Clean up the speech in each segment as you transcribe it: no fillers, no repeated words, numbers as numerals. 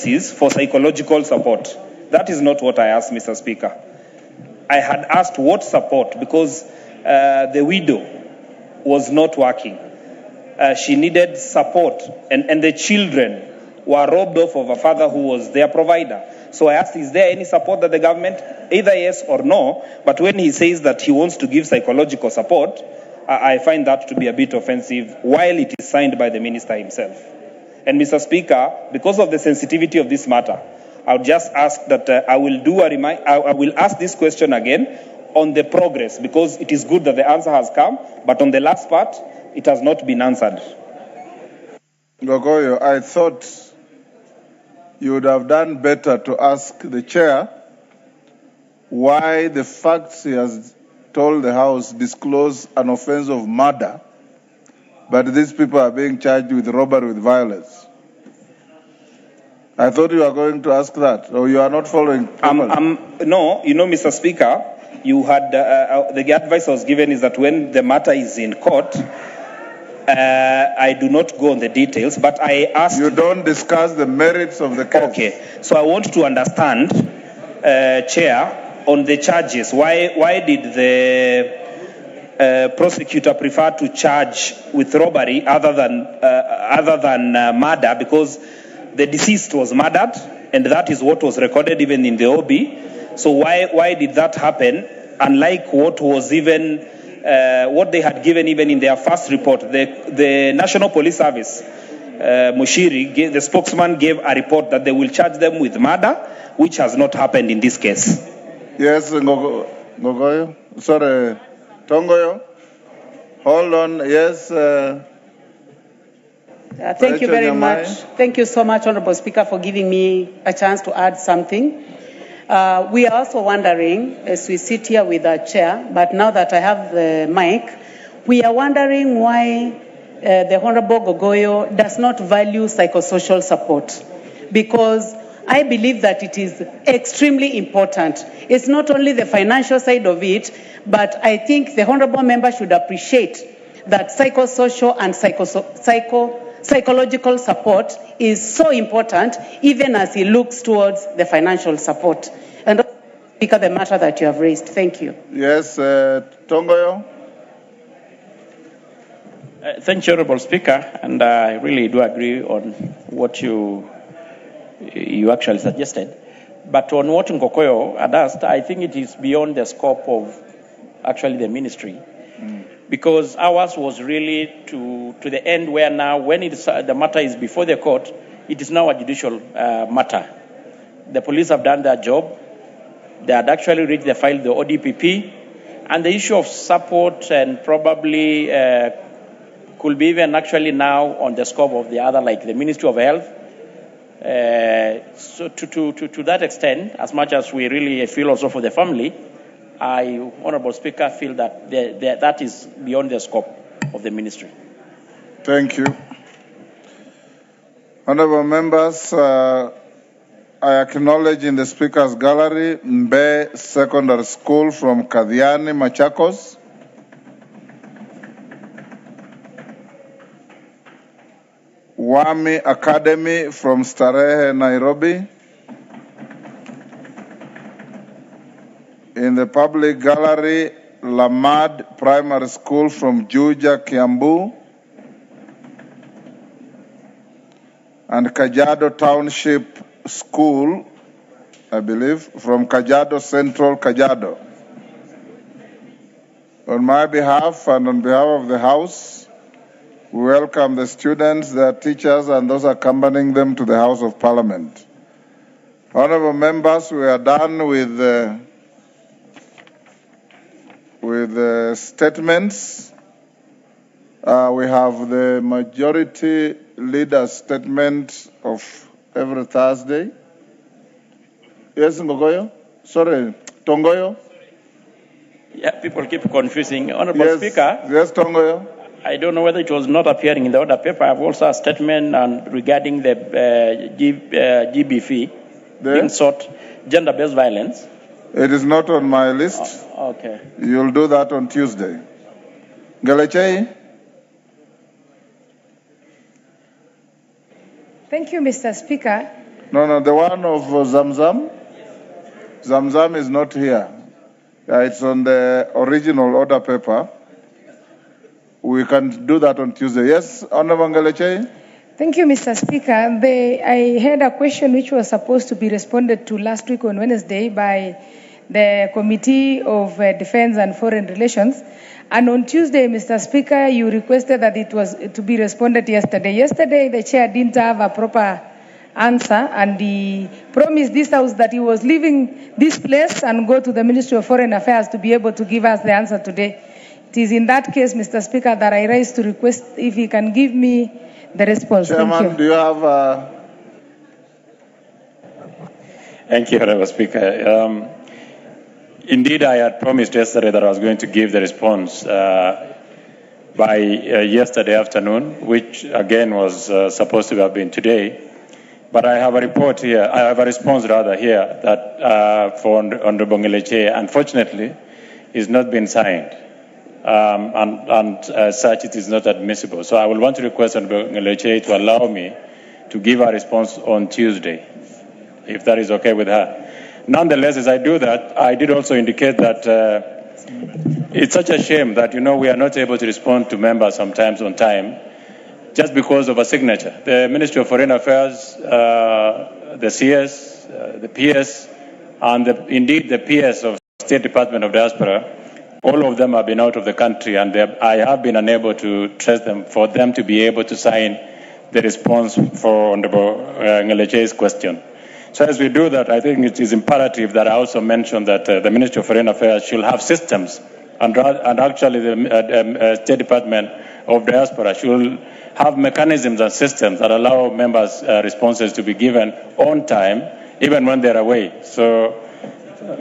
agencies for psychological support. That is not what I asked, Mr. Speaker. I had asked what support, because the widow was not working. She needed support, and the children were robbed off of a father who was their provider. So I asked, is there any support that the government, either yes or no? But when he says that he wants to give psychological support, I find that to be a bit offensive, while it is signed by the minister himself. And Mr. Speaker, because of the sensitivity of this matter, I would just ask that I will ask this question again on the progress, because it is good that the answer has come, but on the last part, it has not been answered. Gogoyo, I thought you would have done better to ask the chair why the facts he has told the House disclose an offense of murder, but these people are being charged with robbery with violence. I thought you were going to ask that, or you are not following. No, Mr. Speaker, you had the advice I was given is that when the matter is in court, I do not go on the details, but I asked. You don't discuss the merits of the case. Okay, so I want to understand, Chair, on the charges. Why did the prosecutor prefer to charge with robbery other than murder? Because the deceased was murdered, and that is what was recorded even in the OB. So why did that happen? Unlike what was even what they had given even in their first report, the National Police Service, Mushiri, the spokesman, gave a report that they will charge them with murder, which has not happened in this case. Yes, Ngogoyo. Sorry, Tongoyo. Hold on. Yes. Thank you very much. Thank you so much, Honorable Speaker, for giving me a chance to add something. We are also wondering, as we sit here with our chair, but now that I have the mic, we are wondering why the Honorable Gogoyo does not value psychosocial support. Because I believe that it is extremely important. It's not only the financial side of it, but I think the Honorable Member should appreciate that psychosocial and psychological support is so important, even as he looks towards the financial support. And Speaker, the matter that you have raised. Thank you. Yes, Tongoyo. Thank you, Honorable Speaker, and I really do agree on what you actually suggested. But on what Ngokoyo had asked, I think it is beyond the scope of actually the ministry. Because ours was really to the end where now, when the matter is before the court, it is now a judicial matter. The police have done their job. They had actually reached the file, the ODPP, and the issue of support and probably could be even actually now on the scope of the other, like the Ministry of Health. So to that extent, as much as we really feel also for the family, I, Honorable Speaker, feel that that is beyond the scope of the ministry. Thank you. Honorable members, I acknowledge in the Speaker's gallery Mbe Secondary School from Kadhiani, Machakos. Wami Academy from Starehe, Nairobi. In the public gallery, Lamad Primary School from Juja, Kiambu. And Kajiado Township School, I believe, from Kajiado Central, Kajiado. On my behalf and on behalf of the House, we welcome the students, their teachers, and those accompanying them to the House of Parliament. Honorable members, we are done with statements. We have the majority leader statement of every Thursday. Yes, Ngogoyo? Sorry, Tongoyo? Yeah, people keep confusing. Honorable Speaker. Yes, Tongoyo. I don't know whether it was not appearing in the order paper. I have also a statement regarding the GBV, being sought, gender-based violence. It is not on my list. Okay. You'll do that on Tuesday. Galechei? Thank you, Mr. Speaker. No, the one of Zamzam. Zamzam is not here. It's on the original order paper. We can do that on Tuesday. Yes, Honorable Ngeleche? Thank you, Mr. Speaker. I had a question which was supposed to be responded to last week on Wednesday by the Committee of Defense and Foreign Relations. And on Tuesday, Mr. Speaker, you requested that it was to be responded yesterday. Yesterday, the chair didn't have a proper answer, and he promised this House that he was leaving this place and go to the Ministry of Foreign Affairs to be able to give us the answer today. It is in that case, Mr. Speaker, that I rise to request if he can give me the response. Chairman, Thank you. do you have Thank you, Honorable Speaker. Indeed, I had promised yesterday that I was going to give the response by yesterday afternoon, which again was supposed to have been today. But I have a report here, I have a response rather here that for Honorable Ngeleche, unfortunately, is not been signed. And as such, it is not admissible. So I will want to request Honorable Ngeleche to allow me to give a response on Tuesday, if that is okay with her. Nonetheless, as I do that, I did also indicate that it's such a shame that, we are not able to respond to members sometimes on time just because of a signature. The Ministry of Foreign Affairs, the CS, the PS, and indeed the PS of State Department of Diaspora, all of them have been out of the country, and I have been unable to trace them for them to be able to sign the response for Honorable Ngeleche's question. So as we do that, I think it is imperative that I also mention that the Ministry of Foreign Affairs should have systems, and actually the State Department of Diaspora should have mechanisms and systems that allow members' responses to be given on time, even when they're away. So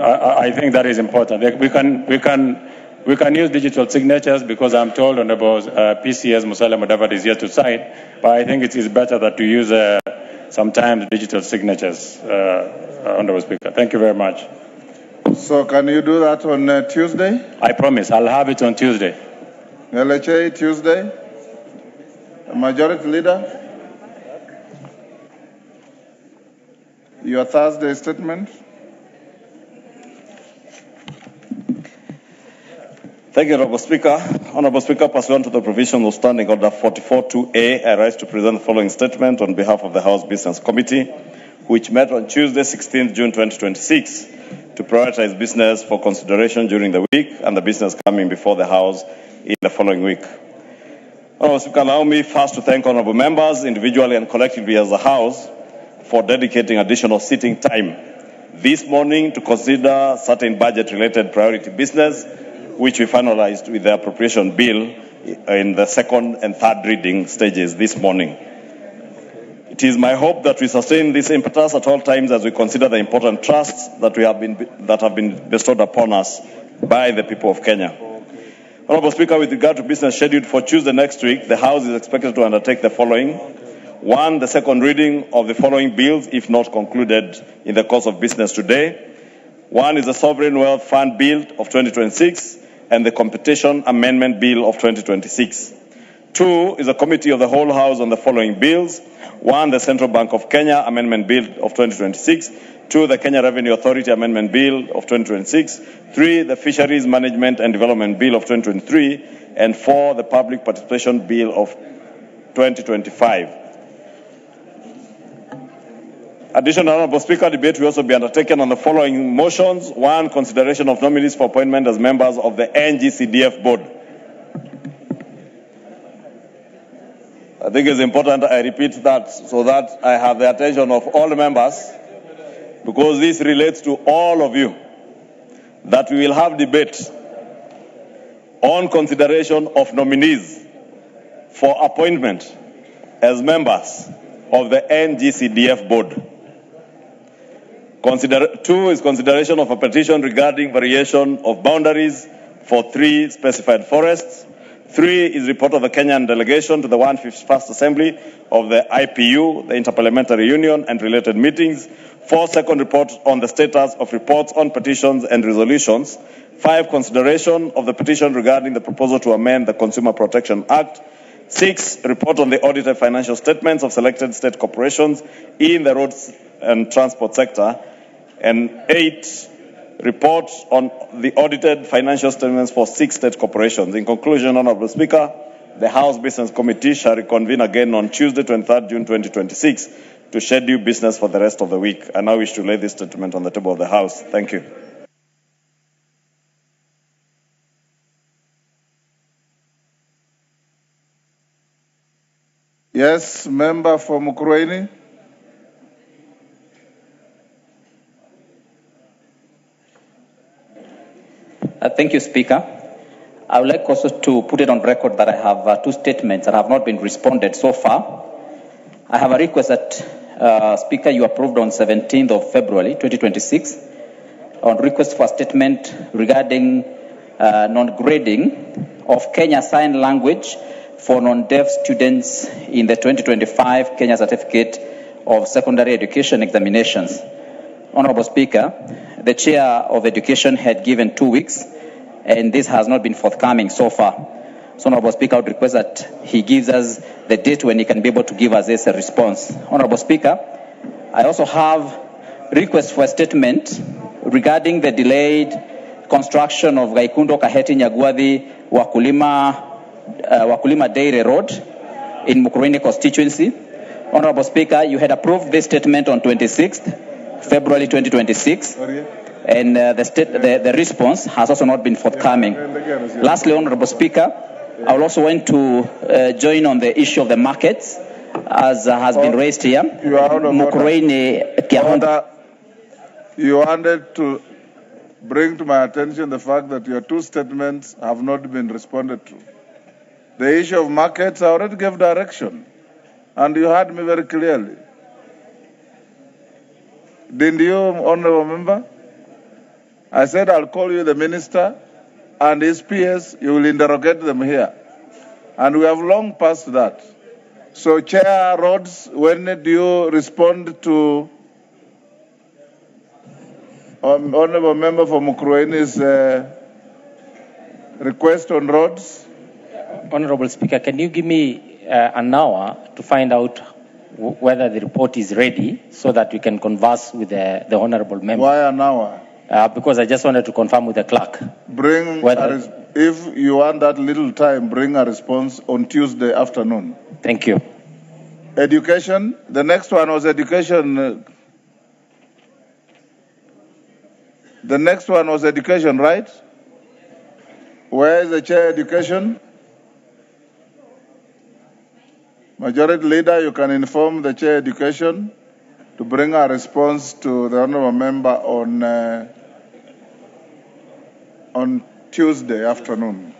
I think that is important. We can use digital signatures because I'm told Honorable PCS Musalia Mudavadi is here to sign, but I think it is better that to use sometimes digital signatures, Honorable Speaker. Thank you very much. So can you do that on Tuesday? I promise. I'll have it on Tuesday. Ngeleche, Tuesday? Majority Leader? Your Thursday statement? Thank you, Honorable Speaker. Honorable Speaker, pursuant to the provisions of Standing Order 44.2a, I rise to present the following statement on behalf of the House Business Committee, which met on Tuesday, 16th June 2026, to prioritize business for consideration during the week and the business coming before the House in the following week. Honorable Speaker, allow me first to thank honorable members, individually and collectively as a House, for dedicating additional sitting time this morning to consider certain budget-related priority business, which we finalized with the appropriation bill in the second and third reading stages this morning. It is my hope that we sustain this impetus at all times as we consider the important trusts that have been bestowed upon us by the people of Kenya. Honorable Speaker, with regard to business scheduled for Tuesday next week, the House is expected to undertake the following. 1, the second reading of the following bills, if not concluded in the course of business today. 1 is the Sovereign Wealth Fund Bill of 2026 and the Competition Amendment Bill of 2026. 2 is a Committee of the Whole House on the following bills. 1, the Central Bank of Kenya Amendment Bill of 2026. 2, the Kenya Revenue Authority Amendment Bill of 2026. 3, the Fisheries Management and Development Bill of 2023. And 4, the Public Participation Bill of 2025. Additional, Honorable Speaker, debate will also be undertaken on the following motions. 1, consideration of nominees for appointment as members of the NGCDF board. I think it's important I repeat that so that I have the attention of all the members, because this relates to all of you, that we will have debate on consideration of nominees for appointment as members of the NGCDF board. 2 is consideration of a petition regarding variation of boundaries for 3 specified forests. 3 is report of the Kenyan delegation to the 151st Assembly of the IPU, the Interparliamentary Union, and related meetings. 4, second report on the status of reports on petitions and resolutions. 5, consideration of the petition regarding the proposal to amend the Consumer Protection Act. 6, report on the audited financial statements of selected state corporations in the roads and transport sector. And 8, report on the audited financial statements for 6 state corporations. In conclusion, Honorable Speaker, the House Business Committee shall reconvene again on Tuesday, 23rd June 2026 to schedule business for the rest of the week. I now wish to lay this statement on the table of the House. Thank you. Yes, member for Muthui. Thank you, Speaker. I would like also to put it on record that I have 2 statements that have not been responded so far. I have a request that, Speaker, you approved on 17th of February 2026 on request for a statement regarding non-grading of Kenya Sign Language for non-deaf students in the 2025 Kenya Certificate of Secondary Education examinations. Honorable Speaker, the Chair of Education had given 2 weeks, and this has not been forthcoming so far. So, Honorable Speaker, I would request that he gives us the date when he can be able to give us this response. Honorable Speaker, I also have request for a statement regarding the delayed construction of Gaikundo Kaheti Nyagwathi Wakulima Dairy Road in Mukurweini constituency. Honorable Speaker, you had approved this statement on 26th February 2026. And the response has also not been forthcoming. Lastly, Honorable Speaker, I will also want to join on the issue of the markets, as has been raised here. You wanted to bring to my attention the fact that your 2 statements have not been responded to. The issue of markets, I already gave direction, and you heard me very clearly. Didn't you, Honorable Member? I said I'll call you the minister and his PS, you will interrogate them here. And we have long passed that. So, Chair Rhodes, when do you respond to Honorable Member for Mukurweini's request on roads? Honorable Speaker, can you give me an hour to find out whether the report is ready so that we can converse with the Honorable Member? Why an hour? Because I just wanted to confirm with the clerk. If you want that little time, bring a response on Tuesday afternoon. Thank you. Education. The next one was education. The next one was education, right? Where is the chair education? Majority Leader, you can inform the chair education to bring a response to the honorable member on Tuesday afternoon.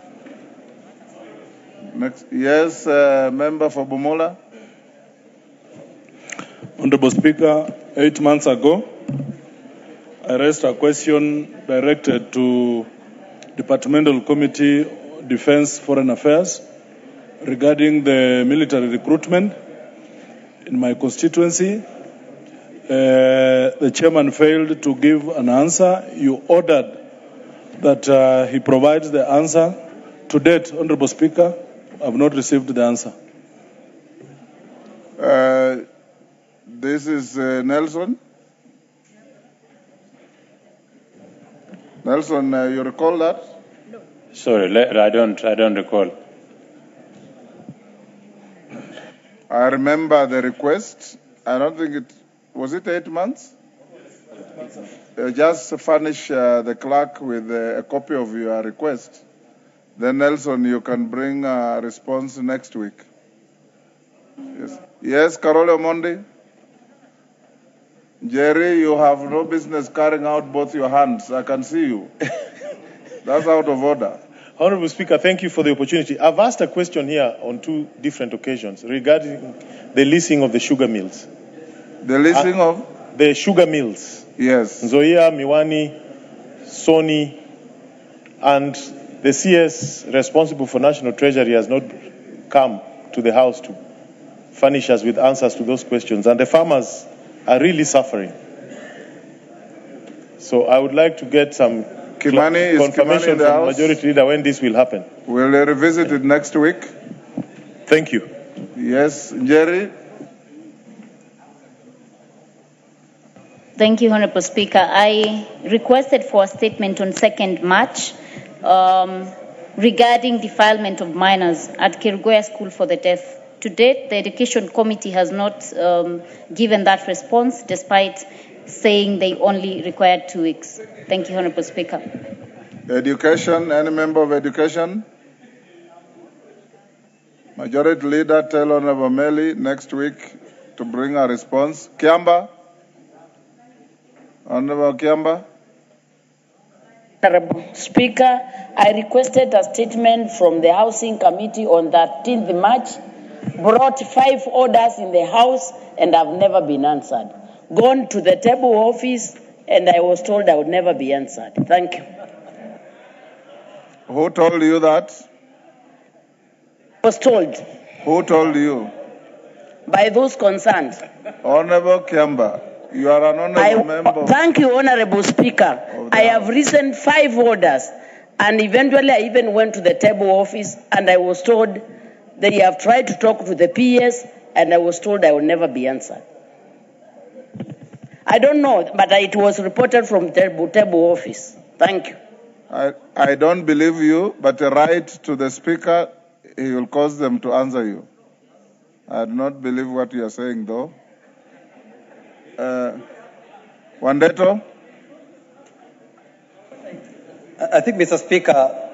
Next, yes, member for Bumula. Honorable Speaker, 8 months ago, I raised a question directed to Departmental Committee, Defense, Foreign Affairs, regarding the military recruitment in my constituency. The chairman failed to give an answer. You ordered that he provides the answer. To date, Honorable Speaker, I have not received the answer. This is Nelson. Nelson, you recall that? No. Sorry, I don't recall. I remember the request. I don't think was it 8 months? Just furnish the clerk with a copy of your request. Then Nelson, you can bring a response next week. Yes, Carole Omondi. Jerry, you have no business carrying out both your hands. I can see you. That's out of order. Honorable Speaker, thank you for the opportunity. I've asked a question here on 2 different occasions regarding the leasing of the sugar mills. The leasing of? The sugar mills. Yes. Nzoia, Miwani, Sony, and the CS responsible for National Treasury has not come to the House to furnish us with answers to those questions. And the farmers are really suffering. So I would like to get some confirmation from the Majority Leader when this will happen. We'll revisit it next week. Thank you. Yes, Jerry. Thank you, Honorable Speaker. I requested for a statement on 2nd March regarding defilement of minors at Kirgoya School for the Deaf. To date, the Education Committee has not given that response, despite saying they only required 2 weeks. Thank you, Honorable Speaker. Education, any member of education? Majority Leader, tell Honorable Meli next week to bring a response. Kiamba? Honorable Kiamba? Honorable Speaker, I requested a statement from the Housing Committee on 13th March, brought 5 orders in the House, and have never been answered. Gone to the table office, and I was told I would never be answered. Thank you. Who told you that? I was told. Who told you? By those concerned. Honorable Kiamba, you are an honorable member. Thank you, Honorable Speaker. I have written 5 orders, and eventually I even went to the table office, and I was told they have tried to talk to the PS, and I was told I will never be answered. I don't know, but it was reported from table office. Thank you. I don't believe you, but write to the Speaker, he will cause them to answer you. I do not believe what you are saying, though. Wandeto? I think, Mr. Speaker,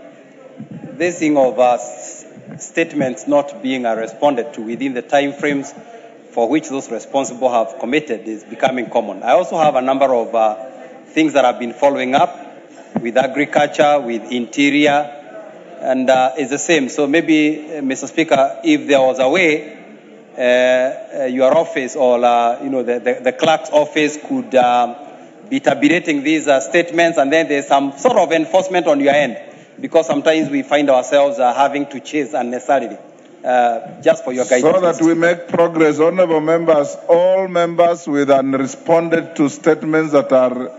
this thing of statements not being responded to within the time frames for which those responsible have committed is becoming common. I also have a number of things that I've been following up with agriculture, with interior, and it's the same. So maybe, Mr. Speaker, if there was a way your office or the clerk's office could be tabulating these statements, and then there's some sort of enforcement on your end, because sometimes we find ourselves having to chase unnecessarily. Just for your guidance. So that we make progress, honorable members, all members with unresponded to statements that are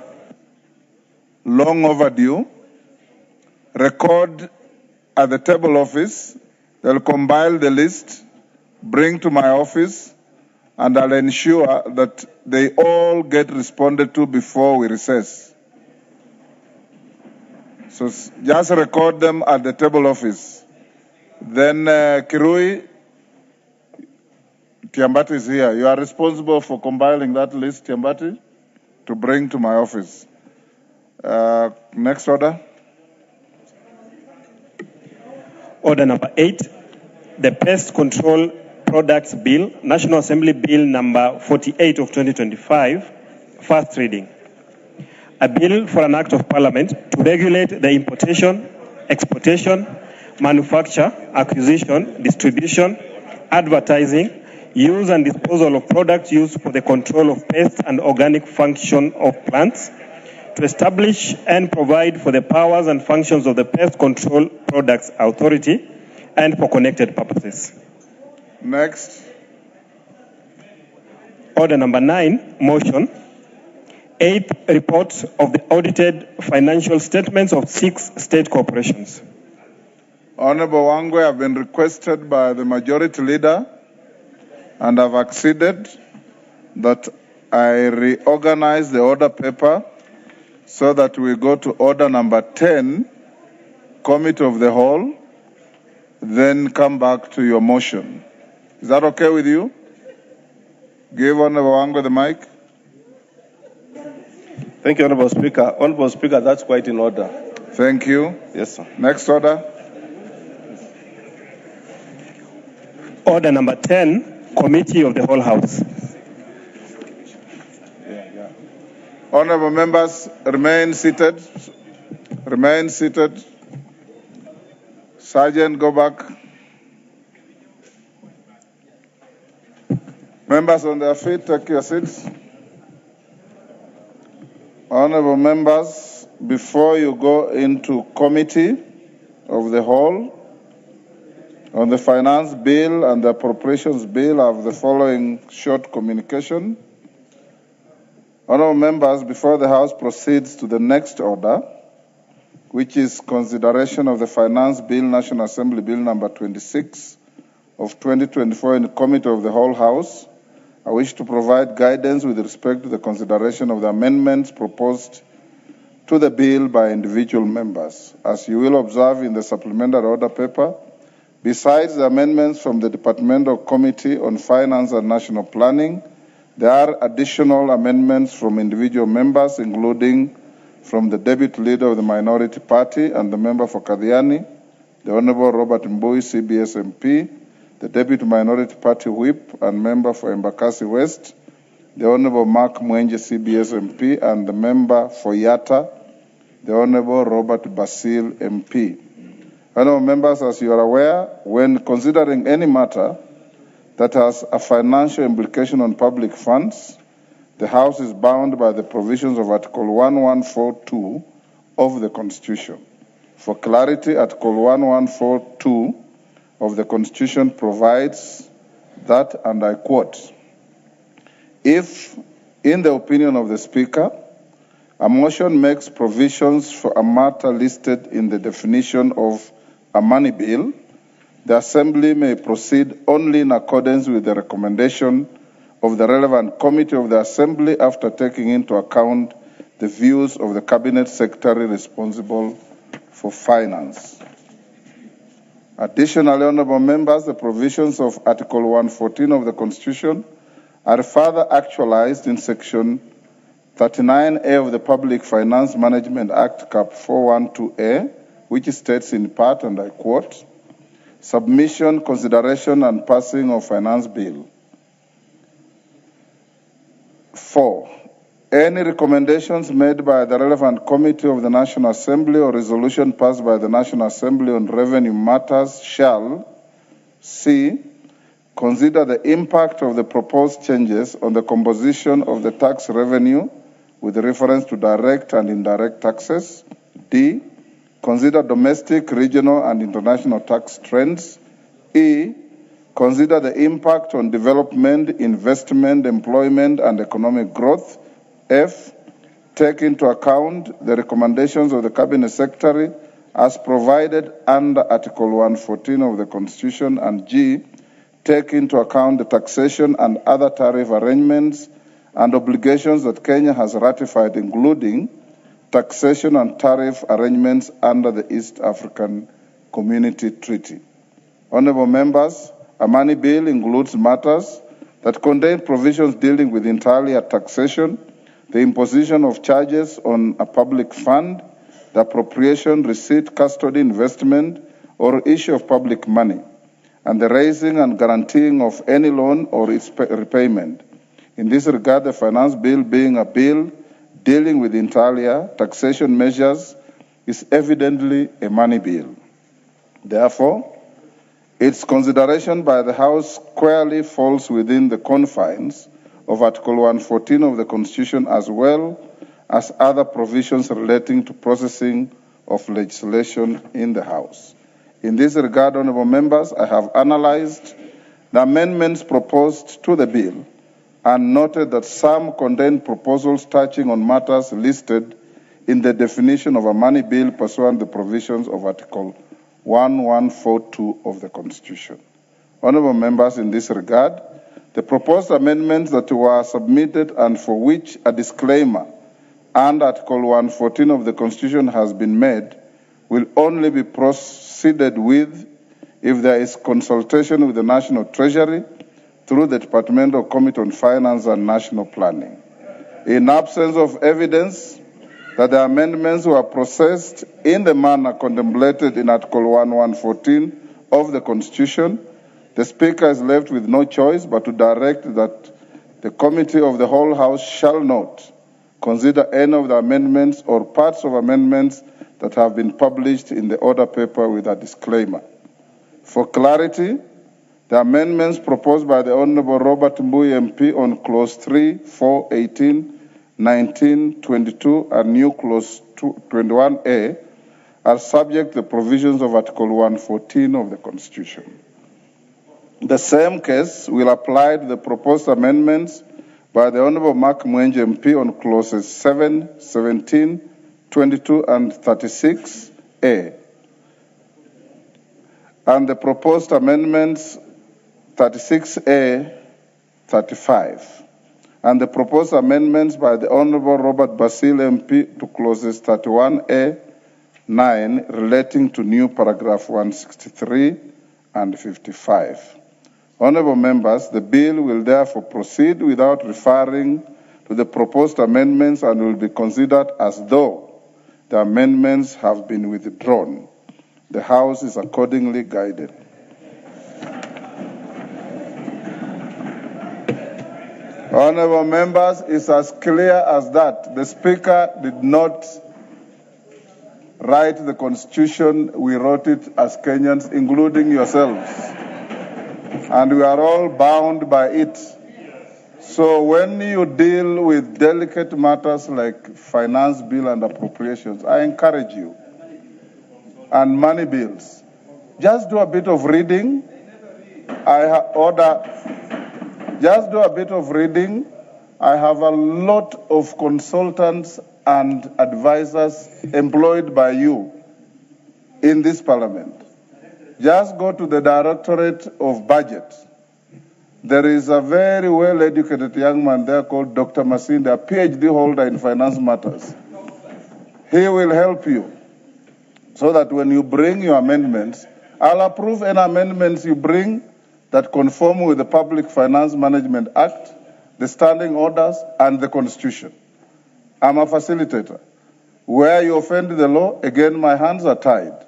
long overdue, record at the table office. They'll compile the list, bring to my office, and I'll ensure that they all get responded to before we recess. So just record them at the table office. Then Kirui, Tiambati is here. You are responsible for compiling that list, Tiambati, to bring to my office. Next order. Order number 8, the Pest Control Products Bill, National Assembly Bill number 48 of 2025, first reading. A bill for an act of parliament to regulate the importation, exportation, manufacture, acquisition, distribution, advertising, use and disposal of products used for the control of pests and organic function of plants, to establish and provide for the powers and functions of the Pest Control Products Authority and for connected purposes. Next. Order number 9, motion. 8th, reports of the audited financial statements of 6 state corporations. Honorable Wangwe, have been requested by the majority leader and have acceded that I reorganize the order paper so that we go to order number 10, committee of the whole, then come back to your motion. Is that okay with you? Give Honorable Wangwe the mic. Thank you, Honorable Speaker. Honorable Speaker, that's quite in order. Thank you. Yes, sir. Next order. Order number 10, Committee of the Whole House. Honorable members, remain seated. Remain seated. Sergeant, go back. Members on their feet, take your seats. Honorable members, before you go into committee of the whole, on the finance bill and the appropriations bill, I have the following short communication. Honorable members, before the House proceeds to the next order, which is consideration of the finance bill, National Assembly Bill number 26 of 2024 in the committee of the whole House, I wish to provide guidance with respect to the consideration of the amendments proposed to the bill by individual members. As you will observe in the supplementary order paper, besides the amendments from the Departmental Committee on Finance and National Planning, there are additional amendments from individual members, including from the Deputy Leader of the Minority Party and the member for Kadhiani, the Honorable Robert Muthui, CBS MP, the Deputy Minority Party Whip and member for Embakasi West, the Honorable Mark Mwenje, CBS MP, and the member for Yatta, the Honorable Robert Basil, MP. Honorable members, as you are aware, when considering any matter that has a financial implication on public funds, the House is bound by the provisions of Article 1142 of the Constitution. For clarity, Article 1142 of the Constitution provides that, and I quote, if, in the opinion of the Speaker, a motion makes provisions for a matter listed in the definition of a money bill, the Assembly may proceed only in accordance with the recommendation of the relevant committee of the Assembly after taking into account the views of the Cabinet Secretary responsible for finance. Additionally, honorable members, the provisions of Article 114 of the Constitution are further actualized in Section 39A of the Public Finance Management Act, Cap 412A, which states in part, and I quote, submission, consideration, and passing of finance bill. 4. Any recommendations made by the relevant committee of the National Assembly or resolution passed by the National Assembly on revenue matters shall, C, consider the impact of the proposed changes on the composition of the tax revenue with reference to direct and indirect taxes. D, consider domestic, regional, and international tax trends. E, consider the impact on development, investment, employment, and economic growth. F, take into account the recommendations of the Cabinet Secretary as provided under Article 114 of the Constitution. And G, take into account the taxation and other tariff arrangements and obligations that Kenya has ratified, including taxation and tariff arrangements under the East African Community Treaty. Honorable members, a money bill includes matters that contain provisions dealing with entirely taxation, the imposition of charges on a public fund, the appropriation, receipt, custody, investment, or issue of public money, and the raising and guaranteeing of any loan or its repayment. In this regard, the finance bill, being a bill dealing with inter taxation measures, is evidently a money bill. Therefore, its consideration by the House squarely falls within the confines of Article 114 of the Constitution, as well as other provisions relating to processing of legislation in the House. In this regard, honorable members, I have analyzed the amendments proposed to the bill and noted that some contain proposals touching on matters listed in the definition of a money bill pursuant to the provisions of Article 1142 of the Constitution. Honorable members, in this regard, the proposed amendments that were submitted and for which a disclaimer under Article 114 of the Constitution has been made will only be proceeded with if there is consultation with the National Treasury through the Departmental Committee on Finance and National Planning. In absence of evidence that the amendments were processed in the manner contemplated in Article 1114 of the Constitution, the Speaker is left with no choice but to direct that the Committee of the whole House shall not consider any of the amendments or parts of amendments that have been published in the order paper with a disclaimer. For clarity, the amendments proposed by the Honorable Robert Muthui MP on Clause 3, 4, 18, 19, 22, and new Clause 21A are subject to the provisions of Article 114 of the Constitution. The same case will apply to the proposed amendments by the Honorable Mark Mwenje MP on Clauses 7, 17, 22, and 36A, and the proposed amendments 36A, 35, and the proposed amendments by the Honourable Robert Basil MP to clauses 31A 9 relating to new paragraph 163 and 55. Honourable members, the bill will therefore proceed without referring to the proposed amendments and will be considered as though the amendments have been withdrawn. The House is accordingly guided. Honourable members, it's as clear as that. The Speaker did not write the Constitution. We wrote it as Kenyans, including yourselves. And we are all bound by it. So when you deal with delicate matters like finance bill and appropriations, I encourage you, and money bills, just do a bit of reading. Just do a bit of reading. I have a lot of consultants and advisors employed by you in this parliament. Just go to the Directorate of Budget. There is a very well-educated young man there called Dr. Masinda, a PhD holder in finance matters. He will help you so that when you bring your amendments, I'll approve any amendments you bring that conform with the Public Finance Management Act, the standing orders, and the Constitution. I'm a facilitator. Where you offend the law, again, my hands are tied.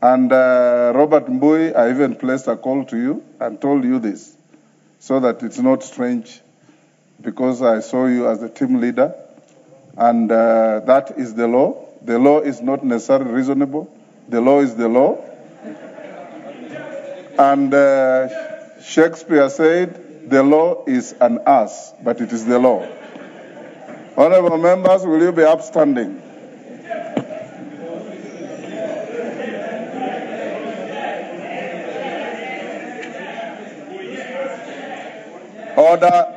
And Robert Muthui, I even placed a call to you and told you this, so that it's not strange, because I saw you as the team leader. And that is the law. The law is not necessarily reasonable. The law is the law. And Shakespeare said, the law is an ass, but it is the law. Honourable members, will you be upstanding? Order.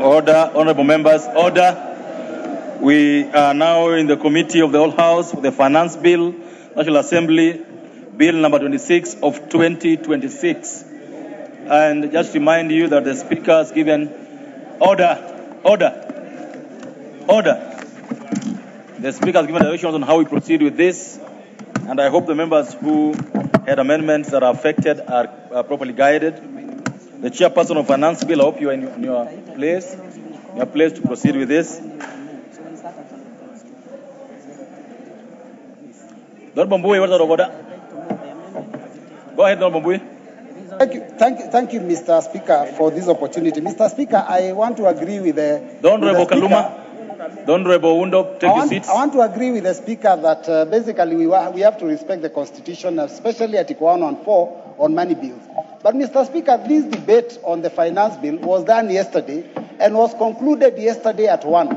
Order, honourable members, order. We are now in the committee of the whole House for the Finance Bill, National Assembly, Bill number 26 of 2026. And just remind you that the Speaker has given order. The Speaker has given directions on how we proceed with this. And I hope the members who had amendments that are affected are properly guided. The chairperson of Finance Bill, I hope you are in your place. Your place to proceed with this. Honorable Muthui, what's the order? Go ahead, Honorable Muthui. Thank you, Mr. Speaker, for this opportunity. Mr. Speaker, I want to agree with the... Honorable Kaluma. The Honorable Undo, take your seats. I want to agree with the Speaker that basically we have to respect the Constitution, especially Article 114 on money bills. But Mr. Speaker, this debate on the finance bill was done yesterday and was concluded yesterday at 1.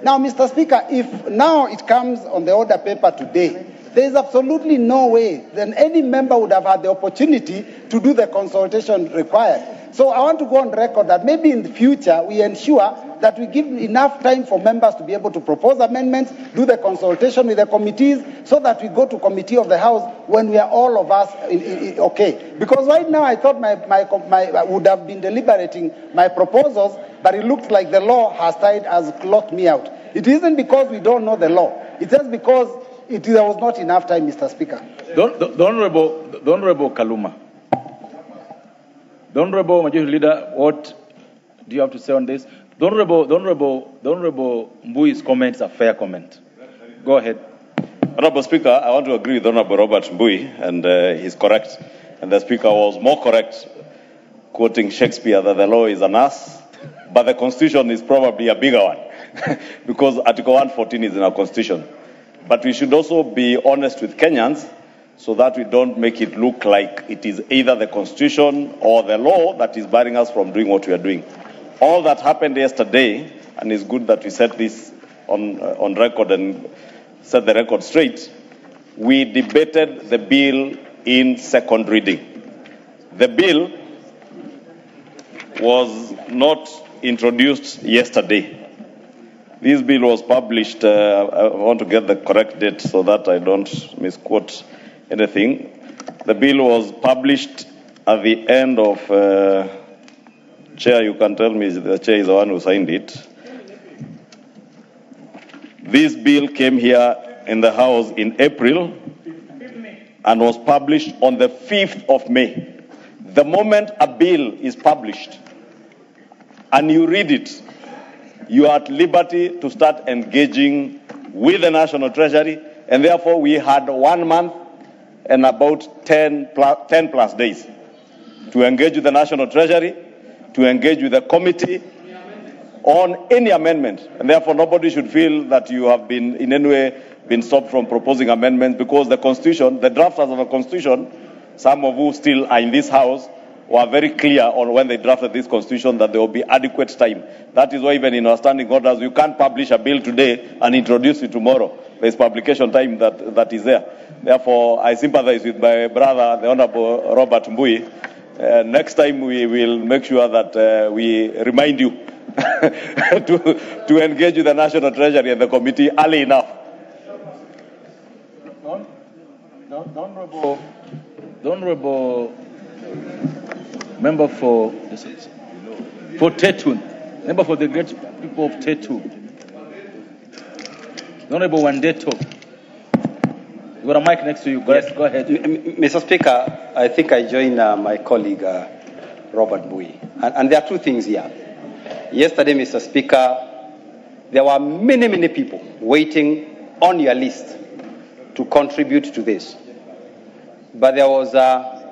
Now, Mr. Speaker, if now it comes on the order paper today, there is absolutely no way then any member would have had the opportunity to do the consultation required. So I want to go on record that maybe in the future we ensure that we give enough time for members to be able to propose amendments, do the consultation with the committees, so that we go to committee of the House when we are all of us okay. Because right now I thought I would have been deliberating my proposals, but it looks like the law has locked me out. It isn't because we don't know the law. It's just because there was not enough time, Mr. Speaker. The Honorable Kaluma. The Honorable Majority Leader, what do you have to say on this? The Honorable Mbui's comments are fair comment. Go ahead. Honorable Speaker, I want to agree with Honorable Robert Mbui, and he's correct. And the Speaker was more correct, quoting Shakespeare, that the law is an ass, but the Constitution is probably a bigger one, because Article 114 is in our Constitution. But we should also be honest with Kenyans, so that we don't make it look like it is either the Constitution or the law that is barring us from doing what we are doing. All that happened yesterday, and it's good that we set this on record and set the record straight, we debated the bill in second reading. The bill was not introduced yesterday. This bill was published, I want to get the correct date so that I don't misquote anything. The bill was published at the end of, Chair, you can tell me the Chair is the one who signed it. This bill came here in the House in April and was published on the 5th of May. The moment a bill is published and you read it, you are at liberty to start engaging with the National Treasury, and therefore we had 1 month and about 10 plus days to engage with the National Treasury, to engage with the committee on any amendment. And therefore nobody should feel that you have been in any way been stopped from proposing amendments, because the Constitution, the drafters of the Constitution, some of who still are in this House, were very clear on when they drafted this Constitution that there will be adequate time. That is why even in our standing orders, you can't publish a bill today and introduce it tomorrow. There's publication time that is there. Therefore, I sympathize with my brother, the Honorable Robert Mbui. Next time we will make sure that we remind you to engage with the National Treasury and the committee early enough. The Honorable Member for Tetun, member for the great people of Tetu, the Honorable Wandeto. You got a mic next to you. Go ahead. Mr. Speaker, I think I join my colleague Robert Bui. And there are two things here. Yesterday, Mr. Speaker, there were many people waiting on your list to contribute to this. But there was a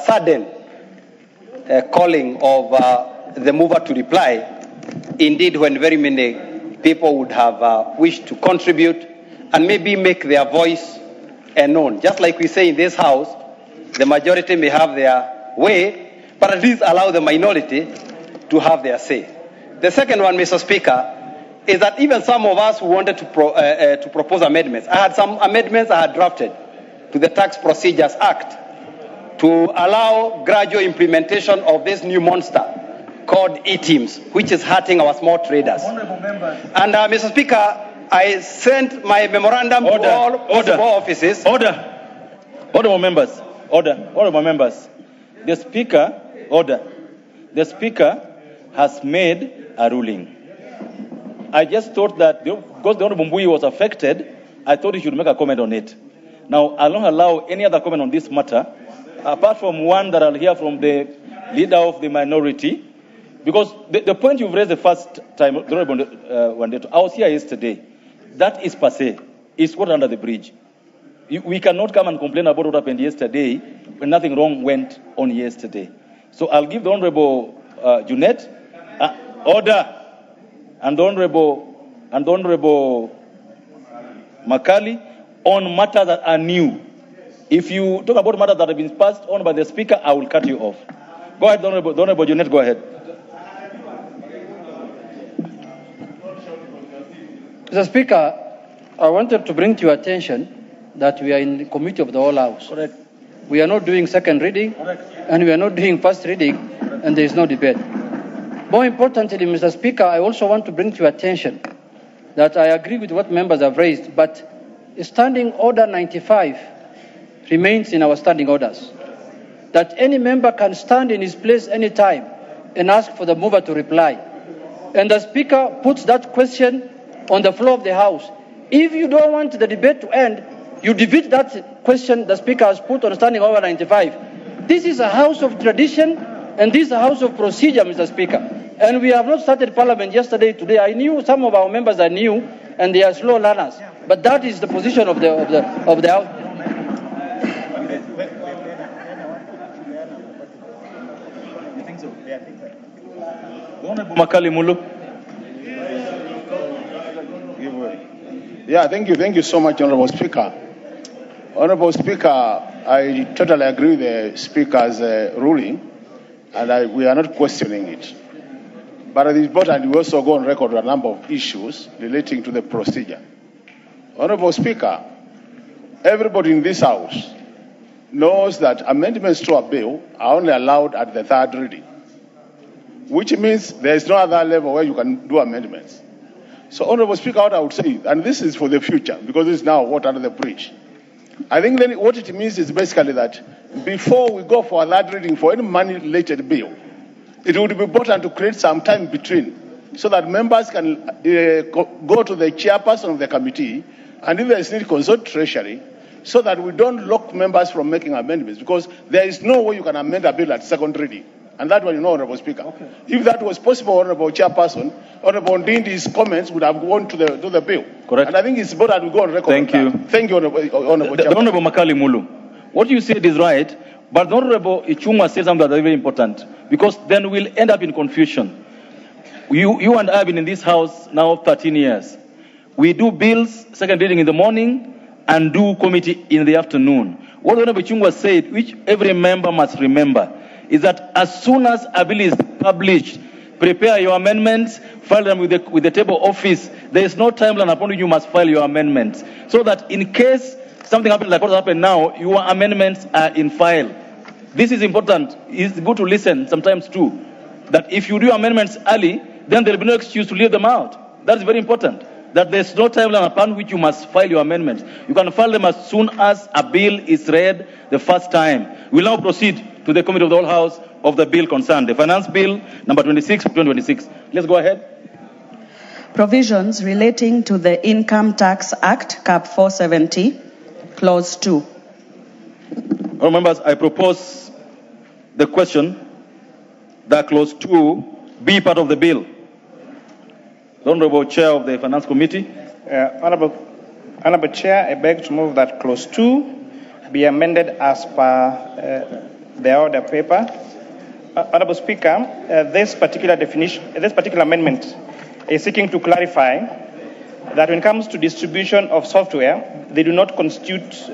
sudden calling of the mover to reply. Indeed, when very many people would have wished to contribute and maybe make their voice known. Just like we say in this House, the majority may have their way, but at least allow the minority to have their say. The second one, Mr. Speaker, is that even some of us who wanted to propose amendments, I had some amendments I had drafted to the Tax Procedures Act to allow gradual implementation of this new monster called e-teams, which is hurting our small traders. And Mr. Speaker, I sent my memorandum to all possible offices. Honorable members. The Speaker has made a ruling. I just thought that because the Honorable Mbui was affected, I thought he should make a comment on it. Now, I won't allow any other comment on this matter, apart from one that I'll hear from the leader of the minority, because the point you've raised the first time, I was here yesterday. That is passé. It's water under the bridge. We cannot come and complain about what happened yesterday when nothing wrong went on yesterday. So I'll give the Honorable Junet order. and Honorable Makali on matters that are new. If you talk about matters that have been passed on by the Speaker, I will cut you off. Go ahead, Honorable Junet, go ahead. Mr. Speaker, I wanted to bring to your attention that we are in the committee of the whole House. Correct. We are not doing second reading, and we are not doing first reading, and there is no debate. More importantly, Mr. Speaker, I also want to bring to your attention that I agree with what members have raised, but Standing Order 95 remains in our standing orders. That any member can stand in his place anytime and ask for the mover to reply. And the Speaker puts that question on the floor of the House. If you don't want the debate to end, you defeat that question the Speaker has put on Standing Order 95. This is a house of tradition, and this is a house of procedure, Mr. Speaker. And we have not started Parliament yesterday, today. I knew some of our members are new, and they are slow learners. But that is the position of the House. Makali Mulu. Yeah, thank you so much, Honorable Speaker. Honorable Speaker, I totally agree with the Speaker's ruling, and we are not questioning it. But it is important we also go on record with a number of issues relating to the procedure. Honorable Speaker, everybody in this House knows that amendments to a bill are only allowed at the third reading, which means there is no other level where you can do amendments. So, Honorable Speaker, what I would say, and this is for the future, because this is now water under the bridge. I think then what it means is basically that before we go for a third reading for any money-related bill, it would be important to create some time between so that members can go to the chairperson of the committee, and if there is need, consult Treasury, so that we don't lock members from making amendments, because there is no way you can amend a bill at second reading. And that one, you know, Honorable Speaker. Okay. If that was possible, Honorable Chairperson, Honorable Ndindi's comments would have gone to the bill. Correct. And I think it's important we go on record. Thank you. Thank you, Honorable Chairperson. Honorable Makali Mulu. What you said is right, but Honorable Ichungwa said something that is very important, because then we'll end up in confusion. You and I have been in this House now 13 years. We do bills, second reading in the morning, and do committee in the afternoon. What Honorable Ichungwa said, which every member must remember, is that as soon as a bill is published, prepare your amendments, file them with the table office. There is no timeline upon which you must file your amendments, so that in case something happens like what happened now, your amendments are in file. This is important. It's good to listen sometimes too, that if you do amendments early, then there will be no excuse to leave them out. That is very important, that there's no timeline upon which you must file your amendments. You can file them as soon as a bill is read the first time. We'll now proceed to the Committee of the Whole House of the bill concerned, the Finance Bill number 26 of 2026. Let's go ahead. Provisions relating to the Income Tax Act, Cap 470, Clause 2. Honourable members, I propose the question that Clause 2 be part of the bill. The Honourable Chair of the Finance Committee. Honourable Chair, I beg to move that Clause 2 be amended as per the order paper. Honourable Speaker, this particular amendment is seeking to clarify that when it comes to distribution of software, they do not constitute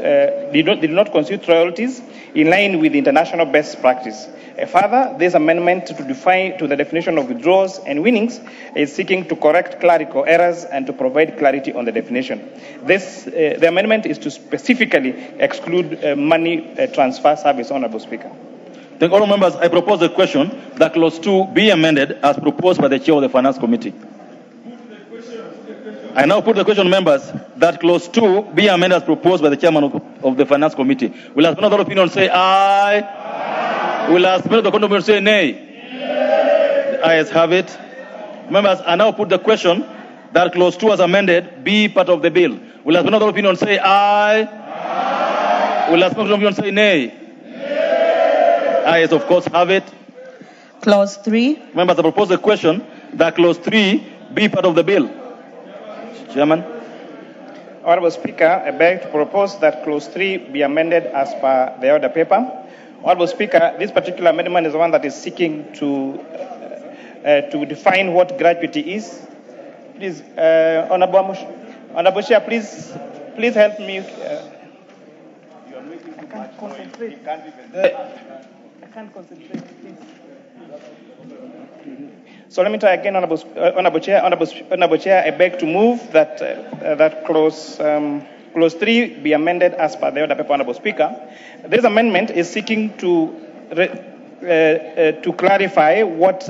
royalties in line with international best practice. Further, this amendment to the definition of withdrawals and winnings is seeking to correct clerical errors and to provide clarity on the definition. The amendment is to specifically exclude money transfer service, Honourable Speaker. Thank all members. I propose the question that Clause 2 be amended as proposed by the Chair of the Finance Committee. I now put the question, members, that Clause 2 be amended as proposed by the Chairman of the Finance Committee. Will ask another opinion say aye? Will ask another opinion say nay? The ayes have it. Members, I now put the question that Clause 2 as amended be part of the bill. Will ask another opinion say aye? Will ask another opinion say nay? Ayes, of course, have it. Clause 3. Members, I propose the question that Clause 3 be part of the bill. Chairman. Honourable Speaker, I beg to propose that Clause 3 be amended as per the order paper. Honourable Speaker, this particular amendment is the one that is seeking to define what gratuity is Please, Honorable Chair, please help me. I can't concentrate. I can't concentrate, please. So let me try again, Honorable Chair. I beg to move that that clause 3 be amended as per the order paper, Honorable Speaker. This amendment is seeking to clarify what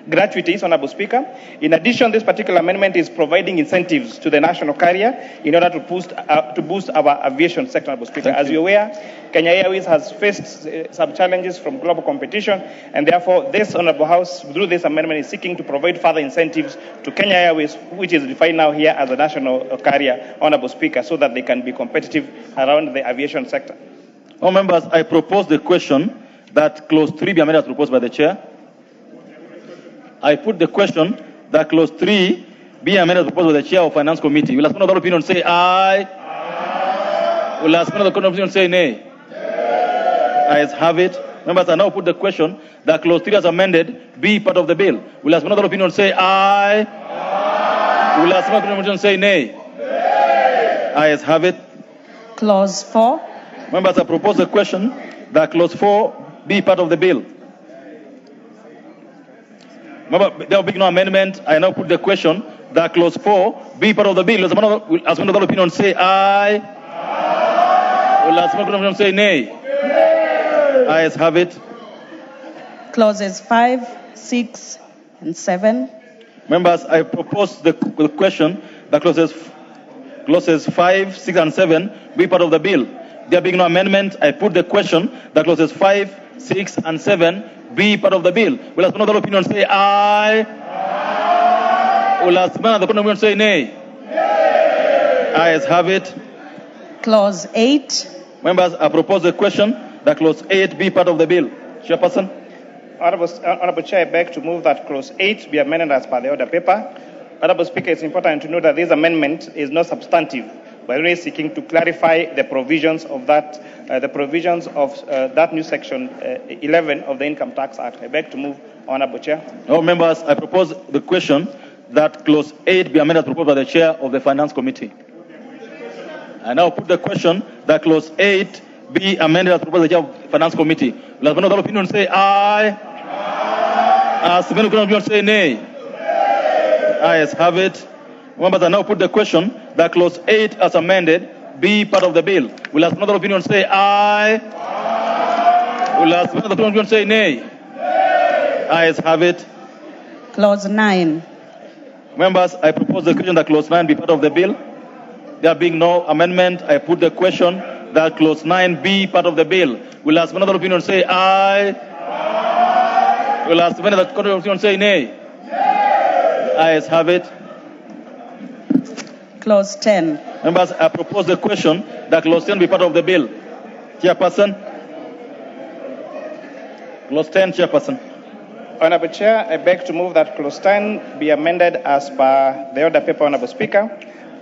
gratuities, Honorable Speaker. In addition, this particular amendment is providing incentives to the national carrier in order to boost our aviation sector, Honorable Speaker. As you're aware, Kenya Airways has faced some challenges from global competition, and therefore this Honorable House, through this amendment, is seeking to provide further incentives to Kenya Airways, which is defined now here as a national carrier, Honorable Speaker, so that they can be competitive around the aviation sector. All members, I propose the question that clause 3 be amended as proposed by the chair. I put the question that clause 3 be amended as proposed by the chair of Finance Committee. Will another opinion say aye? Aye. Will another opinion say nay? Nay. Ayes have it. Members, I now put the question that clause 3 as amended be part of the bill. Will another opinion say aye? Aye. Will another opinion say nay? Nay. Ayes have it. Clause 4. Members, I propose the question that clause 4 be part of the bill. Remember, there will be no amendment. I now put the question that clause 4 be part of the bill. As another opinion say aye? Aye. Will as another opinion say nay? Nay. Ayes have it. Clauses 5, 6, and 7. Members, I propose the question that clauses 5, 6, and 7 be part of the bill. There being no amendment, I put the question that clauses 5, 6, and 7 be part of the bill. Will another opinion say aye? Aye. Will another opinion say nay? Nay. Ayes have it. Clause 8. Members, I propose the question that clause 8 be part of the bill. Chairperson. Honorable Chair, I beg to move that clause 8 be amended as per the order paper. Honorable Speaker, it's important to note that this amendment is not substantive, but only seeking to clarify the provisions of that new section 11 of the Income Tax Act. I beg to move, Honorable Chair. All members, I propose the question that clause 8 be amended as proposed by the chair of the Finance Committee. I now put the question that clause 8 be amended as proposed by the chair of the Finance Committee. Will another opinion say aye? Aye. As the opinion say nay? Nay. Ayes have it. Members, I now put the question that clause 8 as amended be part of the bill. Will another opinion say aye? Aye. Will another opinion say nay? Nay. Ayes have it. Clause 9. Members, I propose the question that clause 9 be part of the bill. There being no amendment, I put the question that clause 9 be part of the bill. Will another opinion say aye? Aye. Will another opinion say nay? Nay. Ayes have it. Clause 10. Members, I propose the question that clause 10 be part of the bill. Chairperson. Clause 10, Chairperson. Honorable Chair, I beg to move that clause 10 be amended as per the order paper, Honorable Speaker,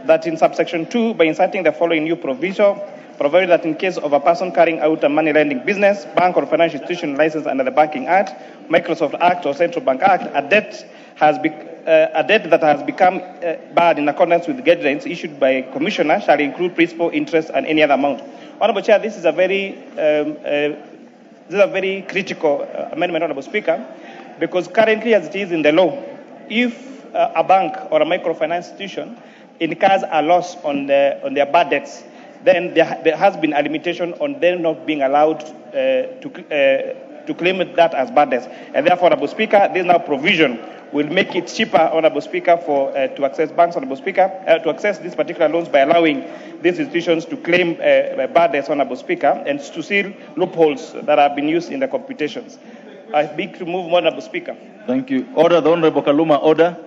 that in subsection 2, by inserting the following new provision, provided that in case of a person carrying out a money lending business, bank or financial institution licensed under the Banking Act, Microsoft Act, or Central Bank Act, a debt that has become bad in accordance with guidelines issued by a commissioner shall include principal, interest, and any other amount. Honorable Chair, this is a very critical amendment, Honorable Speaker, because currently, as it is in the law, if a bank or a microfinance institution incurs a loss on their bad debts, then there has been a limitation on them not being allowed to claim that as bad debts. And therefore, Honorable Speaker, this now provision will make it cheaper, Honorable Speaker, to access banks, Honorable Speaker, to access these particular loans by allowing these institutions to claim bad debts, Honorable Speaker, and to seal loopholes that have been used in the computations. I beg to move, Honorable Speaker. Thank you. Order the Honorable Kaluma. Order.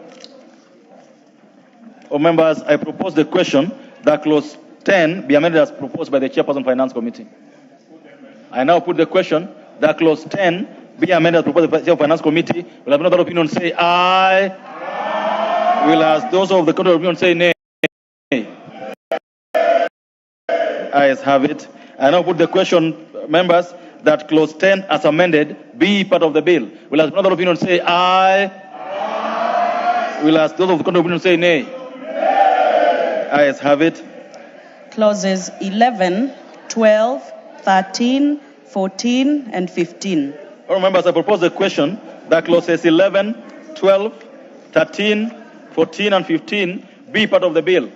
All members, I propose the question that clause 10 be amended as proposed by the Chairperson Finance Committee. I now put the question that clause 10 be amended as proposed by the Chair of Finance Committee. Will have another opinion say aye? Aye. Will as those of the contrary opinion say nay? Ayes have it. I now put the question, members, that clause 10 as amended be part of the bill. Will as another opinion say aye? Aye. We'll ask those of the contrary opinion say nay. Ayes have it. Clauses 11, 12, 13, 14, and 15. Honourable members, I propose a question that clauses 11, 12, 13, 14, and 15 be part of the bill.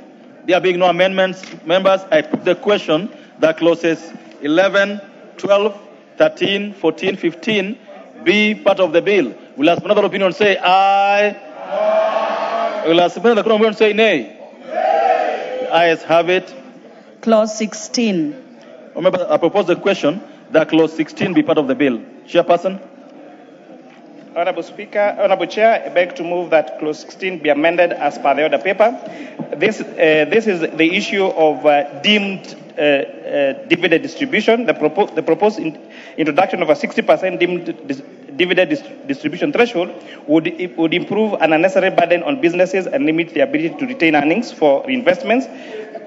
There being no amendments, members, I put the question that clauses 11, 12, 13, 14, 15 be part of the bill. Will ask another opinion say aye. Will ask another opinion say nay. Ayes have it. Clause 16. Remember, I propose the question that clause 16 be part of the bill. Chairperson. Honourable Speaker, Honourable Chair, I beg to move that clause 16 be amended as per the order paper. This is the issue of deemed dividend distribution. The proposed introduction of a 60% deemed dividend distribution threshold would improve an unnecessary burden on businesses and limit the ability to retain earnings for reinvestments.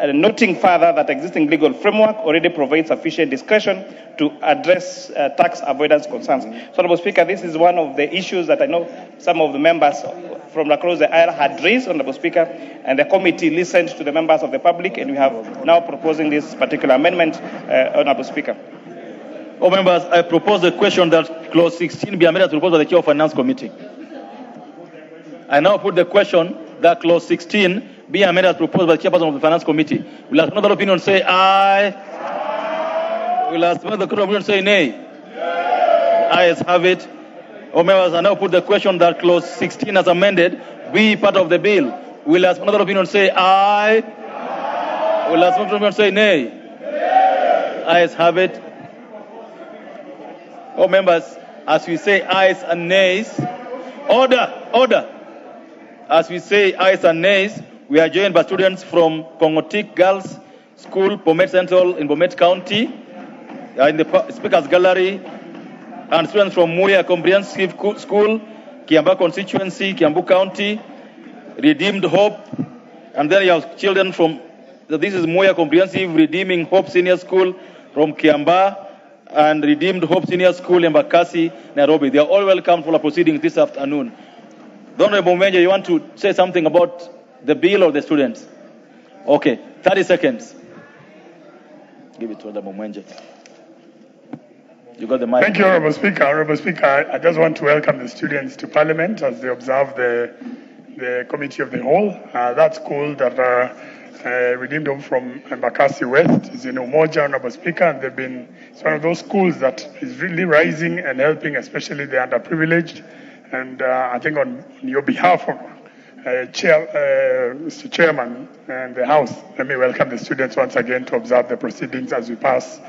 Noting further that existing legal framework already provides sufficient discretion to address tax avoidance concerns. So, Honourable Speaker, this is one of the issues that I know some of the members from across the aisle had raised, Honourable Speaker, and the committee listened to the members of the public, and we have now proposing this particular amendment, Honourable Speaker. Oh, members, I propose the question that clause 16 be amended to propose by the Chair of Finance Committee. I now put the question that clause 16 be amended as proposed by the Chairperson of the Finance Committee. Will ask another opinion say aye. Will ask another opinion say nay. Ayes have it. Oh, members, I now put the question that clause 16 as amended be part of the bill. Will ask another opinion say aye. Will ask another opinion say nay. Ayes have it. Oh, members, as we say ayes and nays, order. As we say ayes and nays, we are joined by students from Kongotik Girls School, Bomet Central in Bomet County, in the Speaker's Gallery, and students from Muya Comprehensive School, Kiambaa Constituency, Kiambu County, Redeemed Hope, and then you have children from, this is Muya Comprehensive Redeeming Hope Senior School from Kiambaa, and Redeemed Hope Senior School in Bakasi, Nairobi. They are all welcome for the proceedings this afternoon. Honourable Mwenje, you want to say something about the bill or the students? Okay, 30 seconds. Give it to Honourable Mwenje. You got the mic. Thank you, Honourable Speaker. Honourable Speaker, I just want to welcome the students to Parliament as they observe the Committee of the Whole. That school that Redeemed Hope from Bakasi West is in Umoja, Honourable Speaker, and it's one of those schools that is really rising and helping, especially the underprivileged. And I think on your behalf, Mr. Chairman and the House, let me welcome the students once again to observe the proceedings as we pass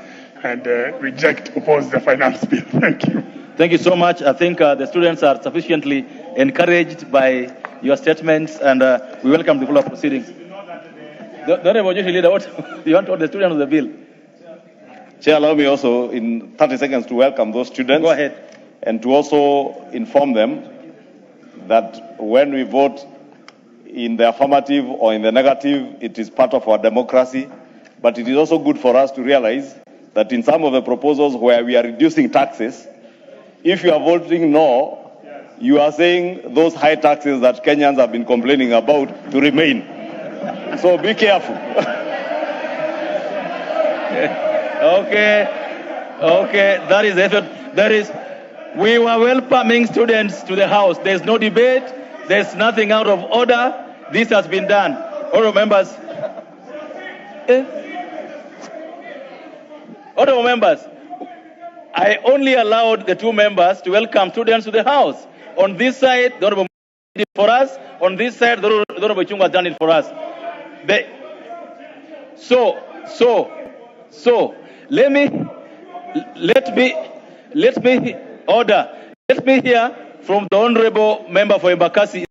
and oppose the finance bill. Thank you. Thank you so much. I think the students are sufficiently encouraged by your statements, and we welcome the full proceedings. The Honourable Judicial Leader, what do you want to the students of the bill? Chair, allow me also in 30 seconds to welcome those students. Go ahead. And to also inform them that when we vote in the affirmative or in the negative, it is part of our democracy. But it is also good for us to realize that in some of the proposals where we are reducing taxes, if you are voting no, you are saying those high taxes that Kenyans have been complaining about to remain. So be careful. Okay, that is effort. We were welcoming students to the House. There's no debate. There's nothing out of order. This has been done. Honourable members, I only allowed the two members to welcome students to the House. On this side, the Honourable did it for us. On this side, the Honourable Chung has done it for us. So let me hear from the Honourable Member for Embakasi.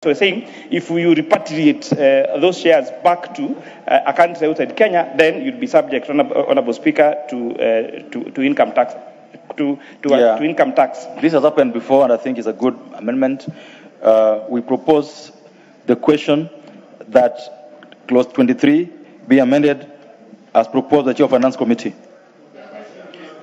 So saying if you repatriate those shares back to a country outside Kenya, then you'd be subject, Honorable Speaker, to income tax. To income tax. This has happened before, and I think it's a good amendment. We propose the question that clause 23 be amended as proposed by the Chair of Finance Committee.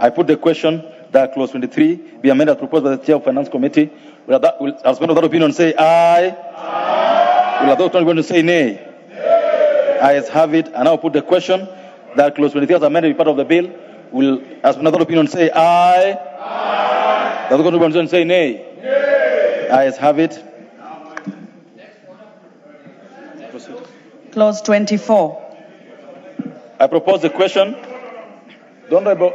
I put the question that clause 23 be amended as proposed by the Chair of Finance Committee. Will as one of that opinion say aye? Aye. Will those going to say nay? Nay. Ayes have it. And now put the question that clause 23 as amended be part of the bill. Will as another opinion say aye? Aye. The other opinion say nay? Nay. Ayes have it. Clause 24. I propose the question. The Honorable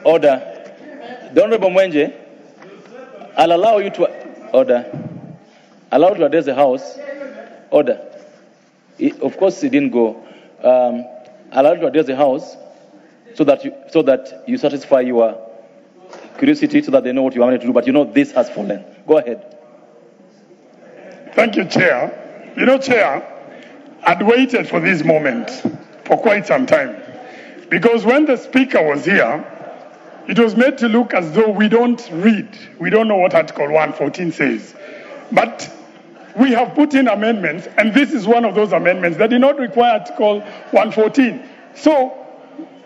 order. The Honorable Mwenje, I'll allow you to order. Allow to address the House. Order. Of course, he didn't go. Allow you to address the House so that you satisfy your curiosity, so that they know what you want to do. But you know this has fallen. Go ahead. Thank you, Chair. You know, Chair, I'd waited for this moment for quite some time, because when the Speaker was here, it was made to look as though we don't read. We don't know what Article 114 says. But we have put in amendments, and this is one of those amendments that did not require Article 114. So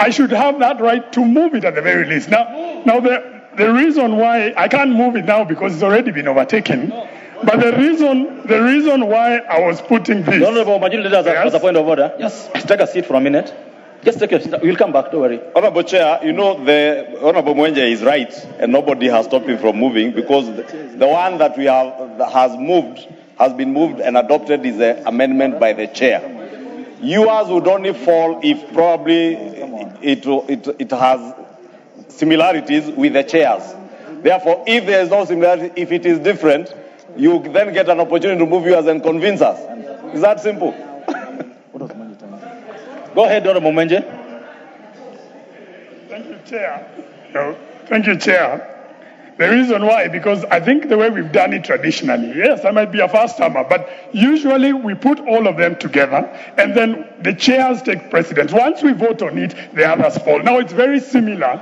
I should have that right to move it at the very least. Now the reason why I can't move it now, because it's already been overtaken. But the reason why I was putting this. Honorable Majority Leader, as a point of order, just take a seat for a minute. Just take a seat. We'll come back, don't worry. Honorable Chair, you know, the Honorable Mwenje is right, and nobody has stopped him from moving, because the one that we have that has been moved and adopted is an amendment by the Chair. Yours would only fall if probably it has similarities with the Chair's. Therefore, if there is no similarity, if it is different, you then get an opportunity to move yours and convince us. Is that simple? Go ahead, Honorable Mwenje. Thank you, Chair. No, thank you, Chair. The reason why, because I think the way we've done it traditionally, yes, I might be a first-timer, but usually we put all of them together, and then the chairs take precedence. Once we vote on it, the others fall. Now it's very similar.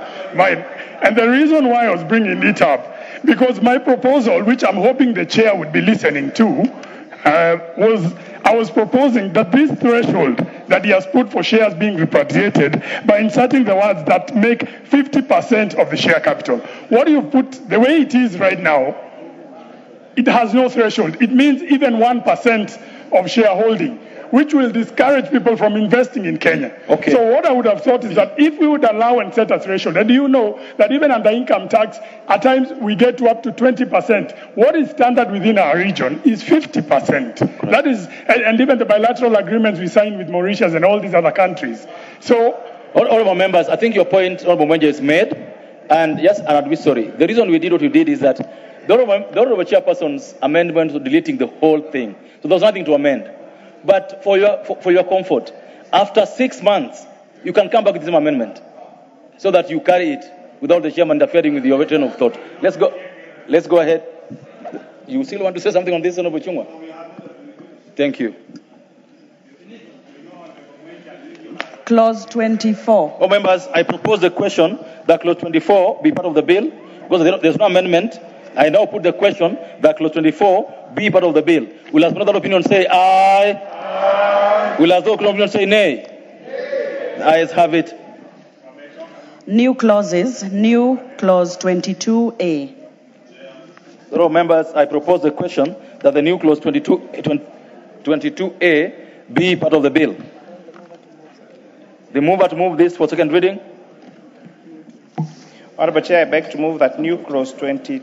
And the reason why I was bringing it up, because my proposal, which I'm hoping the chair would be listening to, I was proposing that this threshold that he has put for shares being repatriated, by inserting the words that make 50% of the share capital. What you put, the way it is right now, it has no threshold. It means even 1% of shareholding, which will discourage people from investing in Kenya. Okay. So what I would have thought is that if we would allow and set a threshold, and you know that even under income tax, at times we get to up to 20%. What is standard within our region is 50%. Correct. That is, and even the bilateral agreements we signed with Mauritius and all these other countries. So, honorable members, I think your point, Honorable Mwenje, is made. And yes, and I'd be sorry. The reason we did what we did is that the Honorable Chairperson's amendment was deleting the whole thing. So there was nothing to amend. But for your comfort, after 6 months, you can come back with the same amendment, so that you carry it without the chairman interfering with your train of thought. Let's go ahead. You still want to say something on this, Honorable Chungwa? Thank you. Clause 24. Oh, members, I propose the question that clause 24 be part of the bill, because there's no amendment. I now put the question that clause 24 be part of the bill. Will as another opinion say aye? Aye. Will as other opinion say nay? Nay. Ayes have it. New clauses. New clause 22A. So, members, I propose the question that the new clause 22A be part of the bill. The mover to move this for second reading. Honorable Chair, I beg to move that new clause 22A.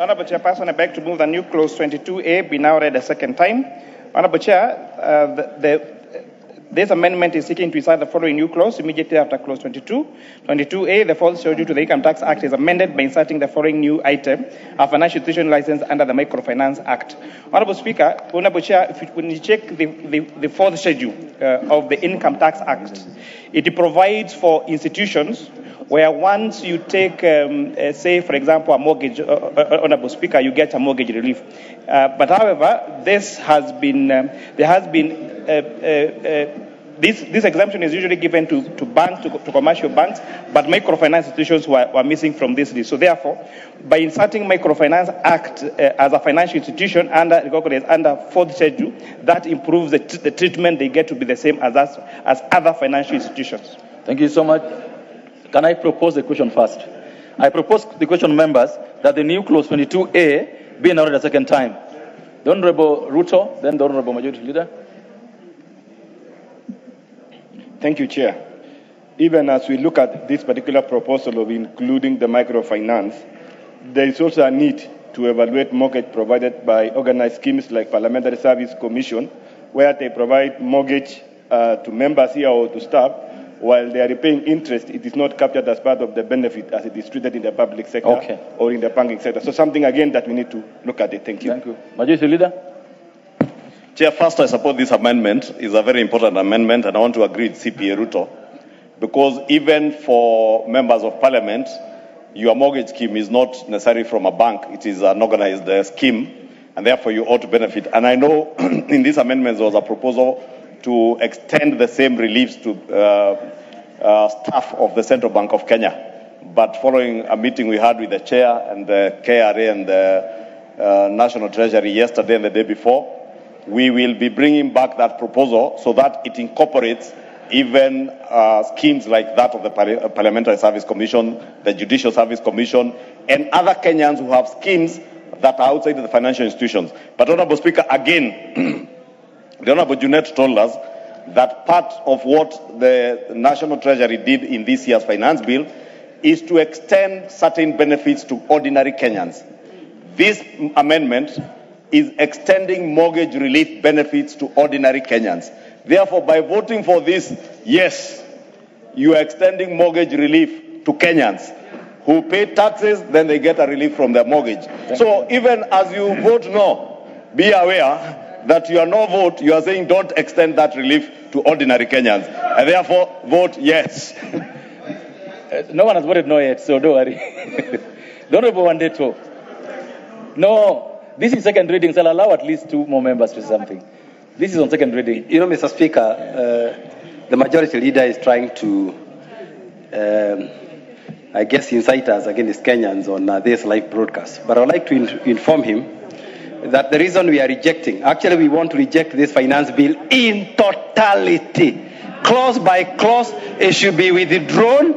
Honorable Chairperson, I beg to move that new clause 22A be now read a second time. Honorable Chair, this amendment is seeking to insert the following new clause immediately after clause 22. 22A, the false schedule to the Income Tax Act is amended by inserting the following new item, a financial institution license under the Microfinance Act. Honorable Speaker, Honorable Chair, when you check the fourth schedule of the Income Tax Act, it provides for institutions where once you take, say, for example, a mortgage, Honorable Speaker, you get a mortgage relief. But however, this has been, this exemption is usually given to banks, to commercial banks, but microfinance institutions were missing from this list. So therefore, by inserting Microfinance Act as a financial institution under fourth schedule, that improves the treatment they get to be the same as other financial institutions. Thank you so much. Can I propose the question first? I propose the question, members, that the new clause 22A be enacted a second time. The Honorable Ruto, then the Honorable Majority Leader. Thank you, Chair. Even as we look at this particular proposal of including the microfinance, there is also a need to evaluate mortgage provided by organized schemes like Parliamentary Service Commission, where they provide mortgage to members here or to staff. While they are repaying interest, it is not captured as part of the benefit as it is treated in the public sector or in the banking sector. So something, again, that we need to look at it. Thank you. Thank you. Majority Leader. Chair, first I support this amendment. It's a very important amendment, and I want to agree with CPA Ruto, because even for members of parliament, your mortgage scheme is not necessarily from a bank. It is an organized scheme, and therefore you ought to benefit. And I know in this amendment there was a proposal to extend the same reliefs to staff of the Central Bank of Kenya. But following a meeting we had with the chair and the KRA and the National Treasury yesterday and the day before, we will be bringing back that proposal so that it incorporates even schemes like that of the Parliamentary Service Commission, the Judicial Service Commission, and other Kenyans who have schemes that are outside of the financial institutions. But Honorable Speaker, again, the Honorable Junet told us that part of what the National Treasury did in this year's finance bill is to extend certain benefits to ordinary Kenyans. This amendment is extending mortgage relief benefits to ordinary Kenyans. Therefore, by voting for this, yes, you are extending mortgage relief to Kenyans who pay taxes, then they get a relief from their mortgage. So even as you vote no, be aware that your no vote, you are saying don't extend that relief to ordinary Kenyans. And therefore, vote yes. No one has voted no yet, so don't worry. The Honorable Wandeto. No, this is second reading, so I'll allow at least two more members to say something. This is on second reading. You know, Mr. Speaker, the majority leader is trying to, I guess, incite us against Kenyans on this live broadcast. But I would like to inform him that the reason we are rejecting, actually we want to reject this finance bill in totality. Clause by clause, it should be withdrawn,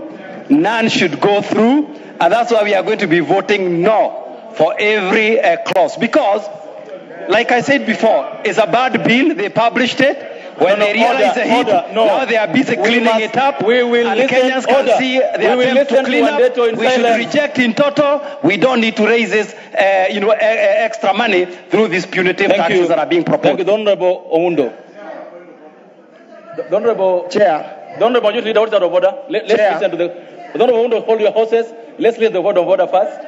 none should go through, and that's why we are going to be voting no for every clause. Because, like I said before, it's a bad bill, they published it. When they realize the heat, now they are busy cleaning it up. We will and Kenyans can see the attempt to clean up. We should reject in total. We don't need to raise this, extra money through these punitive taxes that are being proposed. Thank you, the Honorable Omundo. The Honorable Chair. The Honorable Youth Leader, what's out of order? Let's listen to the Honorable Omundo. Hold your horses. Let's listen to the word of order first.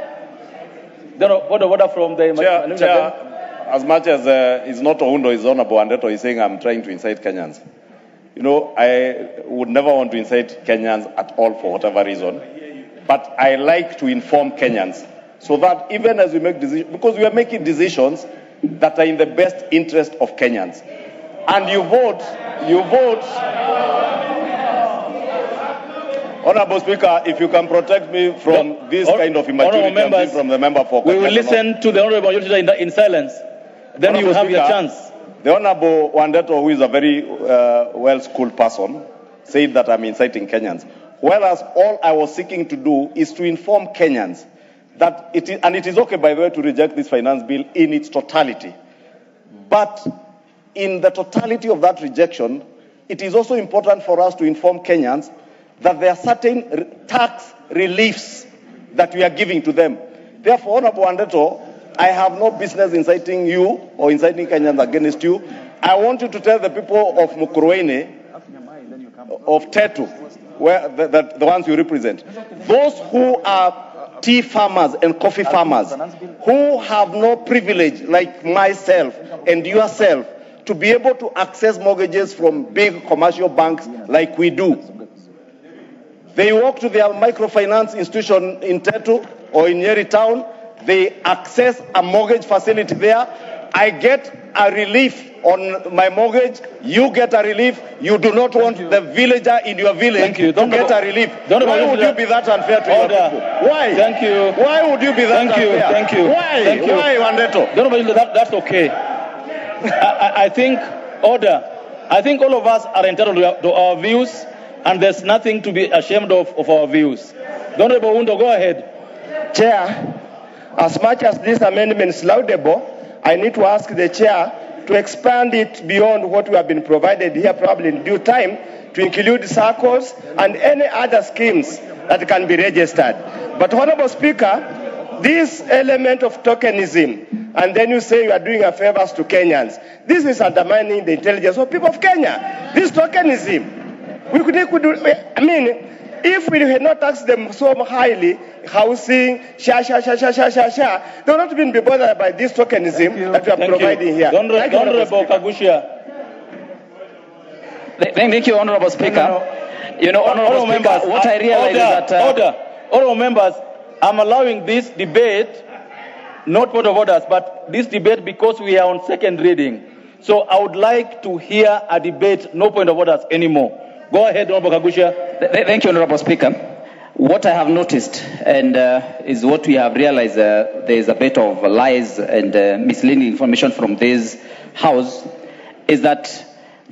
The word of order from the Chair. As much as it's not Oundo, it's Honorable Wandeto, he's saying I'm trying to incite Kenyans. You know, I would never want to incite Kenyans at all for whatever reason. But I like to inform Kenyans so that even as we make decisions, because we are making decisions that are in the best interest of Kenyans. And you vote. Honorable Speaker, if you can protect me from this kind of immaturity from the member for we will listen to the Honorable Majority in silence. Then you will have your chance. The Honorable Wandeto, who is a very well-schooled person, said that I'm inciting Kenyans. Whereas all I was seeking to do is to inform Kenyans that it is, and it is okay, by the way, to reject this finance bill in its totality. But in the totality of that rejection, it is also important for us to inform Kenyans that there are certain tax reliefs that we are giving to them. Therefore, Honorable Wandeto, I have no business inciting you or inciting Kenyans against you. I want you to tell the people of Mukurweini, of Tetu, where the ones you represent, those who are tea farmers and coffee farmers, who have no privilege like myself and yourself to be able to access mortgages from big commercial banks like we do. They walk to their microfinance institution in Tetu or in Nyeri town, they access a mortgage facility there. I get a relief on my mortgage, you get a relief. You do not want the villager in your village to get a relief. Why would you be that unfair to your people? Why? Thank you. Why would you be that unfair? Thank you. Why? Thank you. Why, Wandeto? That's okay. I think I think all of us are entitled to our views, and there's nothing to be ashamed of our views. Honorable Wundo, go ahead. Chair, as much as this amendment is laudable, I need to ask the chair to expand it beyond what we have been provided here, probably in due time, to include circles and any other schemes that can be registered. But Honorable Speaker, this element of tokenism, and then you say you are doing a favors to Kenyans, this is undermining the intelligence of people of Kenya. This tokenism, we could I mean, if we had not taxed them so highly, housing, they would not even be bothered by this tokenism that we are providing here. Honorable Kagushia. Thank you, Honorable Speaker. You know, Honorable Speaker, members, what I realize is that... Honorable members, I'm allowing this debate, not point of orders, but this debate because we are on second reading. So I would like to hear a debate, no point of orders anymore. Go ahead, Honorable Kagushia. Thank you, Honorable Speaker. What I have noticed and is what we have realized, there is a bit of lies and misleading information from this House, is that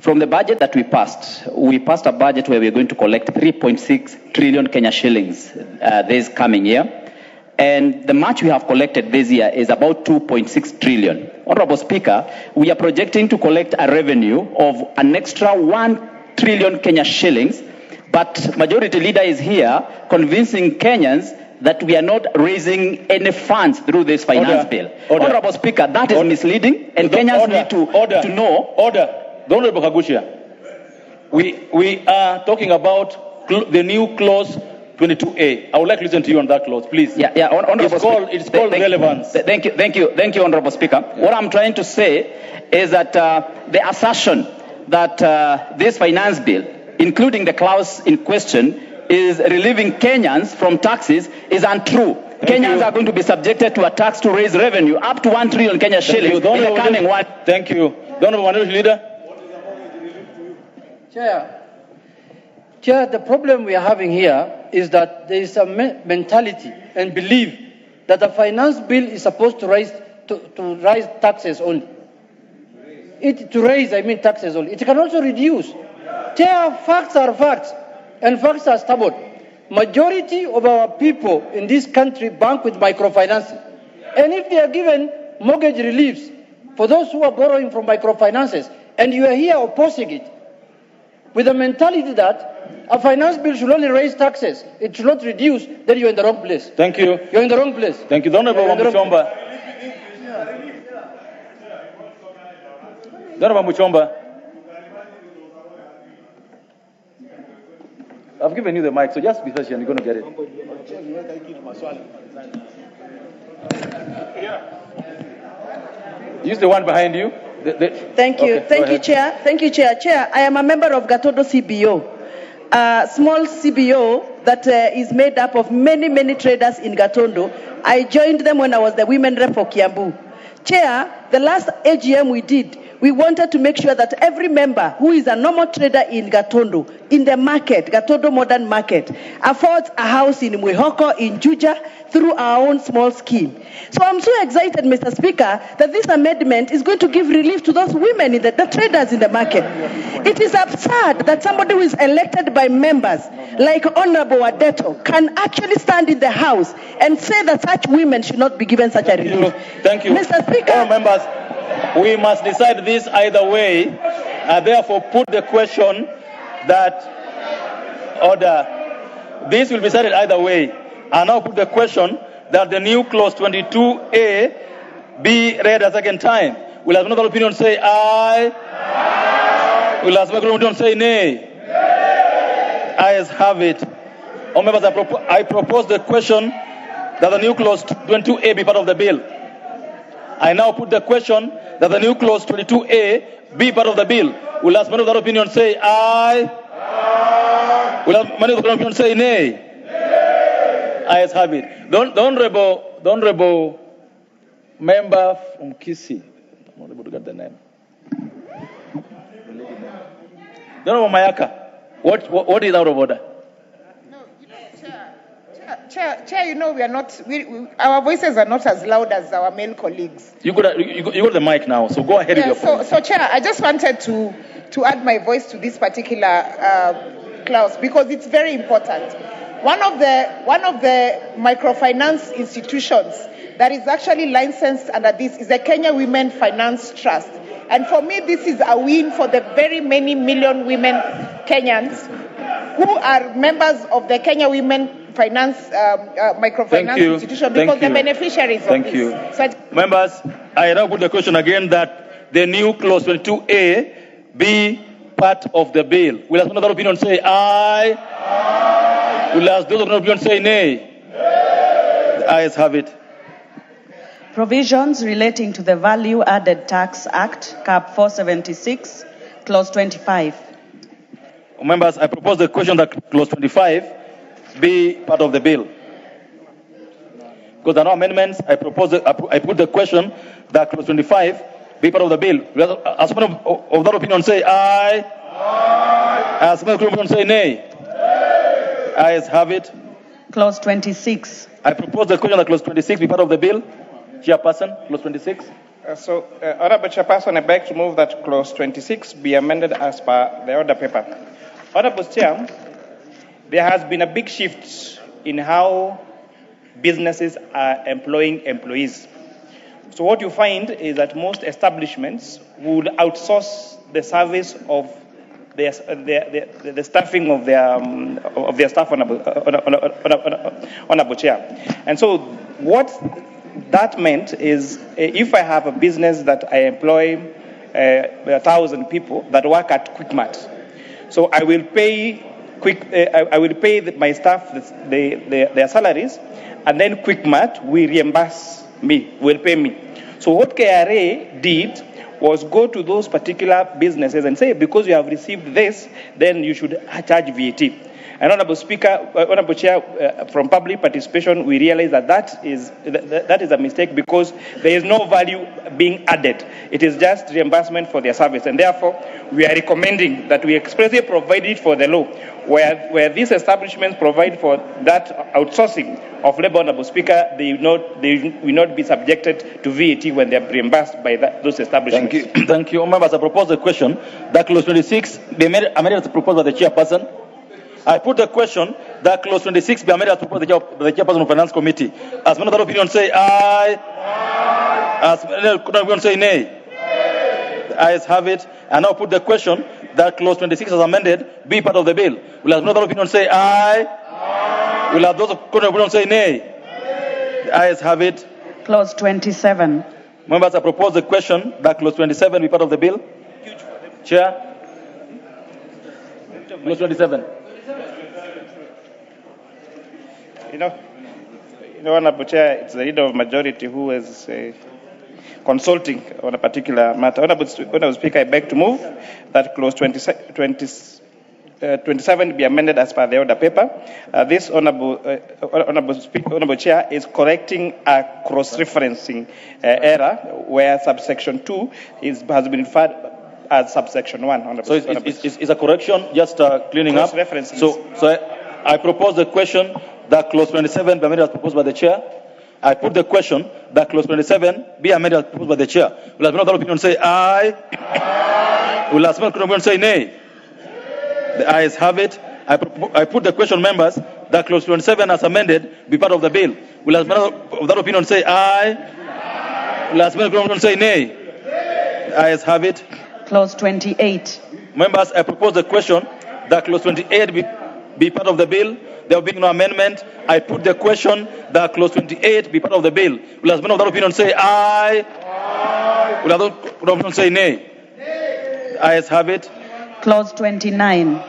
from the budget that we passed a budget where we are going to collect 3.6 trillion Kenya shillings this coming year. And the much we have collected this year is about 2.6 trillion. Honorable Speaker, we are projecting to collect a revenue of an extra 1 trillion Kenya shillings, but majority leader is here convincing Kenyans that we are not raising any funds through this finance bill. Honorable Speaker, that is misleading, and Kenyans need to know. Honorable Kagushia, we are talking about the new clause 22A. I would like to listen to you on that clause, please. It's called relevance. Thank you, Honorable Speaker. What I'm trying to say is that the assertion that this finance bill, including the clause in question, is relieving Kenyans from taxes is untrue. Kenyans are going to be subjected to a tax to raise revenue up to 1 trillion Kenya shillings in the coming one. Thank you. Honorable Minority Leader. Chair, the problem we are having here is that there is a mentality and belief that a finance bill is supposed to raise taxes only. Taxes only. It can also reduce. Chair, facts are facts, and facts are stubborn. Majority of our people in this country bank with microfinancing. And if they are given mortgage reliefs for those who are borrowing from microfinances, and you are here opposing it, with the mentality that a finance bill should only raise taxes, it should not reduce, then you're in the wrong place. Thank you. You're in the wrong place. Thank you. Honorable Muchomba. Honorable Muchomba. I've given you the mic, so just be patient. You're going to get it. Use the one behind you. Thank you. Thank you, Chair. Thank you, Chair. Chair, I am a member of Gatondo CBO, a small CBO that is made up of many traders in Gatondo. I joined them when I was the women rep for Kiambu. Chair, the last AGM we did, we wanted to make sure that every member who is a normal trader in Gatondo, in the market, Gatondo Modern Market, affords a house in Mwihoko, in Juja, through our own small scheme. So I'm so excited, Mr. Speaker, that this amendment is going to give relief to those women, the traders in the market. It is absurd that somebody who is elected by members, like Honorable Adeto, can actually stand in the House and say that such women should not be given such a relief. Thank you. Mr. Speaker. All members, we must decide this either way. Therefore, put the question that this will be decided either way. I now put the question that the new clause 22A be read a second time. Will as another opinion say aye? Aye. Will as another opinion say nay? Nay. Ayes have it. Oh, members, I propose the question that the new clause 22A be part of the bill. I now put the question that the new clause 22A be part of the bill. Will as many of that opinion say aye? Aye. Will as many of that opinion say nay? Nay. Ayes have it. The honorable member from Kisii. I'm not able to get the name. The honorable Mayaka. What is out of order? Chair, you know, we are not. Our voices are not as loud as our male colleagues. You got the mic now, so go ahead with your point. So, Chair, I just wanted to add my voice to this particular clause because it's very important. One of the microfinance institutions that is actually licensed under this is the Kenya Women Finance Trust. And for me, this is a win for the very many million women Kenyans who are members of the Kenya Women Finance microfinance institution because the beneficiaries of this. So members, I now put the question again that the new clause 22A be part of the bill. Will as another opinion say aye? Aye. Will as those other opinion say nay? Nay. The ayes have it. Provisions relating to the Value Added Tax Act, Cap 476, Clause 25. Members, I propose the question that Clause 25 be part of the bill. Because there are no amendments, I put the question that Clause 25 be part of the bill. As many of that opinion say aye? Aye. As many of that opinion say nay? Nay. Ayes have it. Clause 26. I propose the question that Clause 26 be part of the bill. Chairperson, Clause 26. Honorable Chairperson, I beg to move that Clause 26 be amended as per the order paper. Honorable Chair, there has been a big shift in how businesses are employing employees. So what you find is that most establishments would outsource the service of the staffing of their staff on a chair. And so what that meant is if I have a business that I employ 1,000 people that work at QuickMart, so I will pay my staff their salaries, and then QuickMart will reimburse me, will pay me. So what KRA did was go to those particular businesses and say, because you have received this, then you should charge VAT. And Honorable Speaker, Honorable Chair, from public participation, we realize that is a mistake because there is no value being added. It is just reimbursement for their service. And therefore, we are recommending that we expressly provide it for the law, where these establishments provide for that outsourcing of labor, Honorable Speaker, they will not be subjected to VAT when they are reimbursed by those establishments. Thank you. Thank you. Members, I propose the question that Clause 26 be amended as proposed by the Chairperson. I put the question that Clause 26 be amended as proposed by the Chairperson of Finance Committee. As many other opinions say aye. Aye. As many other opinions say nay. Nay. The ayes have it. I now put the question that Clause 26 as amended be part of the bill. Will as many other opinions say aye? Aye. Will as those opinions say nay? Nay. The ayes have it. Clause 27. Members, I propose the question that Clause 27 be part of the bill. Chair. Clause 27. You know, Honorable Chair, it's the leader of majority who is consulting on a particular matter. Honorable Speaker, I beg to move that Clause 27 be amended as per the order paper. This Honorable Chair is correcting a cross-referencing error where subsection 2 has been referred as subsection 1. So it's a correction, just cleaning up. So I propose the question that Clause 27 be amended as proposed by the Chair. I put the question that Clause 27 be amended as proposed by the Chair. Will as other opinion say aye? Aye. Will as other opinion say nay? The ayes have it. I put the question, members, that Clause 27 as amended be part of the bill. Will as other opinion say aye? Aye. Will as other opinion say nay? The ayes have it. Clause 28. Members, I propose the question that Clause 28 be part of the bill. There will be no amendment. I put the question that Clause 28 be part of the bill. Will as many of that opinion say aye? Aye. Would opposition say nay? Ayes have it. Clause 29.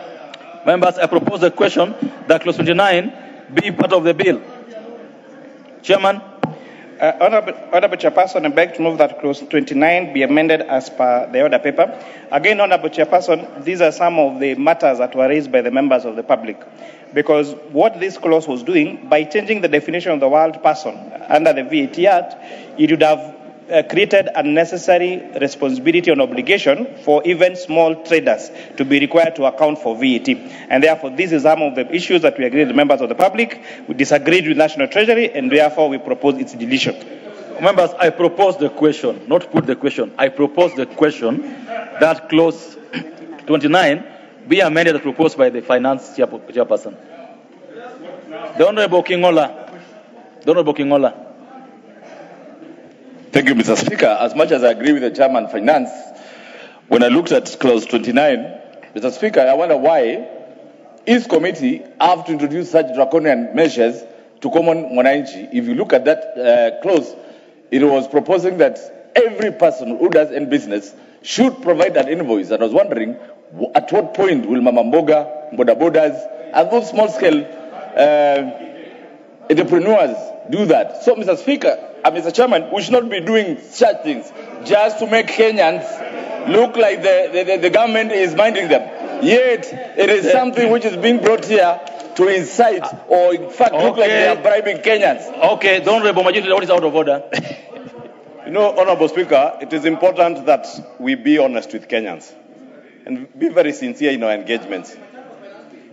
Members, I propose a question that clause 29 be part of the bill. Chairman. Honorable Chairperson, I beg to move that clause 29 be amended as per the order paper. Again, Honorable Chairperson, these are some of the matters that were raised by the members of the public. Because what this clause was doing, by changing the definition of the word person under the VAT Act, it would have created unnecessary responsibility and obligation for even small traders to be required to account for VAT. And therefore, this is some of the issues that we agreed with members of the public. We disagreed with National Treasury, and therefore we propose its deletion. Members, I propose the question, not put the question. I propose the question that clause 29 be amended as proposed by the finance chairperson. The Honorable Kingola. Thank you, Mr. Speaker. As much as I agree with the Chairman Finance, when I looked at clause 29, Mr. Speaker, I wonder why each committee have to introduce such draconian measures to common mwananchi. If you look at that clause, it was proposing that every person who does any business should provide an invoice. And I was wondering, at what point will Mama Mboga, Boda Bodas, and those small-scale entrepreneurs do that? So, Mr. Speaker, Mr. Chairman, we should not be doing such things just to make Kenyans look like the government is minding them. Yet, it is something which is being brought here to incite or, in fact, look like they are bribing Kenyans. Okay, the Honorable Majority is out of order. You know, Honorable Speaker, it is important that we be honest with Kenyans and be very sincere in our engagements.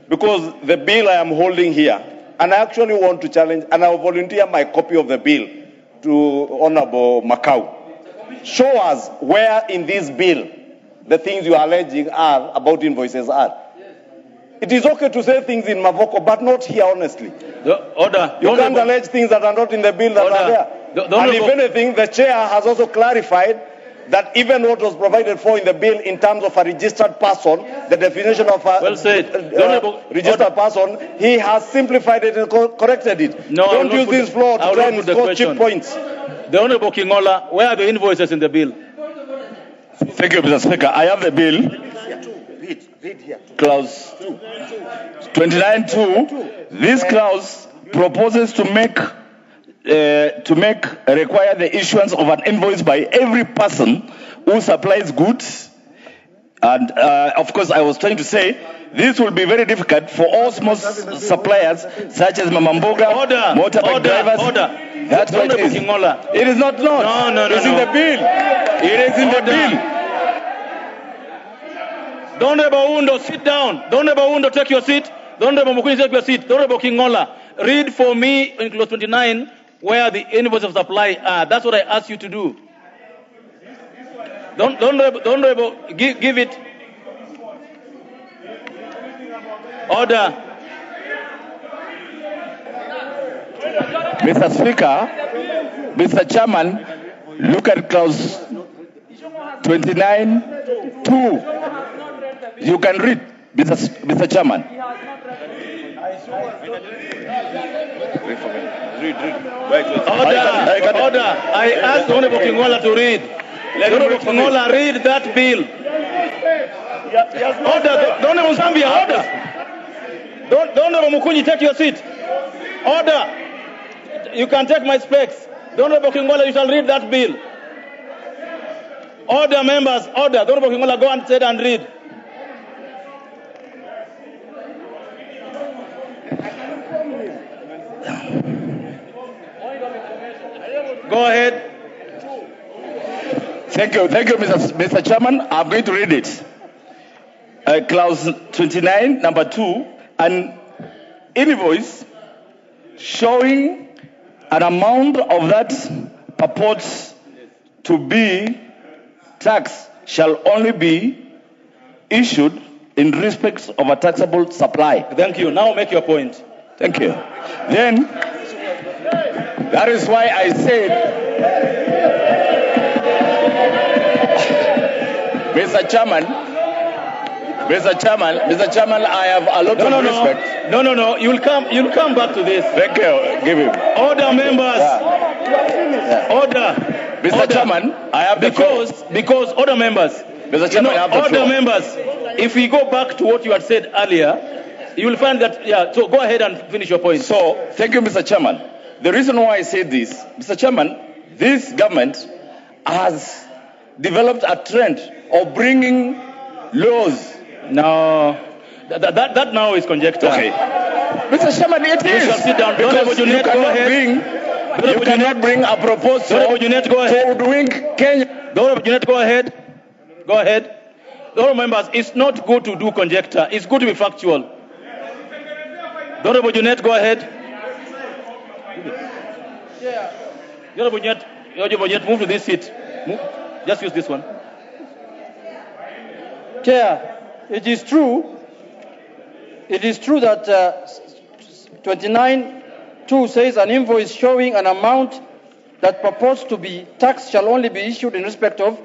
Because the bill I am holding here, and I actually want to challenge, and I will volunteer my copy of the bill to Honorable Macau. Show us where in this bill the things you are alleging are about invoices are. It is okay to say things in Mavoko, but not here, honestly. You can't allege things that are not in the bill that are there. And if anything, the chair has also clarified that even what was provided for in the bill in terms of a registered person, the definition of a registered person, he has simplified it and corrected it. Don't use this floor to try and score cheap points. The Honorable Kingola, where are the invoices in the bill? Thank you, Mr. Speaker. I have the bill. Read here. Clause 29.2. This clause proposes to require the issuance of an invoice by every person who supplies goods. And of course, I was trying to say this will be very difficult for all small suppliers such as Mamamboga, motorbike drivers. That's what it is. It is not. No. It's in the bill. It is in the bill. Honorable Undo, sit down. Honorable Undo, take your seat. Honorable Mukuni, take your seat. Honorable Kingola, read for me in clause 29 where the invoices of supply are. That's what I asked you to do. Honorable, give it. Order. Mr. Speaker, Mr. Chairman, look at clause 29.2. You can read, Mr. Chairman. Order. I asked Honorable Kingola to read. Honorable Kingola, read that bill. Order. Honorable Zambia, order. Honorable Mukunyi, take your seat. Order. You can take my specs. Honorable Kingola, you shall read that bill. Order, members, order. Honorable Kingola, go and sit and read. Go ahead. Thank you, Mr. Chairman. I'm going to read it. Clause 29, number 2, an invoice showing an amount of that purports to be tax shall only be issued in respect of a taxable supply. Thank you. Now make your point. Thank you. Then, that is why I said, Mr. Chairman, I have a lot of respect. No. You'll come back to this. Thank you. Give him. Order, members. Yeah. Order. Mr. Chairman, I have because other members, Mr. Chairman, I have the other floor. members, if we go back to what you had said earlier, you will find that, so go ahead and finish your point. So, thank you, Mr. Chairman. The reason why I say this, Mr. Chairman, this government has developed a trend of bringing laws. No, that now is conjecture. Okay. Mr. Chairman, it is. You shall sit down. Because you cannot bring a proposal to doing Kenya. Go ahead. Go ahead. The honourable members, it's not good to do conjecture. It's good to be factual. The Honourable Junet, go ahead. The Honourable Junet, move to this seat. Move. Just use this one. Chair, it is true that 29(2) says an invoice showing an amount that purports to be taxed shall only be issued in respect of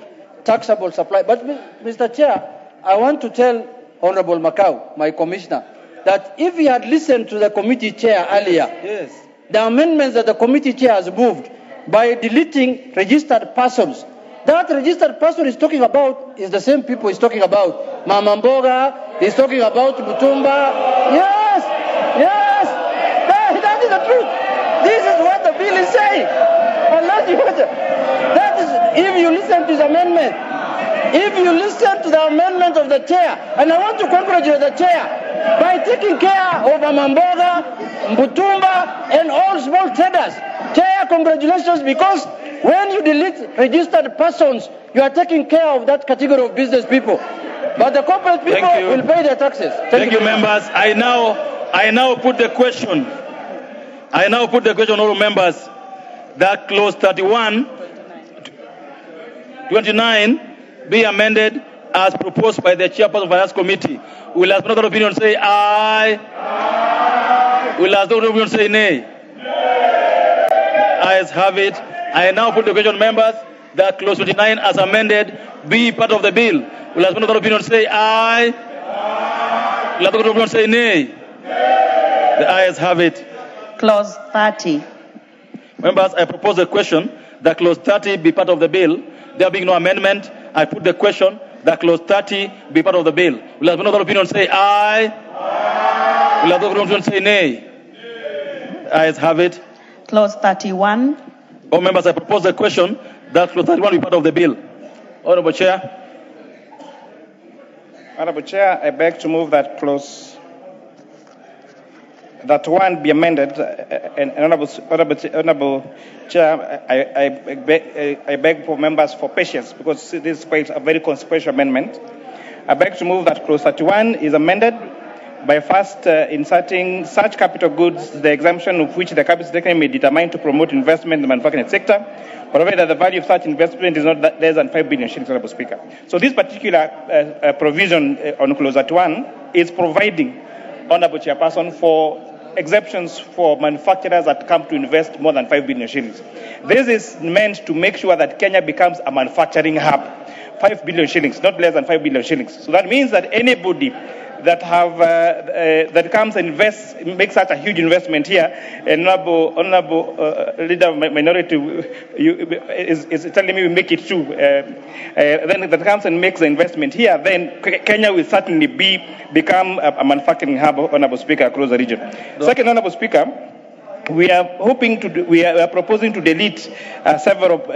taxable supply. But, Mr. Chair, I want to tell Honorable Macau, my commissioner, that if he had listened to the committee chair earlier, the amendments that the committee chair has moved by deleting registered persons, that registered person is talking about is the same people he's talking about. Mama Mboga, he's talking about Mutumba. Yes, that is the truth. This is what the bill is saying. If you listen to the amendment, if you listen to the amendment of the chair, and I want to congratulate the chair by taking care of Mamboga, Mutumba, and all small traders. Chair, congratulations, because when you delete registered persons, you are taking care of that category of business people. But the corporate people will pay their taxes. Thank you, members. I now put the question. All members, that clause 31, 29 be amended as proposed by the chairperson of the Finance Committee. Will as another opinion say aye? Will as another opinion say nay? Ayes have it. I now put the question, members, that clause 29 as amended be part of the bill. Will as another opinion say aye? Will as another opinion say nay? The ayes have it. Clause 30. Members, I propose a question that clause 30 be part of the bill. There being no amendment, I put the question that clause 30 be part of the bill. Will have another opinion say aye? Will have another opinion say nay? Ayes have it. Clause 31. All members, I propose the question that clause 31 be part of the bill. Honourable Chair. Honourable Chair, I beg to move that clause that one be amended, and Honourable Chair, I beg for members for patience because this is quite a very consequential amendment. I beg to move that clause 31 is amended by first inserting such capital goods, the exemption of which the capital secretary may determine to promote investment in the manufacturing sector, provided that the value of such investment is not less than 5 billion shillings, Honourable Speaker. So this particular provision on clause 31 is providing, Honourable Chairperson, for exceptions for manufacturers that come to invest more than 5 billion shillings. This is meant to make sure that Kenya becomes a manufacturing hub. 5 billion shillings, not less than 5 billion shillings. So that means that anybody that that comes and makes such a huge investment here, and honorable leader of minority is telling me we make it true. Then that comes and makes the investment here, then Kenya will certainly become a manufacturing hub, Honorable Speaker, across the region. Second, Honorable Speaker, we are proposing to delete several of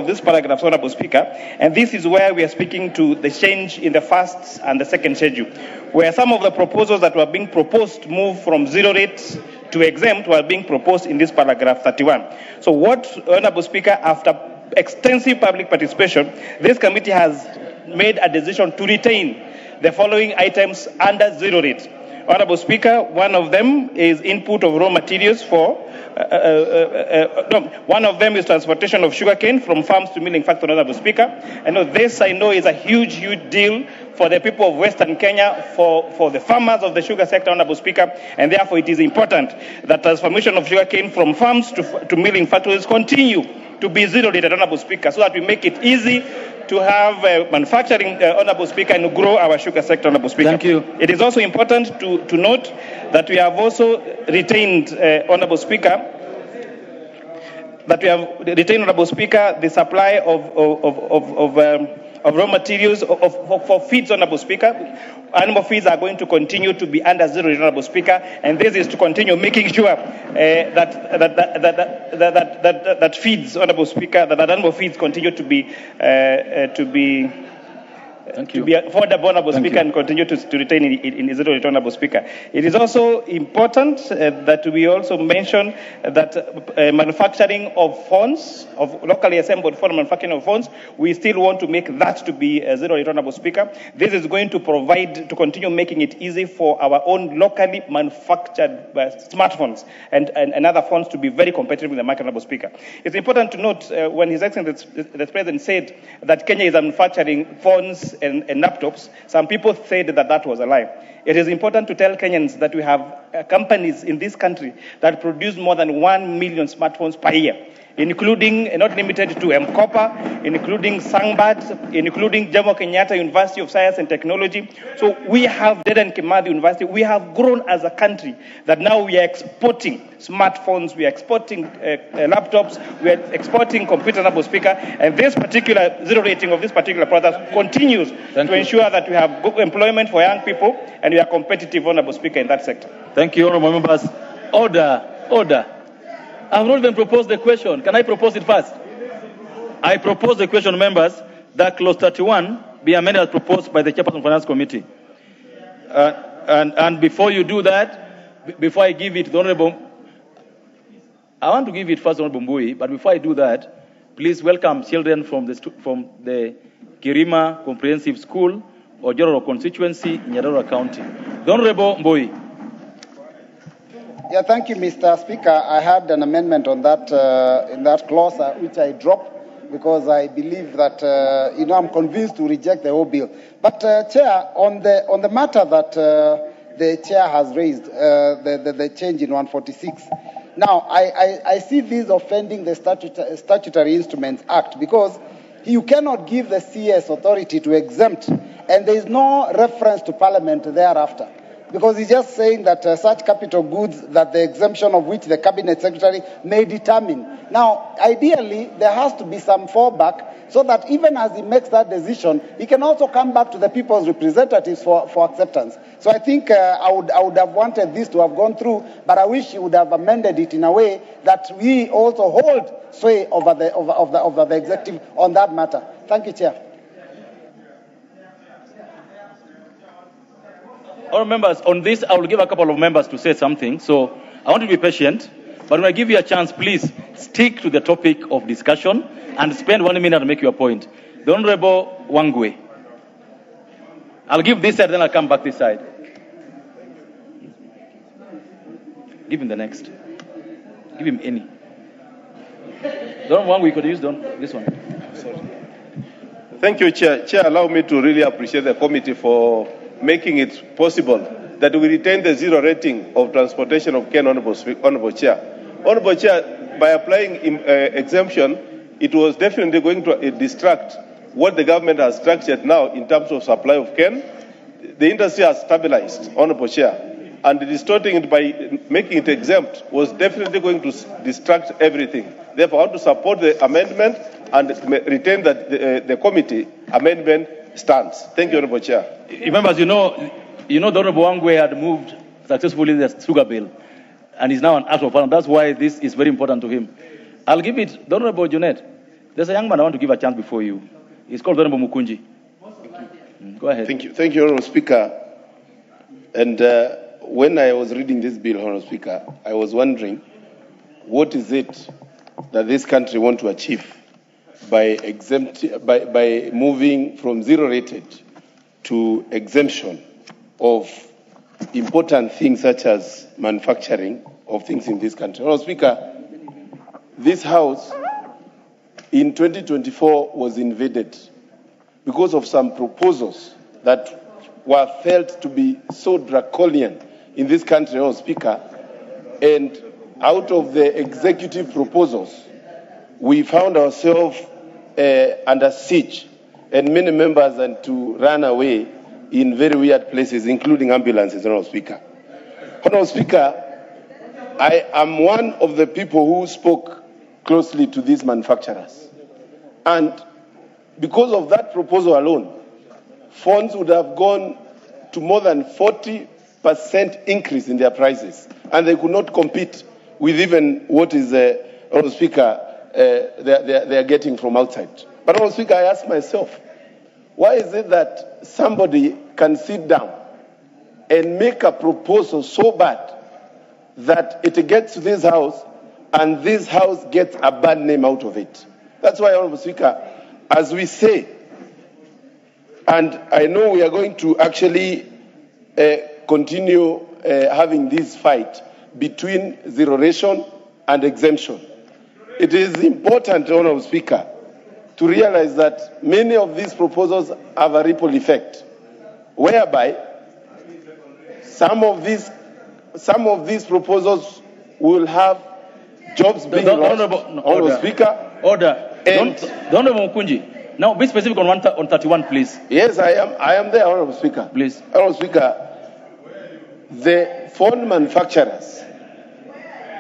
these paragraphs, Honourable Speaker, and this is where we are speaking to the change in the first and the second schedule, where some of the proposals that were being proposed to move from zero rates to exempt were being proposed in this paragraph 31. So what, Honourable Speaker, after extensive public participation, this committee has made a decision to retain the following items under zero rate. Honourable Speaker, one of them is input of raw materials for, one of them is transportation of sugarcane from farms to milling factory, Honourable Speaker. I know this is a huge deal for the people of Western Kenya, for the farmers of the sugar sector, Honourable Speaker, and therefore it is important that transformation of sugarcane from farms to milling factories continue to be zero rated, Honourable Speaker, so that we make it easy to have manufacturing, Honourable Speaker, and grow our sugar sector, Honourable Speaker. Thank you. It is also important to note that we have also retained, Honourable Speaker, that we have retained, Honorable Speaker, the supply of raw materials for feeds, Honorable Speaker. Animal feeds are going to continue to be under zero, Honorable Speaker, and this is to continue making sure that feeds, Honorable Speaker, that animal feeds continue to be affordable, Honorable Speaker, and continue to retain in zero return, Honorable Speaker. It is also important that we also mention that manufacturing of phones, of locally assembled phone manufacturing of phones, we still want to make that to be zero return, Honorable Speaker. This is going to provide, to continue making it easy for our own locally manufactured smartphones and other phones to be very competitive in the market, Honorable Speaker. It's important to note when His Excellency the President said that Kenya is manufacturing phones and laptops, some people said that was a lie. It is important to tell Kenyans that we have companies in this country that produce more than 1 million smartphones per year, including, not limited to M-Copper, including Sangbird, including Jomo Kenyatta University of Science and Technology. So we have Dedan Kimathi University. We have grown as a country that now we are exporting smartphones, we are exporting laptops, we are exporting computers, Honorable Speaker, and this particular zero rating of this particular product continues to ensure that we have good employment for young people and we are competitive, Honorable Speaker, in that sector. Thank you, Honorable Members. Order. I have not even proposed the question. Can I propose it first? I propose the question, members, that clause 31 be amended as proposed by the Chairperson of Finance Committee. And before you do that, before I give it to the Honorable, I want to give it first to Honorable Muthui, but before I do that, please welcome children from the Kirima Comprehensive School or General Constituency in Nairobi County. The Honorable Muthui. Yeah, thank you, Mr. Speaker. I had an amendment on that in that clause which I dropped because I believe that I'm convinced to reject the whole bill. But Chair, on the matter that the Chair has raised, the change in 146. Now, I see this offending the Statutory Instruments Act because you cannot give the CS authority to exempt, and there is no reference to Parliament thereafter. Because he's just saying that such capital goods that the exemption of which the Cabinet Secretary may determine. Now, ideally, there has to be some fallback so that even as he makes that decision, he can also come back to the people's representatives for acceptance. So I think I would have wanted this to have gone through, but I wish he would have amended it in a way that we also hold sway over the executive on that matter. Thank you, Chair. All members, on this, I will give a couple of members to say something. So I want to be patient, but when I give you a chance, please stick to the topic of discussion and spend 1 minute to make your point. The Honorable Wangwe. I'll give this side, then I'll come back this side. Give him the next. Give him any. The Honorable Wangwe, could use this one. Sorry. Thank you, Chair. Chair, allow me to really appreciate the committee for making it possible that we retain the zero rating of transportation of Ken, Honorable Chair. Honorable Chair, by applying exemption, it was definitely going to distract what the government has structured now in terms of supply of Ken. The industry has stabilized, Honorable Chair, and distorting it by making it exempt was definitely going to distract everything. Therefore, I want to support the amendment and retain that the committee amendment stands. Thank you, Honorable Chair. Members, the Honorable Wangwe had moved successfully the sugar bill and is now an act of parliament. That's why this is very important to him. I'll give it, the Honorable Junet. There's a young man I want to give a chance before you. He's called Honorable Mukunji. Go ahead. Thank you, Honorable Speaker. And when I was reading this bill, Honorable Speaker, I was wondering what is it that this country want to achieve by moving from zero rated to exemption of important things such as manufacturing of things in this country. Honorable Speaker, this House in 2024 was invaded because of some proposals that were felt to be so draconian in this country, Honorable Speaker, and out of the executive proposals, we found ourselves under siege, and many members had to run away in very weird places, including ambulances, Honorable Speaker. Honorable Speaker, I am one of the people who spoke closely to these manufacturers. And because of that proposal alone, funds would have gone to more than 40% increase in their prices, and they could not compete with even what is, Honourable Speaker, they are getting from outside. But Honourable Speaker, I ask myself, why is it that somebody can sit down and make a proposal so bad that it gets to this house and this house gets a bad name out of it? That's why, Honourable Speaker, as we say, and I know we are going to actually continue having this fight between zero ration and exemption. It is important, Honourable Speaker, to realize that many of these proposals have a ripple effect, whereby some of these proposals will have jobs being lost. Honourable Speaker. Order. Honourable Mukunji. Now, be specific on 31, please. Yes, I am there, Honourable Speaker. Please. Honourable Speaker, the phone manufacturers,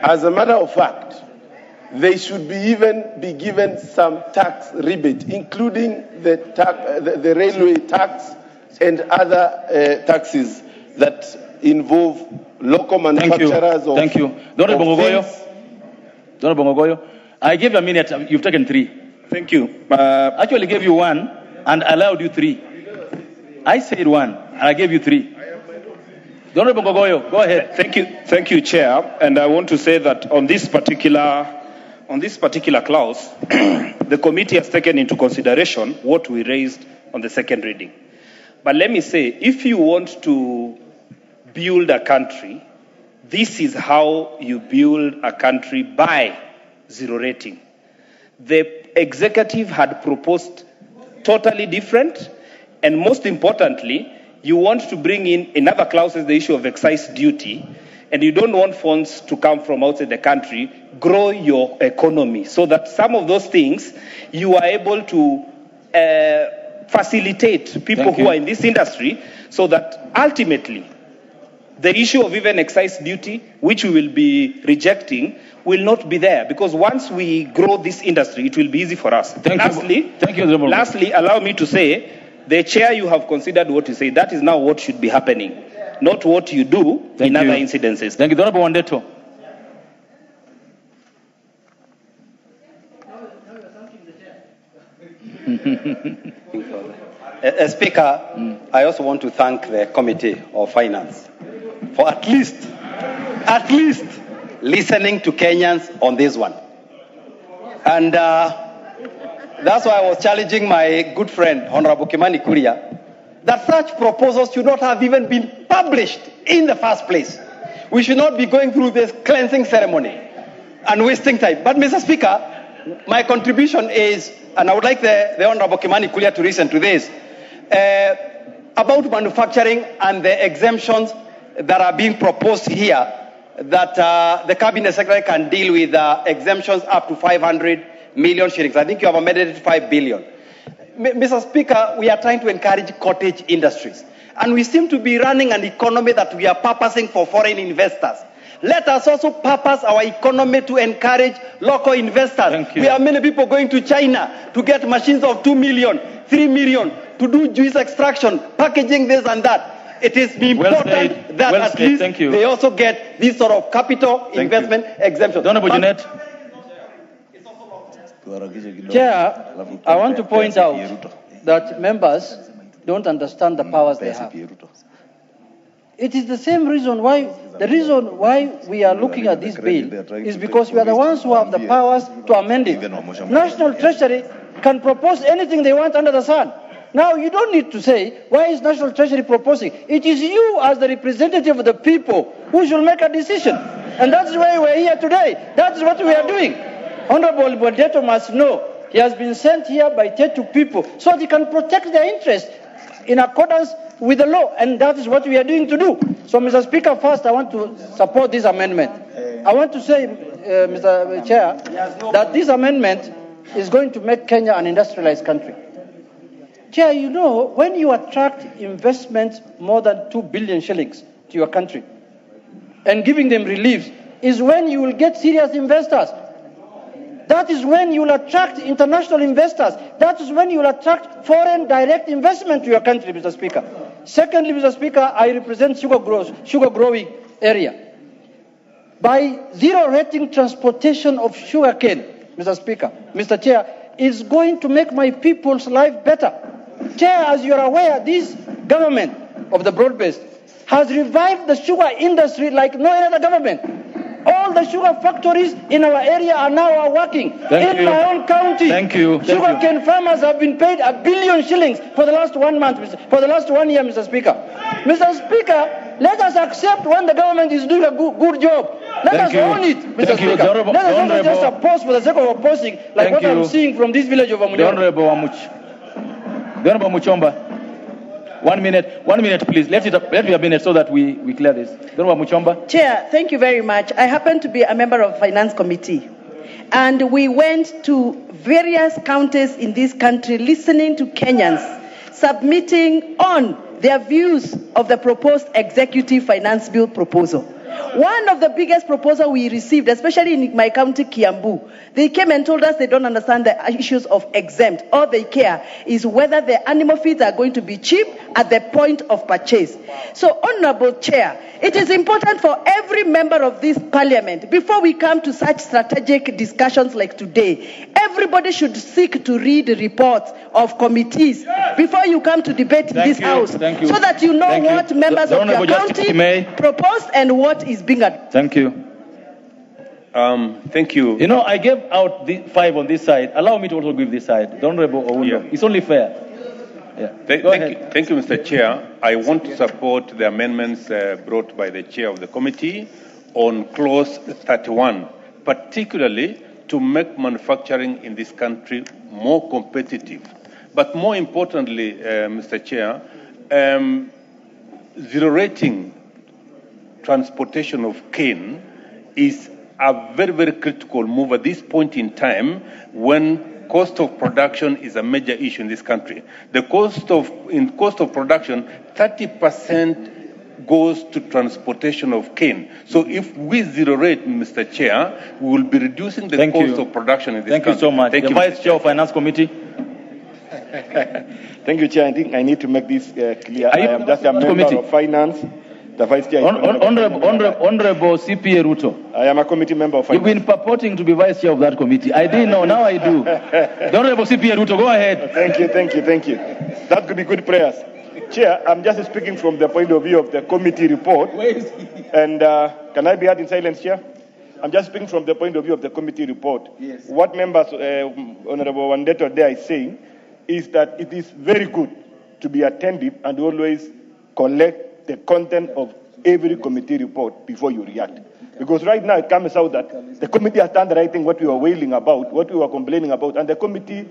as a matter of fact, they should be given some tax rebate, including the railway tax and other taxes that involve local manufacturers. Thank you. Honourable Bongogoyo, I gave you a minute. You've taken 3. Thank you. Actually gave you 1 and allowed you 3. I said 1 and I gave you 3. Honourable Bongogoyo, go ahead. Thank you, Chair. And I want to say that on this particular clause, the committee has taken into consideration what we raised on the second reading. But let me say, if you want to build a country, this is how you build a country by zero rating. The executive had proposed totally different, and most importantly, you want to bring in another clause, the issue of excise duty, and you don't want funds to come from outside the country. Grow your economy so that some of those things you are able to facilitate people who are in this industry, so that ultimately the issue of even excise duty, which we will be rejecting, will not be there, because once we grow this industry, it will be easy for us. Lastly, allow me to say, the chair, you have considered what you say. That is now what should be happening, not what you do in other incidences. Thank you. Honourable Wandeto. Speaker, I also want to thank the Committee of Finance for at least listening to Kenyans on this one. And that's why I was challenging my good friend, Honorable Kimani Kuria, that such proposals should not have even been published in the first place. We should not be going through this cleansing ceremony and wasting time. But, Mr. Speaker, my contribution is, and I would like the Honorable Kimani Kuria to listen to this, about manufacturing and the exemptions that are being proposed here, that the Cabinet Secretary can deal with exemptions up to 500 million shillings. I think you have amended it to 5 billion. Mr. Speaker, we are trying to encourage cottage industries, and we seem to be running an economy that we are purposing for foreign investors. Let us also purpose our economy to encourage local investors. We have many people going to China to get machines of 2 million, 3 million to do juice extraction, packaging this and that. It is important that at least they also get this sort of capital investment exemption. Honourable Jeanette. Chair, I want to point out that members don't understand the powers they have. It is the same reason why, we are looking at this bill is because we are the ones who have the powers to amend it. National Treasury can propose anything they want under the sun. Now, you don't need to say, why is National Treasury proposing? It is you, as the representative of the people, who should make a decision. And that's why we're here today. That's what we are doing. Honorable Bodeto must know he has been sent here by Tetu people so they can protect their interests in accordance with the law. And that is what we are doing to do. So, Mr. Speaker, first, I want to support this amendment. I want to say, Mr. Chair, that this amendment is going to make Kenya an industrialized country. Chair, you know, when you attract investment more than 2 billion shillings to your country and giving them relief is when you will get serious investors. That is when you will attract international investors. That is when you will attract foreign direct investment to your country, Mr. Speaker. Secondly, Mr. Speaker, I represent sugar growing area. By zero rating transportation of sugar cane, Mr. Chair, is going to make my people's life better. Chair, as you are aware, this government of the broad-based has revived the sugar industry like no other government. All the sugar factories in our area are now working. In my own county, sugarcane farmers have been paid 1 billion shillings for the last 1 month, for the last 1 year, Mr. Speaker. Mr. Speaker, let us accept when the government is doing a good job. Let us own it, Mr. Speaker. Let us not just oppose for the sake of opposing, like what I'm seeing from this village of Amunyoro. The Honorable Muchomba. 1 minute, please. Let it be a minute so that we clear this. The Honorable Muchomba. Chair, thank you very much. I happen to be a member of Finance Committee. And we went to various counties in this country listening to Kenyans submitting on their views of the proposed executive finance bill proposal. One of the biggest proposals we received, especially in my county, Kiambu, they came and told us they don't understand the issues of exempt. All they care is whether the animal feeds are going to be cheap at the point of purchase. So, Honorable Chair, it is important for every member of this parliament, before we come to such strategic discussions like today, everybody should seek to read reports of committees before you come to debate in this house, so that you know what members of your county proposed and what is being done. Thank you. Thank you. You know, I gave out the 5 on this side. Allow me to also give this side. The Honorable Owundo. Yeah. It's only fair. Yeah. Thank you, Mr. Chair. I want to support the amendments brought by the Chair of the committee on clause 31, particularly to make manufacturing in this country more competitive. But more importantly, Mr. Chair, zero rating transportation of cane is a very, very critical move at this point in time when cost of production is a major issue in this country. The cost of production, 30% goes to transportation of cane. So if we zero rate, Mr. Chair, we will be reducing the cost of production in this country. Thank you so much. The Vice Chair of Finance Committee. Thank you, Chair. I think I need to make this clear. I am just a member of Finance. The Vice Chair. Honorable CPA Ruto. I am a committee member of Finance. You've been purporting to be Vice Chair of that committee. I didn't know. Now I do. The Honorable CPA Ruto, go ahead. Thank you. That could be good prayers. Chair, I'm just speaking from the point of view of the committee report. And can I be heard in silence, Chair? I'm just speaking from the point of view of the committee report. Yes. What members, Honorable Wandeto there is saying is that it is very good to be attentive and always collect the content of every committee report before you react. Because right now it comes out that the committee has done the right thing, what we were wailing about, what we were complaining about, and the committee,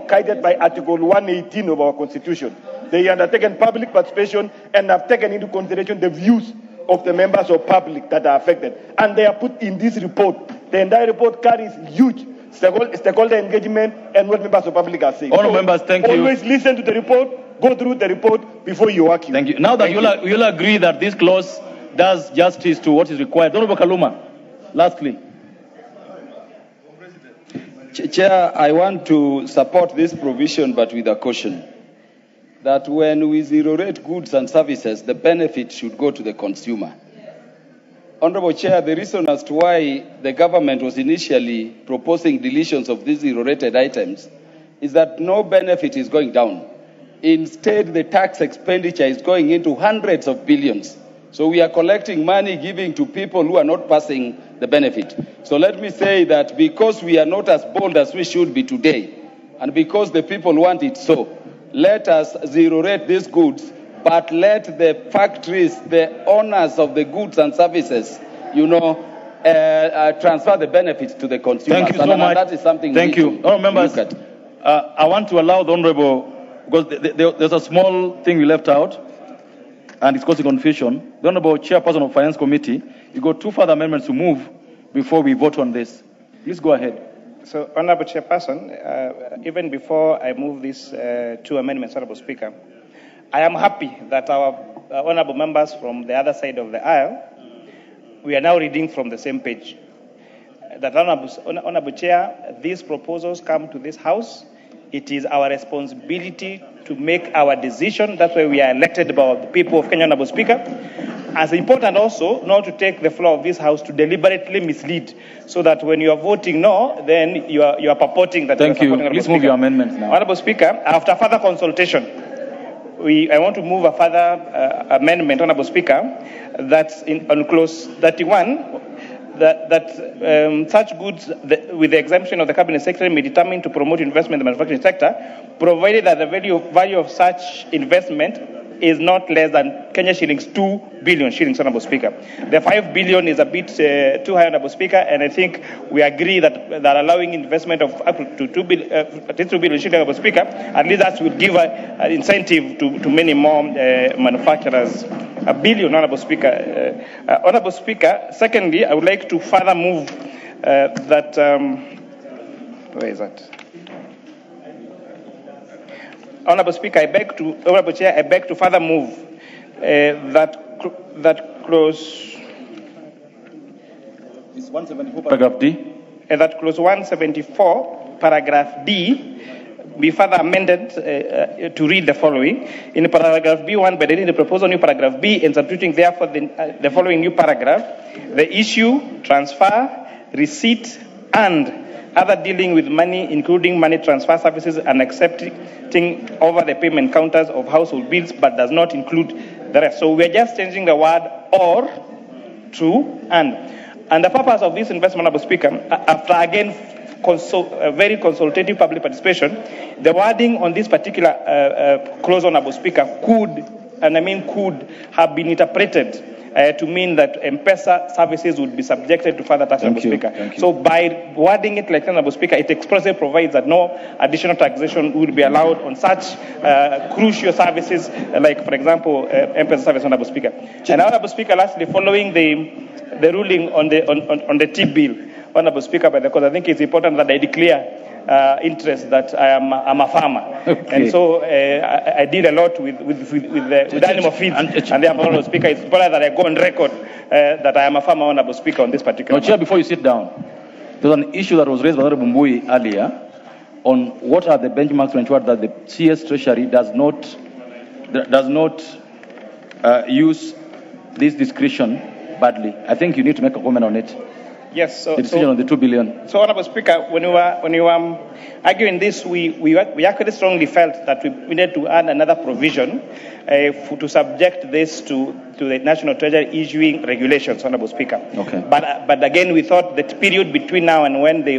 guided by Article 118 of our Constitution, they undertaken public participation and have taken into consideration the views of the members of public that are affected. And they are put in this report. The entire report carries huge stakeholder engagement and what members of public are saying. All members, thank you. Always listen to the report, go through the report before you argue. Thank you. Now that you'll agree that this clause does justice to what is required. Honorable Kaluma, lastly. Chair, I want to support this provision, but with a caution that when we zero rate goods and services, the benefit should go to the consumer. Honorable Chair, the reason as to why the government was initially proposing deletions of these zero-rated items is that no benefit is going down. Instead, the tax expenditure is going into hundreds of billions. So we are collecting money, giving to people who are not passing the benefit. So let me say that because we are not as bold as we should be today, and because the people want it so, let us zero-rate these goods, but let the factories, the owners of the goods and services, transfer the benefits to the consumers. Thank you so much. That is something Thank you. Honourable members, I want to allow the Honourable, because there's a small thing we left out, and it's causing confusion. The Honourable Chairperson of Finance Committee, you got 2 further amendments to move before we vote on this. Please go ahead. So, Honourable Chairperson, even before I move these 2 amendments, Honourable Speaker, I am happy that our honourable members from the other side of the aisle, we are now reading from the same page. that Honorable Chair, these proposals come to this House. It is our responsibility to make our decision. That's why we are elected by the people of Kenya, Honorable Speaker. As important also not to take the floor of this House to deliberately mislead, so that when you are voting no, then you are purporting that. Thank you. Please move your amendments now. Honorable Speaker, after further consultation, I want to move a further amendment, Honorable Speaker, that's on clause 31. That such goods with the exemption of the Cabinet Secretary may determine to promote investment in the manufacturing sector, provided that the value of such investment is not less than Kenya shillings 2 billion shillings, Honorable Speaker. The 5 billion is a bit too high, Honorable Speaker, and I think we agree that allowing investment of up to 2 billion shillings, Honorable Speaker, at least that will give an incentive to many more manufacturers. A billion, Honorable Speaker. Honorable Speaker, secondly, I would like to further move that. Where is that? Honorable Speaker, Honorable Chair, I beg to further move that clause. It's 174, paragraph D. That clause 174, paragraph D, be further amended to read the following. In paragraph B1, by the proposal new paragraph B, and substituting therefore the following new paragraph, the issue, transfer, receipt, and other dealing with money, including money transfer services and accepting over the payment counters of household bills, but does not include the rest. So we're just changing the word or to and. And the purpose of this investment, Honorable Speaker, after again very consultative public participation, the wording on this particular clause, Honorable Speaker, could have been interpreted to mean that M-Pesa services would be subjected to further tax, Honorable Speaker. So by wording it like that, Honorable Speaker, it expressly provides that no additional taxation would be allowed on such crucial services, like, for example, M-Pesa service, Honorable Speaker. And Honorable Speaker, lastly, following the ruling on the T bill, Honorable Speaker, because I think it's important that I declare interest that I'm a farmer, and so I did a lot with animal feeds, and therefore, Honorable Speaker, it's important that I go on record that I am a farmer, Honorable Speaker, on this particular. Now, Chair, before you sit down, there's an issue that was raised by Honorable Muthui earlier on what are the benchmarks to ensure that the CS Treasury does not use this discretion badly. I think you need to make a comment on it. Yes. So, the decision on the 2 billion. So, Honorable Speaker, when you were arguing this, we actually strongly felt that we needed to add another provision to subject this to the National Treasury issuing regulations, Honorable Speaker. Okay. But again, we thought that period between now and when the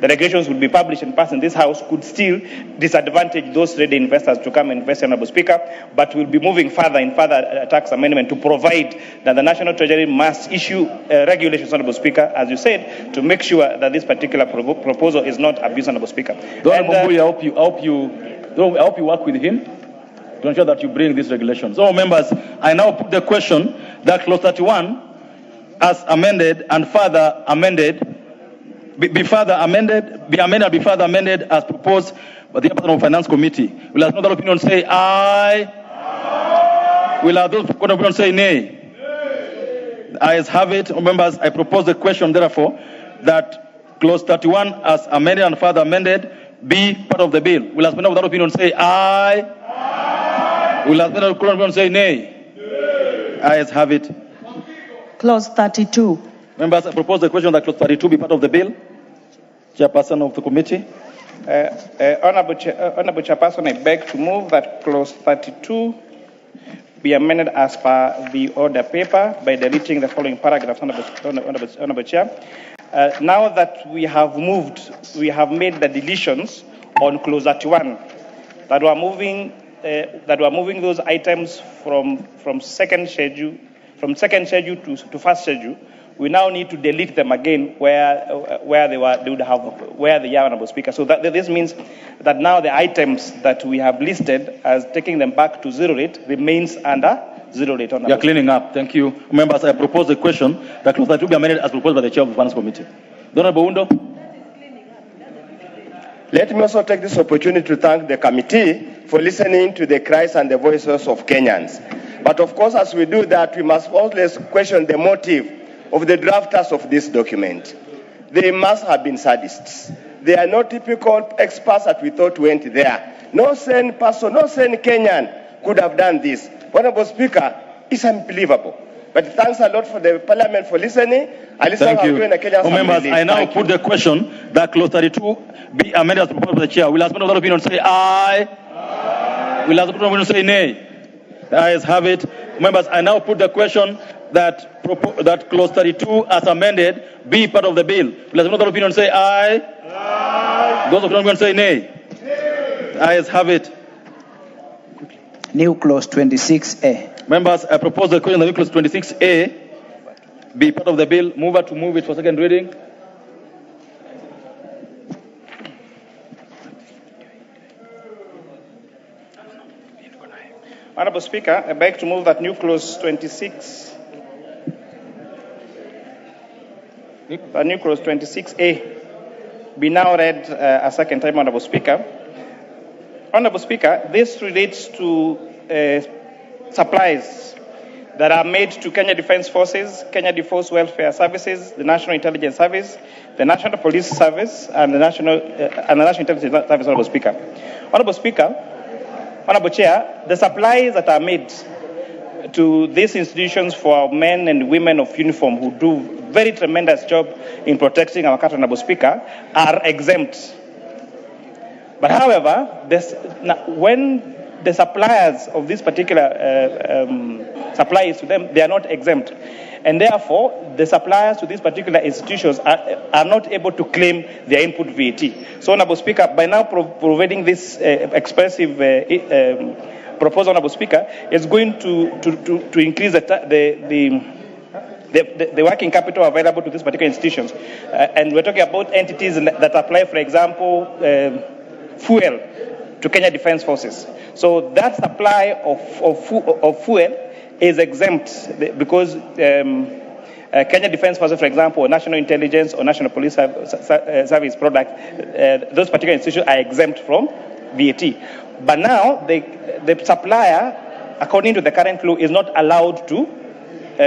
regulations will be published and passed in this House could still disadvantage those ready investors to come and invest, Honorable Speaker. But we'll be moving further in further tax amendment to provide that the National Treasury must issue regulations, Honorable Speaker, as you said, to make sure that this particular proposal is not abused, Honorable Speaker. I hope you work with him to ensure that you bring this regulation. So, members, I now put the question that clause 31, as amended and further amended, be further amended as proposed by the Chairperson of Finance Committee. Will another opinion say aye? Aye. Will those opinion say nay? The ayes have it. Members, I propose the question, therefore, that clause 31, as amended and further amended, be part of the bill. Will as many without opinion say aye? Aye. Will as many without opinion say nay? Nay. Ayes have it. Clause 32. Members, I propose the question that clause 32 be part of the bill. Chairperson of the committee. Honorable Chairperson, I beg to move that clause 32 be amended as per the order paper by deleting the following paragraphs, Honorable Chair. Now that we have made the deletions on clause 31, that we are moving those items from second schedule to first schedule. We now need to delete them again where they are, Honorable Speaker. So this means that now the items that we have listed as taking them back to zero rate remains under zero rate. You are cleaning up. Thank you. Members, I propose the question that clause 32 be amended as proposed by the Chair of the Finance Committee. Honorable Undo. Let me also take this opportunity to thank the committee for listening to the cries and the voices of Kenyans. But of course, as we do that, we must always question the motive of the drafters of this document. They must have been sadists. They are not typical experts that we thought went there. No sane person, no sane Kenyan could have done this. Honorable Speaker, it's unbelievable. But thanks a lot for the Parliament for listening. Thank you. Members, I now put the question that clause 32 be amended as proposed by the chair. Will ask another opinion say aye? Aye. Will ask another opinion say nay? The ayes have it. Members, I now put the question that clause 32 as amended be part of the bill. Will ask another opinion say aye? Aye. Those opinion say nay? Nay. The ayes have it. New clause 26A. Members, I propose the question that new clause 26A be part of the bill. Mover to move it for second reading. Honorable Speaker, I beg to move that new clause 26, new clause 26A be now read a second time, Honorable Speaker. Honorable Speaker, this relates to supplies that are made to Kenya Defence Forces, Kenya Defence Welfare Services, the National Intelligence Service, the National Police Service, and the National Intelligence Service, Honorable Speaker. Honorable Speaker, Honorable Chair, the supplies that are made to these institutions for our men and women of uniform who do very tremendous job in protecting our country, Honorable Speaker, are exempt. But however, when the suppliers of this particular supplies to them, they are not exempt. And therefore, the suppliers to these particular institutions are not able to claim their input VAT. So, Honorable Speaker, by now providing this expressive proposal, Honorable Speaker, is going to increase the working capital available to these particular institutions. And we're talking about entities that apply, for example, fuel to Kenya Defence Forces. So that supply of fuel is exempt because Kenya Defence Forces, for example, or National Intelligence or National Police Service product, those particular institutions are exempt from VAT. But now the supplier, according to the current law, is not allowed to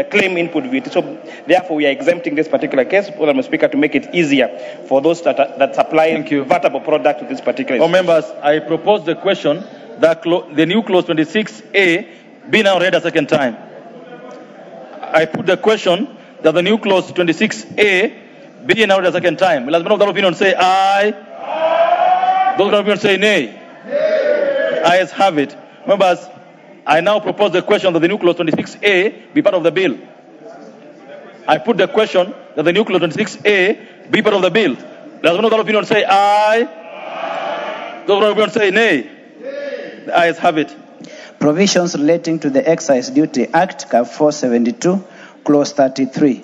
claim input VAT. So therefore, we are exempting this particular case, Honorable Speaker, to make it easier for those that supply vatable product to this particular institution. Members, I propose the question that the new clause 26A be now read a second time. I put the question that the new clause 26A be now read a second time. Will the opinion say aye? Aye. Those opinion say nay? Nay. Ayes have it. Members, I now propose the question that the new clause 26A be part of the bill. I put the question that the new clause 26A be part of the bill. Does one of the opinion say aye? Aye. Does one of the opinion say nay? Nay. The ayes have it. Provisions relating to the Excise Duty Act, Cap 472, Clause 33.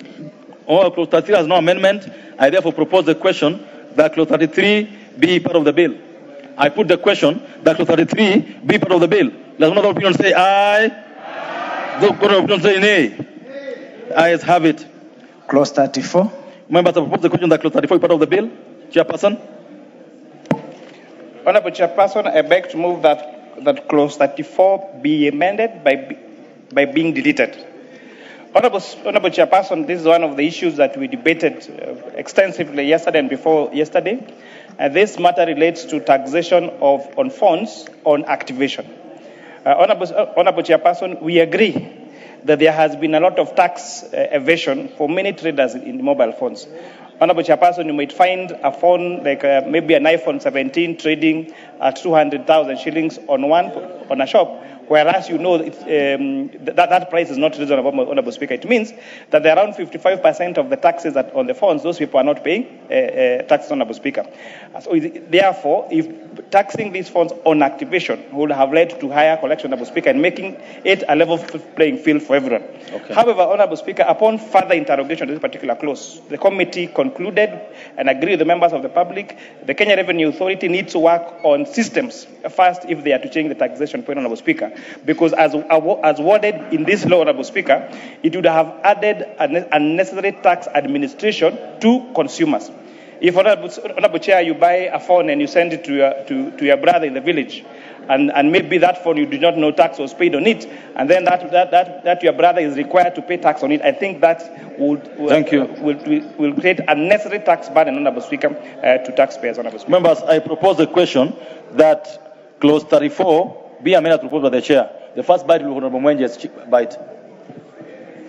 Clause 33 has no amendment. I therefore propose the question that Clause 33 be part of the bill. I put the question that Clause 33 be part of the bill. Does one of the opinion say aye? Aye. Does one of the opinion say nay? Nay. Ayes have it. Clause 34. Members, I propose the question that Clause 34 be part of the bill. Chairperson. Honorable Chairperson, I beg to move that Clause 34 be amended by being deleted. Honorable Chairperson, this is one of the issues that we debated extensively yesterday and before yesterday. And this matter relates to taxation on funds on activation. Honorable Chairperson, we agree that there has been a lot of tax evasion for many traders in mobile phones. Honorable Chairperson, you might find a phone like maybe an iPhone 17 trading at 200,000 shillings on a shop, whereas you know that price is not reasonable, Honorable Speaker. It means that around 55% of the taxes that on the phones, those people are not paying taxes, Honorable Speaker. So therefore, if taxing these funds on activation would have led to higher collection, Honorable Speaker, and making it a level playing field for everyone. Okay. However, Honorable Speaker, upon further interrogation of this particular clause, the committee concluded and agreed with the members of the public, the Kenya Revenue Authority needs to work on systems first if they are to change the taxation point, Honorable Speaker. Because as worded in this law, Honorable Speaker, it would have added unnecessary tax administration to consumers. If, Honorable Chair, you buy a phone and you send it to your brother in the village, and maybe that phone you do not know tax was paid on it, and then that your brother is required to pay tax on it, I think that will create unnecessary tax burden, Honorable Speaker, to taxpayers, Honorable Speaker. Members, I propose a question that clause 34 be amended proposed by the chair. The first bite will be Honorable Mwenje's bite.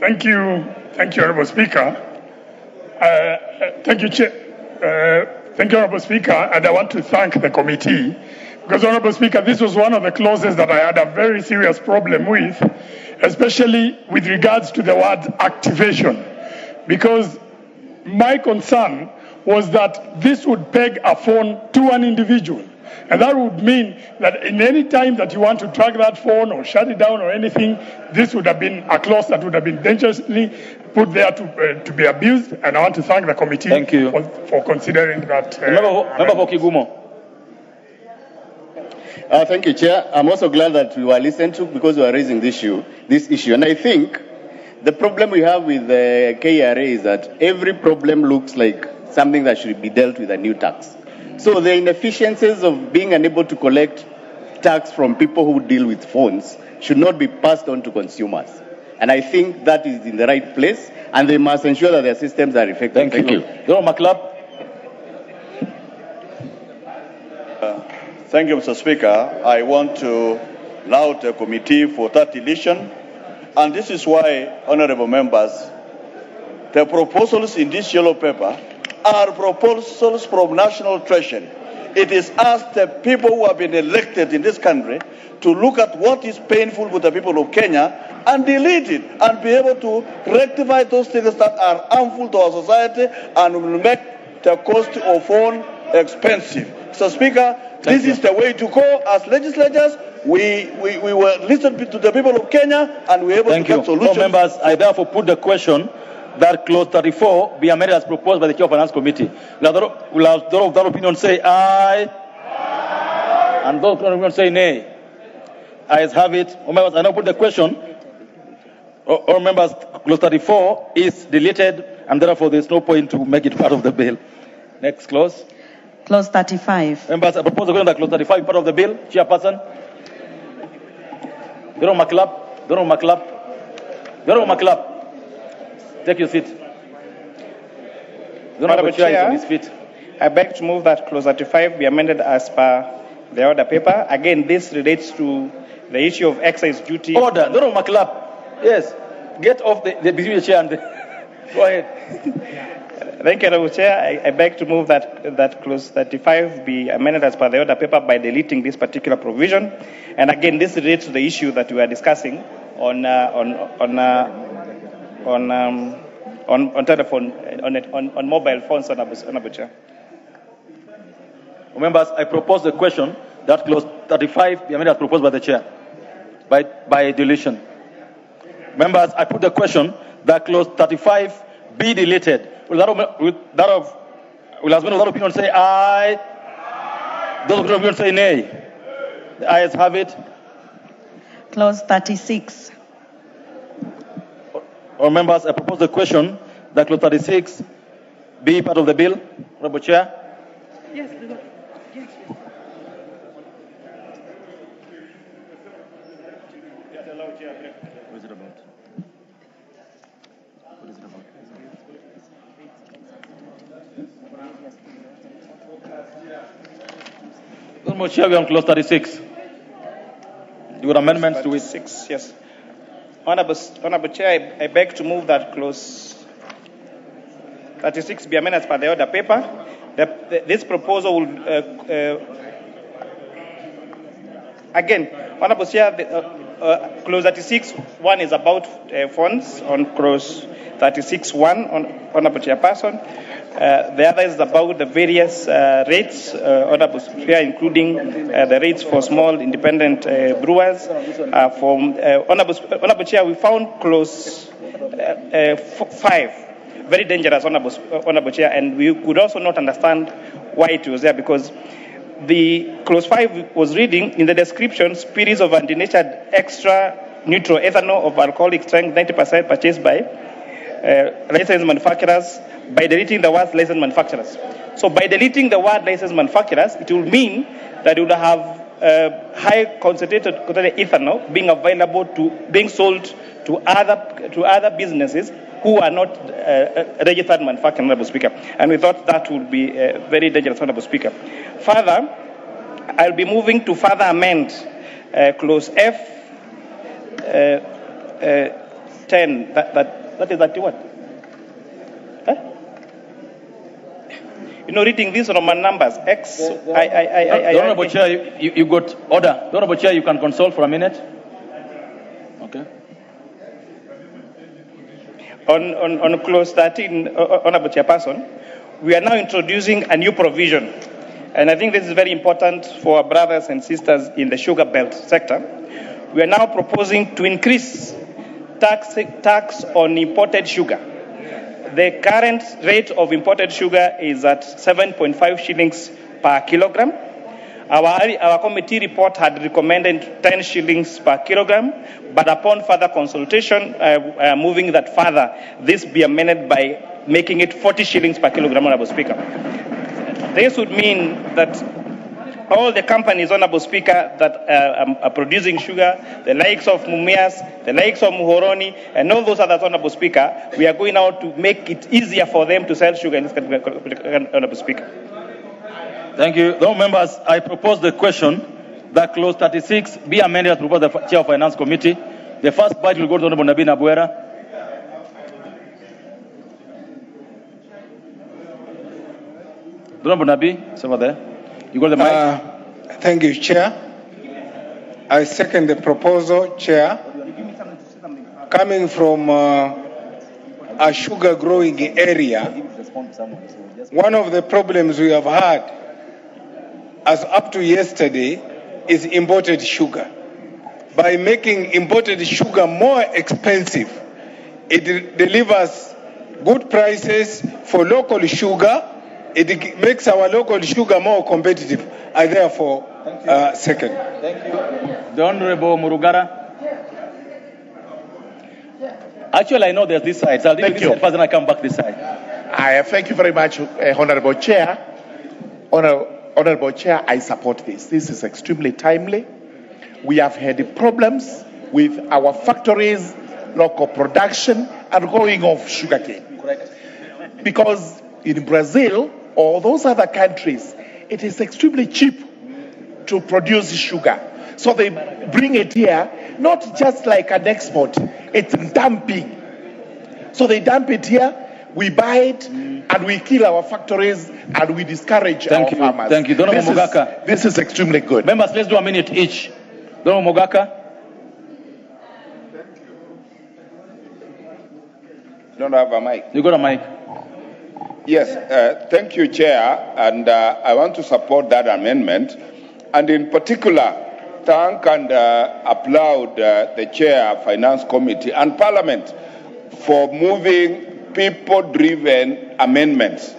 Thank you, Honorable Speaker. Thank you, Chair. Thank you, Honorable Speaker, and I want to thank the committee because, Honorable Speaker, this was one of the clauses that I had a very serious problem with, especially with regards to the word activation, because my concern was that this would peg a phone to an individual. And that would mean that in any time that you want to track that phone or shut it down or anything, this would have been a clause that would have been dangerously put there to be abused. And I want to thank the committee for considering that. Member for Kigumo. Thank you, Chair. I'm also glad that we were listened to because we are raising this issue. And I think the problem we have with the KRA is that every problem looks like something that should be dealt with a new tax. So the inefficiencies of being unable to collect tax from people who deal with phones should not be passed on to consumers. And I think that is in the right place, and they must ensure that their systems are effective. Thank you. Thank you, Mr. Speaker. I want to laud the committee for that deletion. And this is why, honorable members, the proposals in this yellow paper are proposals from National Treasury. It is us, the people who have been elected in this country, to look at what is painful with the people of Kenya and delete it and be able to rectify those things that are harmful to our society and will make the cost of phone expensive. Mr. Speaker, this is the way to go. As legislators, we will listen to the people of Kenya and we are able to get solutions. So members, I therefore put the question that clause 34 be amended as proposed by the Chair of Finance Committee. Will those of that opinion say aye? And those of that opinion say nay? Ayes have it. Members, I now put the question. All members, clause 34 is deleted, and therefore there is no point to make it part of the bill. Next clause. Clause 35. Members, I propose the question that clause 35 is part of the bill. Chairperson. Veron Maclap. Take your seat. Honorable Chair, I beg to move that clause 35 be amended as per the order paper. Again, this relates to the issue of excise duty. Order. Veron Maclap. Yes. Get off between the chair and the... Go ahead. Thank you, Honorable Chair. I beg to move that clause 35 be amended as per the order paper by deleting this particular provision. And again, this relates to the issue that we are discussing on telephone, on mobile phones, Honorable Chair. Members, I propose the question that clause 35 be amended as proposed by the Chair by deletion. Members, I put the question that clause 35 be deleted. Will that opinion say aye? Those of that opinion say nay? The ayes have it. Clause 36. All members, I propose the question that clause 36 be part of the bill. Honorable Chair. Yes. What is it about? Honorable Chair, we are on clause 36. Your amendments to it. 36, yes. Honorable Chair, I beg to move that clause 36 be amended as per the order paper. This proposal will, again, Honorable Chair, clause 36.1 is about funds. On clause 36.1, Honorable Chairperson. The other is about the various rates, Honorable Chair, including the rates for small independent brewers. Honorable Chair, we found clause 5 very dangerous, Honorable Chair, and we could also not understand why it was there, because the clause 5 was reading in the description, spirits of undenatured extra neutral ethanol of alcoholic strength 90% purchased by licensed manufacturers by deleting the word licensed manufacturers. So by deleting the word licensed manufacturers, it will mean that you will have high concentrated ethanol being sold to other businesses who are not registered manufacturers, Honorable Speaker. And we thought that would be very dangerous, Honorable Speaker. Further, I'll be moving to further amend clause F 10. That is what? Huh? You know, reading these Roman numbers, X, The Honorable Chair, you got order. The Honorable Chair, you can consult for a minute. Okay. On clause 13, Honorable Chairperson, we are now introducing a new provision. And I think this is very important for our brothers and sisters in the sugar belt sector. We are now proposing to increase tax on imported sugar. The current rate of imported sugar is at 7.5 shillings per kilogram. Our committee report had recommended 10 shillings per kilogram, but upon further consultation, moving that further, this be amended by making it 40 shillings per kilogram, Honorable Speaker. This would mean that all the companies, Honorable Speaker, that are producing sugar, the likes of Mumias, the likes of Muhoroni, and all those others, Honorable Speaker, we are going now to make it easier for them to sell sugar in this country, Honorable Speaker. Thank you. Now, members, I propose the question that clause 36 be amended as proposed by the Chair of Finance Committee. The first bite will go to Honorable Nabin Abuera. Honorable Nabi, it's over there. You got the mic. Thank you, Chair. I second the proposal, Chair. Coming from a sugar growing area, one of the problems we have had as up to yesterday is imported sugar. By making imported sugar more expensive, it delivers good prices for local sugar. It makes our local sugar more competitive. I therefore second. Thank you. The Honorable Murugara. Actually, I know there's this side, so I'll leave this side first and I come back this side. Thank you very much, Honorable Chair. Honorable Chair, I support this. This is extremely timely. We have had problems with our factories, local production, and going off sugarcane. Correct. Because in Brazil or those other countries, it is extremely cheap to produce sugar. So they bring it here, not just like an export, it's dumping. So they dump it here, we buy it, and we kill our factories, and we discourage our farmers. Thank you. Honorable Mogaka. This is extremely good. Members, let's do a minute each. Honorable Mogaka. Don't have a mic. You got a mic. Yes, thank you, Chair, and I want to support that amendment, and in particular, thank and applaud the Chair of Finance Committee and Parliament for moving people-driven amendments.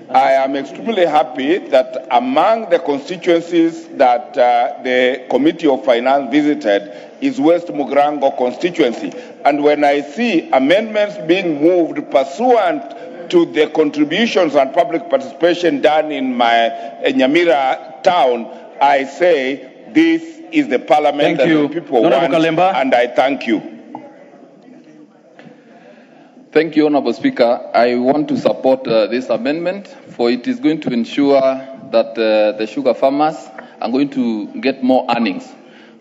I am extremely happy that among the constituencies that the Committee of Finance visited is West Mugrango constituency. And when I see amendments being moved pursuant to the contributions and public participation done in my Nyamira town, I say this is the parliament that the people want, and I thank you. Thank you, Honorable Speaker. I want to support this amendment, for it is going to ensure that the sugar farmers are going to get more earnings.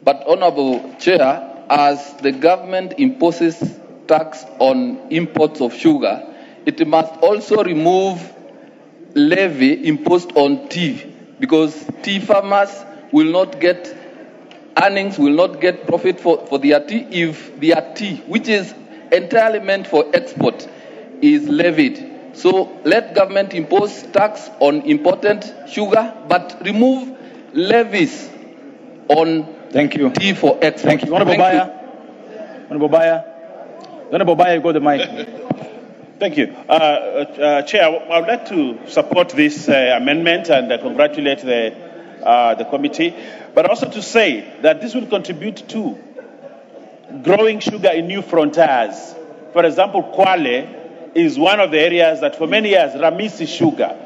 But, Honorable Chair, as the government imposes tax on imports of sugar, it must also remove levy imposed on tea, because tea farmers will not get earnings, will not get profit for their tea if their tea, which is entirely meant for export, is levied. So let government impose tax on imported sugar, but remove levies on tea for export. Thank you. Honorable Baya. Honorable Baya. Honorable Baya, you got the mic. Thank you. Chair, I would like to support this amendment and congratulate the committee, but also to say that this will contribute to growing sugar in new frontiers. For example, Kwale is one of the areas that for many years, Ramisi sugar.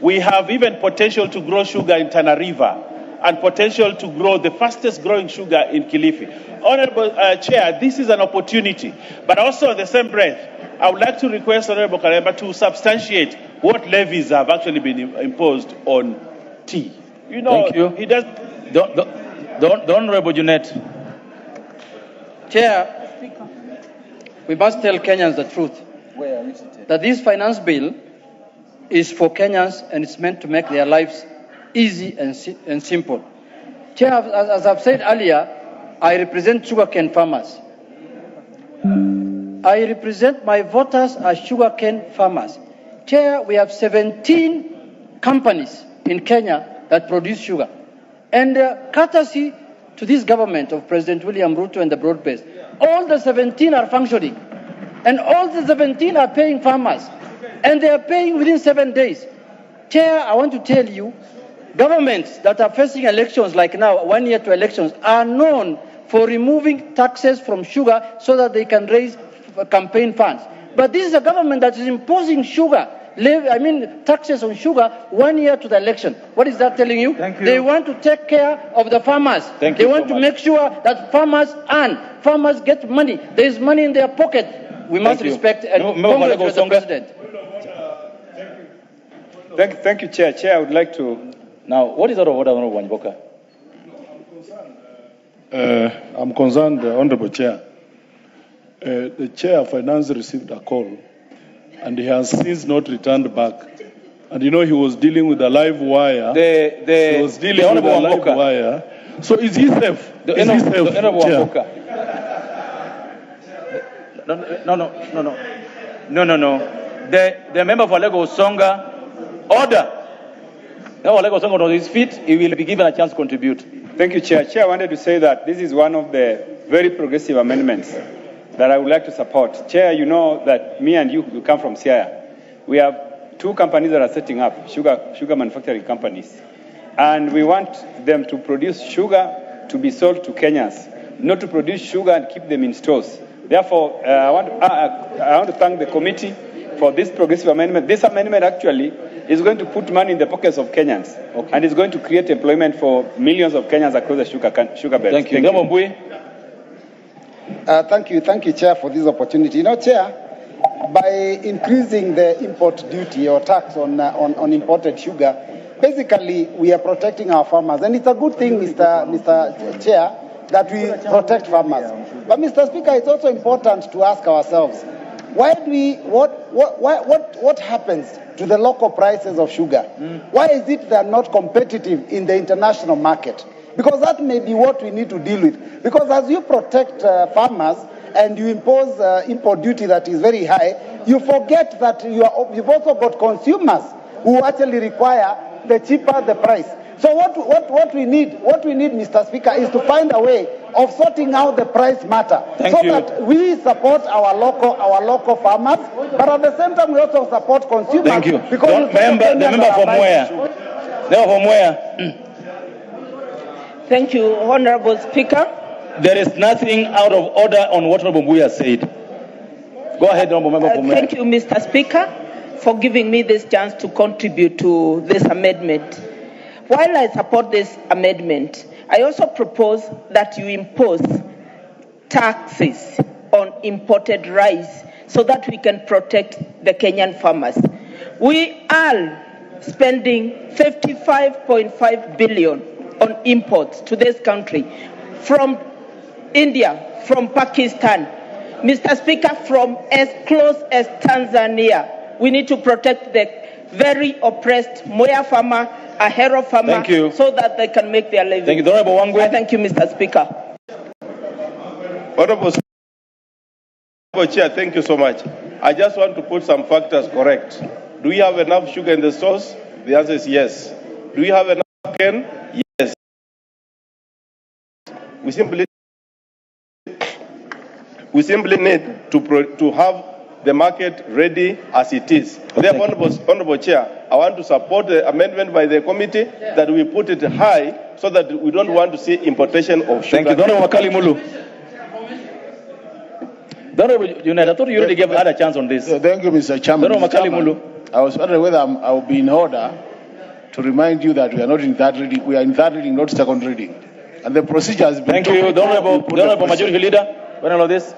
We have even potential to grow sugar in Tana River and potential to grow the fastest growing sugar in Kilifi. Honorable Chair, this is an opportunity, but also in the same breath, I would like to request Honorable Karemba to substantiate what levies have actually been imposed on tea. You know, thank you. He does. The Honorable Junet. Chair, we must tell Kenyans the truth. That this finance bill is for Kenyans and it's meant to make their lives easy and simple. Chair, as I've said earlier, I represent sugarcane farmers. I represent my voters as sugarcane farmers. Chair, we have 17 companies in Kenya that produce sugar. And courtesy to this government of President William Ruto and the broad-based, all the 17 are functioning. And all the 17 are paying farmers. And they are paying within 7 days. Chair, I want to tell you, governments that are facing elections like now, 1 year to elections, are known for removing taxes from sugar so that they can raise campaign funds. But this is a government that is imposing taxes on sugar 1 year to the election. What is that telling you? They want to take care of the farmers. They want to make sure that farmers earn, farmers get money. There is money in their pocket. We must respect and congratulate the president. Thank you, Chair. Chair, I would like to. Now, what is out of order, Honorable Wanjiboka? I'm concerned, Honorable Chair. The Chair of Finance received a call, and he has since not returned back. And you know he was dealing with a live wire. He was dealing with a live wire. So is he safe? The Honorable Wanjiboka. No. The member for Lagos Songa, order. Now Lagos Songa on his feet, he will be given a chance to contribute. Thank you, Chair. Chair, I wanted to say that this is one of the very progressive amendments that I would like to support. Chair, you know that me and you come from Siaya. We have 2 companies that are setting up, sugar manufacturing companies. And we want them to produce sugar to be sold to Kenyans, not to produce sugar and keep them in stores. Therefore, I want to thank the committee for this progressive amendment. This amendment actually is going to put money in the pockets of Kenyans, and is going to create employment for millions of Kenyans across the sugar belt. Thank you. Thank you, Chair, for this opportunity. You know, Chair, by increasing the import duty or tax on imported sugar, basically we are protecting our farmers, and it's a good thing, Mr. Chair, that we protect farmers. But Mr. Speaker, it's also important to ask ourselves, what happens to the local prices of sugar? Why is it they are not competitive in the international market? Because that may be what we need to deal with. Because as you protect farmers and you impose import duty that is very high, you forget that you've also got consumers who actually require the cheaper the price. So what we need, Mr. Speaker, is to find a way of sorting out the price matter, that we support our local farmers, but at the same time we also support consumers. Thank you. Because the member from where? Thank you, Honorable Speaker. There is nothing out of order on what Honorable Mbuya said. Go ahead, Honorable Member from where? Thank you, Mr. Speaker, for giving me this chance to contribute to this amendment. While I support this amendment, I also propose that you impose taxes on imported rice so that we can protect the Kenyan farmers. We are spending 55.5 billion on imports to this country from India, from Pakistan, Mr. Speaker, from as close as Tanzania. We need to protect the very oppressed Moya farmer, Ahero farmer, so that they can make their living. Thank you, Honorable Wangwe. Thank you, Mr. Speaker. Honorable Chair, thank you so much. I just want to put some factors correct. Do we have enough sugar in the stores? The answer is yes. Do we have enough cane? Yes. We simply need to have the market ready as it is. Therefore, Honorable Chair, I want to support the amendment by the committee that we put it high so that we don't want to see importation of sugar. Thank you. Honorable Wakali Mulu. United, I thought you already gave had a chance on this. Thank you, Mr. Chairman. Mr. Chairman, I was wondering whether I will be in order to remind you that we are not in that reading. We are in that reading, not second reading. And the procedure has been... Thank you. The Honorable Majority Leader, when all of this.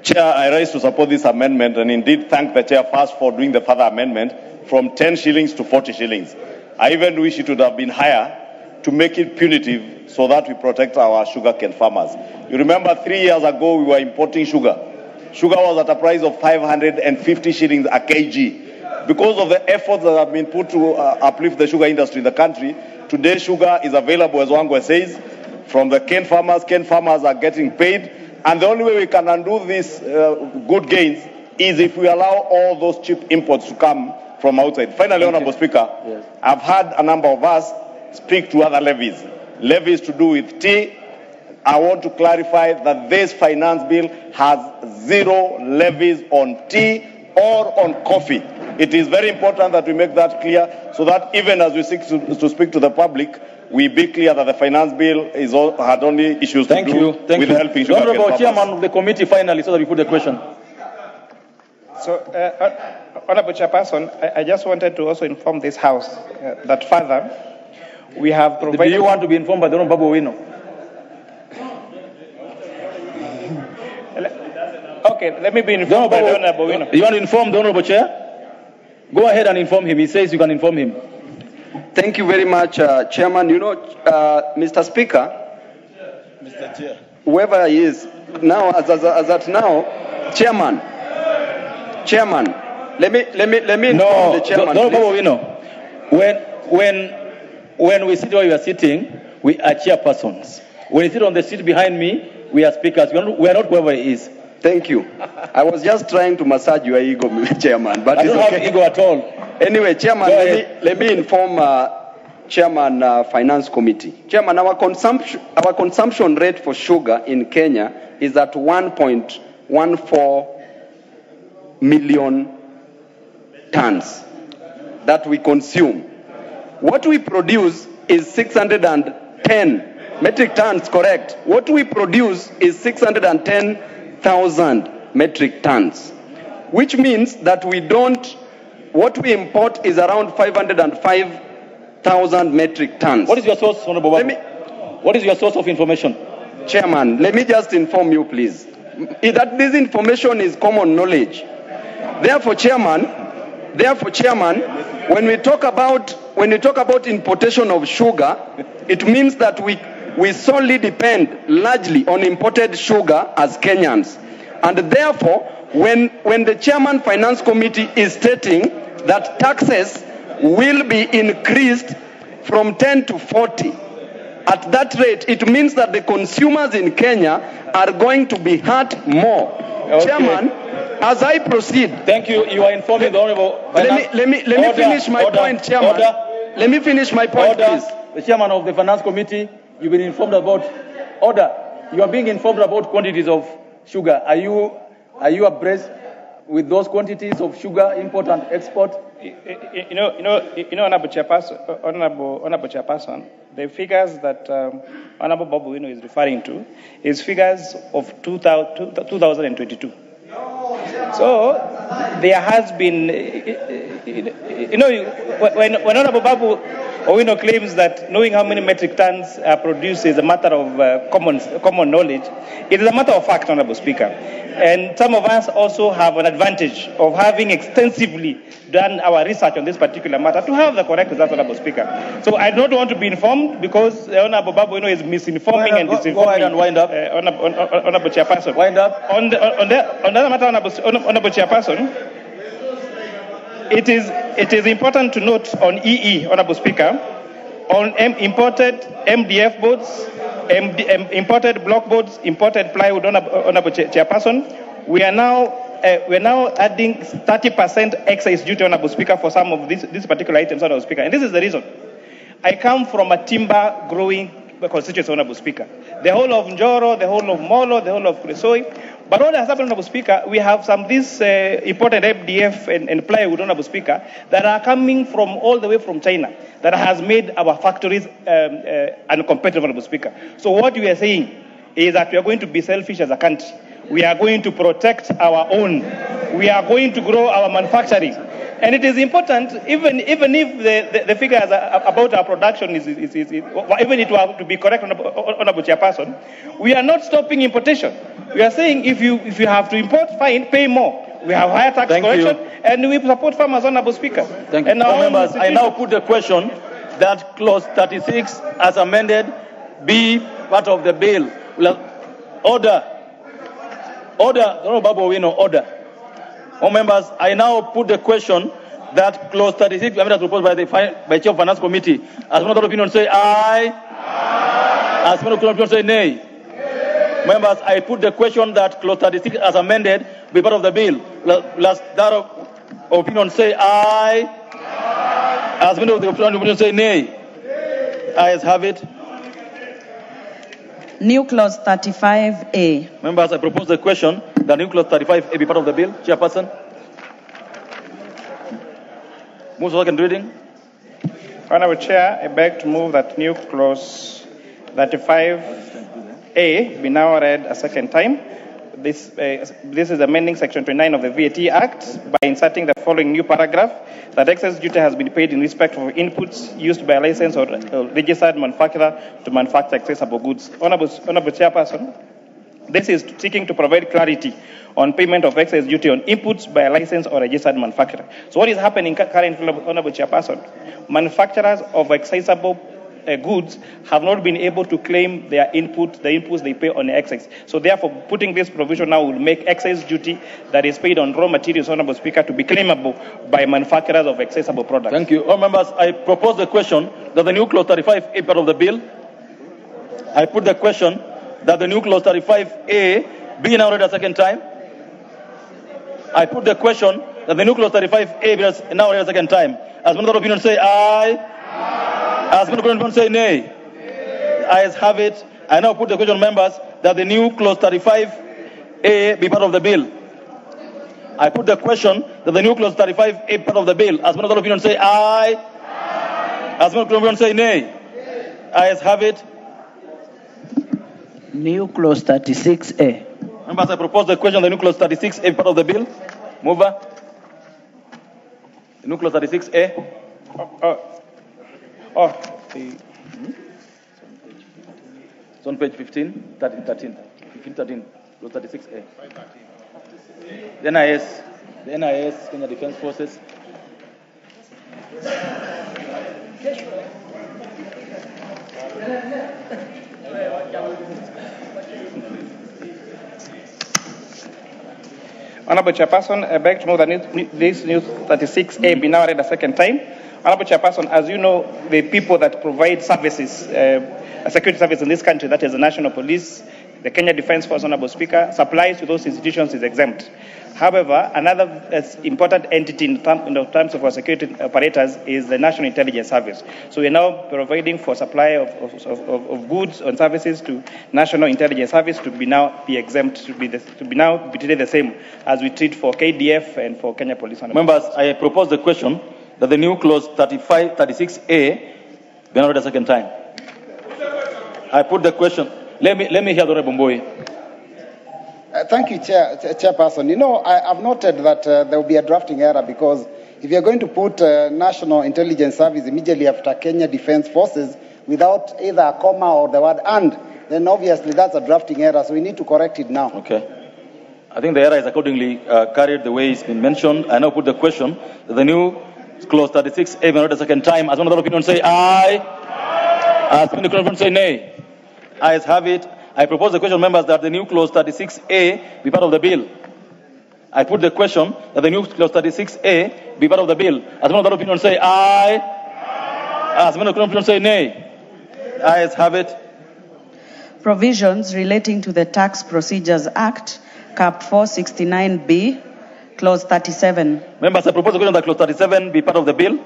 Chair, I rise to support this amendment and indeed thank the Chair first for doing the further amendment from 10 shillings to 40 shillings. I even wish it would have been higher to make it punitive so that we protect our sugarcane farmers. You remember 3 years ago we were importing sugar. Sugar was at a price of 550 shillings a kg. Because of the efforts that have been put to uplift the sugar industry in the country, today sugar is available, as Wangwe says, from the cane farmers. Cane farmers are getting paid. And the only way we can undo these good gains is if we allow all those cheap imports to come from outside. Finally, Honorable Speaker, yes. I've had a number of us speak to other levies. Levies to do with tea. I want to clarify that this finance bill has zero levies on tea or on coffee. It is very important that we make that clear so that even as we seek to speak to the public, we be clear that the finance bill had only issues to do with helping sugar. Honorable Chairman of the committee, finally, so that we put the question. So, Honorable Chairperson, I just wanted to also inform this House that further, we have provided... Do you want to be informed by the Honorable Babu Owino? Okay, let me be informed by the Honorable Owino. You want to inform the Honorable Chair? Go ahead and inform him. He says you can inform him. Thank you very much, Chairman. You know, Mr. Speaker, Mr. Chair, whoever he is, now, as at now, Chairman, let me inform the Chairman. When we sit where we are sitting, we are chairpersons. When you sit on the seat behind me, we are speakers. We are not whoever he is. Thank you. I was just trying to massage your ego, Chairman, but I don't have ego at all. Anyway, Chairman, let me inform Chairman Finance Committee. Chairman, our consumption rate for sugar in Kenya is at 1.14 million tons that we consume. What we produce is 610 metric tons, correct? What we produce is 610,000 metric tons, which means that what we import is around 505,000 metric tons. What is your source, Honorable Babu? What is your source of information? Chairman, let me just inform you, please, that this information is common knowledge. Therefore, Chairman, when we talk about importation of sugar, it means that we solely depend largely on imported sugar as Kenyans. And therefore, when the Chairman Finance Committee is stating that taxes will be increased from 10 to 40, at that rate, it means that the consumers in Kenya are going to be hurt more. Okay. Chairman, as I proceed... Thank you. You are informing the Honorable... Let me finish my point, Chairman. Let me finish my point, please. The Chairman of the Finance Committee, you've been informed about... You are being informed about quantities of sugar. Are you abreast with those quantities of sugar, import and export? Honorable Chairperson, the figures that Honorable Babu Owino is referring to is figures of 2022. So there has been, when Honorable Babu Owino claims that knowing how many metric tons are produced is a matter of common knowledge, it is a matter of fact, Honorable Speaker. And some of us also have an advantage of having extensively done our research on this particular matter to have the correct result, Honorable Speaker. So I don't want to be informed because Honorable Babu Owino is misinforming and disinforming. Go ahead and wind up. Honorable Chairperson. Wind up. On the other matter, Honorable Chairperson, it is important to note on EE, Honorable Speaker, on imported MDF boards, imported block boards, imported plywood, Honorable Chairperson, we are now adding 30% excise duty, Honorable Speaker, for some of these particular items, Honorable Speaker. And this is the reason. I come from a timber growing constituency, Honorable Speaker. The whole of Njoro, the whole of Molo, the whole of Kuresoi. But what has happened, Honorable Speaker, we have these imported MDF and plywood, Honorable Speaker, that are coming from all the way from China, that has made our factories uncompetitive, Honorable Speaker. So what we are saying is that we are going to be selfish as a country. We are going to protect our own. We are going to grow our manufacturing. And it is important, even if the figures about our production is even it were to be correct, Honorable Chairperson, we are not stopping importation. We are saying if you have to import, fine, pay more. We have higher tax collection, and we support farmers, Honorable Speaker. Thank you. And now, members, I now put the question that clause 36, as amended, be part of the bill. Order. Order. All members, I now put the question that clause 36, amended as proposed by the Chair of Finance Committee. As one of the opinion say aye. As one of the opinion say nay. Members, I put the question that clause 36 as amended be part of the bill. Last that of opinion say aye. As one of the opinion say nay. Ayes have it. New clause 35A. Members, I propose the question that new clause 35A be part of the bill. Chairperson. Move to second reading. Honorable Chair, I beg to move that new clause 35A be now read a second time. This is amending Section 29 of the VAT Act by inserting the following new paragraph: that excess duty has been paid in respect of inputs used by a licensed or registered manufacturer to manufacture accessible goods. Honorable Chairperson, this is seeking to provide clarity on payment of excess duty on inputs by a licensed or registered manufacturer. So what is happening currently, Honorable Chairperson? Manufacturers of accessible goods have not been able to claim the inputs they pay on the excess. So therefore, putting this provision now will make excess duty that is paid on raw materials, Honorable Speaker, to be claimable by manufacturers of accessible products. Thank you. All members, I propose the question that the new clause 35A part of the bill. I put the question that the new clause 35A be now read a second time. I put the question that the new clause 35A be now read a second time. As one of the opinion say aye. As one of the opinion say nay. Ayes have it. I now put the question, members, that the new clause 35A be part of the bill. I put the question that the new clause 35A part of the bill. As one of the opinion say aye. As one of the opinion say nay. Ayes have it. New clause 36A. Members, I propose the question, the new clause 36A part of the bill. Mover. The new clause 36A. It's on page 15, 13. 15, clause 36A. The NIS, Kenya Defense Forces. Honorable Chairperson, I beg to move that this new 36A be now read a second time. Honorable Chairperson, as you know, the people that provide services, security service in this country, that is the National Police, the Kenya Defense Force, Honorable Speaker, supplies to those institutions is exempt. However, another important entity in terms of our security operators is the National Intelligence Service. So we are now providing for supply of goods and services to National Intelligence Service to be exempt, to be treated the same as we treat for KDF and for Kenya Police. Members, I propose the question that the new clause 36A be now read a second time. I put the question. Let me hear the Honorable Muthui. Thank you, Chairperson. You know, I've noted that there will be a drafting error because if you're going to put National Intelligence Service immediately after Kenya Defense Forces without either a comma or the word and, then obviously that's a drafting error, so we need to correct it now. Okay. I think the error is accordingly carried the way it's been mentioned. I now put the question that the new clause 36A be read a second time. As one of the opinion say aye. As one of the opinion say nay. Ayes have it. I propose the question, members, that the new clause 36A be part of the bill. I put the question that the new clause 36A be part of the bill. As one of the opinion say aye. As one of the opinion say nay. Ayes have it. Provisions relating to the Tax Procedures Act, Cap 469B, Clause 37. Members, I propose the question that clause 37 be part of the bill.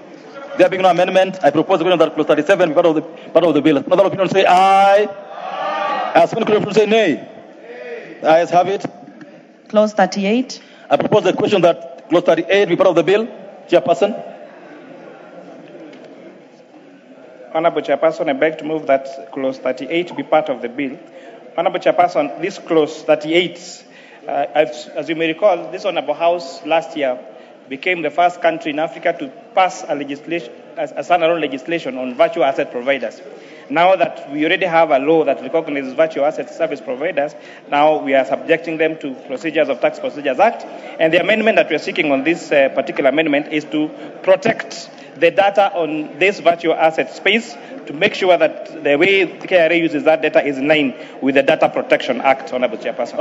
There being no amendment, I propose the question that clause 37 be part of the bill. As one of the opinion say aye. As one of the say nay. Ayes have it. Clause 38. I propose the question that clause 38 be part of the bill. Chairperson. Honorable Chairperson, I beg to move that clause 38 be part of the bill. Honorable Chairperson, this clause 38 As you may recall, this Honorable House last year became the first country in Africa to pass a standalone legislation on virtual asset providers. Now that we already have a law that recognizes virtual asset service providers, now we are subjecting them to procedures of Tax Procedures Act. And the amendment that we are seeking on this particular amendment is to protect the data on this virtual asset space to make sure that the way the KRA uses that data is in line with the Data Protection Act, Honorable Chairperson.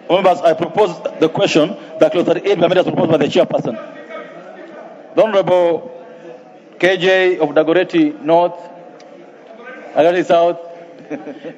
Members, I propose the question that Clause 38 amendment is proposed by the Chairperson. The Honorable KJ of Dagoretti North, Dagoretti South.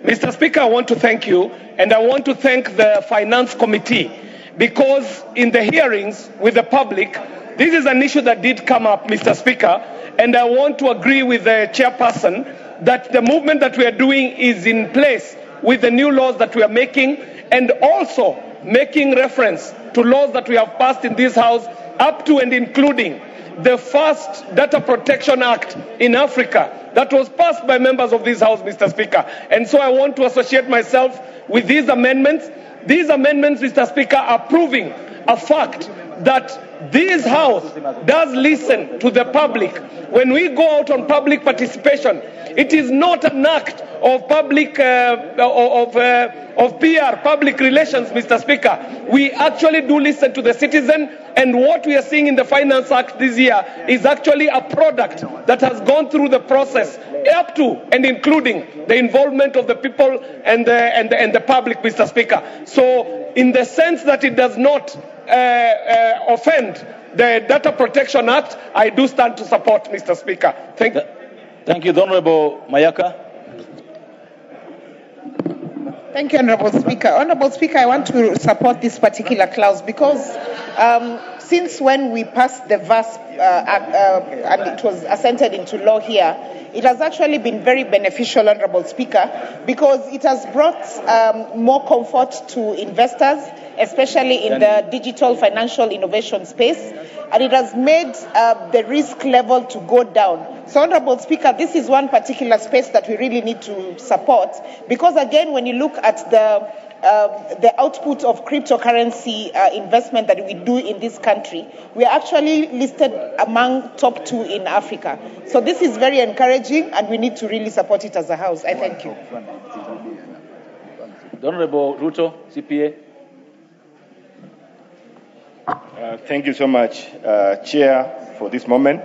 Mr. Speaker, I want to thank you, and I want to thank the Finance Committee, because in the hearings with the public, this is an issue that did come up, Mr. Speaker, and I want to agree with the chairperson that the movement that we are doing is in place with the new laws that we are making, and also making reference to laws that we have passed in this House, up to and including the first Data Protection Act in Africa that was passed by members of this House, Mr. Speaker. And so I want to associate myself with these amendments. These amendments, Mr. Speaker, are proving a fact that this House does listen to the public. When we go out on public participation, it is not an act of public PR, public relations, Mr. Speaker. We actually do listen to the citizen, and what we are seeing in the Finance Act this year is actually a product that has gone through the process up to and including the involvement of the people and the public, Mr. Speaker. So in the sense that it does not offend the Data Protection Act, I do stand to support, Mr. Speaker. Thank you. Thank you. The Honorable Mayaka. Thank you, Honorable Speaker. Honorable Speaker, I want to support this particular clause because since when we passed the VASP and it was assented into law here, it has actually been very beneficial, Honorable Speaker, because it has brought more comfort to investors, especially in the digital financial innovation space, and it has made the risk level to go down. So, Honorable Speaker, this is one particular space that we really need to support, because again, when you look at the output of cryptocurrency investment that we do in this country, we are actually listed among top 2 in Africa. So this is very encouraging, and we need to really support it as a House. I thank you. The Honorable Ruto, CPA. Thank you so much, Chair, for this moment.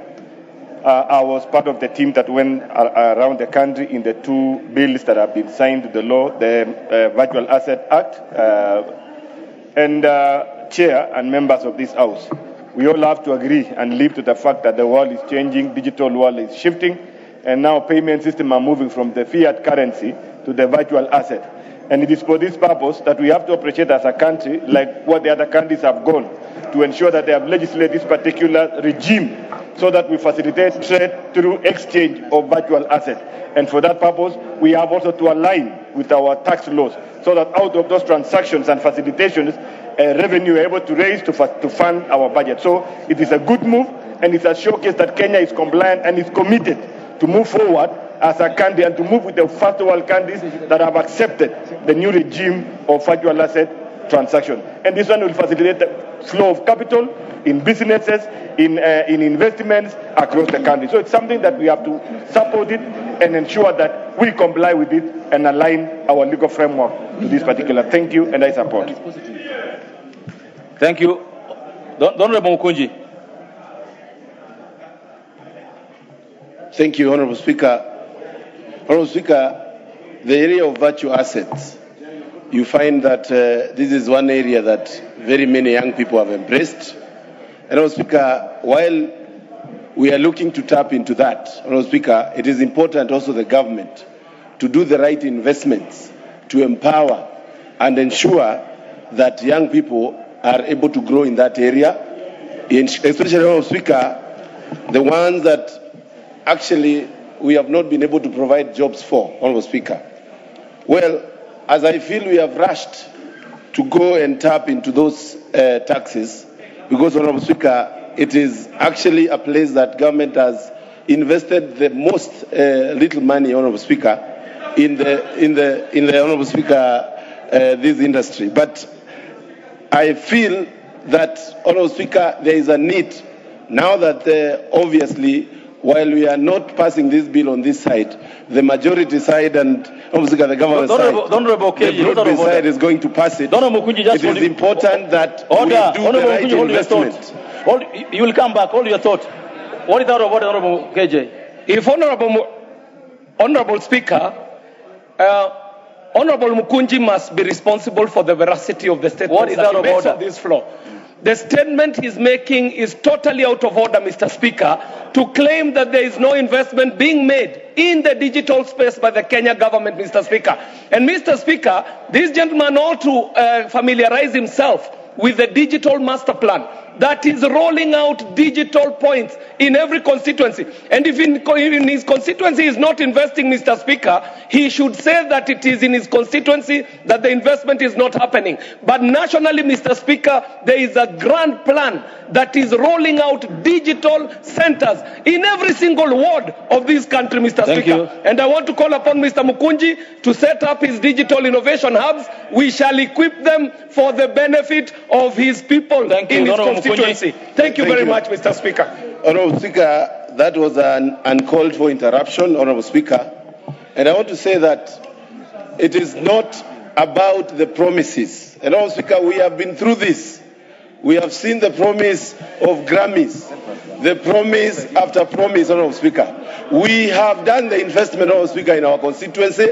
I was part of the team that went around the country in the 2 bills that have been signed to the law, the Virtual Asset Act, and Chair and members of this House. We all have to agree and live to the fact that the world is changing, digital world is shifting, and now payment systems are moving from the fiat currency to the virtual asset. And it is for this purpose that we have to appreciate as a country, like what the other countries have gone, to ensure that they have legislated this particular regime so that we facilitate trade through exchange of virtual assets. And for that purpose, we have also to align with our tax laws so that out of those transactions and facilitations, revenue we're able to raise to fund our budget. So it is a good move, and it's a showcase that Kenya is compliant and is committed to move forward as a country and to move with the first world countries that have accepted the new regime of virtual asset transaction. And this one will facilitate the flow of capital in businesses, in investments across the country. So it's something that we have to support it and ensure that we comply with it and align our legal framework to this particular. Thank you, and I support. Thank you. Honorable Mukunji. Thank you, Honorable Speaker. Honorable Speaker, the area of virtual assets, you find that this is one area that very many young people have embraced. And Honorable Speaker, while we are looking to tap into that, Honorable Speaker, it is important also the government to do the right investments to empower and ensure that young people are able to grow in that area, especially, Honorable Speaker, the ones that actually we have not been able to provide jobs for, Honorable Speaker. Well, as I feel we have rushed to go and tap into those taxes, because, Honorable Speaker, it is actually a place that government has invested the most little money, Honorable Speaker, in the Honorable Speaker, this industry. But I feel that, Honourable Speaker, there is a need now that obviously, while we are not passing this bill on this side, the majority side and obviously the government side, the broad side is going to pass it. It is important that we do the right investment. You will come back. Hold your thought. What is out of order, Honourable KJ? If Honourable Speaker, Honourable Mukunji must be responsible for the veracity of the statement What is out of order on this floor. The statement he's making is totally out of order, Mr. Speaker, to claim that there is no investment being made in the digital space by the Kenya government, Mr. Speaker. And Mr. Speaker, this gentleman ought to familiarize himself with the digital master plan that is rolling out digital points in every constituency. And if in his constituency is not investing, Mr. Speaker, he should say that it is in his constituency that the investment is not happening. But nationally, Mr. Speaker, there is a grand plan that is rolling out digital centers in every single ward of this country, Mr. Thank Speaker. you. And I want to call upon Mr. Mukunji to set up his digital innovation hubs. We shall equip them for the benefit of his people in his constituency. Thank you very much, Mr. Speaker. Honourable Speaker, that was an uncalled for interruption, Honourable Speaker. And I want to say that it is not about the promises. And Honourable Speaker, we have been through this. We have seen the promise of Grammys, the promise after promise, Honourable Speaker. We have done the investment, Honourable Speaker, in our constituency.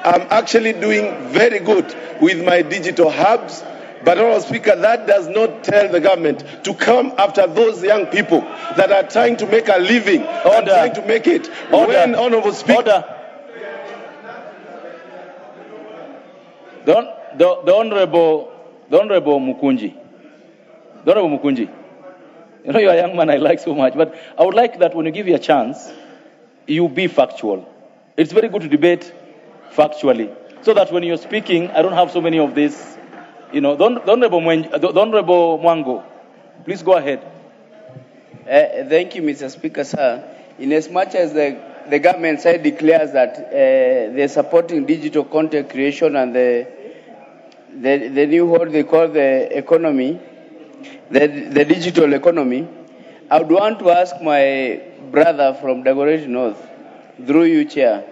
I'm actually doing very good with my digital hubs. But, Honourable Speaker, that does not tell the government to come after those young people that are trying to make a living and trying to make it. When, Honourable Speaker... The Honourable Mukunji. The Honourable Mukunji. You know, you're a young man I like so much, but I would like that when you give you a chance, you be factual. It's very good to debate factually, so that when you're speaking, I don't have so many of this. You know, the Honourable Mwango, please go ahead. Thank you, Mr. Speaker, sir. Inasmuch as the government side declares that they're supporting digital content creation and the new what they call the economy, the digital economy, I would want to ask my brother from Dagoretti North, through you, Chair,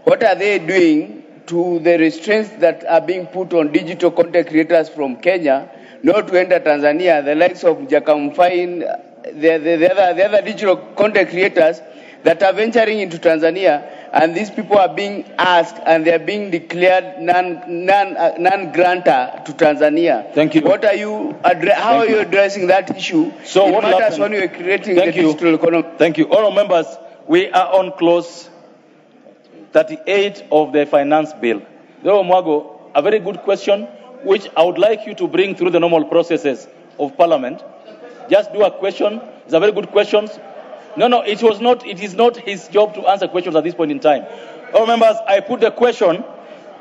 what are they doing to the restraints that are being put on digital content creators from Kenya not to enter Tanzania, the likes of Jakamfain, the other digital content creators that are venturing into Tanzania, and these people are being asked and they are being declared non-grantor to Tanzania. Thank you. What are you how are you addressing that issue? So it what matters happened? when you are creating the digital economy. Thank you. All members, we are on clause 38 of the finance bill. Mwago, a very good question, which I would like you to bring through the normal processes of Parliament. Just do a question. It's a very good question. No, it is not his job to answer questions at this point in time. All members, I put the question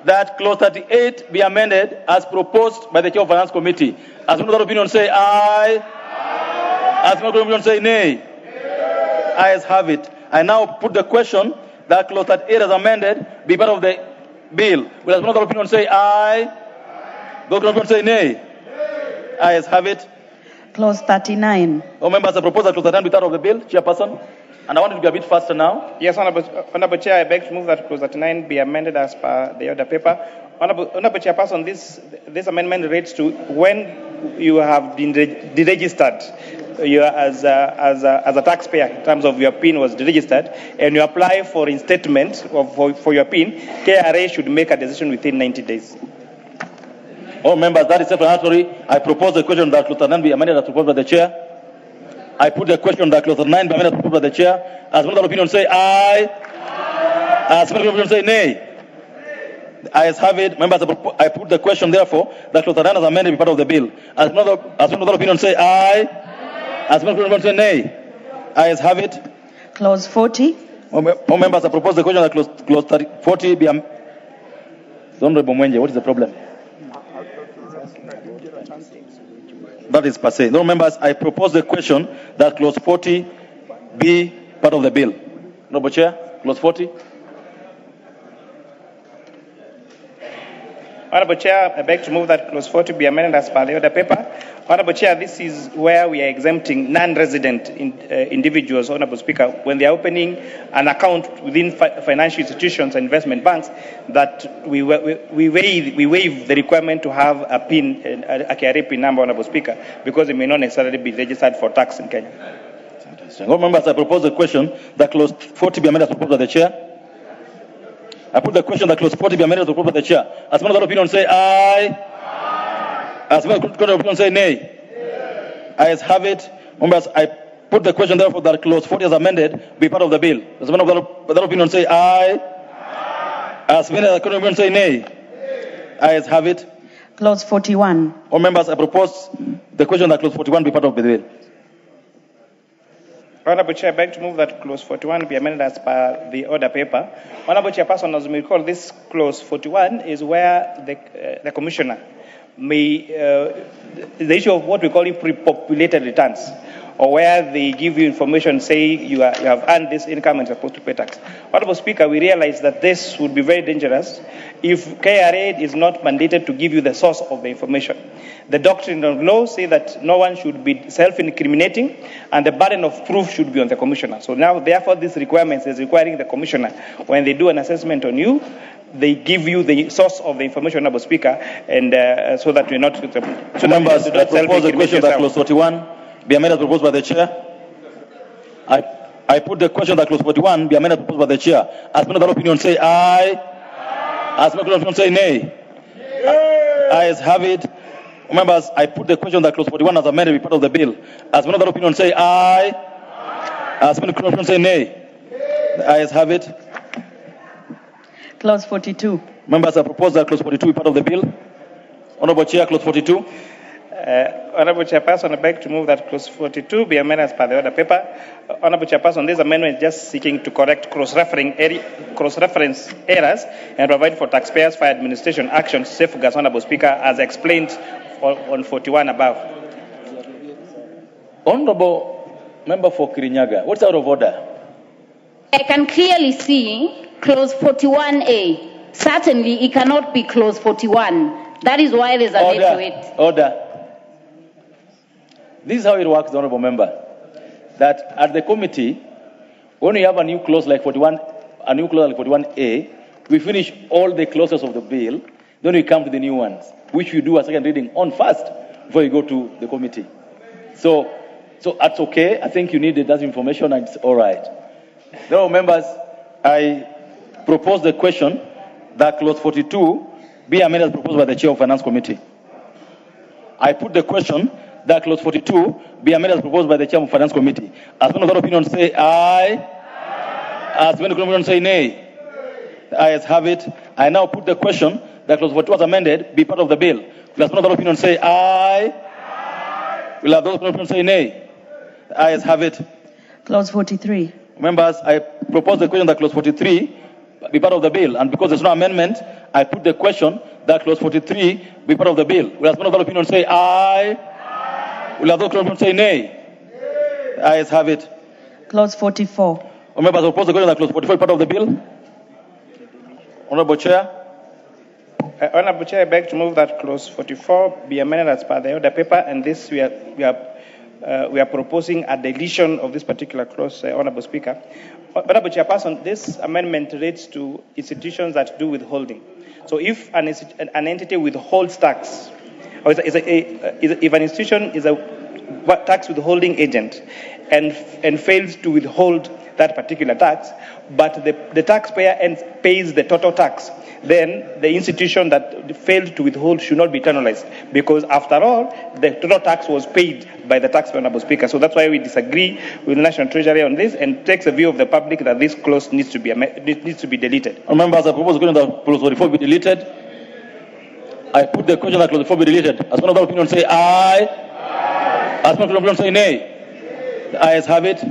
that clause 38 be amended as proposed by the Chair of Finance Committee. As another opinion say aye. As another opinion say nay. Ayes have it. I now put the question that clause 38 as amended be part of the bill. Will as another opinion say aye? Those opinion say nay. Ayes have it. Clause 39. All members, I propose that clause 39 be part of the bill, Chairperson. And I want it to be a bit faster now. Yes, Honourable Chair, I beg to move that clause 39 be amended as per the order paper. Honourable Chairperson, this amendment relates to when you have been deregistered. You as a taxpayer, in terms of your PIN was deregistered, and you apply for reinstatement for your PIN, KRA should make a decision within 90 days. All members, that is self-explanatory. I propose the question that clause 39 be amended as proposed by the Chair. I put the question that clause 9 be amended as proposed by the Chair. As another opinion say aye. As another opinion say nay. The ayes have it. Members, I put the question, therefore, that clause 9 as amended be part of the bill. As another opinion say aye. As another opinion say nay. Ayes have it. Clause 40. All members, I propose the question that clause 40 be amended. Honourable Mwenje, what is the problem? That is per se. No, members, I propose the question that clause 40 be part of the bill. Honourable Chair, clause 40. Honorable Chair, I beg to move that clause 40 be amended as per the order paper. Honorable Chair, this is where we are exempting non-resident individuals, Honorable Speaker, when they are opening an account within financial institutions and investment banks, that we waive the requirement to have a PIN, a KRA PIN number, Honorable Speaker, because it may not necessarily be registered for tax in Kenya. All members, I propose the question that clause 40 be amended as proposed by the chair. I put the question that clause 40 be amended as proposed by the chair. As member of the opinion say aye. As member of the opinion say nay. Ayes have it. Members, I put the question therefore that clause 40 as amended be part of the bill. As member of the opinion say aye. As member of the opinion say nay. Ayes have it. Clause 41. All members, I propose the question that clause 41 be part of the bill. Honorable Chair, I beg to move that clause 41 be amended as per the order paper. Honorable Chairperson, as you may recall, this clause 41 is where the commissioner may, the issue of what we call pre-populated returns, or where they give you information, say you have earned this income and supposed to pay tax. Honorable Speaker, we realize that this would be very dangerous if KRA is not mandated to give you the source of the information. The doctrine of law say that no one should be self-incriminating, and the burden of proof should be on the commissioner. So now, therefore, this requirement is requiring the commissioner, when they do an assessment on you, they give you the source of the information, Honorable Speaker, and so that we're not. So members, I propose the question that clause 41 be amended as proposed by the chair. I put the question that clause 41 be amended as proposed by the chair. As member of the opinion say aye. As member of the opinion say nay. Ayes have it. Members, I put the question that clause 41 as amended be part of the bill. As member of the opinion say aye. As member of the opinion say nay. The ayes have it. Clause 42. Members, I propose that clause 42 be part of the bill. Honorable Chair, clause 42. Honorable Chairperson, I beg to move that clause 42 be amended as per the order paper. Honorable Chairperson, this amendment is just seeking to correct cross-reference errors and provide for taxpayers for administration actions safeguards, Honorable Speaker, as explained on 41 above. Honorable Member for Kirinyaga, what's out of order? I can clearly see clause 41A. Certainly, it cannot be clause 41. That is why there's a need to it. Order. This is how it works, Honorable Member. That at the committee, when we have a new clause like 41, a new clause like 41A, we finish all the clauses of the bill, then we come to the new ones, which we do a second reading on first before you go to the committee. So that's okay. I think you needed that information, and it's all right. Now, members, I propose the question that clause 42 be amended as proposed by the Chair of Finance Committee. I put the question that clause 42 be amended as proposed by the Chair of Finance Committee. As one of the opinion say aye. As one of the opinion say nay. The ayes have it. I now put the question that clause 42 was amended be part of the bill. Will as one of the opinion say aye. Will those opinion say nay. The ayes have it. Clause 43. Members, I propose the question that clause 43 be part of the bill, and because there's no amendment, I put the question that clause 43 be part of the bill. Will as one of the opinion say aye. Will those opinion say nay. The ayes have it. Clause 44. Members, I propose the question that clause 44 be part of the bill. Honorable Chair. Honorable Chair, I beg to move that clause 44 be amended as per the order paper, and this we are proposing a deletion of this particular clause, Honorable Speaker. Honorable Chairperson, this amendment relates to institutions that do withholding. So if an entity withholds tax, or if an institution is a tax withholding agent and fails to withhold that particular tax, but the taxpayer pays the total tax, then the institution that failed to withhold should not be penalized, because after all, the total tax was paid by the taxpayer, Honorable Speaker. So that's why we disagree with the National Treasury on this and takes a view of the public that this clause needs to be deleted. Members, I propose that clause 44 be deleted. I put the question that clause 44 be deleted. As one of the opinion say aye. As one of the opinion say nay. The ayes have it.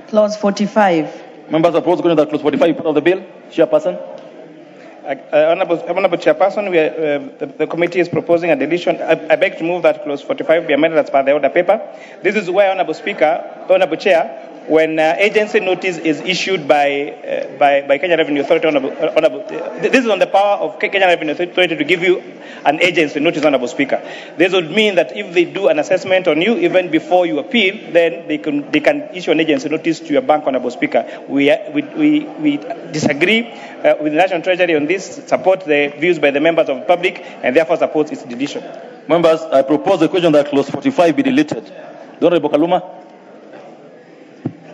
Clause 45. Members, I propose that clause 45 be part of the bill. Chairperson. Honorable Chairperson, the committee is proposing a deletion. I beg to move that clause 45 be amended as per the order paper. This is where, Honorable Speaker, Honorable Chair, when agency notice is issued by Kenya Revenue Authority, this is on the power of Kenya Revenue Authority to give you an agency notice, Honorable Speaker. This would mean that if they do an assessment on you, even before you appeal, then they can issue an agency notice to your bank, Honorable Speaker. We disagree with the National Treasury on this, support the views by the members of the public, and therefore support its deletion. Members, I propose the question that clause 45 be deleted. The Honorable Kaluma.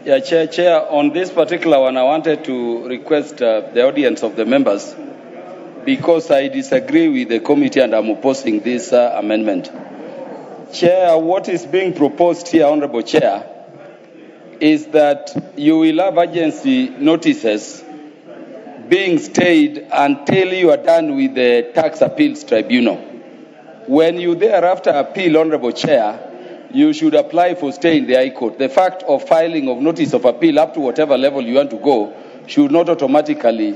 Yeah, Chair, on this particular one, I wanted to request the audience of the members, because I disagree with the committee and I'm opposing this amendment. Chair, what is being proposed here, Honorable Chair, is that you will have agency notices being stayed until you are done with the tax appeals tribunal. When you thereafter appeal, Honorable Chair, you should apply for stay in the High Court. The fact of filing of notice of appeal up to whatever level you want to go should not automatically,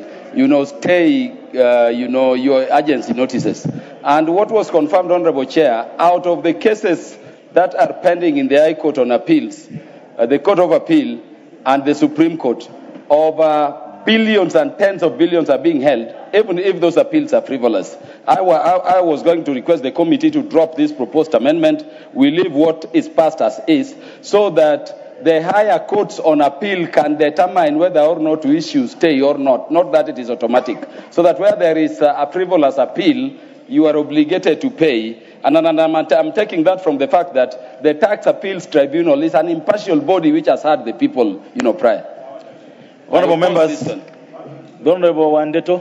stay, your agency notices. And what was confirmed, Honorable Chair, out of the cases that are pending in the High Court on appeals, the Court of Appeal and the Supreme Court, over billions and tens of billions are being held, even if those appeals are frivolous. I was going to request the committee to drop this proposed amendment. We leave what is passed as is, so that the higher courts on appeal can determine whether or not to issue stay or not that it is automatic. So that where there is a frivolous appeal, you are obligated to pay. And I'm taking that from the fact that the Tax Appeals Tribunal is an impartial body which has heard the people, prior. Honorable members, the Honorable Wandeto.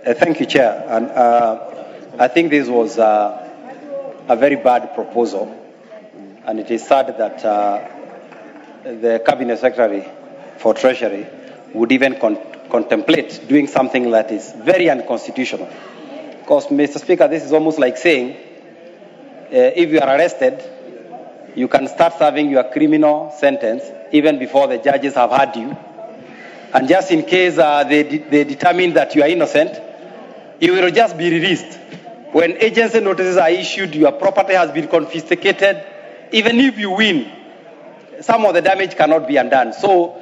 Thank you, Chair. And I think this was a very bad proposal, and it is sad that the Cabinet Secretary for Treasury would even contemplate doing something that is very unconstitutional. Because, Mr. Speaker, this is almost like saying, if you are arrested, you can start serving your criminal sentence even before the judges have heard you. And just in case they determine that you are innocent, you will just be released. When agency notices are issued, your property has been confiscated. Even if you win, some of the damage cannot be undone. So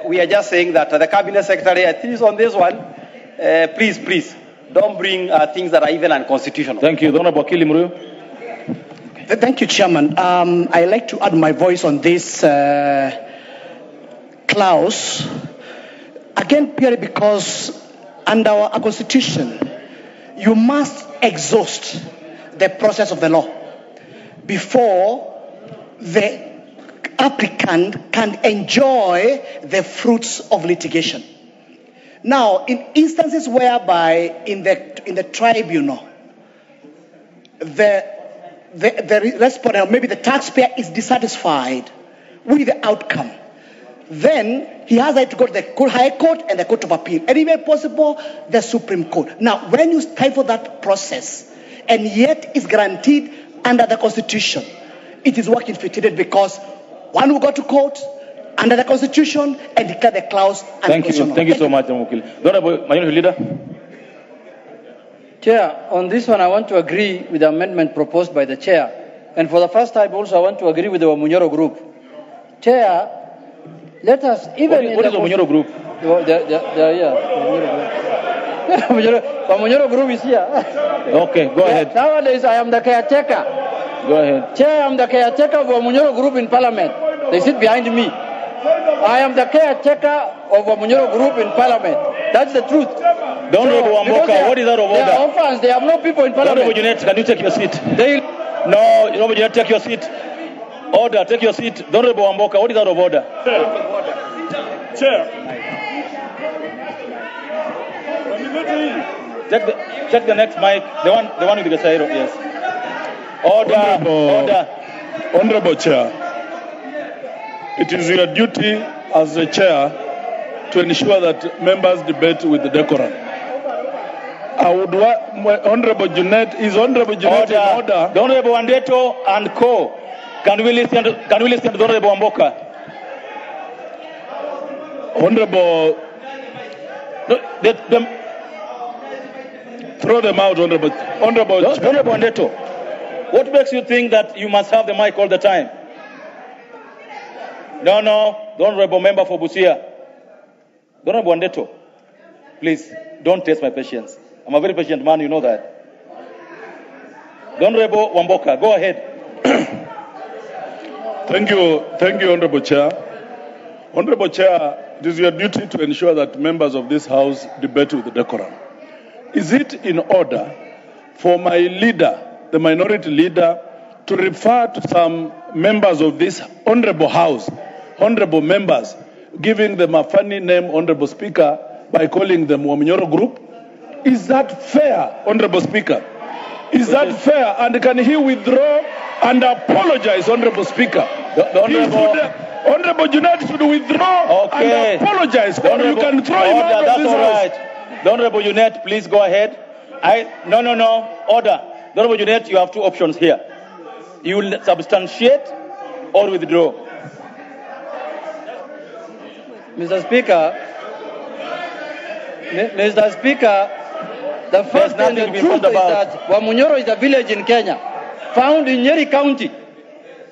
we are just saying that the Cabinet Secretary, at least on this one, please, don't bring things that are even unconstitutional. Thank you. Honorable Akili Muriu. Thank you, Chairman. I'd like to add my voice on this clause. Again, purely because under our Constitution, you must exhaust the process of the law before the applicant can enjoy the fruits of litigation. Now, in instances whereby in the tribunal, the respondent, or maybe the taxpayer, is dissatisfied with the outcome, then he has right to go to the High Court and the Court of Appeal, and if possible, the Supreme Court. Now, when you stifle that process, and yet is guaranteed under the Constitution, it is work infiltrated, because one will go to court under the Constitution and declare the clause unconstitutional. Thank you so much, Mukil. Minority Leader. Chair, on this one, I want to agree with the amendment proposed by the Chair. And for the first time also, I want to agree with the Wamunyoro Group. Chair, let us, even what is the Wamunyoro Group? Wamunyoro Group is here. Okay, go ahead. Nowadays, I am the caretaker. Go ahead. Chair, I am the caretaker of Wamunyoro Group in Parliament. They sit behind me. I am the caretaker of Wamunyoro Group in Parliament. That's the truth. Don't go to Wamboka. What is that of order? They are orphans. They have no people in Parliament. Honorable Junet, can you take your seat? No, Honorable Junet, take your seat. Order, take your seat. Honorable Wamboka, what is that of order? Chair. Check the next mic. The one with the Cairo, yes. Order. Honorable Chair, it is your duty as the chair to ensure that members debate with the decorum. I would want Honorable Junet in order. The Honorable Wandeto and Co. Can we listen to the Honorable Wamboka? Honorable, throw them out, Honorable Wandeto. What makes you think that you must have the mic all the time? No, the honorable member for Busia. The honorable Wandeto, please, don't test my patience. I'm a very patient man, you know that. The honorable Wamboka, go ahead. Thank you, Honorable Chair. Honorable Chair, it is your duty to ensure that members of this House debate with decorum. Is it in order for my leader, the minority leader, to refer to some members of this Honorable House, Honorable members, giving them a funny name, Honorable Speaker, by calling them Wamunyoro Group? Is that fair, Honorable Speaker? Is that fair? And can he withdraw and apologize, Honorable Speaker? The Honorable... Honorable Junaid should withdraw and apologize. Or you can throw him out of that's this all house. right. The Honorable Junaid, please go ahead. No. Order. The Honorable Junaid, you have two options here. You will substantiate or withdraw. Mr. Speaker, the first and the truth is that Wamunyoro is a village in Kenya, found in Nyeri County.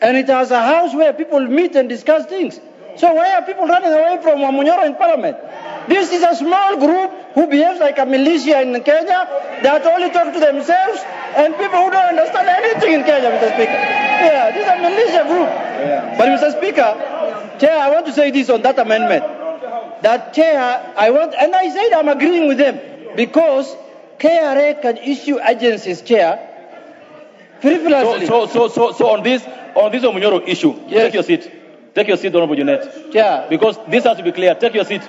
And it has a house where people meet and discuss things. So why are people running away from Wamunyoro in Parliament? This is a small group who behaves like a militia in Kenya that only talk to themselves and people who don't understand anything in Kenya, Mr. Speaker. Yeah, this is a militia group. Yeah. But Mr. Speaker, Chair, I want to say this on that amendment. That Chair, and I said I'm agreeing with them because KRA can issue agencies, Chair, frivolously. So on this Wamunyoro issue, yes. Take your seat. Take your seat, Honorable Junaid. Yeah. Because this has to be clear. Take your seat.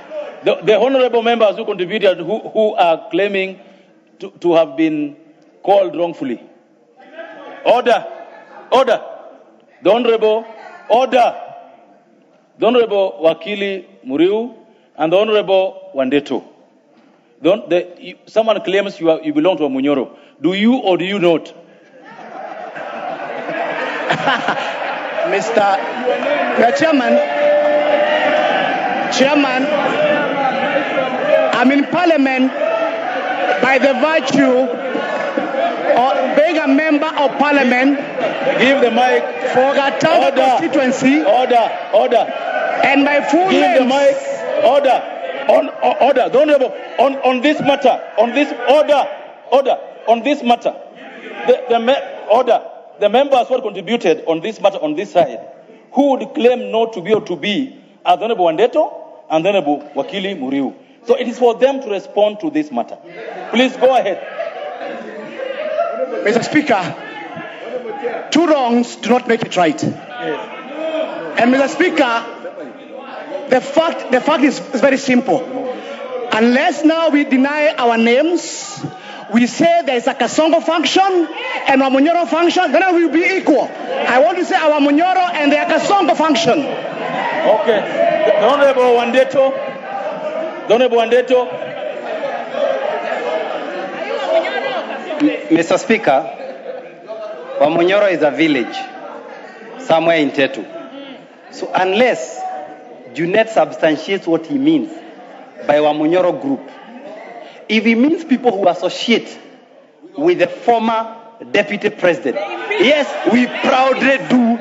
The honorable members who contributed, who are claiming to have been called wrongfully. Order. The honorable Wakili Muriu and the honorable Wandeto. Someone claims you belong to Wamunyoro. Do you or do you not? Mr. Chairman, I'm in Parliament by the virtue of being a member of Parliament. Give the mic. For Gatanga constituency. Order. And my full name. Give the mic. Order. Don't on this matter. On this order. On this matter. Order. The members who contributed on this matter on this side, who would claim not to be or to be, are the Honorable Wandeto and the Honorable Wakili Muriu. So it is for them to respond to this matter. Please go ahead. Mr. Speaker, two wrongs do not make it right. Yes. And Mr. Speaker, the fact is very simple. Unless now we deny our names, we say there is a Kasongo function and a Wamunyoro function, then we will be equal. I want to say our Wamunyoro and the Kasongo function. Okay. The Honorable Wandeto. Mr. Speaker, Wamunyoro is a village somewhere in Tetu. So unless Junaid substantiates what he means by Wamunyoro group, if he means people who associate with the former deputy president, yes, we proudly do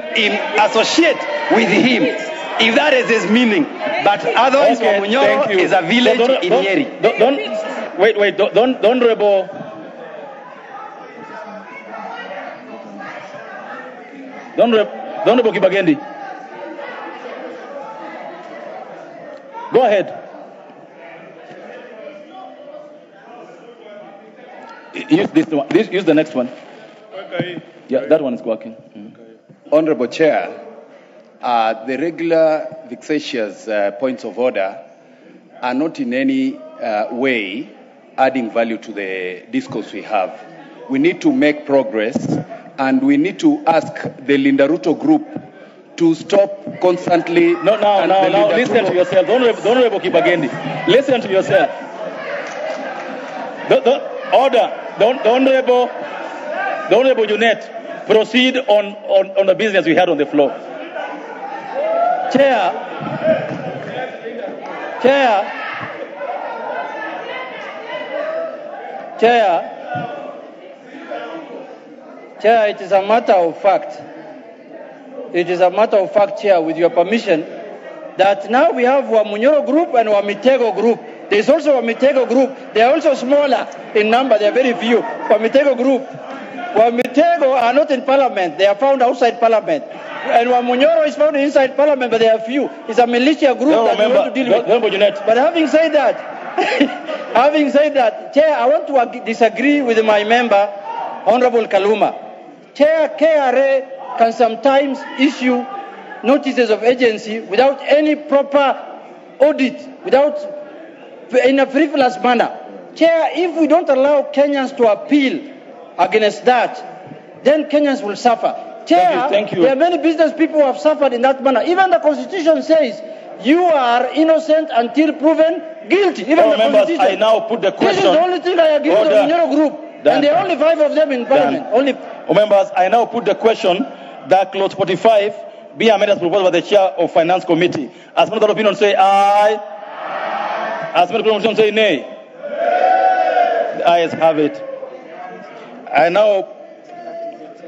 associate with him, if that is his meaning. But otherwise, okay, Wamunyoro is a village in Nyeri. Don't rebel. Don't rebel Kibagendi. Go ahead. Use this one. Use the next one. Okay. Yeah, that one is working. Honorable Chair, the regular vexatious points of order are not in any way adding value to the discourse we have. We need to make progress, and we need to ask the Linda Ruto group to stop constantly. Now, listen to yourself. Don't rebel Kibagendi. Listen to yourself. Order. Don't rebel Junaid. Proceed on the business we had on the floor. Chair. Chair, it is a matter of fact. It is a matter of fact, Chair, with your permission, that now we have Wamunyoro group and Wamitego group. There is also Wamitego group. They are also smaller in number. They are very few. Wamitego group. Wamitego are not in parliament. They are found outside parliament. And Wamunyoro is found inside parliament, but they are few. It's a militia group that we want to deal with. But having said that, Chair, I want to disagree with my member, Honorable Kaluma. Chair, KRA can sometimes issue notices of agency without any proper audit, in a frivolous manner. Chair, if we don't allow Kenyans to appeal against that, then Kenyans will suffer. Chair, thank you. There are many business people who have suffered in that manner. Even the Constitution says you are innocent until proven guilty. Even the members, Constitution. I now put the question. This is the only thing I agree with the Munyoro group. And there are only 5 of them in parliament. Members, I now put the question that clause 45 be amended as proposed by the chair of finance committee. As member of opinion say aye. As member of opinion say nay. The ayes have it. I now,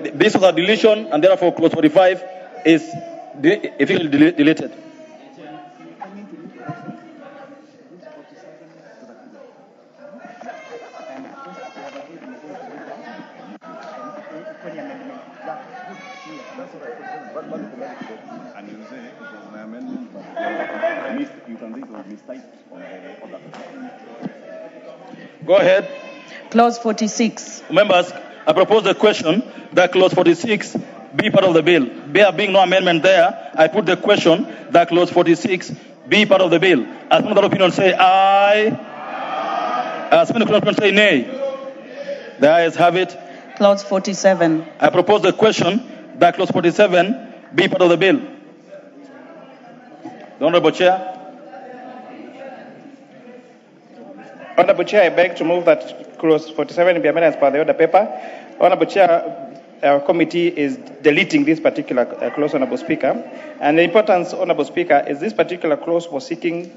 this was a deletion, and therefore clause 45 is effectively deleted. Go ahead. Clause 46. Members, I propose the question that clause 46 be part of the bill. There being no amendment there, I put the question that clause 46 be part of the bill. As member of opinion say aye. As member of opinion say nay. The ayes have it. Clause 47. I propose the question that clause 47 be part of the bill. The Honorable Chair. Honorable Chair, I beg to move that clause 47 be amended as per the order paper. Honorable Chair, our committee is deleting this particular clause, Honorable Speaker. And the importance, Honorable Speaker, is this particular clause was seeking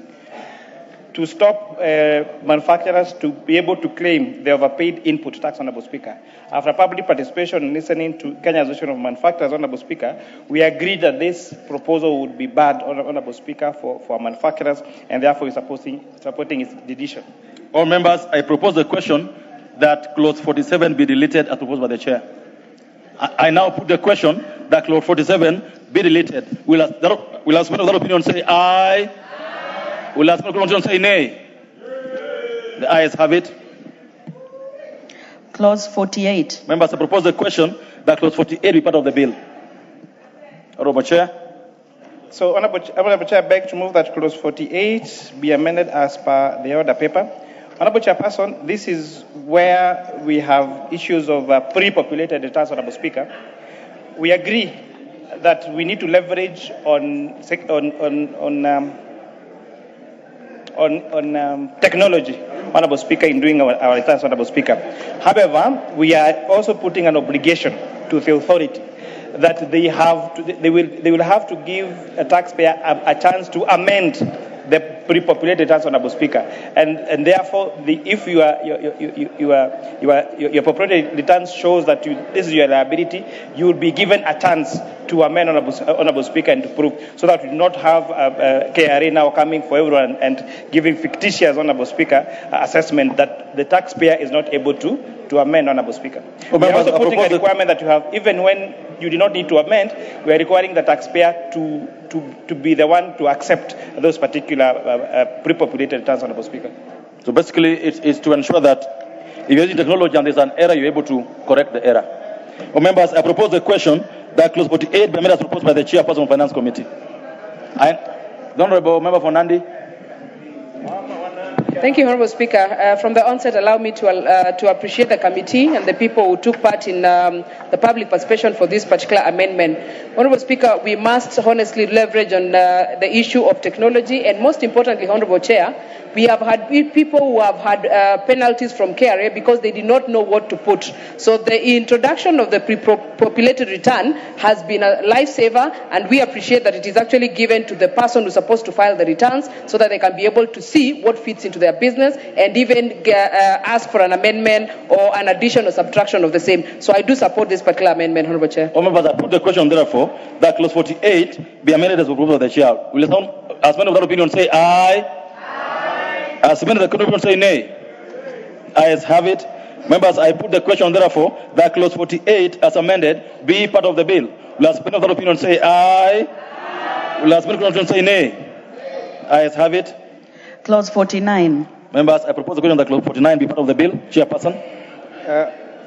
to stop manufacturers to be able to claim the overpaid input tax, Honorable Speaker. After public participation and listening to Kenya Association of Manufacturers, Honorable Speaker, we agreed that this proposal would be bad, Honorable Speaker, for manufacturers, and therefore we're supporting its deletion. All members, I propose the question that clause 47 be deleted as proposed by the chair. I now put the question that clause 47 be deleted. Will as member of that opinion say aye? Will as member of that opinion say nay? The ayes have it. Clause 48. Members, I propose the question that clause 48 be part of the bill. Honorable Chair. So, Honorable Chair, I beg to move that clause 48 be amended as per the order paper. Honorable Chairperson, this is where we have issues of pre-populated returns, Honorable Speaker. We agree that we need to leverage on technology, Honorable Speaker, in doing our returns, Honorable Speaker. However, we are also putting an obligation to the authority that they will have to give a taxpayer a chance to amend the pre-populated returns, Honorable Speaker, and therefore, if your populated returns shows that this is your liability, you will be given a chance to amend, Honorable Speaker, and to prove, so that we do not have KRA now coming for everyone and giving fictitious, Honorable Speaker, assessment that the taxpayer is not able to amend, Honorable Speaker. We are also putting a requirement that you have, even when you do not need to amend, we are requiring the taxpayer to be the one to accept those particular pre-populated returns, Honorable Speaker. So basically, it is to ensure that if you're using technology and there's an error, you're able to correct the error. Well, members, I propose the question that clause 48 be amended as proposed by the chairperson of the Finance Committee. The Honorable Member for Nandi. Thank you, Honorable Speaker. From the onset, allow me to appreciate the committee and the people who took part in the public participation for this particular amendment. Honorable Speaker, we must honestly leverage on the issue of technology, and most importantly, Honorable Chair, we have had people who have had penalties from KRA because they did not know what to put. So the introduction of the pre-populated return has been a lifesaver, and we appreciate that it is actually given to the person who's supposed to file the returns so that they can be able to see what fits into their their business and even ask for an amendment or an addition or subtraction of the same. So I do support this particular amendment, Honorable Chair. Members, I put the question, therefore, that clause 48 be amended as proposed by the chair. Will someone, as many of that opinion, say aye? Aye. As many of the opinion say nay? Ayes have it. Members, I put the question, therefore, that clause 48 as amended be part of the bill. Will as many of that opinion say aye? Aye. Will as many of that opinion say nay? Ayes have it. Clause 49. Members, I propose the question that clause 49 be part of the bill. Chairperson.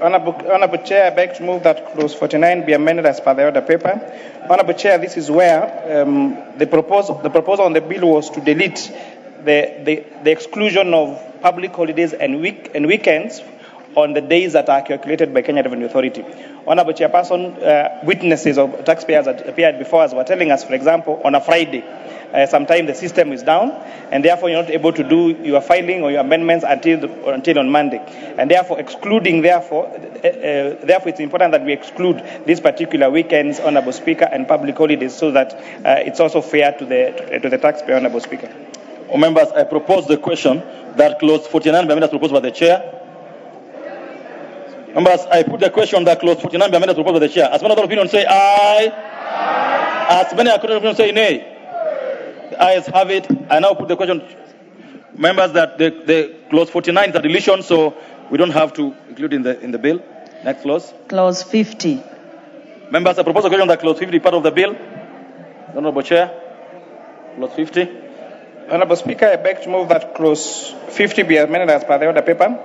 Honorable Chair, I beg to move that clause 49 be amended as per the order paper. Honorable Chair, this is where the proposal on the bill was to delete the exclusion of public holidays and weekends on the days that are calculated by Kenya Revenue Authority. Honorable Chairperson, witnesses of taxpayers that appeared before us were telling us, for example, on a Friday, sometimes the system is down, and therefore you're not able to do your filing or your amendments until on Monday. And therefore, therefore it's important that we exclude these particular weekends, Honorable Speaker, and public holidays, so that it's also fair to the taxpayer, Honorable Speaker. Members, I propose the question that clause 49 be amended as proposed by the chair. Members, I put the question that clause 49 be amended as proposed by the chair. As many other opinions say aye. Aye. As many other opinions say nay. The ayes have it. I now put the question, members, that the clause 49 is a deletion, so we don't have to include in the bill. Next clause. Clause 50. Members, I propose the question that clause 50 is part of the bill. Honorable Chair. Clause 50. Honorable Speaker, I beg to move that clause 50 be amended as per the order paper.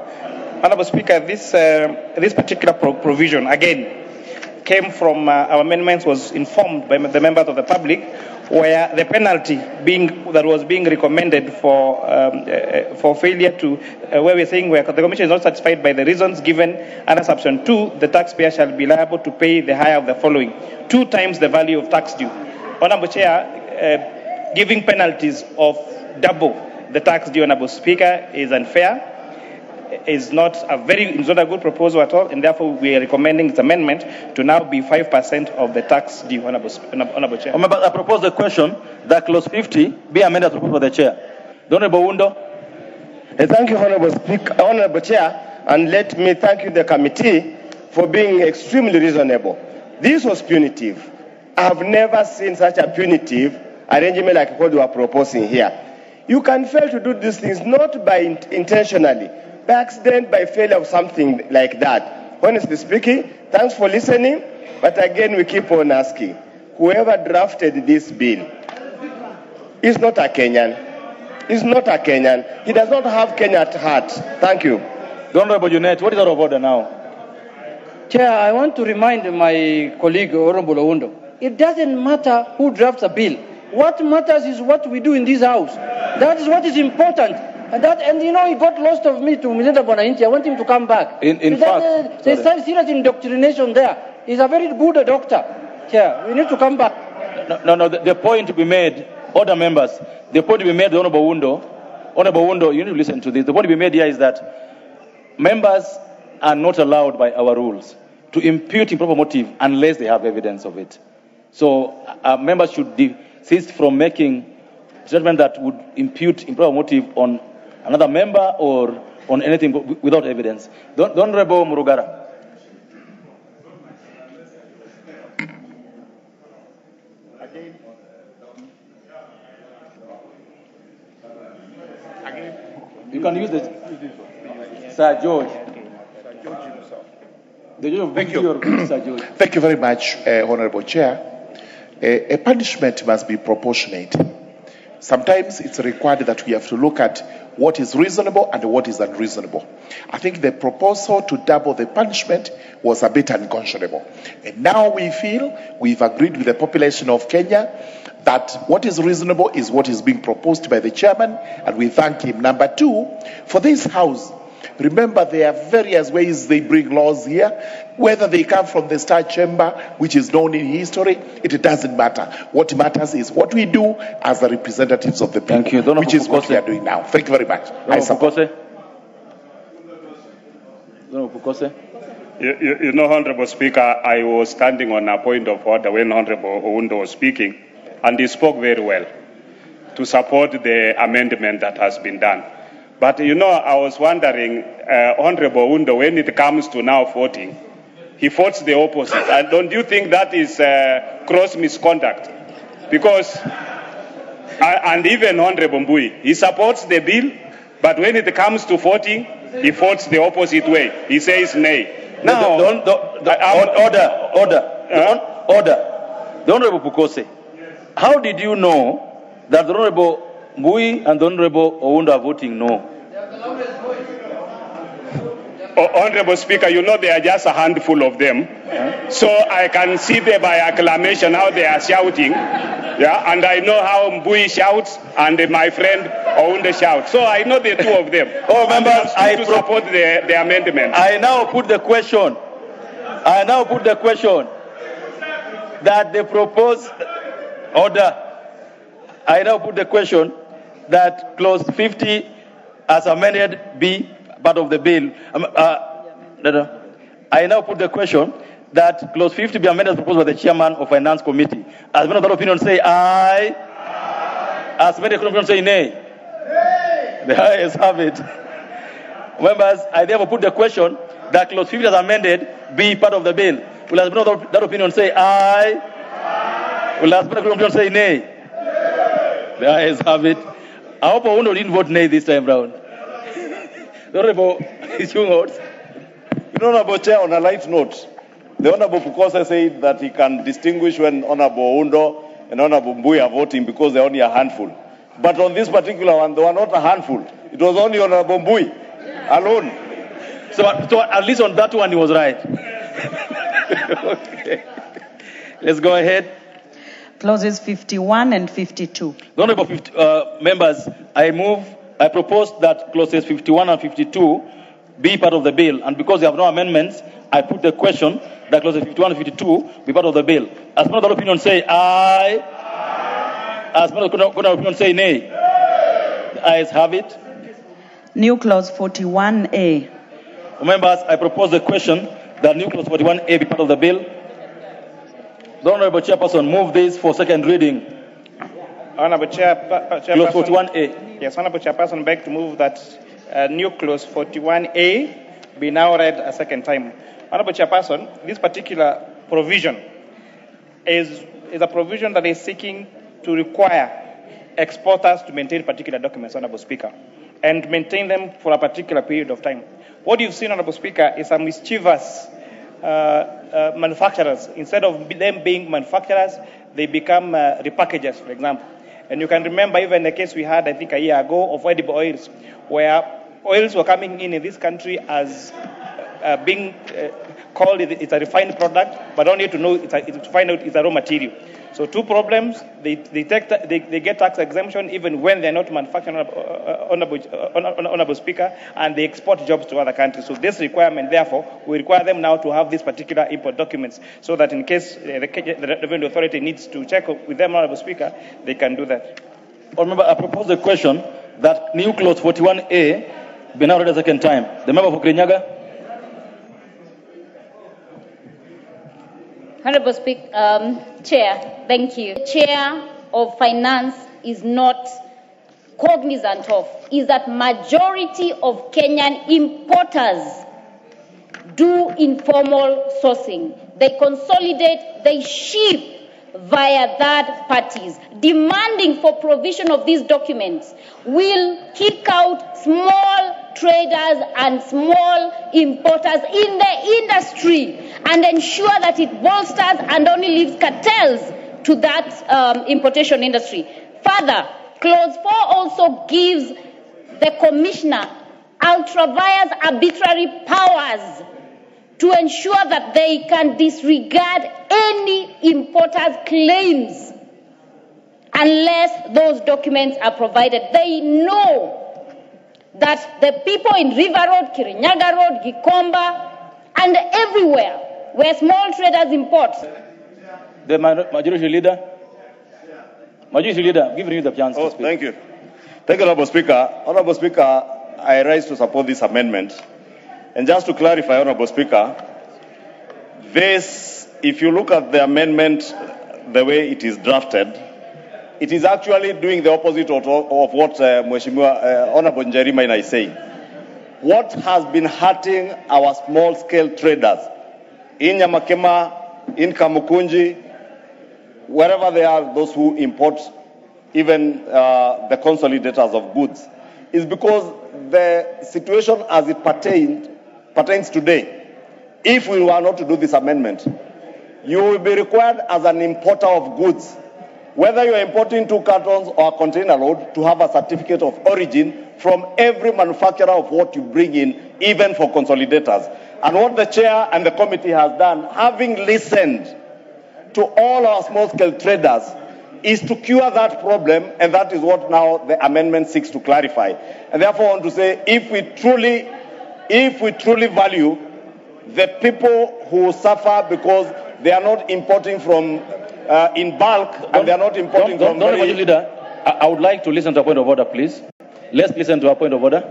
Honorable Speaker, this particular provision, again, came from our amendments, was informed by the members of the public, where the penalty that was being recommended for failure to, where we're saying where the Commission is not satisfied by the reasons given under Subsection 2, the taxpayer shall be liable to pay the higher of the following: 2 times the value of tax due. Honorable Chair, giving penalties of double the tax due, Honorable Speaker, is unfair. Is not a good proposal at all, and therefore we are recommending this amendment to now be 5% of the tax due, Honorable Chair. I propose the question that clause 50 be amended as proposed by the chair. Honorable Wundo. Thank you, Honorable Speaker, Honorable Chair, and let me thank you, the committee, for being extremely reasonable. This was punitive. I have never seen such a punitive arrangement like what you are proposing here. You can fail to do these things not by intentionally, by accident, by failure of something like that. Honestly speaking, thanks for listening, but again we keep on asking. Whoever drafted this bill is not a Kenyan. He's not a Kenyan. He does not have Kenya at heart. Thank you. The Honorable Junet, what is out of order now? Chair, I want to remind my colleague, Honorable Oundo, it doesn't matter who drafts a bill. What matters is what we do in this house. That is what is important. And you know, he got lost of me to Milenda Bonainti. I want him to come back. In fact, there's some serious indoctrination there. He's a very good doctor. Chair, we need to come back. No, the point we made, other members, the point we made, Honorable Wundo, you need to listen to this. The point we made here is that members are not allowed by our rules to impute improper motive unless they have evidence of it. So members should desist from making judgment that would impute improper motive on another member or on anything without evidence. The Honorable Murugara. You can use the Sir George. Thank you. Thank you very much, Honorable Chair. A punishment must be proportionate. Sometimes it's required that we have to look at what is reasonable and what is unreasonable. I think the proposal to double the punishment was a bit unconscionable. And now we feel we've agreed with the population of Kenya that what is reasonable is what is being proposed by the chairman, and we thank him. Number 2, for this house, remember there are various ways they bring laws here, whether they come from the Star Chamber, which is known in history, it doesn't matter. What matters is what we do as the representatives of the people, Thank you. which is what we are doing now. Thank you very much. I support. You know, Honorable Speaker, I was standing on a point of order when Honorable Oundo was speaking, and he spoke very well to support the amendment that has been done. But you know, I was wondering, Honorable Undo, when it comes to now voting, he votes the opposite. And don't you think that is gross misconduct? Because, and even Honorable Muthui, he supports the bill, but when it comes to voting, he votes the opposite way. He says nay. Now, order. The Honorable Pukose, how did you know that the Honorable Muthui and the Honorable Oundo are voting no? Honorable Speaker, you know there are just a handful of them. So I can see there by acclamation how they are shouting. Yeah, and I know how Muthui shouts and my friend Oundo shouts. So I know the two of them. Oh, members, I support the amendment. I now put the question that the proposed order. I now put the question that clause 50 as amended be part of the bill. I now put the question that clause 50 be amended as proposed by the chairman of Finance Committee. As many of that opinion say aye. As many of that opinion say nay. The ayes have it. Members, I therefore put the question that clause 50 as amended be part of the bill. Will as many of that opinion say aye? Will as many of that opinion say nay? The ayes have it. I hope Oundo didn't vote nay this time round. The Honorable Isung. Honorable Chair, on a light note, the Honorable Pukose said that he can distinguish when Honorable Oundo and Honorable Muthui are voting because they're only a handful. But on this particular one, they were not a handful. It was only Honorable Muthui alone. So at least on that one, he was right. Okay. Let's go ahead. Clauses 51 and 52. The Honorable members, I propose that clauses 51 and 52 be part of the bill. And because there have no amendments, I put the question that clauses 51 and 52 be part of the bill. As per the opinion say aye. As per the opinion say nay. The ayes have it. New clause 41A. Members, I propose the question that new clause 41A be part of the bill. The Honorable Chairperson, move this for second reading. Honorable Chairperson. Clause 41A. Yes, Honorable Chairperson, beg to move that new clause 41A be now read a second time. Honorable Chairperson, this particular provision is a provision that is seeking to require exporters to maintain particular documents, Honorable Speaker, and maintain them for a particular period of time. What you've seen, Honorable Speaker, is some mischievous manufacturers. Instead of them being manufacturers, they become repackagers, for example. And you can remember even the case we had, I think, a year ago of edible oils, where oils were coming in this country as being called it's a refined product, but only to find out it's a raw material. So two problems: they get tax exemption even when they're not manufactured, Honorable Speaker, and they export jobs to other countries. So this requirement, therefore, we require them now to have these particular import documents, so that in case the Revenue Authority needs to check with them, Honorable Speaker, they can do that. Honorable, I propose the question that new clause 41A be now read a second time. The member for Kirinyaga. Honorable Chair, thank you. The Chair of Finance is not cognizant of is that majority of Kenyan importers do informal sourcing. They consolidate, they ship via third parties. Demanding for provision of these documents will kick out small traders and small importers in the industry and ensure that it bolsters and only leaves cartels to that importation industry. Further, Clause 4 also gives the Commissioner ultra-vires arbitrary powers to ensure that they can disregard any importer's claims unless those documents are provided. They know that the people in River Road, Kirinyaga Road, Gikomba, and everywhere where small traders import. The Majority Leader. Majority Leader, give you the chance to speak. Thank you. Thank you, Honorable Speaker. Honorable Speaker, I rise to support this amendment. And just to clarify, Honorable Speaker, this, if you look at the amendment the way it is drafted, it is actually doing the opposite of what Mheshimiwa Honorable Njeri Maina is saying. What has been hurting our small-scale traders in Nyamakema, in Kamukunji, wherever they are, those who import even the consolidators of goods, is because the situation as it pertains today, if we were not to do this amendment, you will be required as an importer of goods, whether you are importing 2 cartons or a container load, to have a certificate of origin from every manufacturer of what you bring in, even for consolidators. And what the chair and the committee has done, having listened to all our small-scale traders, is to cure that problem, and that is what now the amendment seeks to clarify. And therefore I want to say, if we truly value the people who suffer because they are not importing from in bulk, and they are not importing from... Leader, I would like to listen to a point of order, please. Let's listen to a point of order.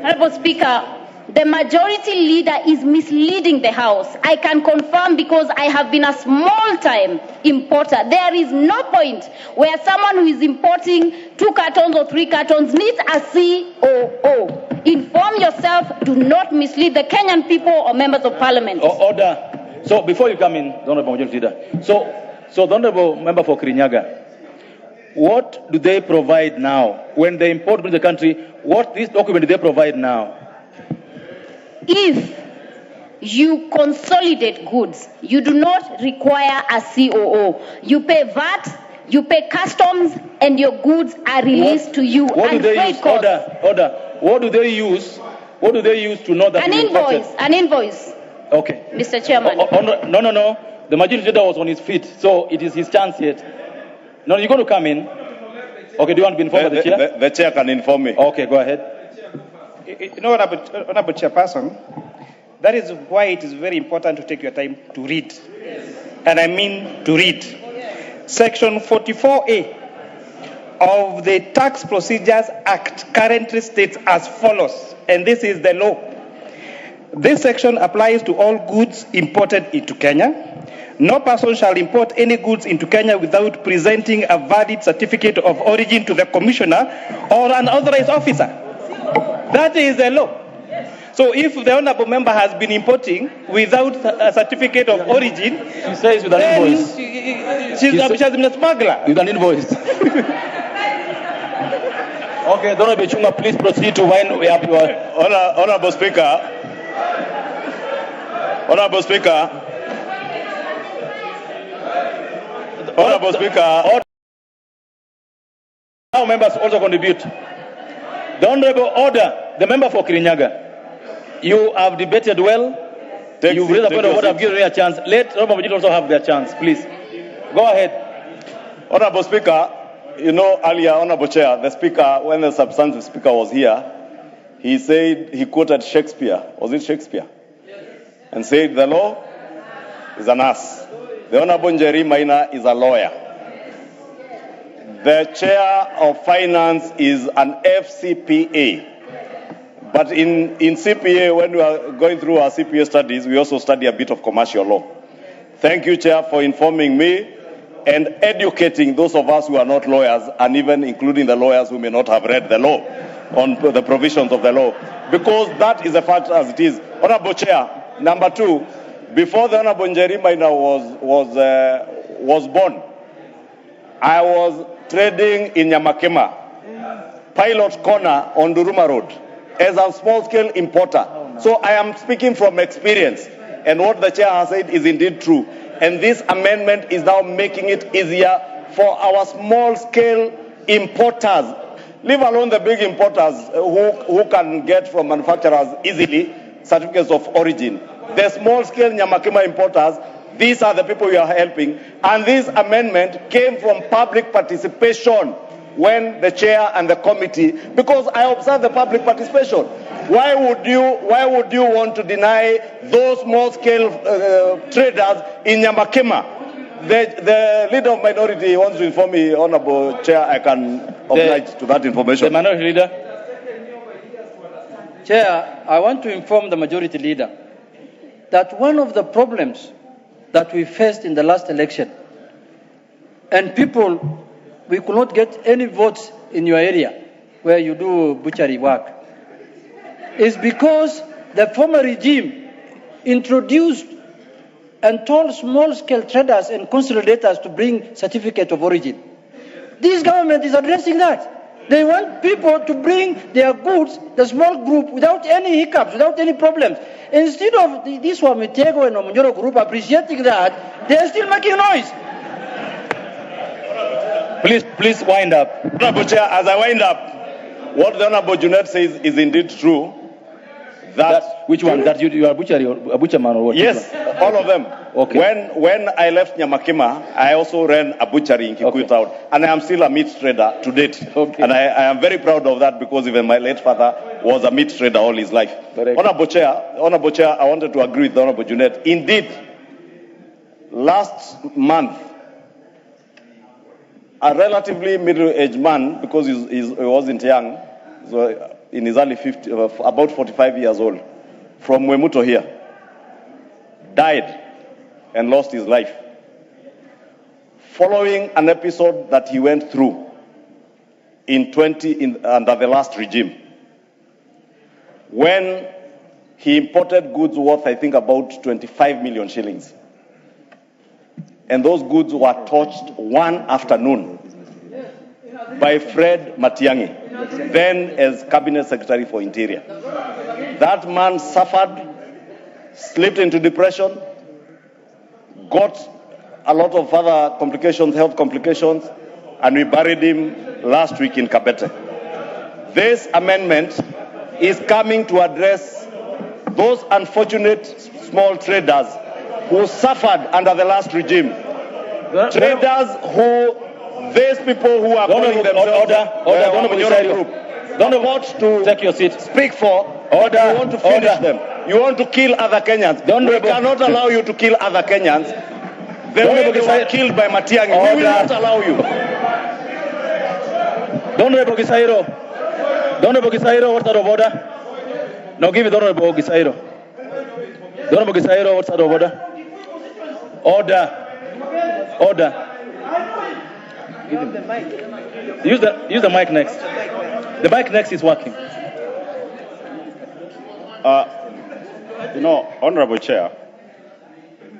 Honorable Speaker, the majority leader is misleading the House. I can confirm because I have been a small-time importer. There is no point where someone who is importing 2 cartons or 3 cartons needs a COO. Inform yourself. Do not mislead the Kenyan people or members of parliament. Order. So before you come in, the Honorable Majority Leader, so the Honorable Member for Kirinyaga, what do they provide now? When they import into the country, what this document do they provide now? If you consolidate goods, you do not require a COO. You pay VAT, you pay customs, and your goods are released to you. What do they use? Order. What do they use? What do they use to know that an invoice? An invoice. Okay. Mr. Chairman. No. The majority leader was on his feet, so it is his chance yet. No, you're going to come in. Okay, do you want to be informed by the chair? The chair can inform me. Okay, go ahead. You know, Honorable Chairperson, that is why it is very important to take your time to read. And I mean to read. Section 44A of the Tax Procedures Act currently states as follows, and this is the law. This section applies to all goods imported into Kenya. No person shall import any goods into Kenya without presenting a valid certificate of origin to the commissioner or an authorized officer. That is the law. So if the honourable member has been importing without a certificate of origin, she says with an invoice. She has been a smuggler. With an invoice. Okay, Honourable Chunga, please proceed to wind up your... Honourable Speaker. Honourable Speaker. Honourable Speaker. Now members also contribute. The Honourable Order, the member for Kirinyaga, you have debated well. You've raised a point of order, I've given you a chance. Let Honourable Majid also have their chance, please. Go ahead. Honourable Speaker, you know earlier, Honourable Chair, the Speaker, when the substantive Speaker was here, he said, he quoted Shakespeare. Was it Shakespeare? And said, the law is an ass. The Honourable Njeri Maina is a lawyer. The Chair of Finance is an FCPA. But in CPA, when we are going through our CPA studies, we also study a bit of commercial law. Thank you, Chair, for informing me and educating those of us who are not lawyers, and even including the lawyers who may not have read the law on the provisions of the law. Because that is a fact as it is. Honourable Chair, number 2, before the Honourable Njeri Maina was born, I was trading in Nyamakema, Pilot Corner on Duruma Road, as a small-scale importer. So I am speaking from experience, and what the chair has said is indeed true. And this amendment is now making it easier for our small-scale importers, leave alone the big importers who can get from manufacturers easily certificates of origin. The small-scale Nyamakema importers, these are the people we are helping. And this amendment came from public participation when the chair and the committee, because I observe the public participation. Why would you want to deny those small-scale traders in Nyamakema? The leader of minority wants to inform me, Honourable Chair, I can oblige to that information. The minority leader. Chair, I want to inform the majority leader that one of the problems that we faced in the last election, and people we could not get any votes in your area where you do butchery work is because the former regime introduced and told small-scale traders and consolidators to bring certificate of origin. This government is addressing that. They want people to bring their goods, the small group, without any hiccups, without any problems. Instead of this Wamitego and Omonjoro group appreciating that, they are still making noise. Please wind up. Honorable Chair, as I wind up, what the Honorable Junet says is indeed true. Which one? That you are a butcherman or what? Yes, all of them. Okay. When I left Nyamakima, I also ran a butchery in Kikuyu town, and I am still a meat trader to date. Okay. And I am very proud of that because even my late father was a meat trader all his life. Honorable Chair, I wanted to agree with the Honorable Junet. Indeed, last month, a relatively middle-aged man, because he wasn't young, so in his early 50s, about 45 years old, from Muthui here, died and lost his life following an episode that he went through under the last regime, when he imported goods worth, I think, about 25 million shillings. And those goods were touched one afternoon by Fred Matiang'i, then as Cabinet Secretary for Interior. That man suffered, slipped into depression, got a lot of other complications, health complications, and we buried him last week in Kabete. This amendment is coming to address those unfortunate small traders who suffered under the last regime. Traders who, these people who are calling themselves Don't want to take your seat. Speak for. Order. You want to finish them. You want to kill other Kenyans. We cannot allow you to kill other Kenyans. The way they were killed by Matiang'i, we will not allow you. Honorable Gisairo, what's out of order? Now give it Honorable Gisairo. Honorable Gisairo, what's out of order? Order. Give him the mic. Use the mic next. The mic next is working. Honorable Chair,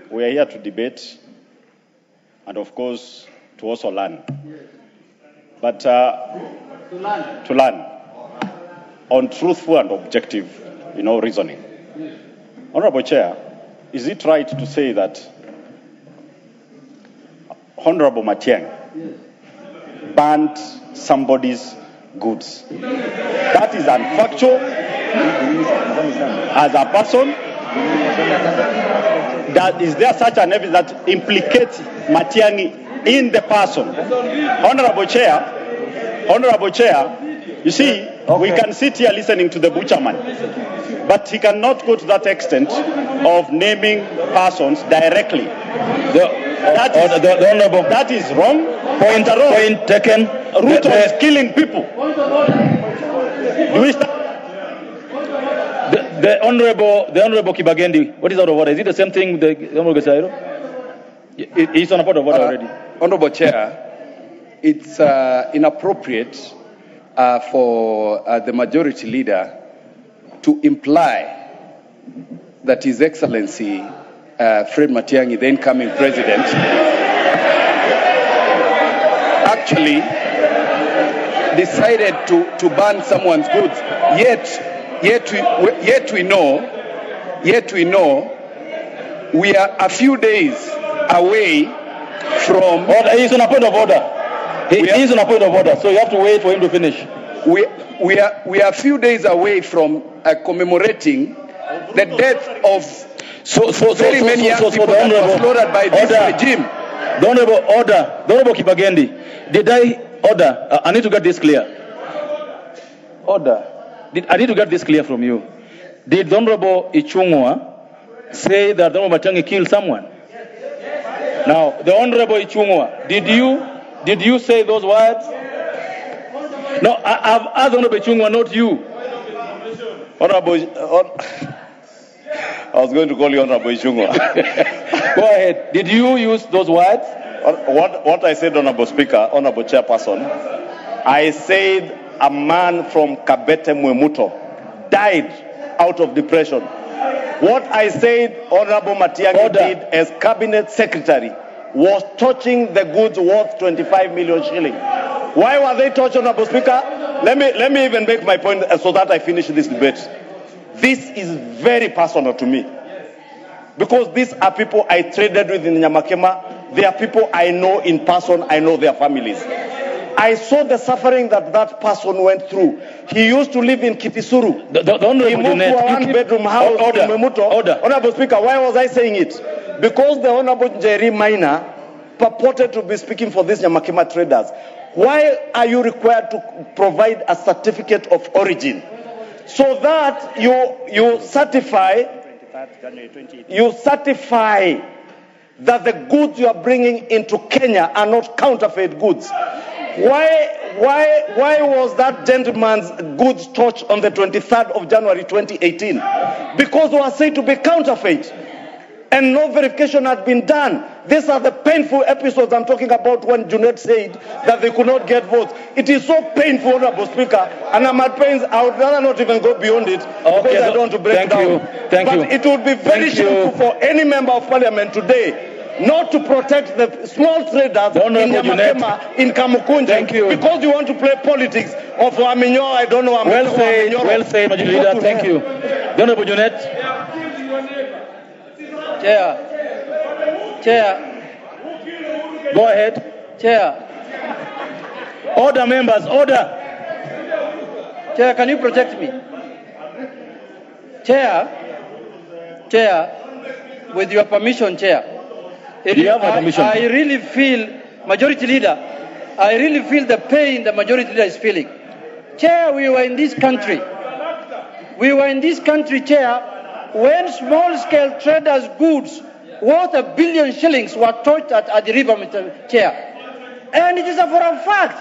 we are here to debate and, of course, to also learn. But to learn on truthful and objective, reasoning. Honorable Chair, is it right to say that Honorable Matiang'i burnt somebody's goods? That is unfactual. As a person, is there such an evidence that implicates Matiang'i in the person? Honorable Chair, you see, we can sit here listening to the butcherman, but he cannot go to that extent of naming persons directly. That is wrong. Point taken. Ruto is killing people. Do we start? The Honorable Kibagendi, what is out of order? Is it the same thing with the Honorable Gisairo? He's on a point of order already. Honorable Chair, it's inappropriate for the majority leader to imply that His Excellency Fred Matiang'i, the incoming president, actually decided to ban someone's goods. Yet we know we are a few days away from. He's on a point of order. He is on a point of order, so you have to wait for him to finish. We are a few days away from commemorating the death of very many young people that were slaughtered by this regime. The Honorable Kibagendi, did I order? I need to get this clear. I need to get this clear from you. Did the Honorable Ichung'wa say that the Honorable Matiang'i killed someone? Now, the Honorable Ichung'wa, did you say those words? No, I've asked Honorable Ichung'wa, not you. I was going to call you Honorable Ichung'wa. Go ahead. Did you use those words? What I said, Honorable Speaker, Honorable Chairperson, I said a man from Kabete Mwemuto died out of depression. What I said Honorable Matiang'i did as Cabinet Secretary was touching the goods worth 25 million shillings. Why were they touched, Honorable Speaker? Let me even make my point so that I finish this debate. This is very personal to me. Because these are people I traded with in Nyamakema. They are people I know in person. I know their families. I saw the suffering that person went through. He used to live in Kitisuru. He moved to a one-bedroom house in Memuto. Honorable Speaker, why was I saying it? Because the Honorable Njeri Maina purported to be speaking for these Nyamakema traders. Why are you required to provide a certificate of origin? So that you certify that the goods you are bringing into Kenya are not counterfeit goods. Why was that gentleman's goods touched on the 23rd of January 2018? Because they were said to be counterfeit and no verification had been done. These are the painful episodes I'm talking about when Junet said that they could not get votes. It is so painful, Honorable Speaker, and I'm at pains. I would rather not even go beyond it because I don't want to break down. Thank you. But it would be very shameful for any member of parliament today not to protect the small traders in Nyamakema, in Kamukunji, because you want to play politics of Aminyo, I don't know. Well said, Majority Leader. Thank you. The Honorable Junet. Chair. Go ahead. Chair. Order, members, order. Chair, can you protect me? Chair, with your permission, Chair. You have my permission. I really feel, Majority Leader, I really feel the pain the Majority Leader is feeling. Chair, we were in this country, Chair, when small-scale traders' goods worth $1 billion shillings were touched at the river, Mr. Chair. And it is for a fact.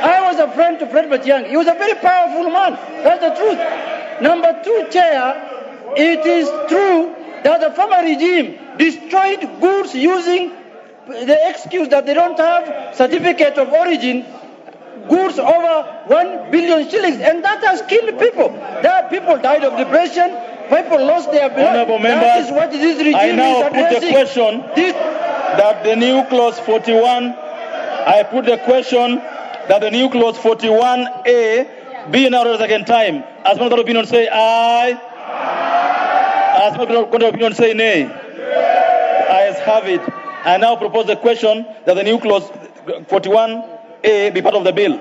I was a friend to Fred Matiang'i. He was a very powerful man. That's the truth. Number two, Chair, it is true that the former regime destroyed goods using the excuse that they don't have certificate of origin, goods over 1 billion shillings, and that has killed people. People died of depression, people lost their blood. Honorable members, that is what this regime I now is addressing. put the question that the new clause 41, I put the question that the new clause 41A be now read a second time. As one of the opinion say aye. As one of the opinion say nay. Ayes have it. I now propose the question that the new clause 41A be part of the bill.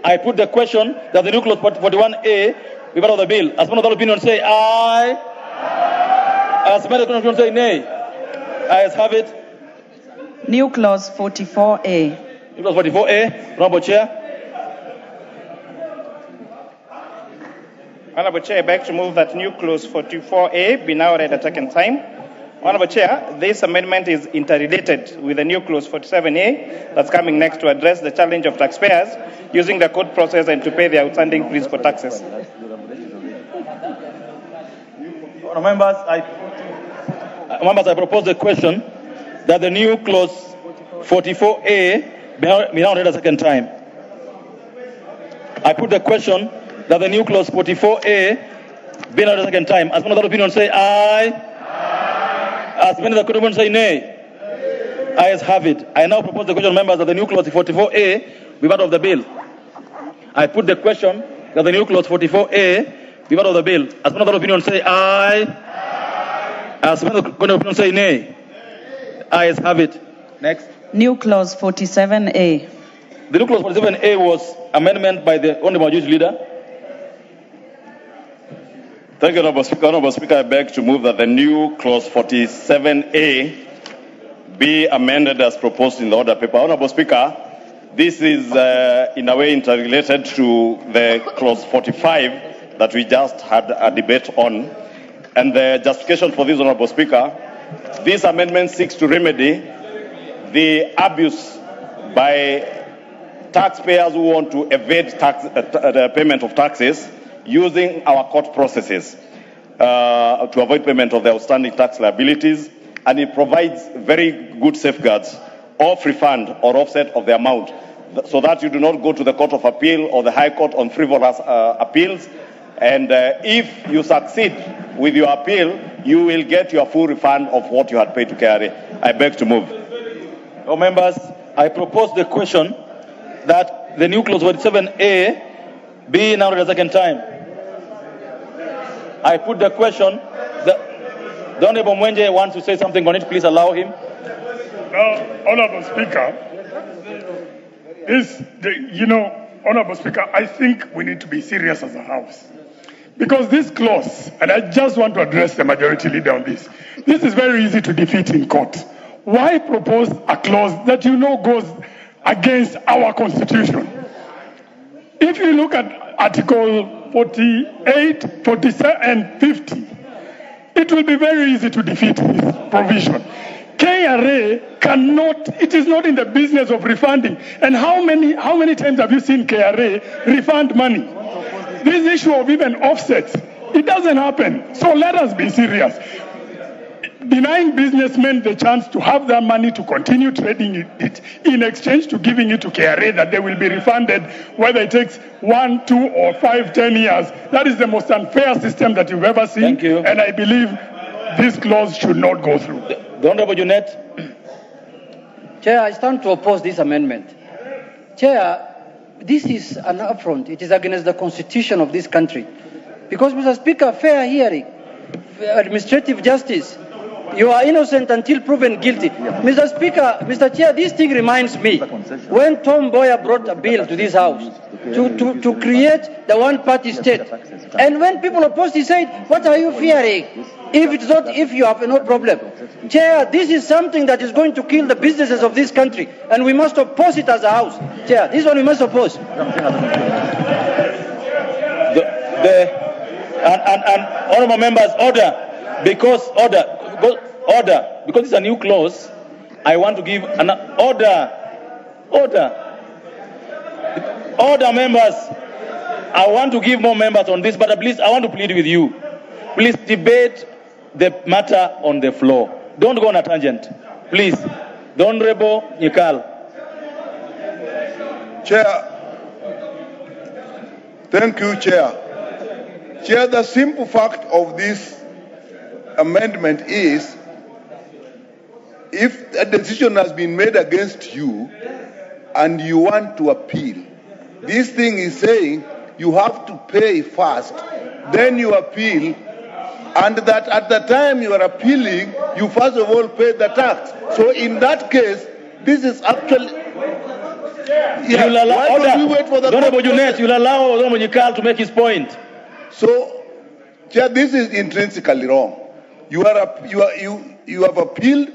I put the question that the new clause 41A be part of the bill. As one of the opinion say aye. As one of the opinion say nay. Ayes have it. New clause 44A. New clause 44A. Honorable Chair. Honorable Chair, I beg to move that new clause 44A be now read a second time. Honorable Chair, this amendment is interrelated with the new clause 47A that's coming next to address the challenge of taxpayers using the court process and to pay their outstanding principal taxes. Members, I propose the question that the new clause 44A be now read a second time. I put the question that the new clause 44A be now read a second time. As one of the opinion say aye. As many of the opinion say nay. Ayes have it. I now propose the question, members, that the new clause 44A be part of the bill. I put the question that the new clause 44A be part of the bill. As one of the opinion say aye. As many of the opinion say nay. Ayes have it. Next. New clause 47A. The new clause 47A was amendment by the Honorable Majority Leader. Thank you, Honorable Speaker. Honorable Speaker, I beg to move that the new clause 47A be amended as proposed in the order paper. Honorable Speaker, this is in a way interrelated to the clause 45 that we just had a debate on. And the justification for this, Honorable Speaker, this amendment seeks to remedy the abuse by taxpayers who want to evade the payment of taxes using our court processes to avoid payment of their outstanding tax liabilities and it provides very good safeguards of refund or offset of the amount, so that you do not go to the Court of Appeal or the High Court on frivolous appeals. And if you succeed with your appeal, you will get your full refund of what you had paid to KRA. I beg to move. Members, I propose the question that the new clause 47A be now read a second time. I put the question. The Honorable Mwenje wants to say something on it. Please allow him. Honorable Speaker, Honorable Speaker, I think we need to be serious as a House. Because this clause, and I just want to address the majority leader on this, this is very easy to defeat in court. Why propose a clause that goes against our Constitution? If you look at Article 48, 47, and 50, it will be very easy to defeat this provision. KRA cannot, it is not in the business of refunding. And how many times have you seen KRA refund money? This issue of even offsets, it doesn't happen. So let us be serious. Denying businessmen the chance to have their money to continue trading it in exchange to giving it to KRA that they will be refunded, whether it takes 1, 2, or 5, 10 years. That is the most unfair system that you've ever seen. Thank you. And I believe this clause should not go through. The Honorable Junet. Chair, I stand to oppose this amendment. Chair, this is an affront. It is against the Constitution of this country. Because, Mr. Speaker, fair hearing, administrative justice, you are innocent until proven guilty. Mr. Speaker, Mr. Chair, this thing reminds me when Tom Mboya brought a bill to this House to create the one-party state. And when people opposed, he said, what are you fearing? If you have no problem. Chair, this is something that is going to kill the businesses of this country, and we must oppose it as a House. Chair, this one we must oppose. Honourable members, order, because it's a new clause. I want to give an order, members. I want to give more members on this, but please, I want to plead with you. Please debate the matter on the floor. Don't go on a tangent. Please. The Honorable Nikal. Chair. Thank you, Chair. Chair, the simple fact of this amendment is, if a decision has been made against you and you want to appeal, this thing is saying you have to pay first, then you appeal, and that at the time you are appealing, you first of all pay the tax. So in that case, this is actually... You'll allow, Honorable Junet, you'll allow Honorable Nikal to make his point. So, Chair, this is intrinsically wrong. You have appealed,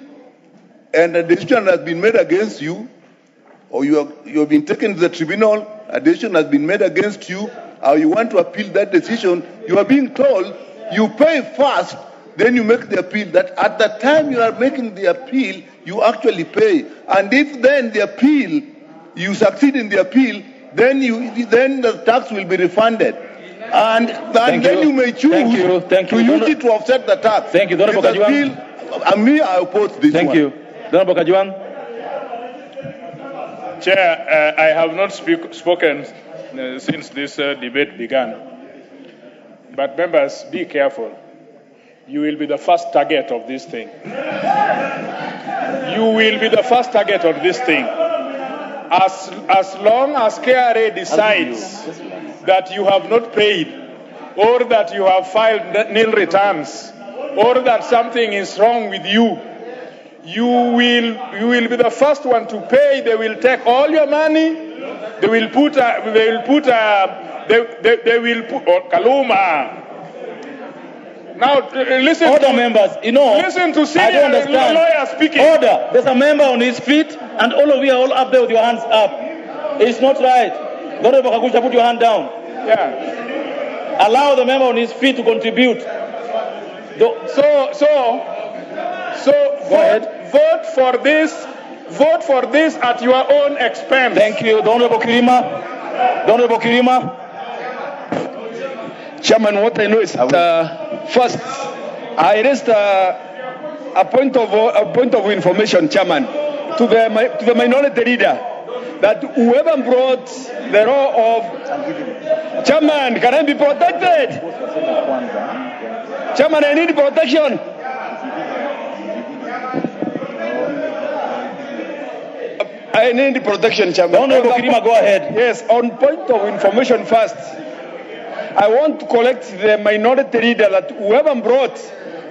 and a decision has been made against you, or you have been taken to the tribunal, a decision has been made against you, or you want to appeal that decision, you are being told you pay first, then you make the appeal. That at the time you are making the appeal, you actually pay. And if then the appeal, you succeed in the appeal, then the tax will be refunded. And then you may choose to use it to offset the tax. Thank you. I oppose this Thank one. you. Honorable Kajuan. Chair, I have not spoken since this debate began. But members, be careful. You will be the first target of this thing. You will be the first target of this thing. As long as KRA decides that you have not paid, or that you have filed nil returns, or that something is wrong with you, you will be the first one to pay. They will take all your money. They will put Kaluma. Now listen. Order, members. Listen to senior lawyer speaking. Order. There's a member on his feet, and all of you are all up there with your hands up. It's not right. Honorable Kagusha, put your hand down. Yeah. Allow the member on his feet to contribute. Vote for this at your own expense. Thank you. Honorable Kirima. Chairman, what I know is that first, I raised a point of information, Chairman, to the minority leader, that whoever brought the law of Chairman, can I be protected? Chairman, I need protection. I need protection, Chairman. Honorable Kirima, go ahead. Yes, on point of information first, I want to collect the minority leader that whoever brought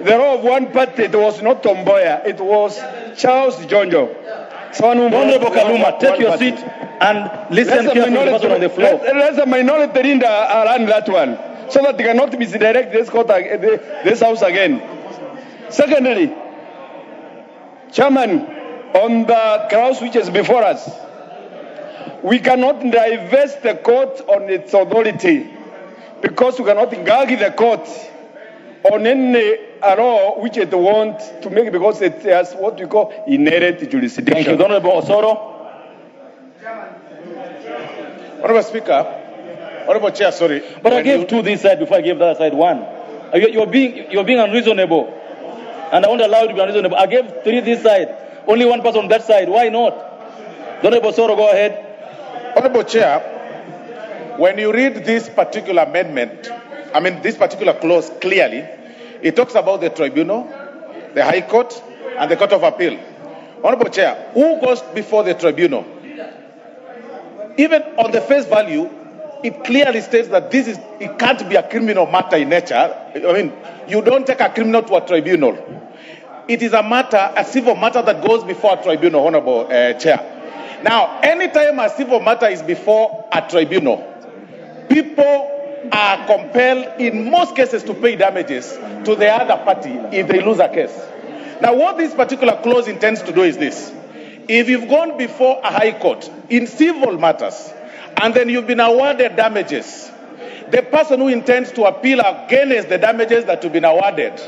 the law of one party, it was not Tomboya, it was Charles Jonjo. Honorable Kaluma, take your seat and listen carefully to the person on the floor. Let the minority leader run that one, so that they cannot misdirect this house again. Secondly, Chairman, on the grounds which is before us, we cannot divest the court on its authority, because we cannot gag the court on any law which it wants to make, because it has what we call inherent jurisdiction. Thank you. Honorable Osoro. Honorable Speaker, Honorable Chair, sorry. But I gave two this side before I gave the other side one. You're being unreasonable, and I won't allow you to be unreasonable. I gave three this side, only one person on that side. Why not? Honorable Osoro, go ahead. Honorable Chair, when you read this particular amendment, this particular clause clearly, it talks about the tribunal, the High Court, and the Court of Appeal. Honorable Chair, who goes before the tribunal? Even on the face value, it clearly states that it can't be a criminal matter in nature. You don't take a criminal to a tribunal. It is a civil matter that goes before a tribunal, Honorable Chair. Now, anytime a civil matter is before a tribunal, people are compelled in most cases to pay damages to the other party if they lose a case. Now, what this particular clause intends to do is this. If you've gone before a high court in civil matters and then you've been awarded damages, the person who intends to appeal against the damages that you've been awarded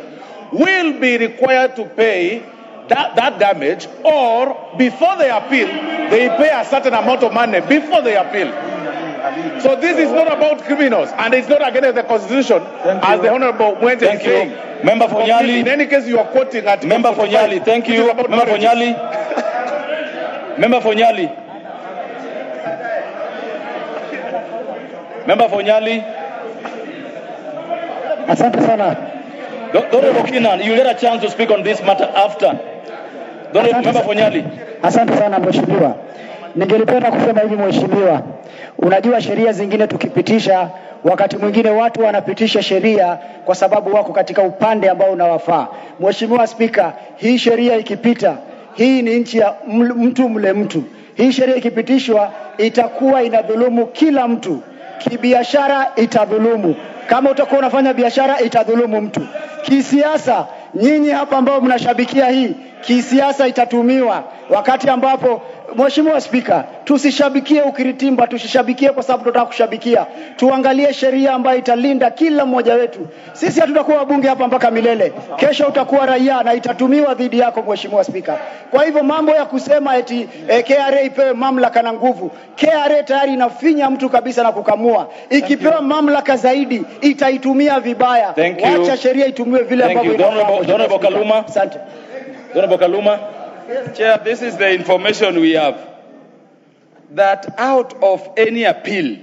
will be required to pay that damage, or before they appeal, they pay a certain amount of money before they appeal. So this is not about criminals, and it's not against the Constitution, as the Honorable Mwente is saying. Member Fonyali. In any case, you are quoting at Member Fonyali, thank you. Member Fonyali. Member Fonyali. Member Fonyali. Asante sana. Honorable Kinan, you get a chance to speak on this matter after. Member Fonyali. Asante sana mheshimiwa. Ningelipenda kusema hivi mheshimiwa, unajua sheria zingine tukipitisha, wakati mwingine watu wanapitisha sheria kwa sababu wako katika upande ambao unawafaa. Mheshimiwa Spika, hii sheria ikipita, hii ni nchi ya mtu mle mtu. Hii sheria ikipitishwa itakuwa inadhulumu kila mtu. Kibiashara itadhulumu. Kama utakuwa unafanya biashara itadhulumu mtu. Kisiasa, nyinyi hapa ambao mnashabikia hii, kisiasa itatumiwa wakati ambapo Mheshimiwa Spika, tusishabikie ukiritimba, tusishabikie kwa sababu tunataka kushabikia. Tuangalie sheria ambayo italinda kila mmoja wetu. Sisi hatutakuwa wabunge hapa mpaka milele. Kesho utakuwa raia na itatumiwa dhidi yako Mheshimiwa Spika. Kwa hivyo mambo ya kusema eti KRA ipewe mamlaka na nguvu. KRA tayari inafinya mtu kabisa na kukamua. Ikipewa mamlaka zaidi itaitumia vibaya. Wacha sheria itumiwe vile ambavyo inafaa. Honorable Kaluma. Asante. Honorable Kaluma. Chair, this is the information we have, that out of any appeal,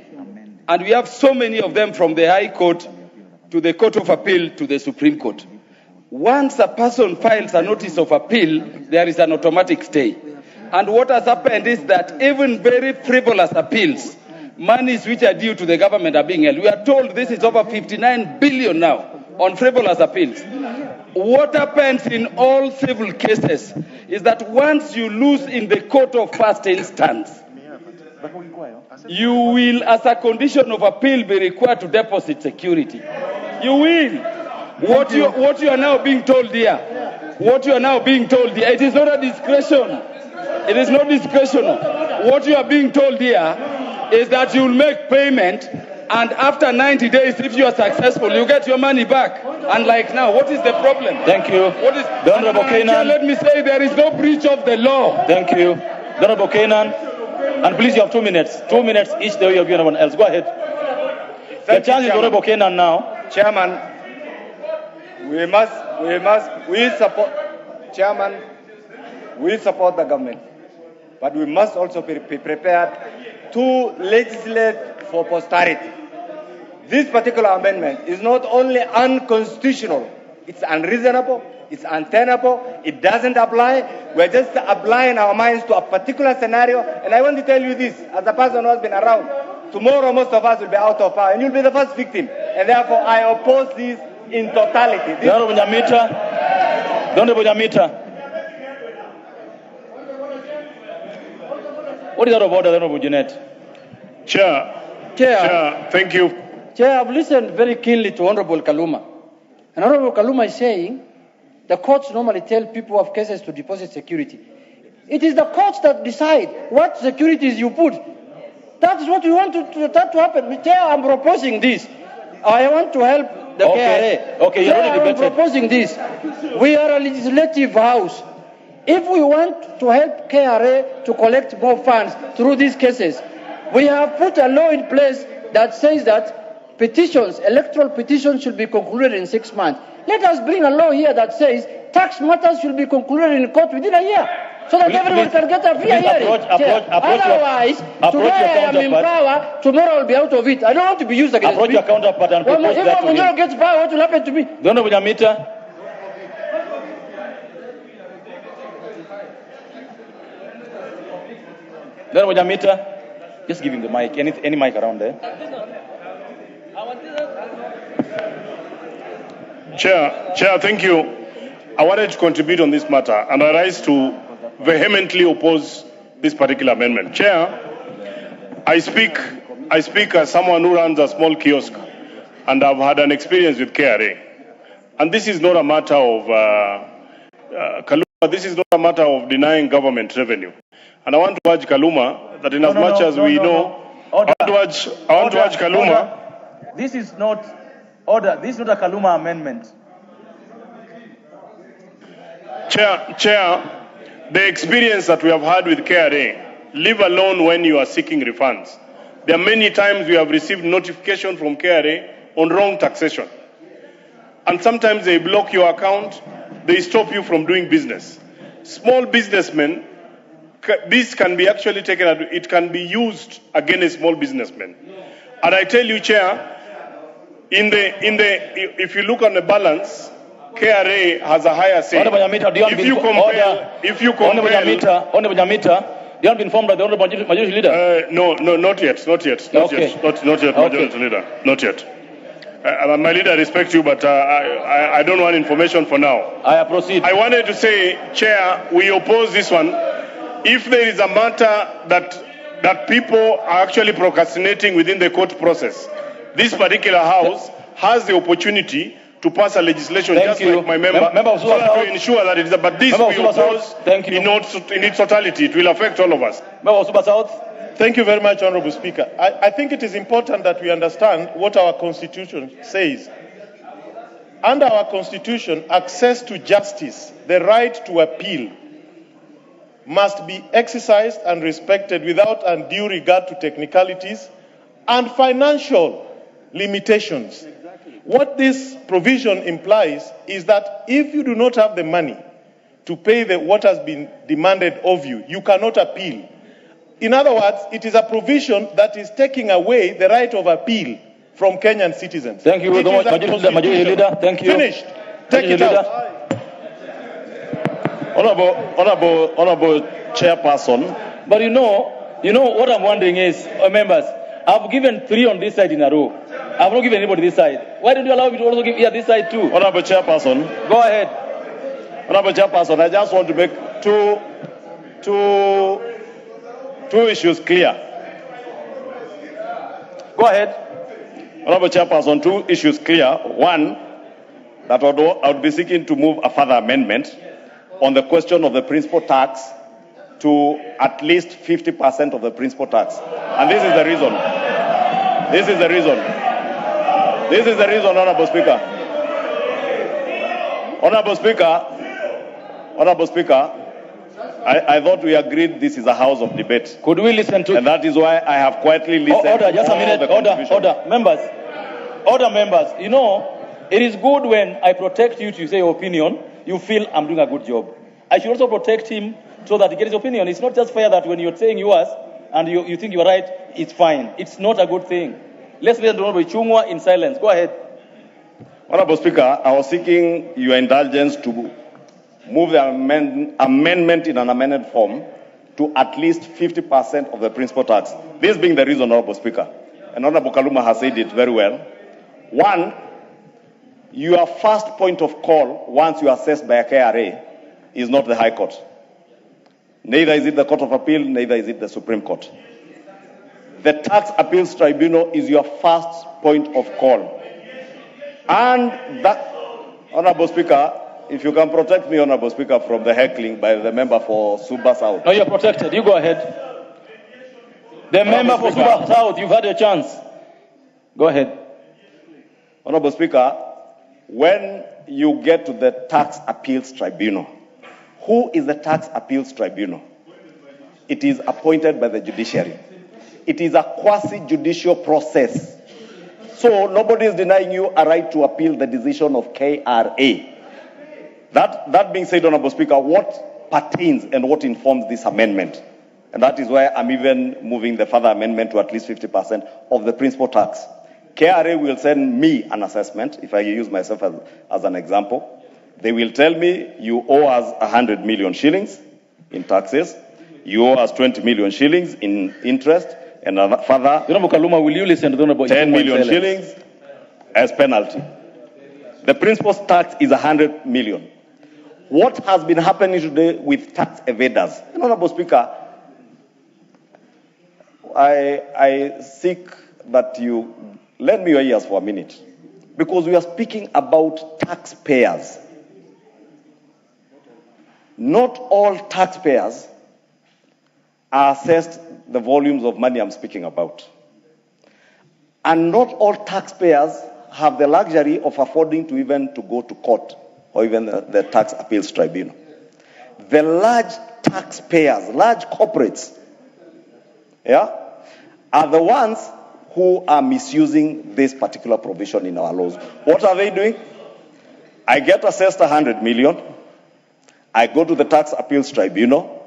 and we have so many of them from the High Court to the Court of Appeal to the Supreme Court, once a person files a notice of appeal, there is an automatic stay. And what has happened is that even very frivolous appeals, monies which are due to the government are being held. We are told this is over 59 billion now on frivolous appeals. What happens in all civil cases is that once you lose in the court of first instance, you will, as a condition of appeal, be required to deposit security. You will. What you are now being told here, it is not a discretion. It is not discretional. What you are being told here is that you will make payment, and after 90 days, if you are successful, you get your money back. Unlike now, what is the problem? Thank you. What is the Honorable Kenan? Let me say there is no breach of the law. Thank you. The Honorable Kenan. And please, you have 2 minutes. 2 minutes each, there will be anyone else. Go ahead. The chance is Honorable Kenan now. Chairman, we support. Chairman, we support the government, but we must also be prepared to legislate for posterity. This particular amendment is not only unconstitutional, it's unreasonable, it's untenable, it doesn't apply. We're just applying our minds to a particular scenario. And I want to tell you this, as a person who has been around, tomorrow most of us will be out of power, and you'll be the first victim. And therefore, I oppose this in totality. The Honorable Nyamita. What is out of order, the Honorable Jeanette? Chair, thank you. Chair, I've listened very keenly to Honorable Kaluma. And Honorable Kaluma is saying the courts normally tell people who have cases to deposit security. It is the courts that decide what securities you put. That is what we want that to happen. Chair, I'm proposing this. I want to help the KRA. Okay, you're already I'm proposing this. We are a legislative house. If we want to help KRA to collect more funds through these cases, we have put a law in place that says that petitions, electoral petitions, should be concluded in 6 months. Let us bring a law here that says tax matters should be concluded in court within a year, so that everyone can get a free hearing. Otherwise, today I am in power, tomorrow I'll be out of it. I don't want to be used against me. Approach your counterpart and propose that to him. If Muthui gets power, what will happen to me? The Honorable Nyamita. The Honorable Nyamita. Just give him the mic. Any mic around there. Chair, thank you. I wanted to contribute on this matter, and I rise to vehemently oppose this particular amendment. Chair, I speak as someone who runs a small kiosk, and I've had an experience with KRA. And this is not a matter of Kaluma. This is not a matter of denying government revenue. And I want to urge Kaluma that in as much as we know, I want to urge Kaluma. This is not order. This is not a Kaluma amendment. Chair, the experience that we have had with KRA, leave alone when you are seeking refunds. There are many times we have received notification from KRA on wrong taxation. And sometimes they block your account, they stop you from doing business. Small businessmen, this can be actually taken, it can be used against small businessmen. And I tell you, Chair, if you look on the balance, KRA has a higher say. Honorable Nyamita, if you compare, Honorable Nyamita, you have been informed by the Honorable Majority Leader? No, not yet. Not yet, Majority Leader. Not yet. My leader, I respect you, but I don't want information for now. I proceed. I wanted to say, Chair, we oppose this one. If there is a matter that people are actually procrastinating within the court process, this particular house has the opportunity to pass a legislation like my member so that to ensure that it is. But this we oppose in its totality. It will affect all of us. Thank you very much, Honorable Speaker. I think it is important that we understand what our Constitution says. Under our Constitution, access to justice, the right to appeal, must be exercised and respected without undue regard to technicalities and financial limitations. What this provision implies is that if you do not have the money to pay what has been demanded of you, you cannot appeal. In other words, it is a provision that is taking away the right of appeal from Kenyan citizens. Thank you very much, Majority Leader. Thank you. Finished. Take it out. Honorable Chairperson. But you know what I'm wondering is, members, I've given 3 on this side in a row. I've not given anybody this side. Why don't you allow me to also give here this side too? Honorable Chairperson. Go ahead. Honorable Chairperson, I just want to make two issues clear. Go ahead. Honorable Chairperson, 2 issues clear. One, that I would be seeking to move a further amendment on the question of the principal tax to at least 50% of the principal tax. And this is the reason. This is the reason. This is the reason, Honorable Speaker. Honorable Speaker, I thought we agreed this is a house of debate. Could we listen to? And that is why I have quietly listened. Order, just a minute. Order, members. You know, it is good when I protect you to say your opinion. You feel I'm doing a good job. I should also protect him so that he gets his opinion. It's not just fair that when you're saying yours and you think you're right, it's fine. It's not a good thing. Let's let the Honorable Chungwa in silence. Go ahead. Honorable Speaker, I was seeking your indulgence to move the amendment in an amended form to at least 50% of the principal tax. This being the reason, Honorable Speaker, and Honorable Kaluma has said it very well. One, your first point of call once you are assessed by a KRA is not the High Court. Neither is it the Court of Appeal, neither is it the Supreme Court. The Tax Appeals Tribunal is your first point of call. And that, Honorable Speaker, if you can protect me, Honorable Speaker, from the heckling by the member for Suba South. No, you're protected. You go ahead. The member for Suba South, you've had your chance. Go ahead. Honorable Speaker, when you get to the Tax Appeals Tribunal, who is the Tax Appeals Tribunal? It is appointed by the judiciary. It is a quasi-judicial process. So nobody is denying you a right to appeal the decision of KRA. That being said, Honorable Speaker, what pertains and what informs this amendment? And that is why I'm even moving the further amendment to at least 50% of the principal tax. KRA will send me an assessment, if I use myself as an example. They will tell me you owe us 100 million shillings in taxes, you owe us 20 million shillings in interest, and further Kaluma, will you listen to the 10 million shillings as penalty. The principal tax is 100 million. What has been happening today with tax evaders? Honorable Speaker, I seek that you lend me your ears for a minute, because we are speaking about taxpayers. Not all taxpayers are assessed the volumes of money I'm speaking about. And not all taxpayers have the luxury of affording to even to go to court or even the Tax Appeals Tribunal. The large taxpayers, large corporates, are the ones who are misusing this particular provision in our laws. What are they doing? I get assessed 100 million. I go to the Tax Appeals Tribunal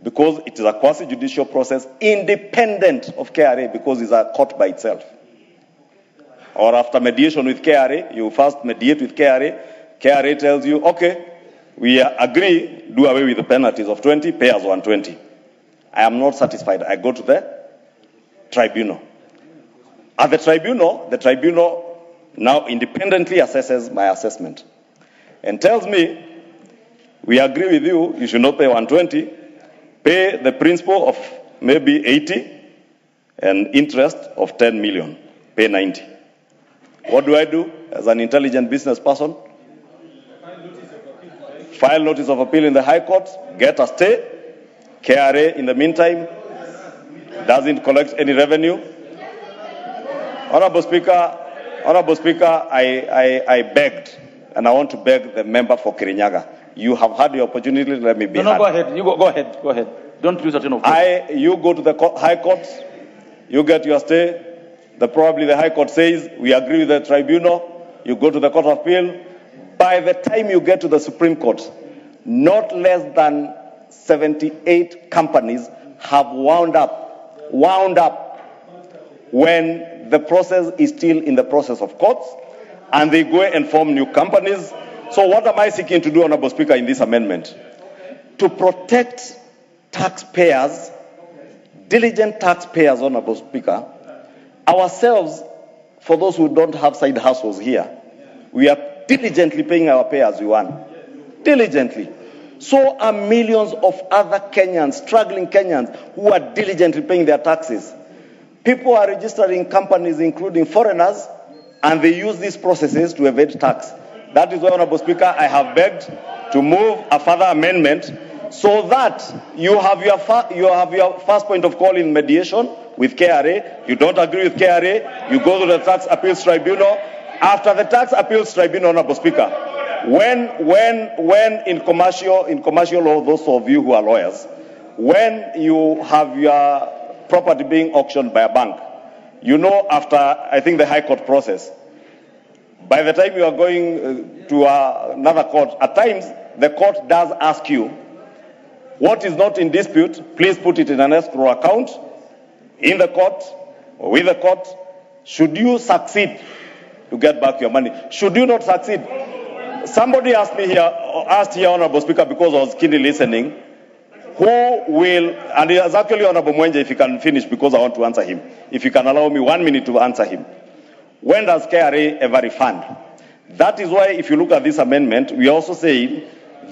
because it is a quasi-judicial process independent of KRA, because it's a court by itself. Or after mediation with KRA, you first mediate with KRA. KRA tells you, okay, we agree, do away with the penalties of 20, pay us 120. I am not satisfied. I go to the tribunal. At the tribunal now independently assesses my assessment and tells me, we agree with you, you should not pay 120, pay the principal of maybe 80 and interest of 10 million, pay 90. What do I do as an intelligent business person? File notice of appeal in the High Court, get a stay. KRA, in the meantime, doesn't collect any revenue. Honorable Speaker, I begged, and I want to beg the member for Kirinyaga. You have had the opportunity, let me be No, go ahead. You go ahead. Don't use a tone of voice. You go to the High Court, you get your stay. Probably the High Court says, we agree with the tribunal. You go to the Court of Appeal. By the time you get to the Supreme Court, not less than 78 companies have wound up when the process is still in the process of courts, and they go and form new companies. So what am I seeking to do, Honorable Speaker, in this amendment? To protect taxpayers, diligent taxpayers, Honorable Speaker, ourselves, for those who don't have side hustles here, we are diligently paying our pay as we want. Diligently. So are millions of other Kenyans, struggling Kenyans, who are diligently paying their taxes. People are registering companies, including foreigners, and they use these processes to evade tax. That is why, Honorable Speaker, I have begged to move a further amendment so that you have your first point of call in mediation with KRA. You don't agree with KRA, you go to the Tax Appeals Tribunal. After the Tax Appeals Tribunal, Honorable Speaker, when in commercial law, those of you who are lawyers, when you have your property being auctioned by a bank, you know, after, I think, the High Court process, by the time you are going to another court, at times the court does ask you, what is not in dispute, please put it in an escrow account in the court or with the court. Should you succeed to get back your money? Should you not succeed? Somebody asked here, Honorable Speaker, because I was keenly listening, who will, and it was actually Honorable Mwenje, if you can finish, because I want to answer him. If you can allow me 1 minute to answer him. When does KRA ever refund? That is why, if you look at this amendment, we also say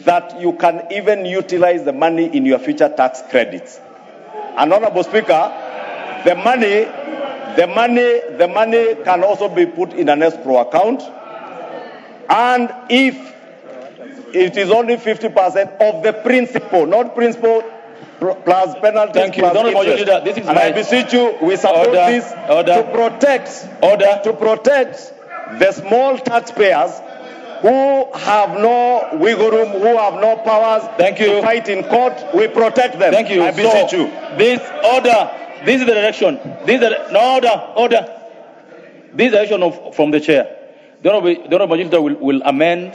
that you can even utilize the money in your future tax credits. And Honorable Speaker, the money can also be put in an escrow account. And if it is only 50% of the principal, not principal plus penalties. Thank you. Plus interest. This is and I beseech you, we support this to protect the small taxpayers who have no wiggle room, who have no powers to fight in court. We protect them. Thank you. I beseech you. This is the direction. Order. This is the direction from the chair. The Honorable Majority will amend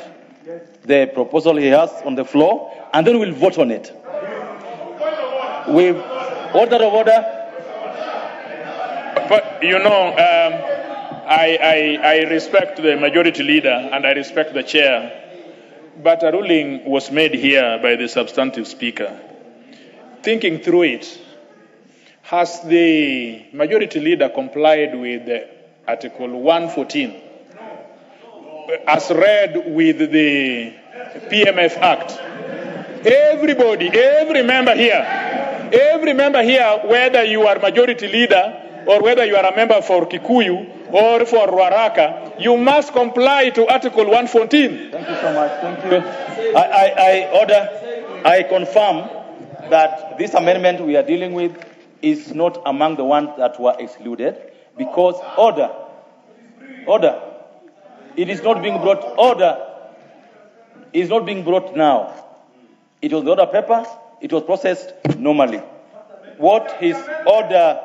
the proposal he has on the floor, and then we'll vote on it. With order of order. But you know, I respect the majority leader and I respect the chair, but a ruling was made here by the substantive speaker. Thinking through it, has the majority leader complied with Article 114 as read with the PMF Act? Every member here, whether you are majority leader or whether you are a member for Kikuyu or for Ruaraka, you must comply to Article 114. Thank you so much. Thank you. I confirm that this amendment we are dealing with is not among the ones that were excluded, because order. It is not being brought. Order is not being brought now. It was the order paper. It was processed normally. What is order?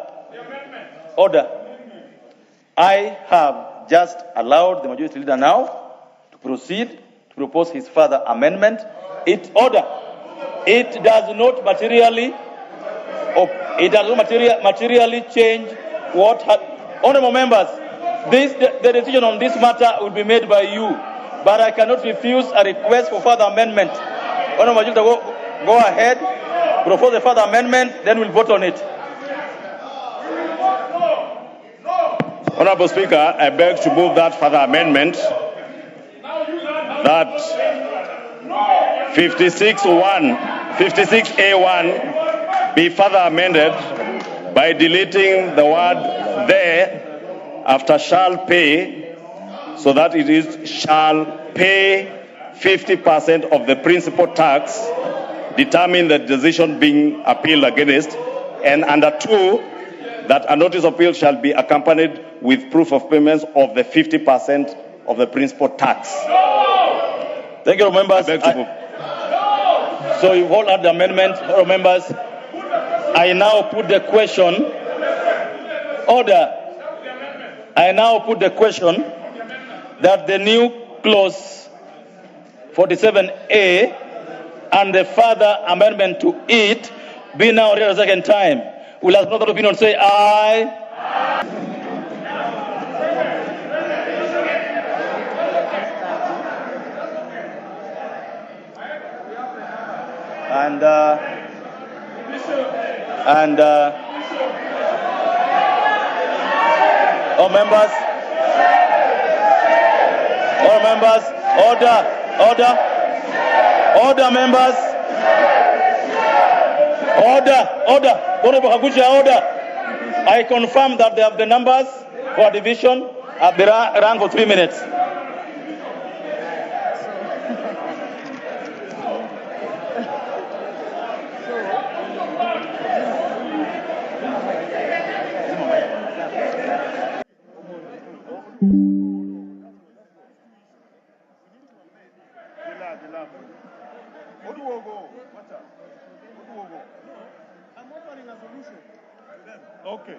I have just allowed the majority leader now to proceed to propose his further amendment. It does not materially change what. Honourable members, the decision on this matter will be made by you, but I cannot refuse a request for further amendment. Honourable Majority, go ahead, propose a further amendment, then we'll vote on it. Honorable Speaker, I beg to move that further amendment that 56A1 be further amended by deleting the word there after shall pay, so that it is shall pay 50% of the principal tax determine the decision being appealed against, and under 2, that a notice of appeal shall be accompanied with proof of payments of the 50% of the principal tax. Thank you, members. So you've all heard the amendment, members. I now put the question. Order. I now put the question that the new clause 47A and the further amendment to it be now read a second time. Will have another opinion say aye. And all members, order, members, order. I confirm that they have the numbers for division at the rank for 3 minutes. Okay.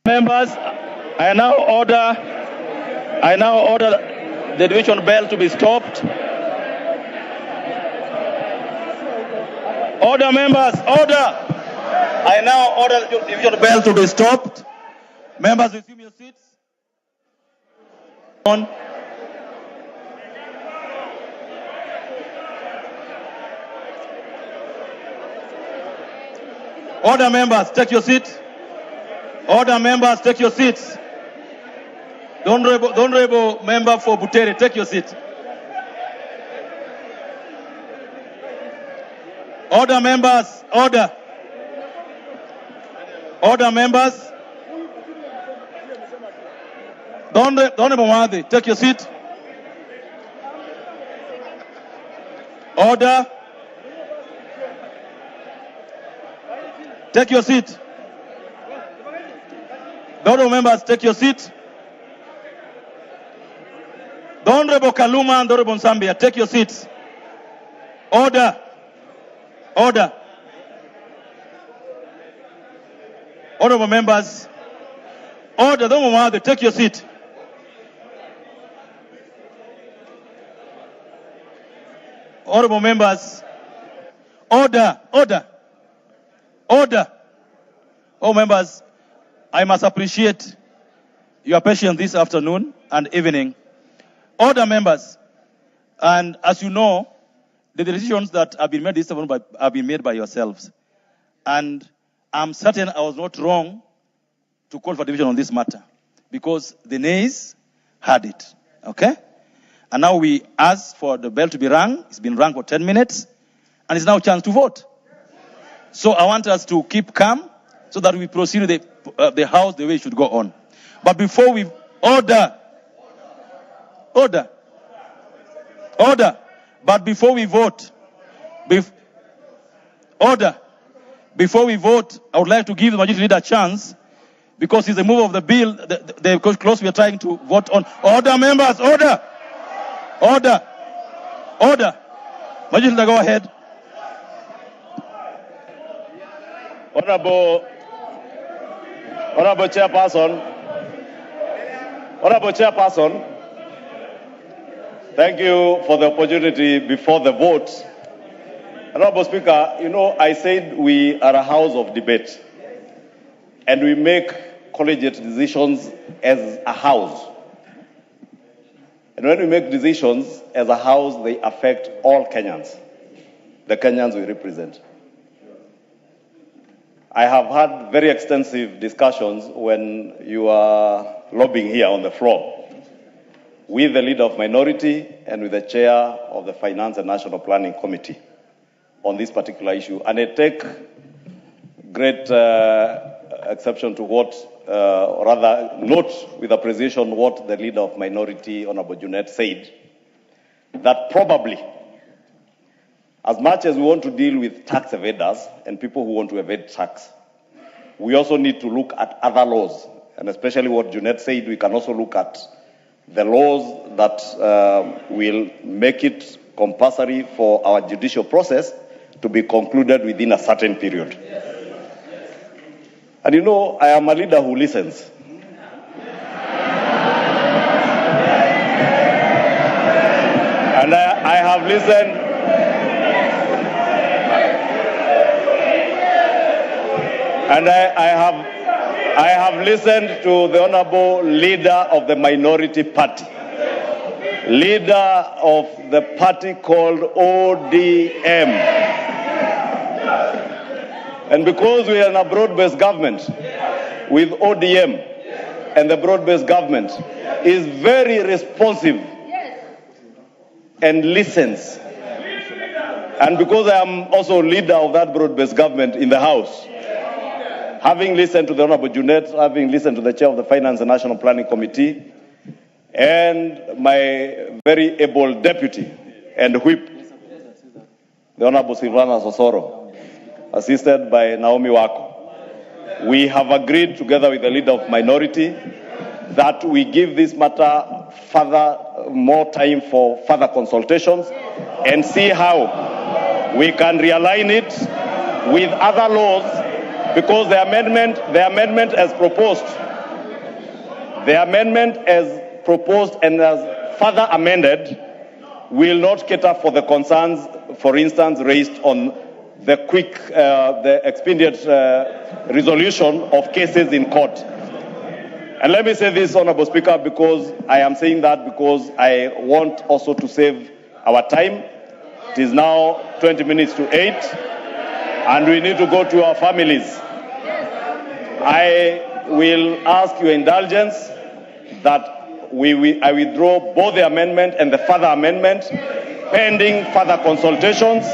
Members, I now order the division bell to be stopped. Order, members, order. I now order the division bell to be stopped. Members, resume your seats. On. Order, members, take your seat. Order, members, take your seats. The honorable member for Butere, take your seat. Order, members, order. Order, members. The honorable Muthui, take your seat. Order. Take your seat. The honorable members, take your seat. The Honorable Kaluma and the Honorable Zambia, take your seats. Order. Order. Honorable members, order. The Honorable Muthui, take your seat. Honorable members, order. Order. Order. Oh, members, I must appreciate your patience this afternoon and evening. Order, members. And as you know, the decisions that have been made this afternoon have been made by yourselves. And I'm certain I was not wrong to call for division on this matter because the nays had it. Okay? And now we ask for the bell to be rung. It's been rung for 10 minutes. And it's now a chance to vote. So I want us to keep calm so that we proceed with the House the way it should go on. But before we order. But before we vote, before we vote, I would like to give the majority leader a chance because it's the move of the bill, the clause we are trying to vote on. Order, members, order. Majority leader, go ahead. Honorable Chairperson, thank you for the opportunity before the vote. Honorable Speaker, you know, I said we are a house of debate and we make collegiate decisions as a house. And when we make decisions as a house, they affect all Kenyans, the Kenyans we represent. I have had very extensive discussions when you are lobbying here on the floor with the leader of minority and with the chair of the Finance and National Planning Committee on this particular issue. And I take great exception to what or rather note with appreciation what the leader of minority, Honorable Junet, said, that probably, as much as we want to deal with tax evaders and people who want to evade tax, we also need to look at other laws, and especially what Junet said, we can also look at the laws that will make it compulsory for our judicial process to be concluded within a certain period. And you know, I am a leader who listens. And I have listened. And I have listened to the honorable leader of the minority party, leader of the party called ODM. And because we are in a broad-based government with ODM, and the broad-based government is very responsive and listens, and because I am also leader of that broad-based government in the House, having listened to the Honorable Junet, having listened to the chair of the Finance and National Planning Committee, and my very able deputy and whip, the Honorable Silvana Sosoro, assisted by Naomi Wako, we have agreed together with the leader of minority that we give this matter more time for further consultations and see how we can realign it with other laws, because the amendment as proposed and as further amended will not cater for the concerns, for instance, raised on the expedient resolution of cases in court. And let me say this, Honorable Speaker, because I am saying that because I want also to save our time. It is now 20 minutes to 8, and we need to go to our families. I will ask your indulgence that I withdraw both the amendment and the further amendment pending further consultations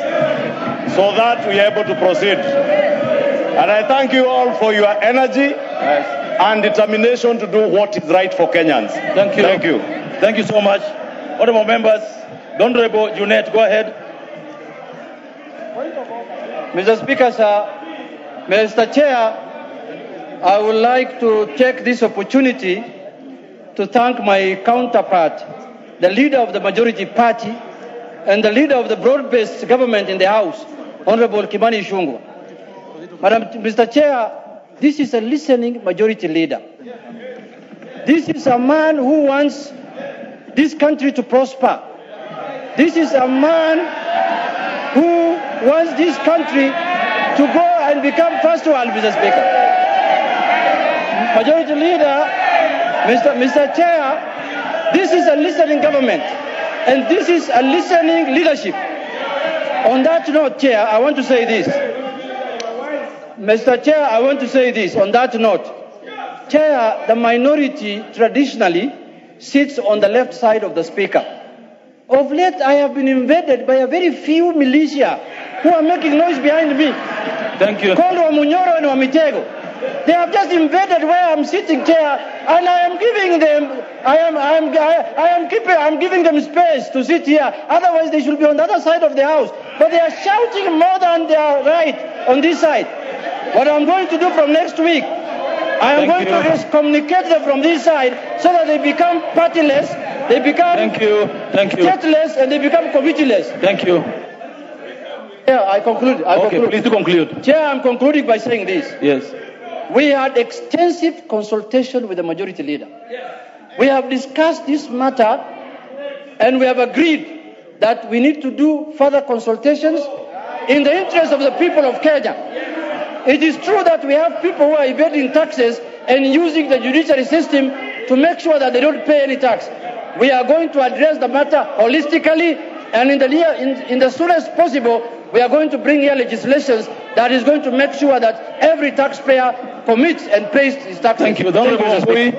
so that we are able to proceed. And I thank you all for your energy and determination to do what is right for Kenyans. Thank you. Thank you. Thank you so much. Honorable members, the Honorable Junet, go ahead. Mr. Speaker, sir, Mr. Chair, I would like to take this opportunity to thank my counterpart, the leader of the majority party and the leader of the broad-based government in the House, Honorable Kimani Ichung'wah. Mr. Chair, this is a listening majority leader. This is a man who wants this country to prosper. This is a man who wants this country to go and become first world, Mr. Speaker. Majority Leader, Mr. Chair, this is a listening government, and this is a listening leadership. On that note, Chair, I want to say this. Mr. Chair, I want to say this. On that note, Chair, the minority traditionally sits on the left side of the Speaker. Of late, I have been invaded by a very few militia who are making noise behind me. Thank you. Called Wamunyoro and Wamitego. They have just invaded where I'm sitting, Chair, and I am giving them, I'm giving them space to sit here. Otherwise, they should be on the other side of the house. But they are shouting more than they are right on this side. What I'm going to do from next week, I am going to excommunicate them from this side so that they become partyless, they become stateless, and they become committeeless. Thank you. Yeah, I conclude. Please do conclude. Chair, I'm concluding by saying this. Yes. We had extensive consultation with the majority leader. We have discussed this matter, and we have agreed that we need to do further consultations in the interest of the people of Kenya. It is true that we have people who are evading taxes and using the judiciary system to make sure that they don't pay any tax. We are going to address the matter holistically, and in the soonest possible, we are going to bring here legislation that is going to make sure that every taxpayer commits and pays his taxes. Thank you. Honorable Muthui.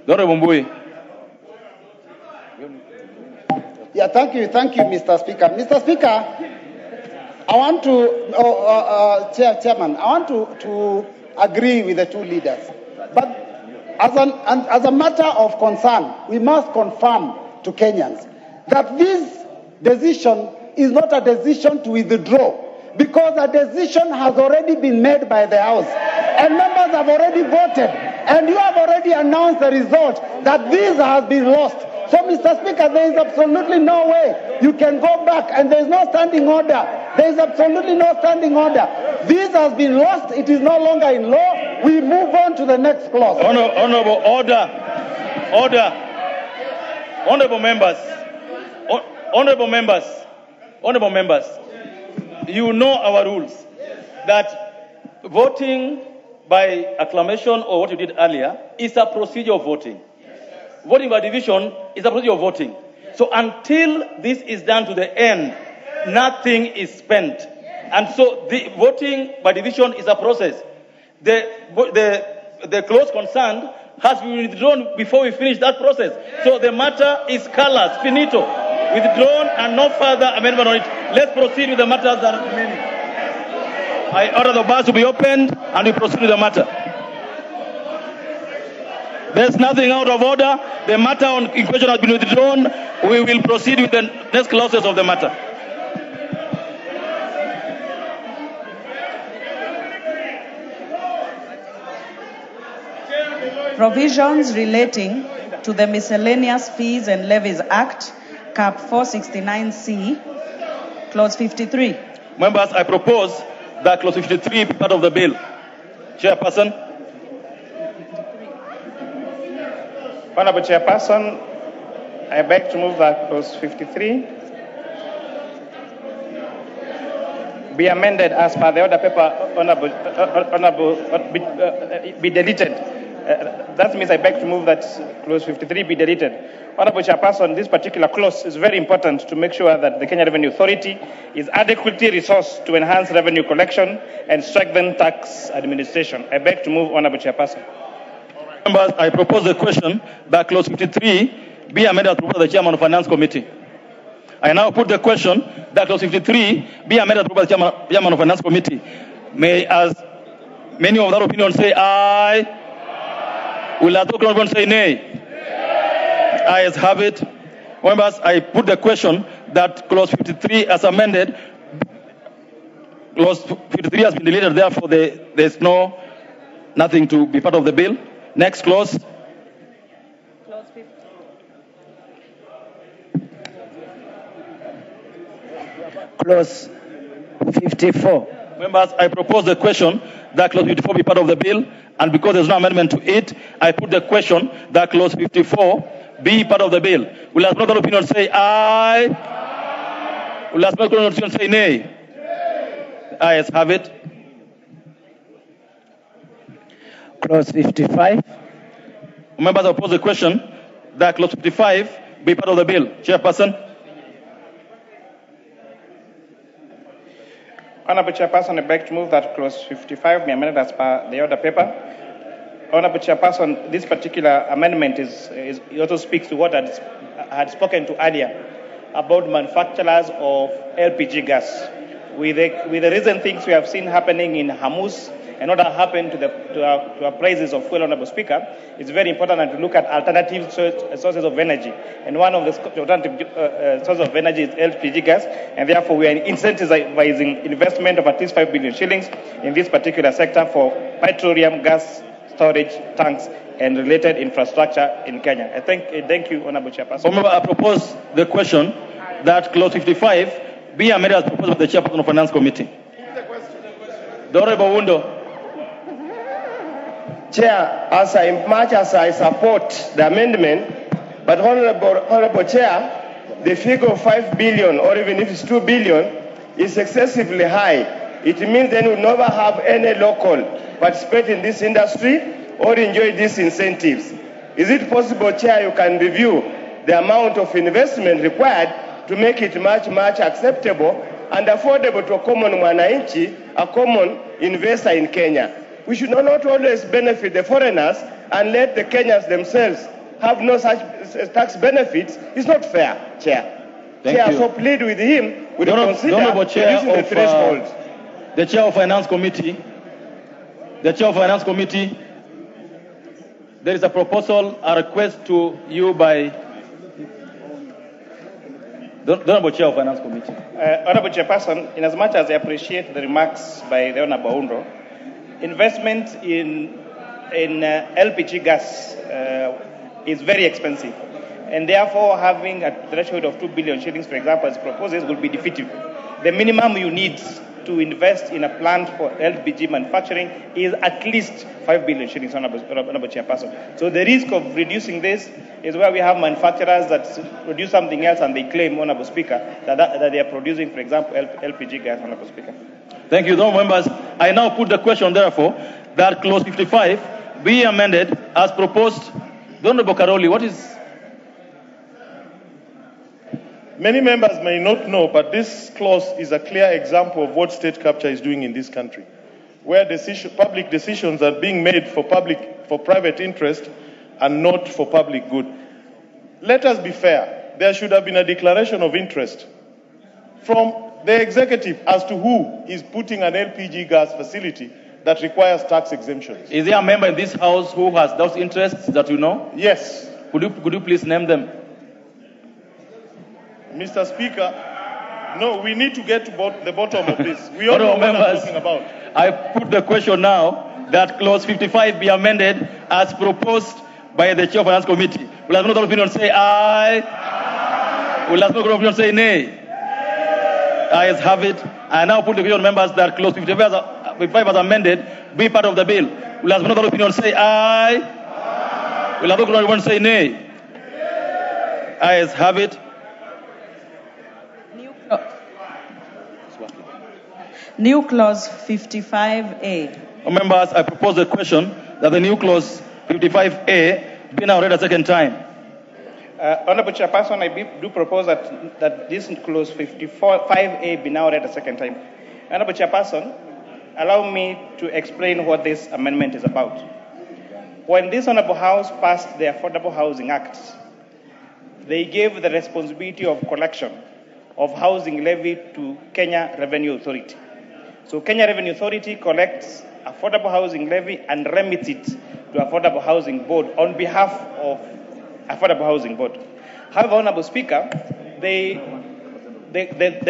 Honorable Muthui. Yeah, thank you, Mr. Speaker. Mr. Speaker, I want to, Chairman, I want to agree with the two leaders. But as a matter of concern, we must confirm to Kenyans that this decision is not a decision to withdraw, because a decision has already been made by the House, and members have already voted, and you have already announced the result that this has been lost. So, Mr. Speaker, there is absolutely no way you can go back, and there is no standing order. There is absolutely no standing order. This has been lost. It is no longer in law. We move on to the next clause. Honorable order. Honorable members. Honorable members. You know our rules, that voting by acclamation or what you did earlier is a procedure of voting. Voting by division is a procedure of voting. So until this is done to the end, nothing is spent. And so the voting by division is a process. The clause concerned has been withdrawn before we finish that process. So the matter is callous, finito, withdrawn, and no further amendment on it. Let's proceed with the matters that are remaining. I order the bars to be opened and we proceed with the matter. There's nothing out of order. The matter in question has been withdrawn. We will proceed with the next clauses of the matter. Provisions relating to the Miscellaneous Fees and Levies Act, Cap 469C, Clause 53. Members, I propose that Clause 53 be part of the bill. Chairperson. Honorable Chairperson, I beg to move that Clause 53 be amended as per the order paper, be deleted. That means I beg to move that Clause 53 be deleted. Honorable Chairperson, this particular clause is very important to make sure that the Kenya Revenue Authority is adequately resourced to enhance revenue collection and strengthen tax administration. I beg to move, Honorable Chairperson. Members, I propose the question that Clause 53 be amended as proposed by the Chairman of Finance Committee. I now put the question that Clause 53 be amended as proposed by the Chairman of Finance Committee. May, as many of that opinion, say aye. Will as opinion say nay? Ayes have it. Members, I put the question that Clause 53 as amended, Clause 53 has been deleted, therefore there's nothing to be part of the bill. Next clause. Clause 50. Clause 54. Members, I propose the question that Clause 54 be part of the bill, and because there's no amendment to it, I put the question that Clause 54 be part of the bill. Will as another opinion say aye? Will as another opinion say nay? Ayes have it. Clause 55. Members, I propose the question that Clause 55 be part of the bill. Chairperson. Honorable Chairperson, I beg to move that Clause 55 be amended as per the order paper. Honorable Chairperson, this particular amendment it also speaks to what I had spoken to earlier about manufacturers of LPG gas. With the recent things we have seen happening in Hamus and what has happened to our prices of fuel, Honorable Speaker, it's very important to look at alternative sources of energy. And one of the alternative sources of energy is LPG gas, and therefore we are incentivizing investment of at least 5 billion shillings in this particular sector for petroleum gas storage tanks and related infrastructure in Kenya. Thank you, Honorable Chairperson. I propose the question that Clause 55 be amended as proposed by the Chairperson of Finance Committee. The Honorable Wundo. Chair, much as I support the amendment, but Honorable Chair, the figure of 5 billion, or even if it's 2 billion, is excessively high. It means then we'll never have any local participate in this industry or enjoy these incentives. Is it possible, Chair, you can review the amount of investment required to make it much, much acceptable and affordable to a common mwananchi, a common investor in Kenya? We should not always benefit the foreigners and let the Kenyans themselves have no such tax benefits. It's not fair, Chair. Thank you. So plead with him would the consider Honorable Chair reducing the of threshold. the Chair of Finance Committee. The Chair of Finance Committee. There is a proposal, a request to you by the Honorable Chair of Finance Committee. Honorable Chairperson, in as much as I appreciate the remarks by the Honorable Undo, investment in LPG gas is very expensive, and therefore having a threshold of 2 billion shillings, for example, as proposed, will be defeative. The minimum you need to invest in a plant for LPG manufacturing is at least 5 billion shillings, Honorable Chairperson. So the risk of reducing this is where we have manufacturers that produce something else and they claim, Honorable Speaker, that they are producing, for example, LPG gas, Honorable Speaker. Thank you, honourable members. I now put the question, therefore, that clause 55 be amended as proposed. The Honourable Karoli, what is... Many members may not know, but this clause is a clear example of what state capture is doing in this country, where public decisions are being made for private interest and not for public good. Let us be fair. There should have been a declaration of interest from the executive as to who is putting an LPG gas facility that requires tax exemptions. Is there a member in this House who has those interests that you know? Yes. Could you please name them? Mr. Speaker, no, we need to get to the bottom of this. We all know what I'm talking about. I put the question now that clause 55 be amended as proposed by the Chair of Finance Committee. Will have no opinion say aye? Will have no opinion say nay? Ayes have it. I now put the question, members, that clause 55 as amended be part of the bill. Will have no opinion say aye? Will have no opinion say nay? Ayes have it. New clause 55A. Members, I propose the question that the new clause 55A be now read a second time. Honorable Chairperson, I do propose that this clause 55A be now read a second time. Honorable Chairperson, allow me to explain what this amendment is about. When this Honorable House passed the Affordable Housing Act, they gave the responsibility of collection of housing levy to Kenya Revenue Authority. So Kenya Revenue Authority collects affordable housing levy and remits it to Affordable Housing Board on behalf of Affordable Housing Board. However, Honorable Speaker, the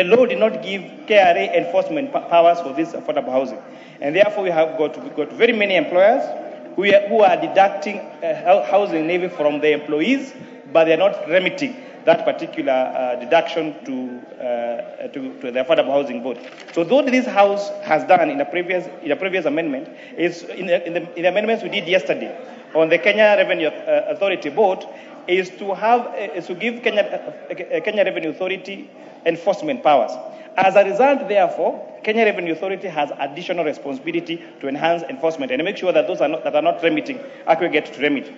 law did not give KRA enforcement powers for this affordable housing. And therefore, we have got very many employers who are deducting housing levy from the employees, but they are not remitting that particular deduction to the Affordable Housing Board. So what this House has done in a previous amendment is, in the amendments we did yesterday on the Kenya Revenue Authority Board, is to give Kenya Revenue Authority enforcement powers. As a result, therefore, Kenya Revenue Authority has additional responsibility to enhance enforcement and make sure that those that are not remitting actually get to remit.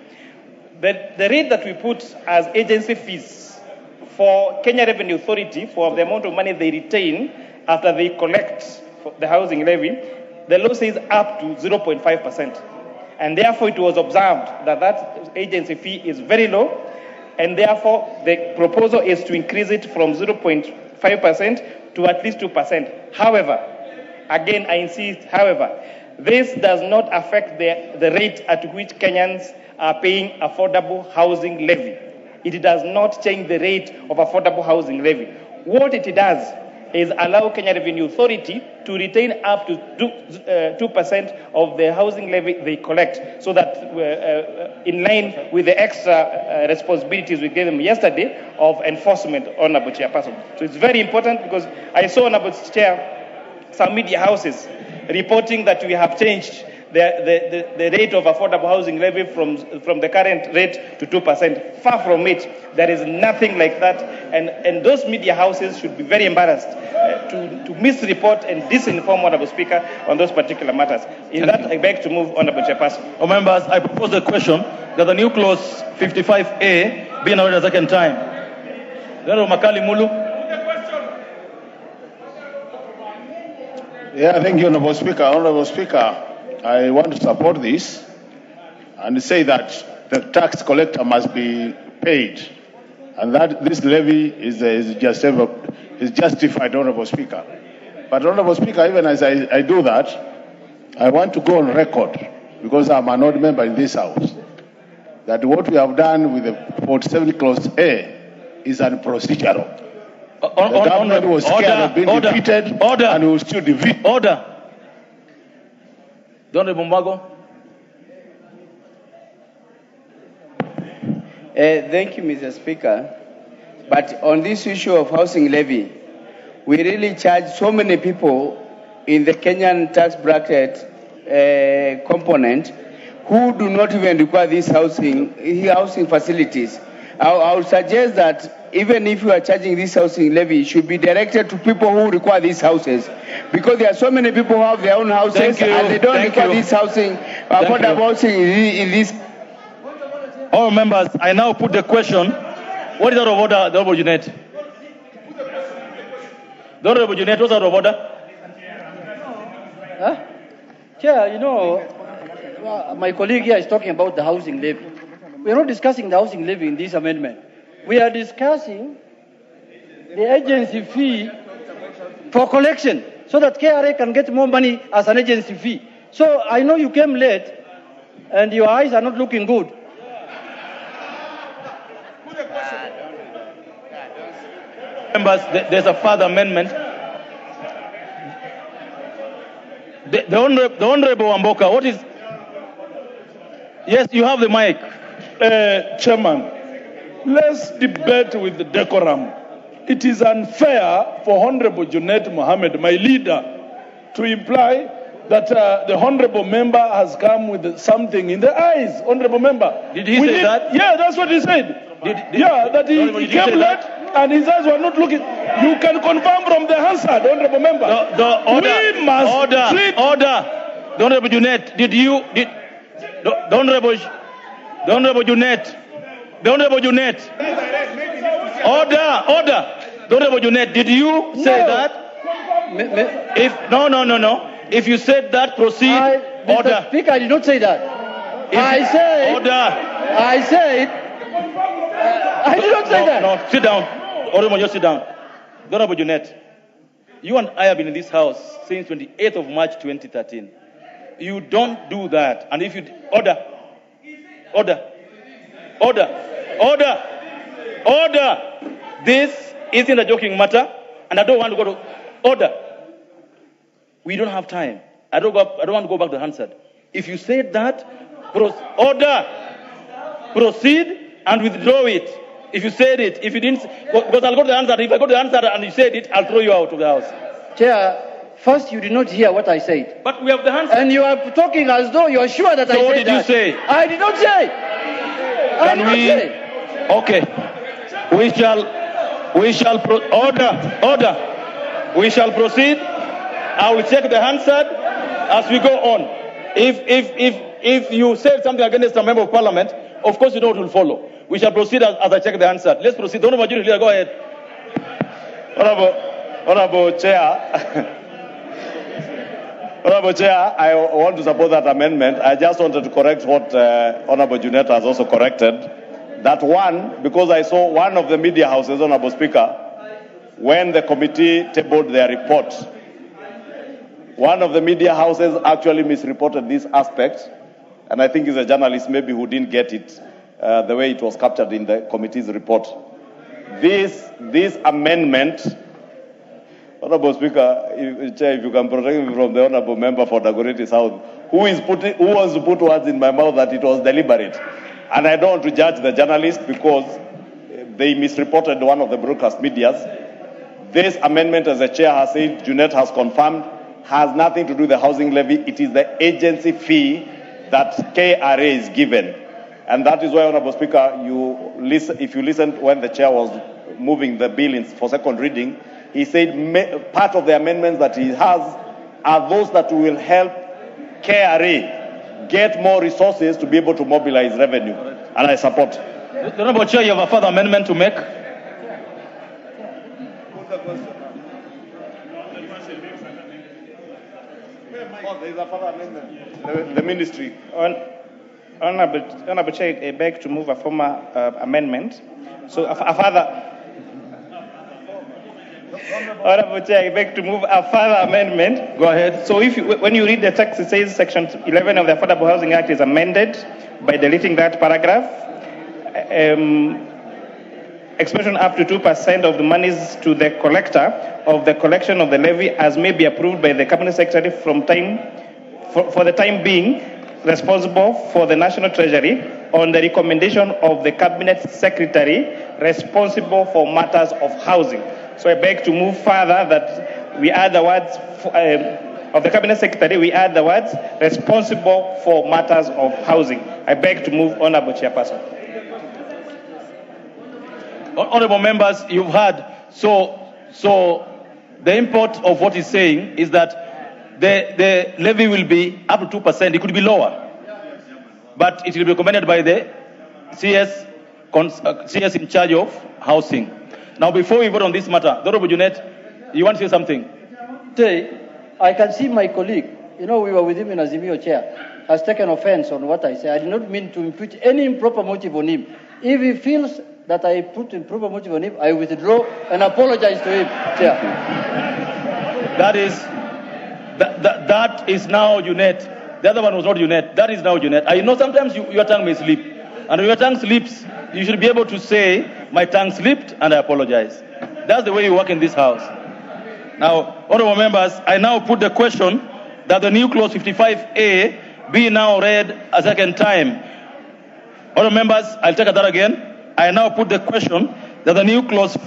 The rate that we put as agency fees for Kenya Revenue Authority for the amount of money they retain after they collect the housing levy, the law says up to 0.5%. And therefore it was observed that that agency fee is very low, and therefore the proposal is to increase it from 0.5% to at least 2%. However, again I insist, however, this does not affect the rate at which Kenyans are paying affordable housing levy. It does not change the rate of affordable housing levy. What it does is allow Kenya Revenue Authority to retain up to 2% of the housing levy they collect, so that in line with the extra responsibilities we gave them yesterday of enforcement, Honorable Chairperson. So it's very important, because I saw, Honorable Chair, some media houses reporting that we have changed the rate of affordable housing levy from the current rate to 2%. Far from it. There is nothing like that. And those media houses should be very embarrassed to misreport and disinform, Honorable Speaker, on those particular matters. In that, I beg to move, Honorable Chairperson. Members, I propose the question that the new clause 55A be now read a second time. Honorable Makali Mulu. Yeah, thank you, Honorable Speaker. Honorable Speaker, I want to support this and say that the tax collector must be paid, and that this levy is is justified, Honorable Speaker. But Honorable Speaker, even as I do that, I want to go on record, because I'm an odd member in this House, that what we have done with the 47 Clause A is unprocedural. The government was scared of being defeated, and we will still defeat. Order. The Honorable Mbago. Thank you, Mr. Speaker. But on this issue of housing levy, we really charge so many people in the Kenyan tax bracket component who do not even require these housing facilities. I would suggest that even if you are charging this housing levy, it should be directed to people who require these houses, because there are so many people who have their own houses and they don't require this housing, affordable housing in this. All members, I now put the question. What is out of order, the Honorable Junet? The Honorable Junet, what's out of order? Huh? Chair, you know, my colleague here is talking about the housing levy. We are not discussing the housing levy in this amendment. We are discussing the agency fee for collection, so that KRA can get more money as an agency fee. So I know you came late and your eyes are not looking good. Members, there's a further amendment. The Honorable Amboka, what is... Yes, you have the mic. Chairman, let's debate with the decorum. It is unfair for Honorable Junet Mohammed, my leader, to imply that the Honorable member has come with something in the eyes. Honorable member. Did he say that? Yeah, that's what he said. That he came late and his eyes were not looking. You can confirm from the answer, Honorable member. We must order. The Honorable Junet, the Honorable Junet. Order. The Honorable Junet, did you say that? No. If you said that, proceed. Order. Mr. Speaker, I did not say that. I did not say that. No, sit down. Honorable, just sit down. The Honorable Junet, you and I have been in this house since 28th of March 2013. You don't do that. And if you... Order. This isn't a joking matter, and I don't want to go to... Order. We don't have time. I don't want to go back to Hansard. If you said that, order. Proceed and withdraw it. If you said it, if you didn't, because I'll go to the answer. If I go to the answer and you said it, I'll throw you out of the house. Chair, first you did not hear what I said. But we have the answer. And you are talking as though you are sure that I said that. So what did you say? I did not say. Okay. We shall order. We shall proceed. I will check the Hansard as we go on. If you said something against a member of parliament, of course you know it will follow. We shall proceed as I check the Hansard. Let's proceed. Honorable Majority Leader, go ahead. Honorable Chair, I want to support that amendment. I just wanted to correct what Honorable Junet has also corrected. That one, because I saw one of the media houses, Honorable Speaker, when the committee tabled their report, one of the media houses actually misreported this aspect, and I think he's a journalist maybe who didn't get it the way it was captured in the committee's report. This amendment, Honorable Speaker, if you can protect me from the Honorable Member for Dagoretti South, who wants to put words in my mouth that it was deliberate. And I don't want to judge the journalist because they misreported one of the broadcast medias. This amendment, as the chair has said, Junet has confirmed, has nothing to do with the housing levy. It is the agency fee that KRA is given. And that is why, Honorable Speaker, if you listened when the chair was moving the bill for second reading, he said part of the amendments that he has are those that will help KRA get more resources to be able to mobilize revenue. And I support. The Honorable Chair, you have a further amendment to make? There is a further amendment. The ministry. Honorable Chair, I beg to move a former amendment. So a further... Honorable Chair, I beg to move a further amendment. Go ahead. So when you read the text, it says Section 11 of the Affordable Housing Act is amended by deleting that paragraph. Expression up to 2% of the monies to the collector of the collection of the levy as may be approved by the Cabinet Secretary for the time being responsible for the National Treasury on the recommendation of the Cabinet Secretary responsible for matters of housing. So I beg to move further that we add the words of the Cabinet Secretary, we add the words responsible for matters of housing. I beg to move, Honorable Chairperson. Honorable members, you've heard. So the import of what he's saying is that the levy will be up to 2%. It could be lower, but it will be recommended by the CS in charge of housing. Now, before we vote on this matter, Honorable Junet, you want to say something? I can see my colleague, we were with him in Azimio chair, has taken offense on what I say. I did not mean to impute any improper motive on him. If he feels that I put improper motive on him, I withdraw and apologize to him, Chair. That is now Junet. The other one was not Junet. That is now Junet. I know sometimes your tongue may slip. And when your tongue slips, you should be able to say, my tongue slipped and I apologize. That's the way you work in this house. Now, honorable members, I now put the question that the new clause 55A be now read a second time. Honorable members, I'll take that again. I now put the question that the new clause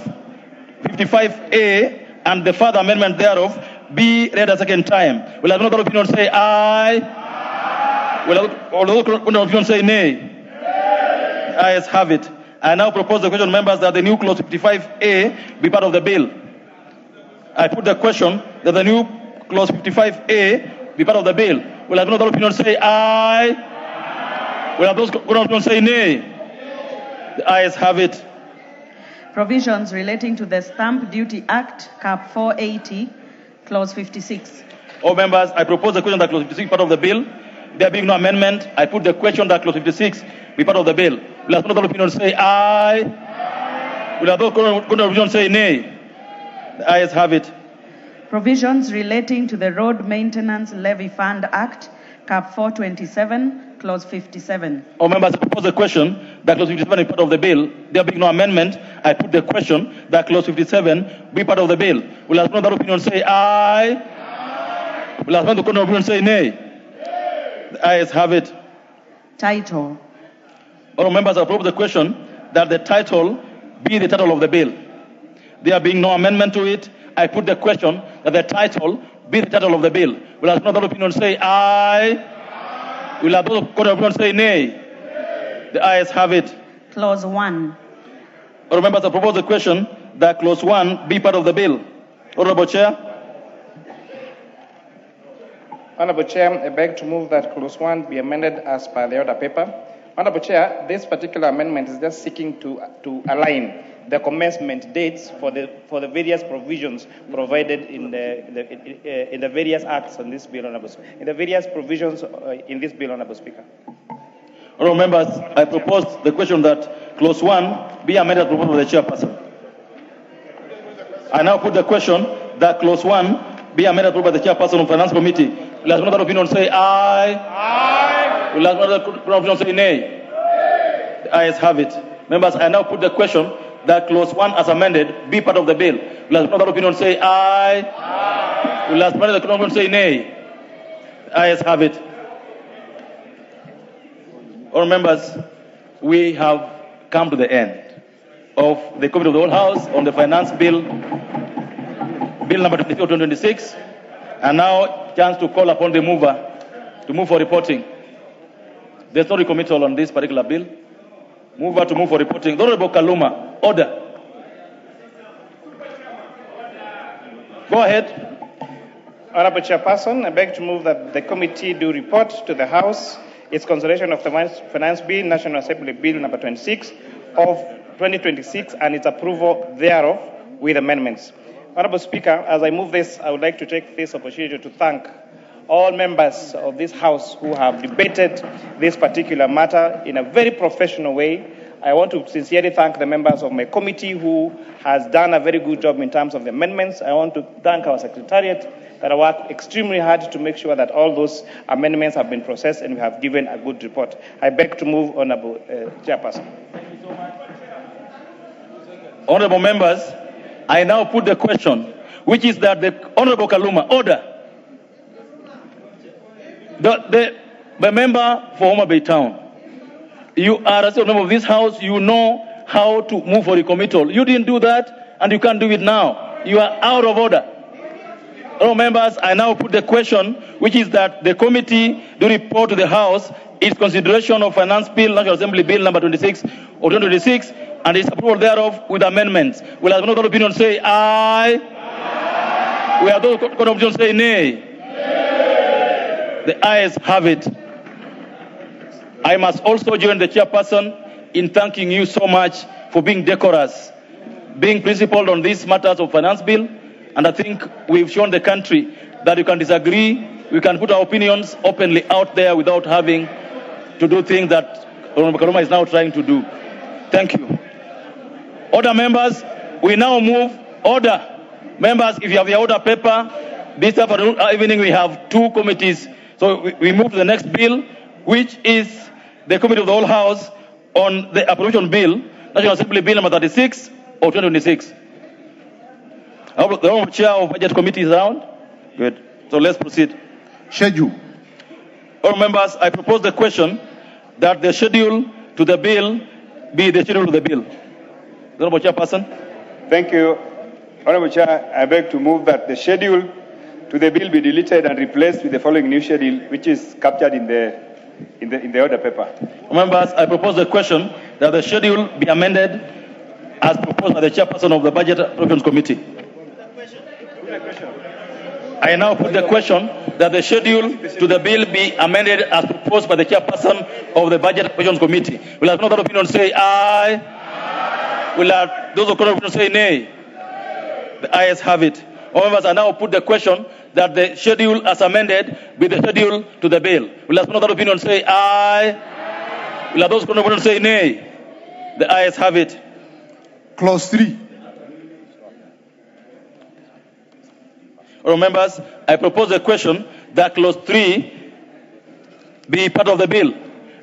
55A and the further amendment thereof be read a second time. Will another opinion say aye? Will another opinion say nay? Ayes have it. I now propose the question, members, that the new clause 55A be part of the bill. I put the question that the new clause 55A be part of the bill. Will another opinion say aye? Will another opinion say nay? The ayes have it. Provisions relating to the Stamp Duty Act, Cap 480, Clause 56. All members, I propose the question that Clause 56 be part of the bill. There being no amendment, I put the question that Clause 56 be part of the bill. Will another opinion say aye? Will another opinion say nay? The ayes have it. Provisions relating to the Road Maintenance Levy Fund Act, Cap 427, Clause 57. All members, I propose the question that Clause 57 be part of the bill. There being no amendment, I put the question that Clause 57 be part of the bill. Will another opinion say aye? Will another opinion say nay? The ayes have it. Title. All members, I propose the question that the title be the title of the bill. There being no amendment to it, I put the question that the title be the title of the bill. Will another opinion say aye? Will another opinion say nay? The ayes have it. Clause 1. All members, I propose the question that Clause 1 be part of the bill. Honorable Chair. Honorable Chair, I beg to move that Clause 1 be amended as per the order paper. Honorable Chair, this particular amendment is just seeking to align the commencement dates for the various provisions provided in the various acts on this bill, Honorable Speaker. In the various provisions in this bill, Honorable Speaker. Honorable members, I propose the question that Clause 1 be amended proposed by the chairperson. I now put the question that Clause 1 be amended proposed by the chairperson of Finance Committee. Will another opinion say aye? Aye. Will another opinion say nay? The ayes have it. Members, I now put the question that Clause 1 as amended be part of the bill. Will another opinion say aye? Aye. Will another opinion say nay? The ayes have it. All members, we have come to the end of the Committee of the Whole House on the Finance Bill, Bill number 2026, and now chance to call upon the mover to move for reporting. There's no recommittal on this particular bill. Mover to move for reporting. The Honorable Kaluma, order. Go ahead. Honorable Chairperson, I beg to move that the committee do report to the House its consideration of the Finance Bill, National Assembly Bill number 26 of 2026 and its approval thereof with amendments. Honorable Speaker, as I move this, I would like to take this opportunity to thank all members of this House who have debated this particular matter in a very professional way I want to sincerely thank the members of my committee who has done a very good job in terms of the amendments. I want to thank our secretariat that worked extremely hard to make sure that all those amendments have been processed and we have given a good report. I beg to move, Honourable Chairperson. Thank you so much. Honourable members, I now put the question, which is that the Honourable Kaluma, order. The member for Homa Bay Town, you are as a member of this house, you know how to move for recommittal. You didn't do that, and you can't do it now. You are out of order. Honourable members, I now put the question, which is that the committee do report to the House its consideration of Finance Bill, National Assembly Bill number 26 of 2026, and its approval thereof with amendments. Will have no other opinion say aye? Aye. Will have no other opinion say nay? Nay. The ayes have it. I must also join the chairperson in thanking you so much for being decorous, being principled on these matters of finance bill, and I think we've shown the country that you can disagree, we can put our opinions openly out there without having to do things that Honorable Kaluma is now trying to do. Thank you. Order, members, we now move. Order. Members, if you have your order paper, this evening we have two committees. So we move to the next bill, which is the Committee of the Whole House on the Appropriation Bill, National Assembly Bill number 36 of 2026. The Honorable Chair of Budget Committee is around. Good. So let's proceed. Schedule. Honorable members, I propose the question that the schedule to the bill be the schedule to the bill. The Honorable Chairperson. Thank you. Honorable Chair, I beg to move that the schedule to the bill be deleted and replaced with the following new schedule, which is captured in the order paper. Members, I propose the question that the schedule be amended as proposed by the chairperson of the Budget Appropriations Committee. I now put the question that the schedule to the bill be amended as proposed by the chairperson of the Budget Appropriations Committee. Will have no other opinion say aye? Aye. Will have those of opinion say nay? The ayes have it. Members, I now put the question that the schedule as amended be the schedule to the bill. Will have no other opinion say aye? Aye. Will have those of opinion say nay? The ayes have it. Clause 3. Members, I propose the question that clause 3 be part of the bill.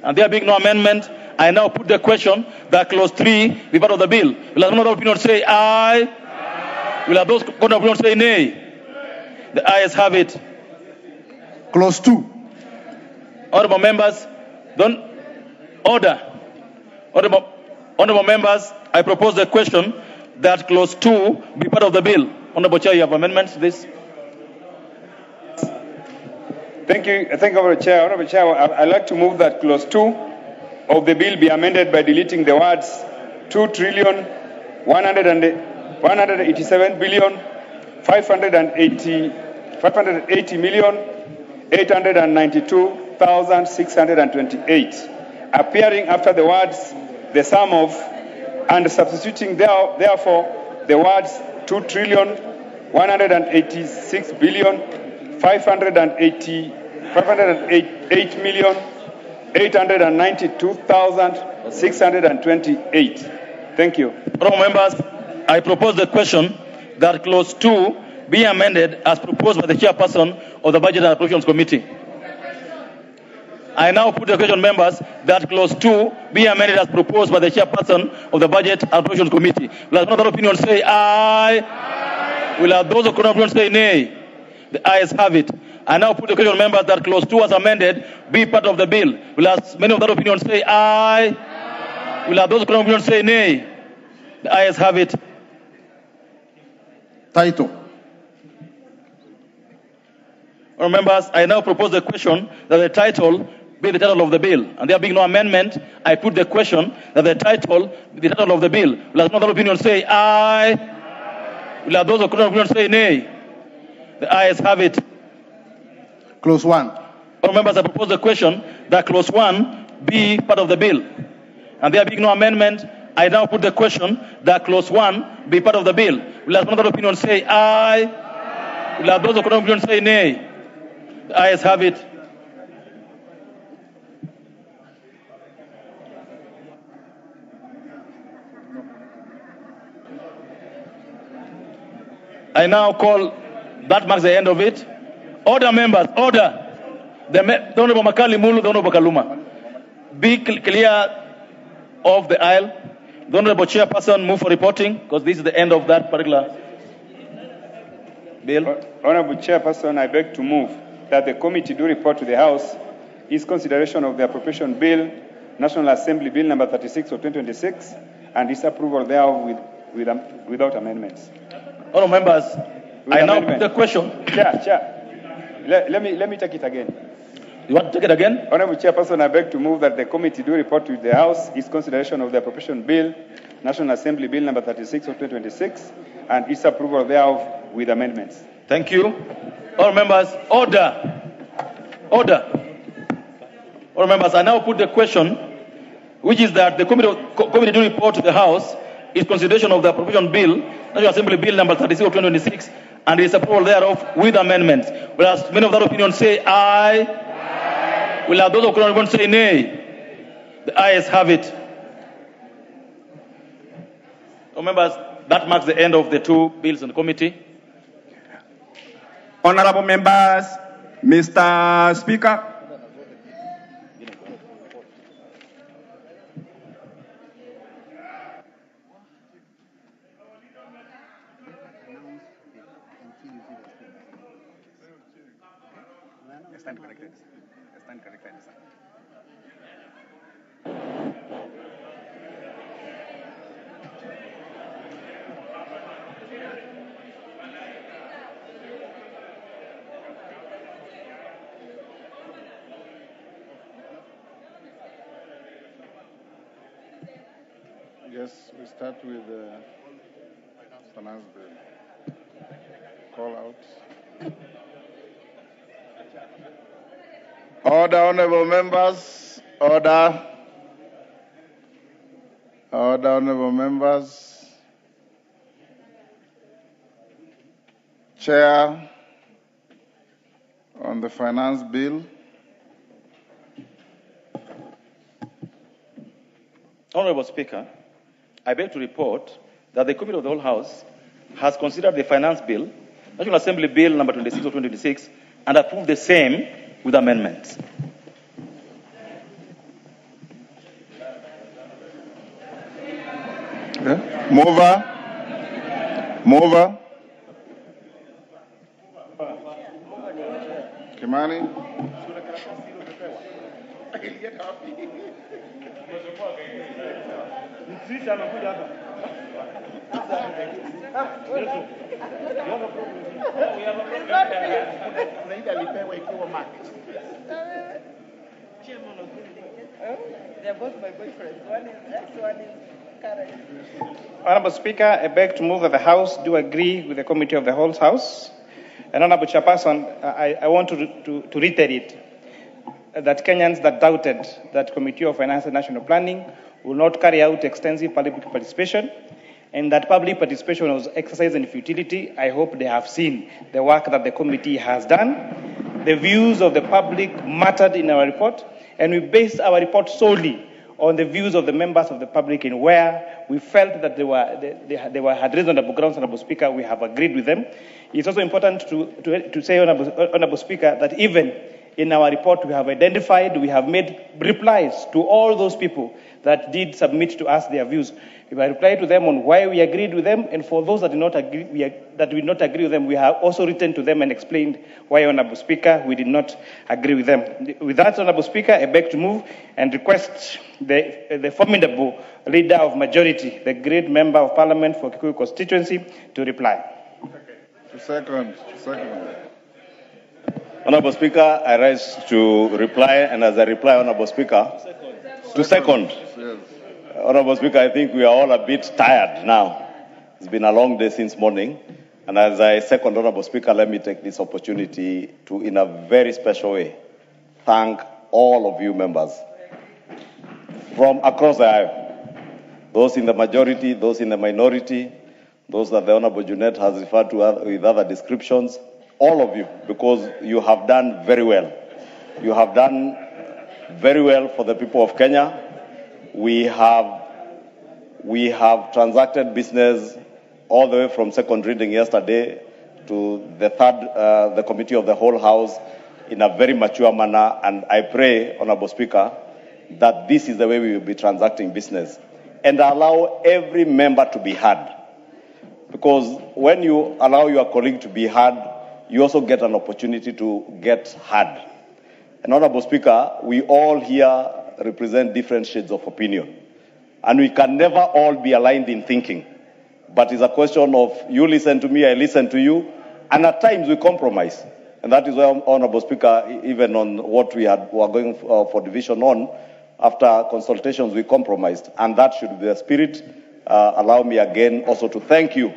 And there being no amendment, I now put the question that clause 3 be part of the bill. Will have no other opinion say aye? Aye. Will have those opinion say nay? The ayes have it. Clause 2. Honorable members, don't order. Honorable members, I propose the question that clause 2 be part of the bill. Honorable Chair, you have amendments to this? Thank you, Honorable Chair. Honorable Chair, I'd like to move that clause 2 of the bill be amended by deleting the words 2,187,580,892,628, appearing after the words the sum of, and substituting therefore the words 2,186,508,892,628. Thank you. Honorable members, I propose the question that clause 2 be amended as proposed by the chairperson of the Budget and Appropriations Committee. I now put the question, members, that clause 2 be amended as proposed by the chairperson of the Budget and Appropriations Committee. Will have another opinion say aye? Aye. Will have those of opinion say nay? The ayes have it. I now put the question, members, that clause 2 as amended be part of the bill. Will have many of that opinion say aye? Aye. Will have those of opinion say nay? The ayes have it. Title. Members, I now propose the question that the title be the title of the bill. And there being no amendment, I put the question that the title be the title of the bill. Will have another opinion say aye? Aye. Will have those of opinion say nay? The ayes have it. Clause 1. Members, I propose the question that clause 1 be part of the bill. And there being no amendment, I now put the question that clause 1 be part of the bill. Will have another opinion say aye? Aye. Will have those of opinion say nay? The ayes have it. I now call, that marks the end of it. Order, members, order. The Honorable Makali Mulu, the Honorable Kaluma. Be clear of the aisle. The Honorable Chairperson, move for reporting, because this is the end of that particular bill. Honorable Chairperson, I beg to move that the committee do report to the House its consideration of the appropriation bill, National Assembly Bill number 36 of 2026, and its approval thereof without amendments. Honorable members, I now put the question. Chair, let me take it again. You want to take it again? Honorable Chairperson, I beg to move that the committee do report to the House its consideration of the appropriation bill, National Assembly Bill number 36 of 2026, and its approval thereof with amendments. Thank you. All members, order. Order. All members, I now put the question, which is that the committee do report to the House its consideration of the appropriation bill, National Assembly Bill number 36 of 2026, and its approval thereof with amendments. Whereas many of that opinion say aye. Aye. Will those of opinion say nay? The ayes have it. So members, that marks the end of the two bills in the committee. Honorable members, Mr. Speaker. Yes, we start with the finance bill. Call out. Order, honorable members. Order. Order, honorable members. Chair on the finance bill. Honorable Speaker, I beg to report that the Committee of the Whole House has considered the Finance Bill, National Assembly Bill number 26 of 2026, and approved the same with amendments. Okay. Mover. Mover. Kimani. They're both my boyfriends. One is ex, one is current. Honorable Speaker, I beg to move that the House do agree with the Committee of the Whole House. And Honorable Chairperson, I want to reiterate that Kenyans that doubted that Committee of Finance and National Planning will not carry out extensive public participation, and that public participation was exercised in futility. I hope they have seen the work that the committee has done. The views of the public mattered in our report, and we based our report solely on the views of the members of the public, in where we felt that they had reasonable grounds. Honorable Speaker, we have agreed with them. It's also important to say, Honorable Speaker, that even in our report we have identified, we have made replies to all those people that did submit to us their views. We have replied to them on why we agreed with them, and for those that did not agree, with them, we have also written to them and explained why, Honorable Speaker, we did not agree with them. With that, Honorable Speaker, I beg to move and request the formidable leader of majority, the great member of Parliament for Kikuyu constituency, to reply. Second. Honorable Speaker, I rise to reply, and as I reply, Honorable Speaker, to second. Yes. Honorable Speaker, I think we are all a bit tired now. It's been a long day since morning. And as I second, Honorable Speaker, let me take this opportunity to, in a very special way, thank all of you members from across the aisle. Those in the majority, those in the minority, those that the Honorable Junet has referred to with other descriptions, all of you, because you have done very well. You have done very well for the people of Kenya. We have transacted business all the way from second reading yesterday to the third, the committee of the whole house in a very mature manner. And I pray, Honorable Speaker, that this is the way we will be transacting business and allow every member to be heard. Because when you allow your colleague to be heard, you also get an opportunity to get heard. And Honorable Speaker, we all here represent different shades of opinion. And we can never all be aligned in thinking. But it's a question of you listen to me, I listen to you, and at times we compromise. And that is why, Honorable Speaker, even on what we are going for division on, after consultations we compromised. And that should be the spirit. Allow me again also to thank you,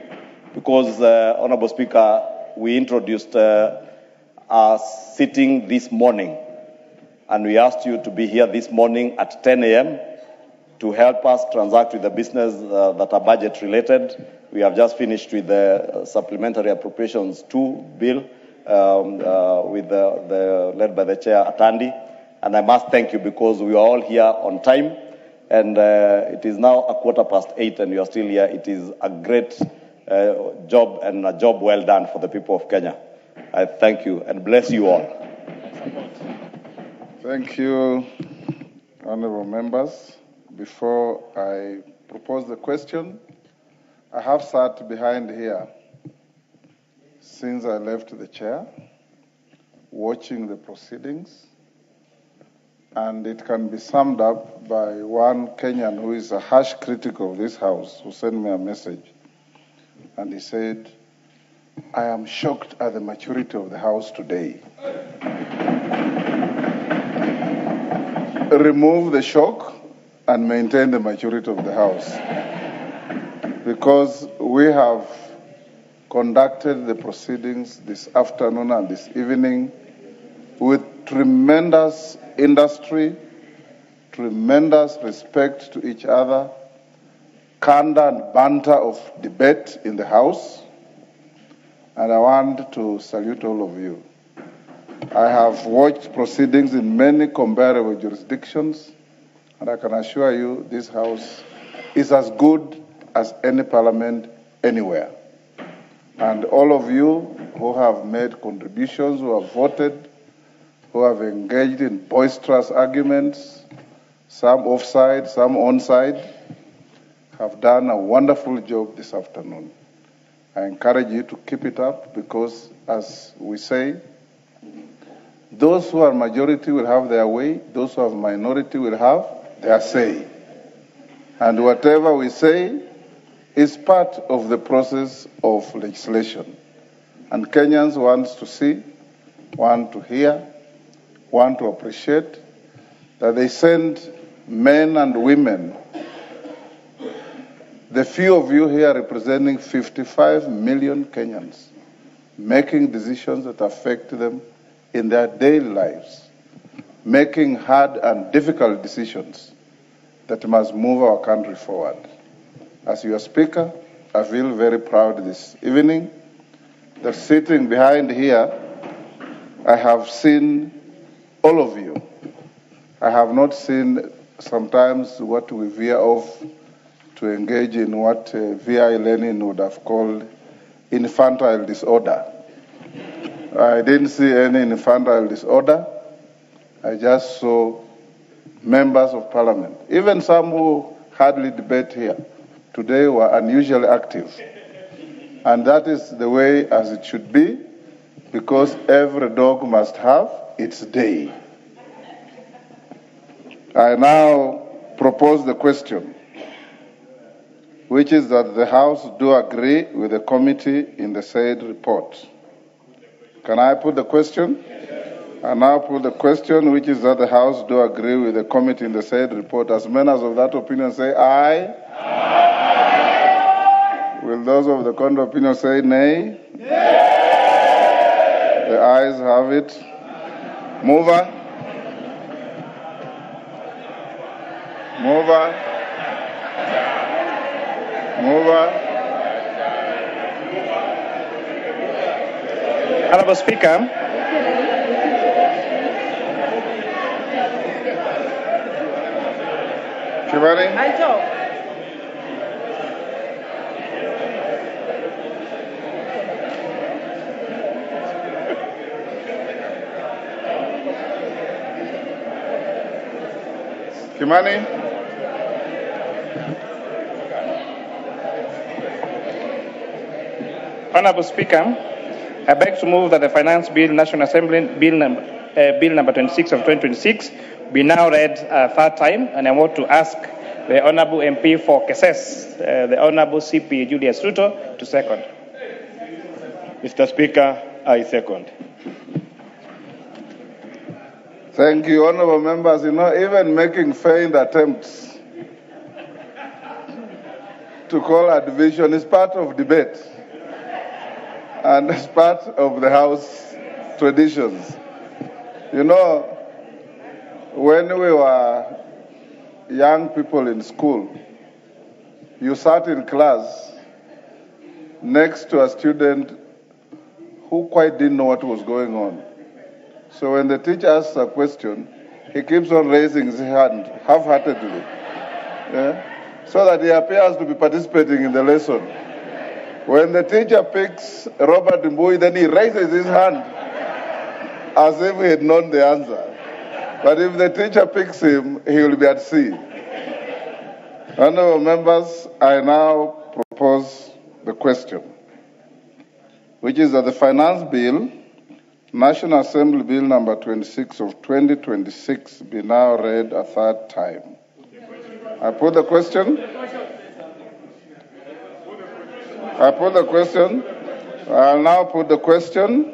because, Honorable Speaker, we introduced our sitting this morning. And we asked you to be here this morning at 10 a.m. to help us transact with the business that are budget related. We have just finished with the supplementary appropriations 2 bill with led by the Chair Atandi. And I must thank you because we are all here on time. And it is now 8:15 and you are still here. It is a great job and a job well done for the people of Kenya. I thank you and bless you all. Thank you, honorable members. Before I propose the question, I have sat behind here since I left the chair, watching the proceedings, and it can be summed up by one Kenyan who is a harsh critic of this house, who sent me a message, and he said, "I am shocked at the maturity of the house today." Remove the shock and maintain the maturity of the house. Because we have conducted the proceedings this afternoon and this evening with tremendous industry, tremendous respect to each other, candor and banter of debate in the house. And I want to salute all of you. I have watched proceedings in many comparable jurisdictions, and I can assure you this house is as good as any parliament anywhere. And all of you who have made contributions, who have voted, who have engaged in boisterous arguments, some offside, some onside, have done a wonderful job this afternoon. I encourage you to keep it up because, as we say, those who are majority will have their way, those who are minority will have their say. And whatever we say is part of the process of legislation. And Kenyans want to see, want to hear, want to appreciate that they send men and women, the few of you here representing 55 million Kenyans, making decisions that affect them in their daily lives, making hard and difficult decisions that must move our country forward. As your speaker, I feel very proud this evening that sitting behind here, I have seen all of you. I have not seen sometimes what we veer off to engage in what V.I. Lenin would have called infantile disorder. I didn't see any infantile disorder. I just saw members of parliament, even some who hardly debate here, today were unusually active. And that is the way as it should be, because every dog must have its day. I now propose the question, which is that the House do agree with the committee in the said report. Can I put the question? I now put the question, which is that the House do agree with the committee in the said report. As members of that opinion say aye. Aye. Will those of the contrary opinion say nay? Nay. The ayes have it. Mover. Mover. Mover. Honorable Speaker, Kibari. Kimani? Honorable Speaker, I beg to move that the Finance Bill, National Assembly Bill number 26 of 2026 be now read a third time, and I want to ask the Honorable MP for Keses, the Honorable CP Julius Ruto, to second. Mr. Speaker, I second. Thank you, honorable members. You know, even making faint attempts to call a division is part of debate and it's part of the House traditions. You know, when we were young people in school, you sat in class next to a student who quite didn't know what was going on. So when the teacher asks a question, he keeps on raising his hand half-heartedly, so that he appears to be participating in the lesson. When the teacher picks Robert Muthui, then he raises his hand as if he had known the answer. But if the teacher picks him, he will be at sea. Honorable members, I now propose the question, which is that the Finance Bill, National Assembly Bill number 26 of 2026 be now read a third time. I put the question. I'll now put the question,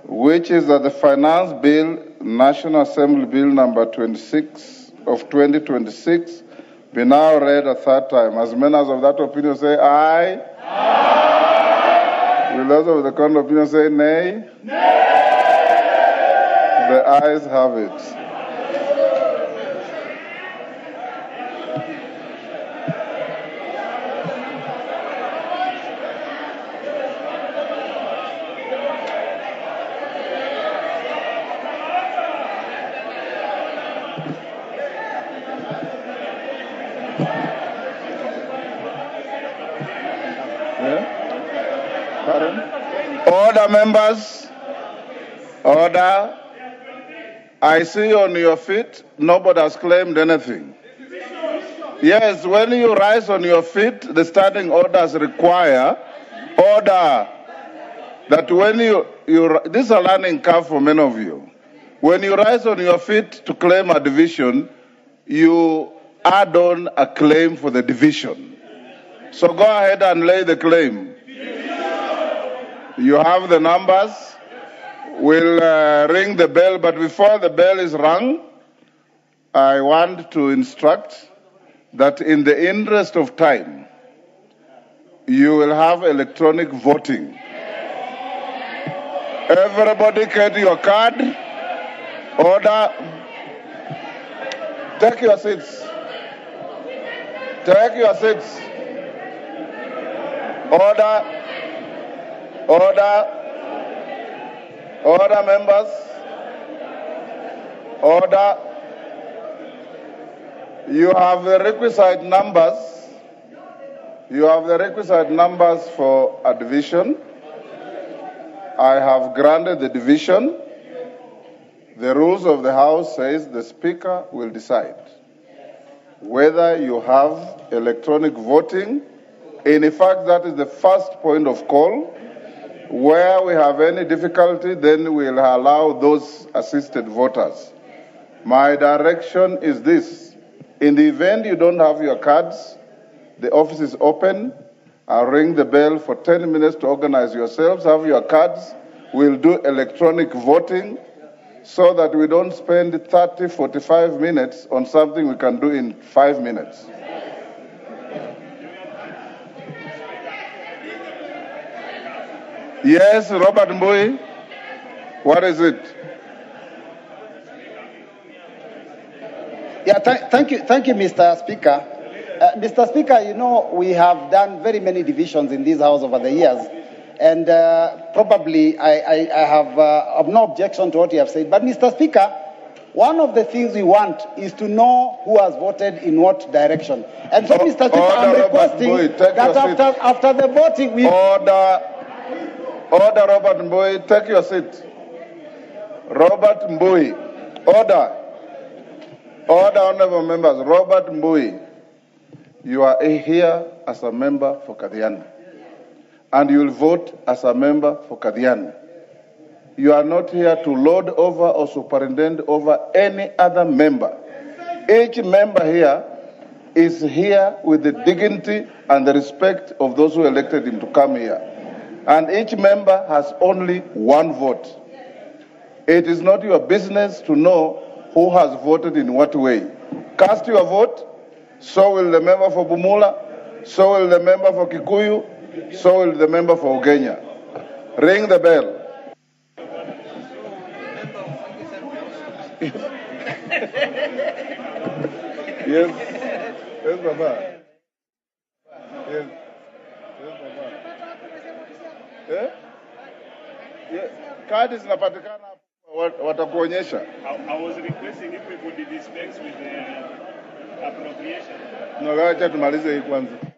which is that the Finance Bill, National Assembly Bill number 26 of 2026 be now read a third time. As members of that opinion say aye. Aye. Will those of the contrary opinion say nay? Nay. The ayes have it. Order, members. Order. I see on your feet, nobody has claimed anything. Yes, when you rise on your feet, the standing orders require order. That when you this is a learning curve for many of you. When you rise on your feet to claim a division, you add on a claim for the division. So go ahead and lay the claim. You have the numbers. We'll ring the bell, but before the bell is rung, I want to instruct that in the interest of time, you will have electronic voting. Everybody get your card. Order. Take your seats. Take your seats. Order. Order. Order, members. Order. You have the requisite numbers. You have the requisite numbers for a division. I have granted the division. The rules of the House says the Speaker will decide whether you have electronic voting. In fact, that is the first point of call. Where we have any difficulty, then we'll allow those assisted voters. My direction is this. In the event you don't have your cards, the office is open. I'll ring the bell for 10 minutes to organize yourselves, have your cards. We'll do electronic voting so that we don't spend 30, 45 minutes on something we can do in 5 minutes. Yes, Robert Muthui. What is it? Yeah, thank you, Mr. Speaker. Mr. Speaker, you know, we have done very many divisions in this House over the years, and probably I have no objection to what you have said. But, Mr. Speaker, one of the things we want is to know who has voted in what direction. And so, Mr. Speaker, I'm requesting that after the voting, we... Order, Robert Muthui, take your seat. Robert Muthui, order. Order, honorable members. Robert Muthui, you are here as a member for Kadiani, and you will vote as a member for Kadiani. You are not here to lord over or superintend over any other member. Each member here is here with the dignity and the respect of those who elected him to come here. And each member has only one vote. It is not your business to know who has voted in what way. Cast your vote, so will the member for Bumula, so will the member for Kikuyu, so will the member for Ugenya. Ring the bell. Yes. Yes, Baba. Yes. Yes, Baba. Eh? Yes. Kadi zinapatikana watakuonyesha. I was requesting if we could dispense with the appropriation. No, acha tumalize hii kwanza.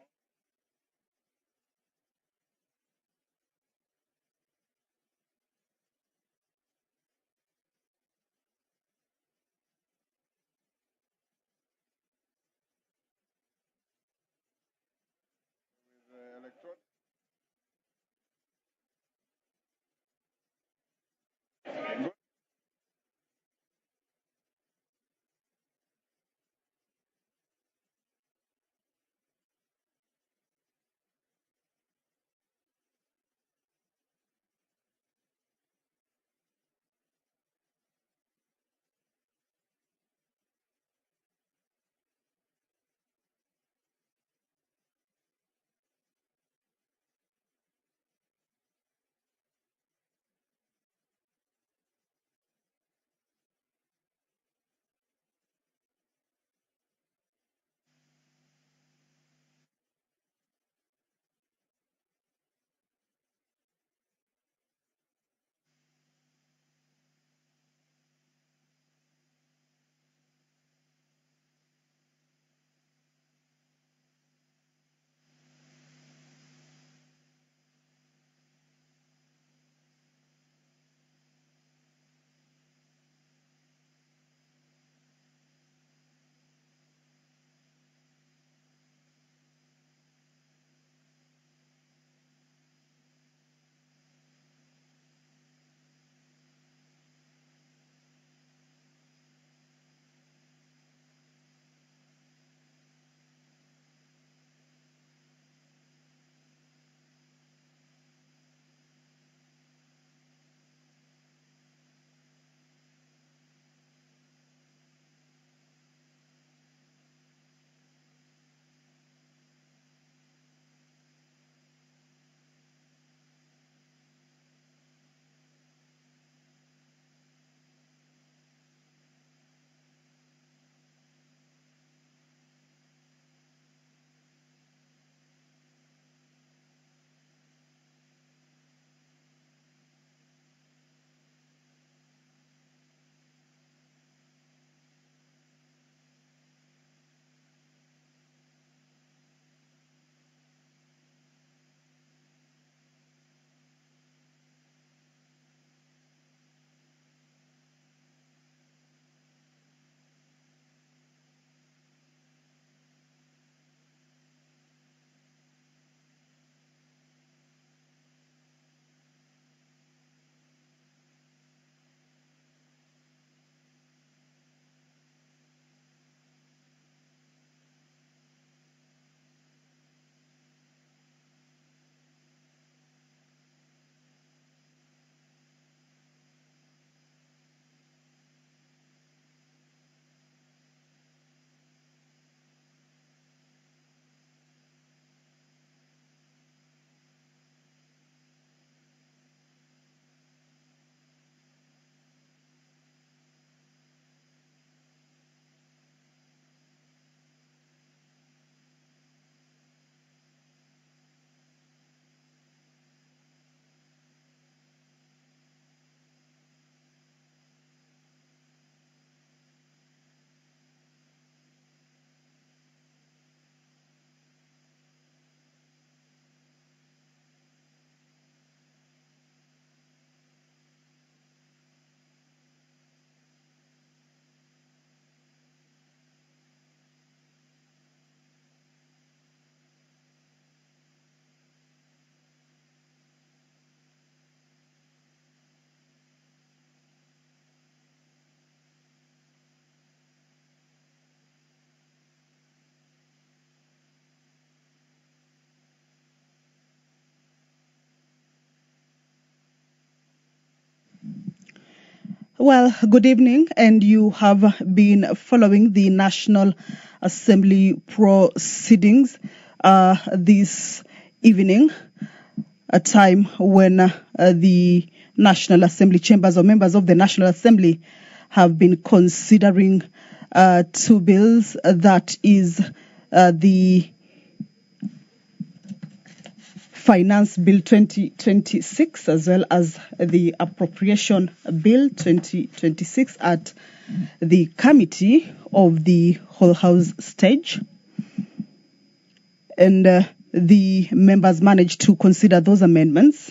Well, good evening, and you have been following the National Assembly proceedings this evening, a time when the National Assembly chambers or members of the National Assembly have been considering two bills, that is the Finance Bill 2026 as well as the Appropriation Bill 2026 at the Committee of the Whole House stage. And the members managed to consider those amendments.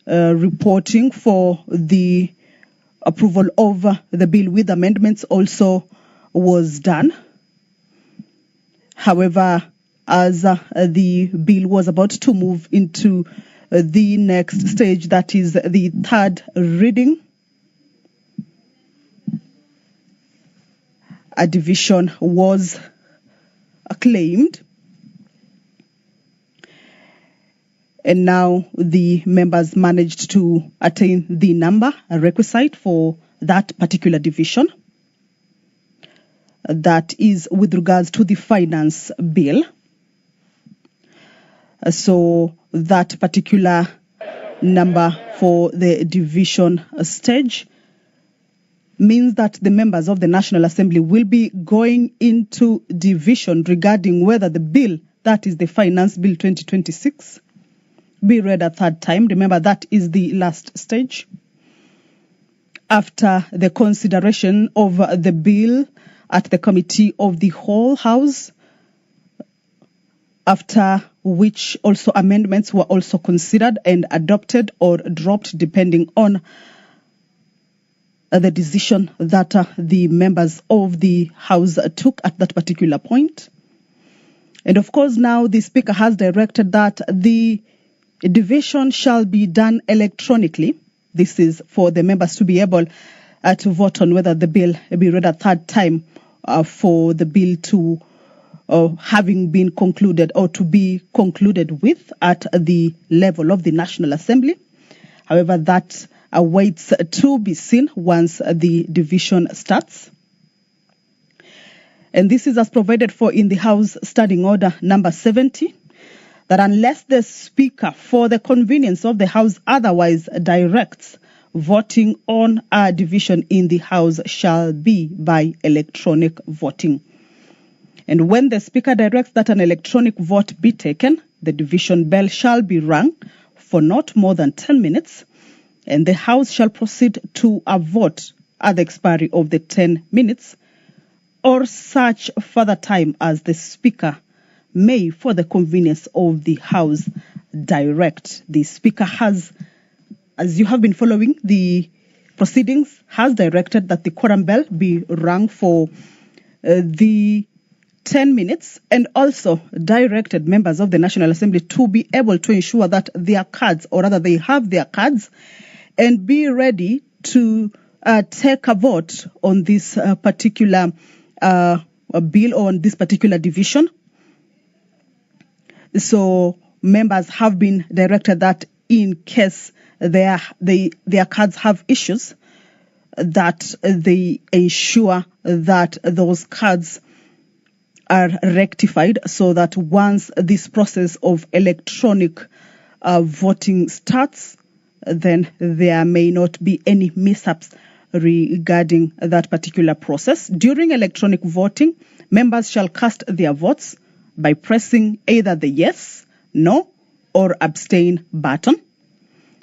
Reporting for the approval of the bill with amendments also was done. However, as the bill was about to move into the next stage, that is the third reading, a division was claimed. And now the members managed to attain the number requisite for that particular division. That is with regards to the finance bill. So that particular number for the division stage means that the members of the National Assembly will be going into division regarding whether the bill, that is the Finance Bill 2026, be read a third time. Remember, that is the last stage. After the consideration of the bill at the Committee of the Whole House, after which also amendments were also considered and adopted or dropped depending on the decision that the members of the House took at that particular point. And of course, now the Speaker has directed that the division shall be done electronically. This is for the members to be able to vote on whether the bill be read a third time for the bill to having been concluded or to be concluded with at the level of the National Assembly. However, that awaits to be seen once the division starts. And this is as provided for in the House Standing Order number 70, that unless the Speaker, for the convenience of the House, otherwise directs, voting on a division in the House shall be by electronic voting. And when the Speaker directs that an electronic vote be taken, the division bell shall be rung for not more than 10 minutes, and the House shall proceed to a vote at the expiry of the 10 minutes, or such further time as the Speaker may, for the convenience of the House, direct. The Speaker has, as you have been following the proceedings, has directed that the quorum bell be rung for the 10 minutes, and also directed members of the National Assembly to be able to ensure that their cards, or rather they have their cards, and be ready to take a vote on this particular bill or on this particular division. So members have been directed that in case their cards have issues, that they ensure that those cards are rectified, so that once this process of electronic voting starts, then there may not be any mishaps regarding that particular process. During electronic voting, members shall cast their votes by pressing either the yes, no, or abstain button.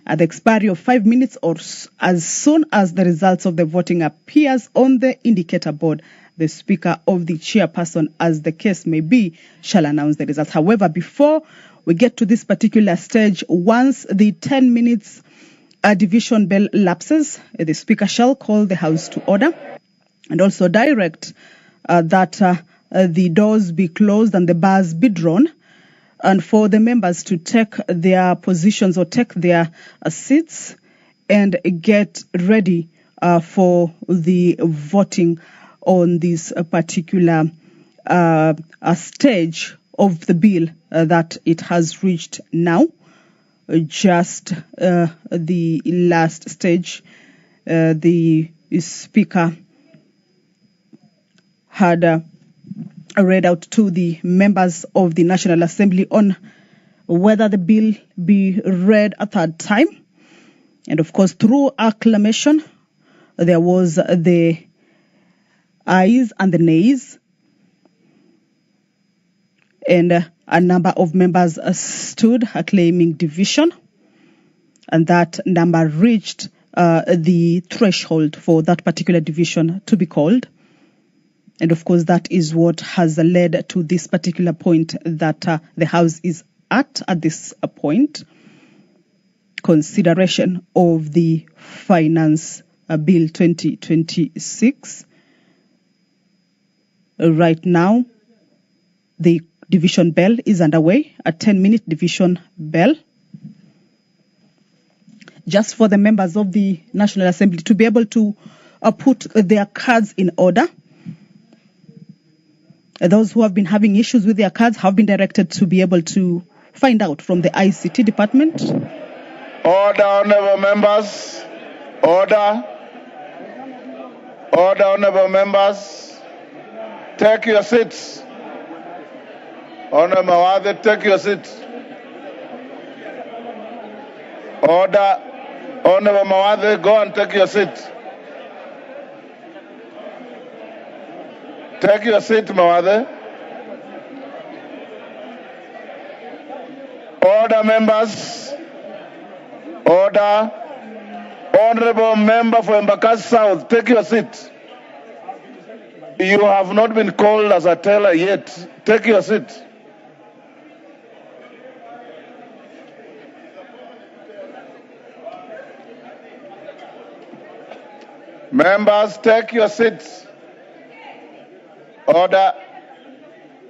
At the expiry of 5 minutes, or as soon as the results of the voting appears on the indicator board, the Speaker of the chairperson, as the case may be, shall announce the results. However, before we get to this particular stage, once the 10 minutes division bell lapses, the Speaker shall call the House to order and also direct that the doors be closed and the bars be drawn, and for the members to take their positions or take their seats and get ready for the voting on this particular stage of the bill that it has reached now. Just the last stage the Speaker had read out to the members of the National Assembly on whether the bill be read a third time. And of course, through acclamation, there was the ayes and the nays. And a number of members stood claiming division. And that number reached the threshold for that particular division to be called. And of course, that is what has led to this particular point that the House is at this point. Consideration of the Finance Bill 2026. Right now, the division bell is underway, a 10-minute division bell, just for the members of the National Assembly to be able to put their cards in order. Those who have been having issues with their cards have been directed to be able to find out from the ICT department. Order, honorable members. Order. Order, honorable members. Take your seats. Honorable Mawade, take your seats. Order. Honorable Mawade, go and take your seat. Take your seat, Mawade. Order, members. Order. Honorable member for Embakasi South, take your seat. You have not been called as a teller yet. Take your seat. Members, take your seats. Order.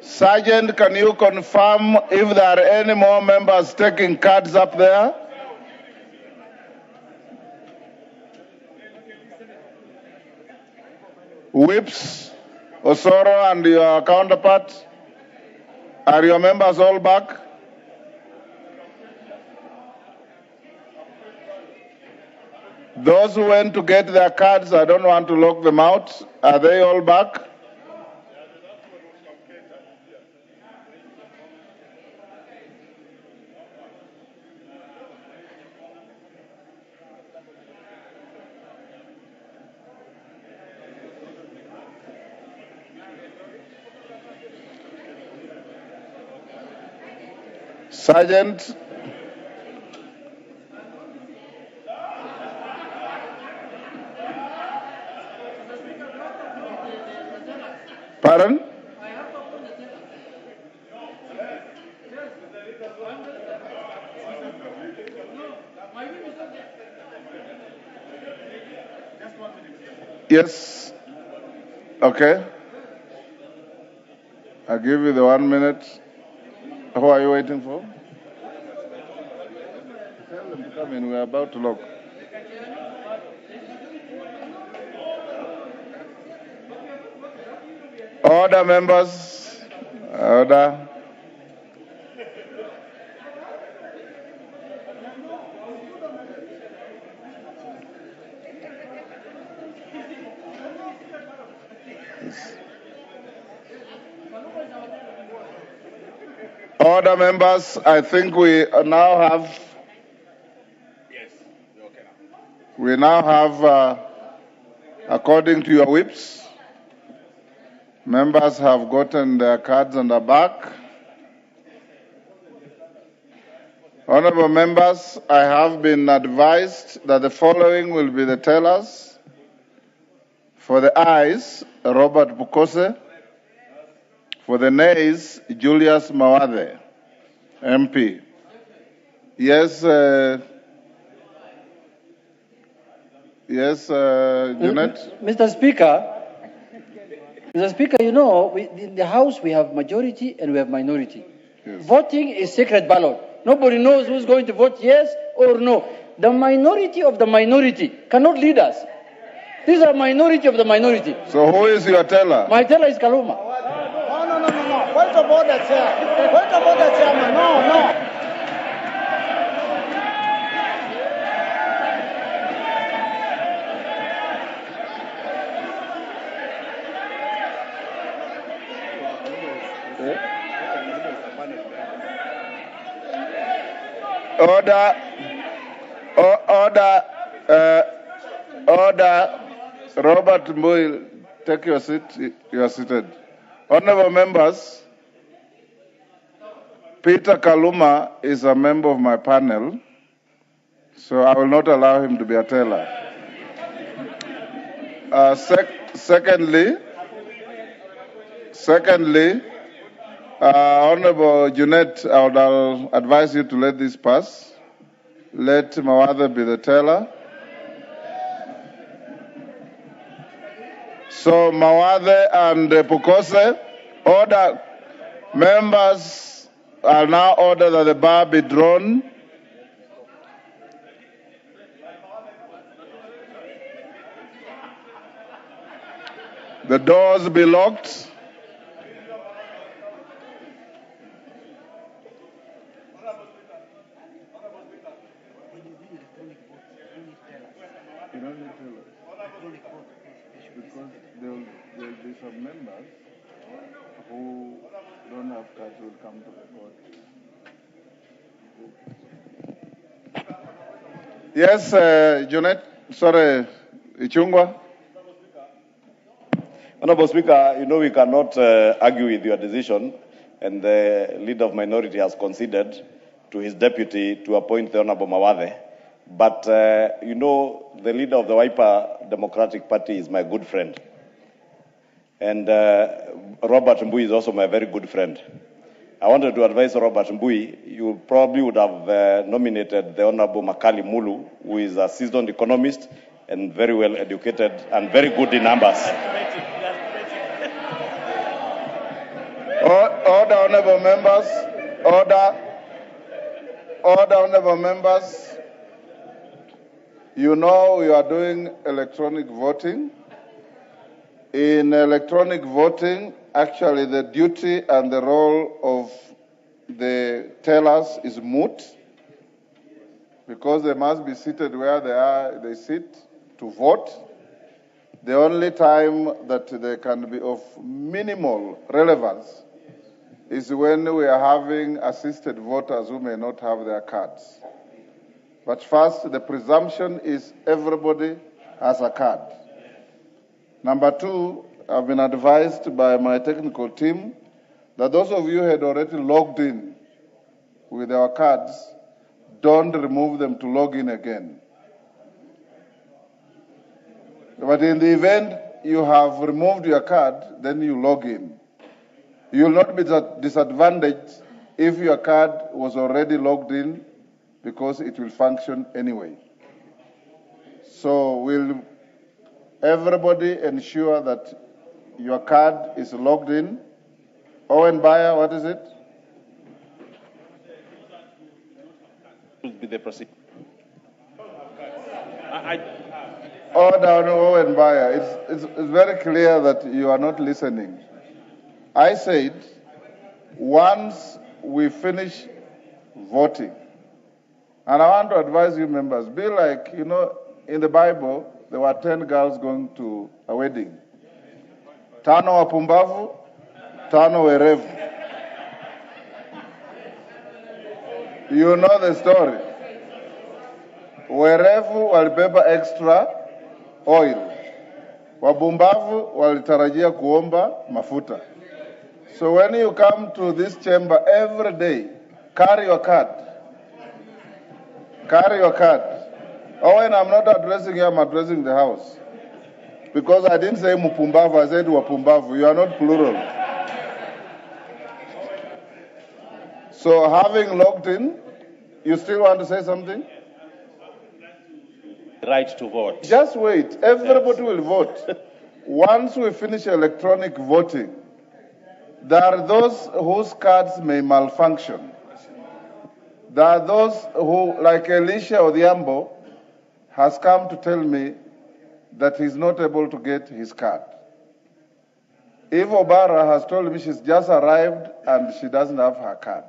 Sergeant, can you confirm if there are any more members taking cards up there? Whips, Osoro and your counterpart, are your members all back? Those who went to get their cards, I don't want to lock them out. Are they all back? Sergeant, pardon? Yes. Okay. I'll give you the 1 minute. Who are you waiting for? Tell them to come in. We're about to lock. Order, members. Order. Order, members. I think we now have. We now have, according to your whips, members have gotten their cards on the back. Honorable members, I have been advised that the following will be the tellers. For the ayes, Robert Bukose. For the nays, Julius Mawade, MP. Yes, Janet? Mr. Speaker, you know, in the House we have majority and we have minority. Yes. Voting is secret ballot. Nobody knows who's going to vote yes or no. The minority of the minority cannot lead us. These are minority of the minority. So who is your teller? My teller is Kaluma. No. Point of order, Chair. Point of order, Chairman. No. Order. Order. Order. Robert Muthui, take your seat. You are seated. Honorable members, Peter Kaluma is a member of my panel, so I will not allow him to be a teller. Secondly, Honorable Junet, I'll advise you to let this pass. Let Mawathe be the teller. So Mawathe and Pukose, order. Members are now ordered that the bar be drawn. The doors be locked. You don't need to, because there will be some members who don't have cards will come to the court. Yes, Junet, sorry, Ichungwa. Honorable Speaker, you know we cannot argue with your decision, and the leader of minority has conceded to his deputy to appoint the Honorable Mawathe. But, you know, the leader of the Wiper Democratic Party is my good friend. And Robert Muthui is also my very good friend. I wanted to advise Robert Muthui, you probably would have nominated the Honorable Makali Mulu, who is a seasoned economist and very well educated and very good in numbers. Order, honorable members. Order. Order, honorable members. You know we are doing electronic voting. In electronic voting, actually the duty and the role of the tellers is moot, because they must be seated where they sit to vote. The only time that they can be of minimal relevance is when we are having assisted voters who may not have their cards. But first, the presumption is everybody has a card. Number two, I've been advised by my technical team that those of you who had already logged in with our cards, don't remove them to log in again. But in the event you have removed your card, then you log in. You will not be disadvantaged if your card was already logged in, because it will function anyway. So will everybody ensure that your card is logged in? Owen Bayer, what is it? Be the proceeding. Order, Owen Bayer. It's very clear that you are not listening. I said, once we finish voting, and I want to advise you members, be like, you know, in the Bible, there were 10 girls going to a wedding. Tano wapumbavu, tano werevu. You know the story. Werevu walibeba extra oil. Wabumbavu walitarajia kuomba mafuta. So when you come to this chamber every day, carry your card. Carry your card. Oh, when I'm not addressing you, I'm addressing the house. Because I didn't say mupumbavu, I said wapumbavu. You are not plural. So having logged in, you still want to say something? Right to vote. Just wait. Everybody will vote. Once we finish electronic voting, there are those whose cards may malfunction. There are those who, like Elisha Odhiambo, has come to tell me that he's not able to get his card. Eve Obara has told me she's just arrived and she doesn't have her card.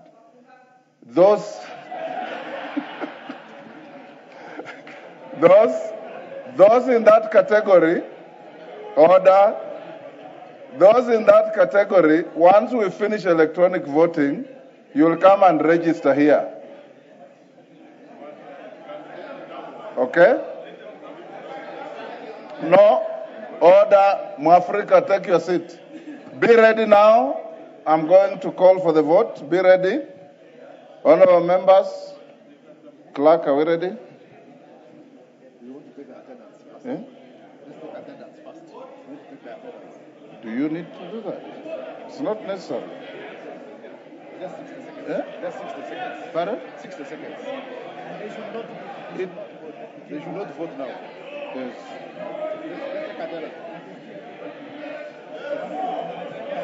Those in that category, order, those in that category, once we finish electronic voting, you'll come and register here. Okay? No. Order. Mwafrika, take your seat. Be ready now. I'm going to call for the vote. Be ready. Honorable members. Clerk, are we ready? You want to take the attendance first? Eh? Let's take attendance first. You want to take the attendance. Do you need to do that? It's not necessary. Just 60 seconds. Eh? Just 60 seconds. Pardon? 60 seconds. They should not vote now. Yes. Let's take attendance.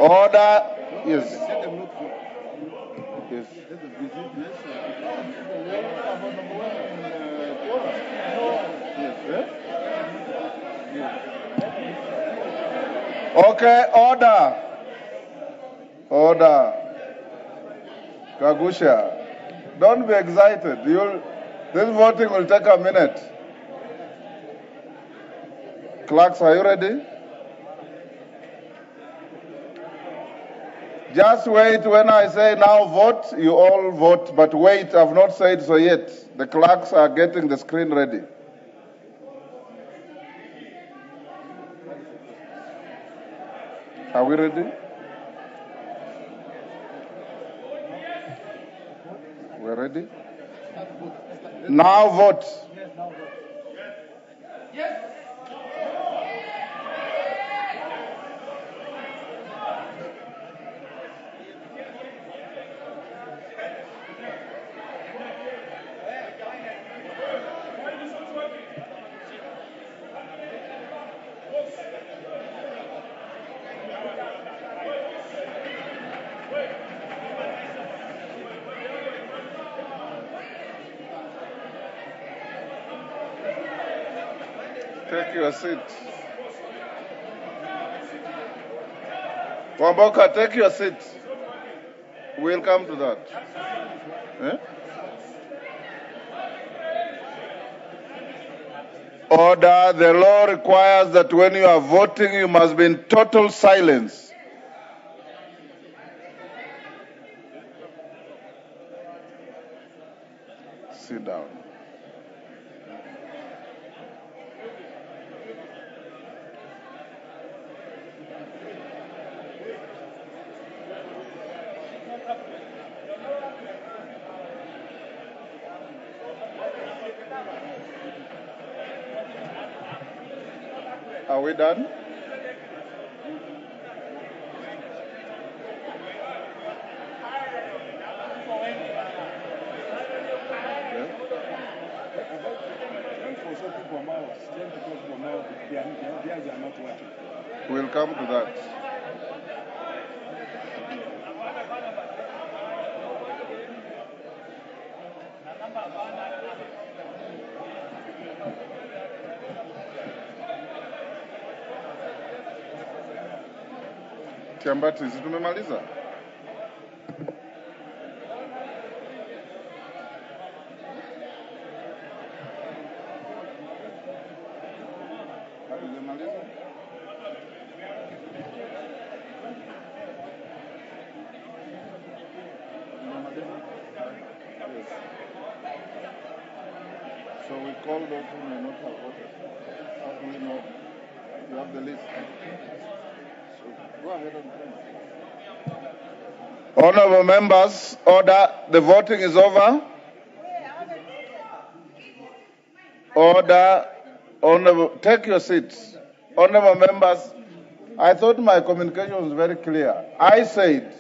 Order. Yes. Let them not vote. Yes. Let them visit. Okay, order. Order. Kagusha, don't be excited. This voting will take a minute. Clerks, are you ready? Just wait. When I say now vote, you all vote. But wait, I've not said so yet. The clerks are getting the screen ready. Are we ready? We're ready? Now vote. Take your seat. Wamboka, take your seat. We'll come to that. Eh? Order. The law requires that when you are voting, you must be in total silence. Sit down. Are we done? We'll come to that. Kiambati, si tumemaliza? Hatujamaliza? Yes. So we call those who may not have voted. How do we know? You have the list. So go ahead and print. Honorable members, order. The voting is over. Order. Honorable, take your seats. Honorable members, I thought my communication was very clear. I said,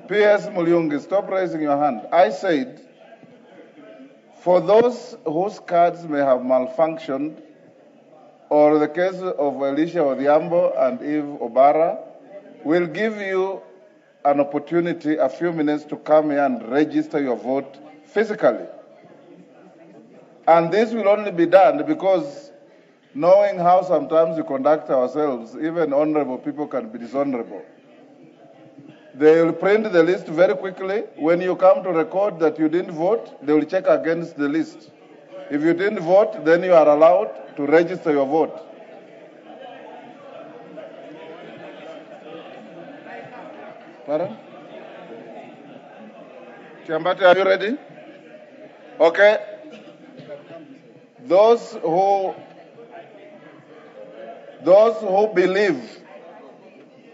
P.S. Mulyungi, stop raising your hand. I said, for those whose cards may have malfunctioned, or the case of Elisha Odhiambo and Eve Obara, we'll give you an opportunity, a few minutes to come here and register your vote physically. And this will only be done because knowing how sometimes we conduct ourselves, even honorable people can be dishonorable. They will print the list very quickly. When you come to record that you didn't vote, they will check against the list. If you didn't vote, then you are allowed to register your vote. Pardon? Kiambati, are you ready? Okay. those who believe,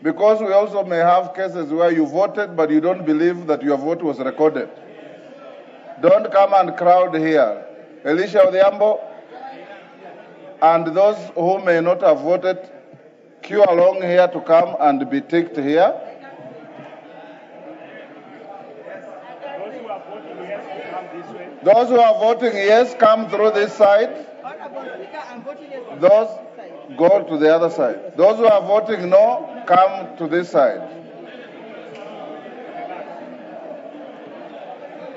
because we also may have cases where you voted but you don't believe that your vote was recorded. Don't come and crowd here. Elisha Odhiambo and those who may not have voted, queue along here to come and be ticked here. Those who are voting yes, come through this side. Those go to the other side. Those who are voting no, come to this side.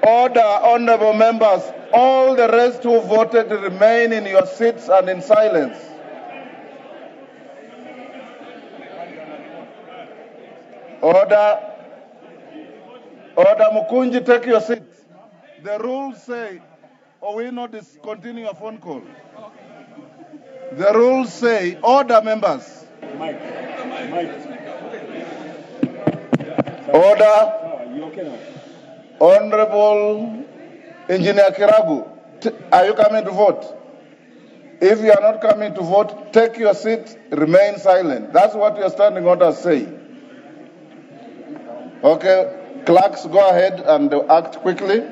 Order, honorable members. All the rest who voted remain in your seats and in silence. Order. Order, Mukunji, take your seat. The rules say, or we not discontinue a phone call. The rules say, order, members. Order. Honorable Engineer Kiragu, are you coming to vote? If you are not coming to vote, take your seat, remain silent. That's what your standing orders say. Okay, clerks, go ahead and act quickly.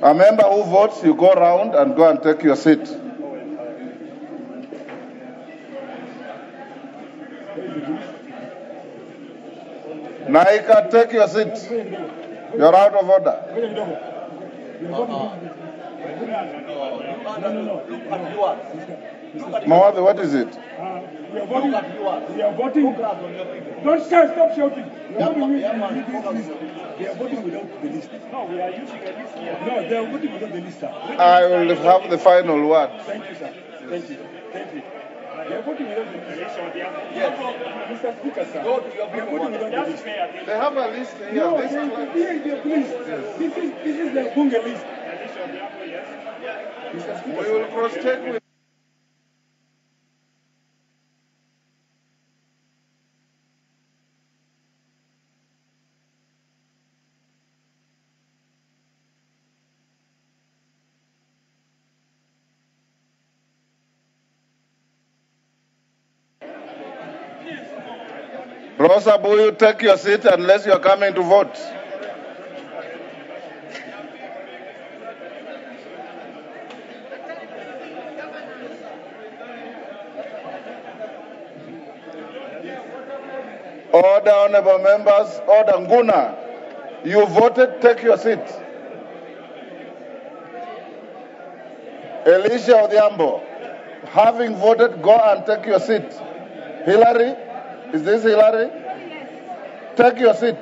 A member who votes, you go around and go and take your seat. Naika, take your seat. You're out of order. Mawadi, what is it? We are voting. We are voting. Don't stop shouting. They are voting without the list. No, we are using a list. No, they are voting without the list. I will have the final word. Thank you, sir. Thank you. Thank you. They are voting without the list. Yes. Mr. Speaker, sir. They are voting without the list. They have a list here. No, please. This is the Bunge list. Mr. Speaker, we will cross-check with. Rosa Buyu, take your seat unless you are coming to vote. Order, honorable members. Order, Nguna. You voted, take your seat. Elisha Odhiambo, having voted, go and take your seat. Hillary, is this Hillary? Take your seat.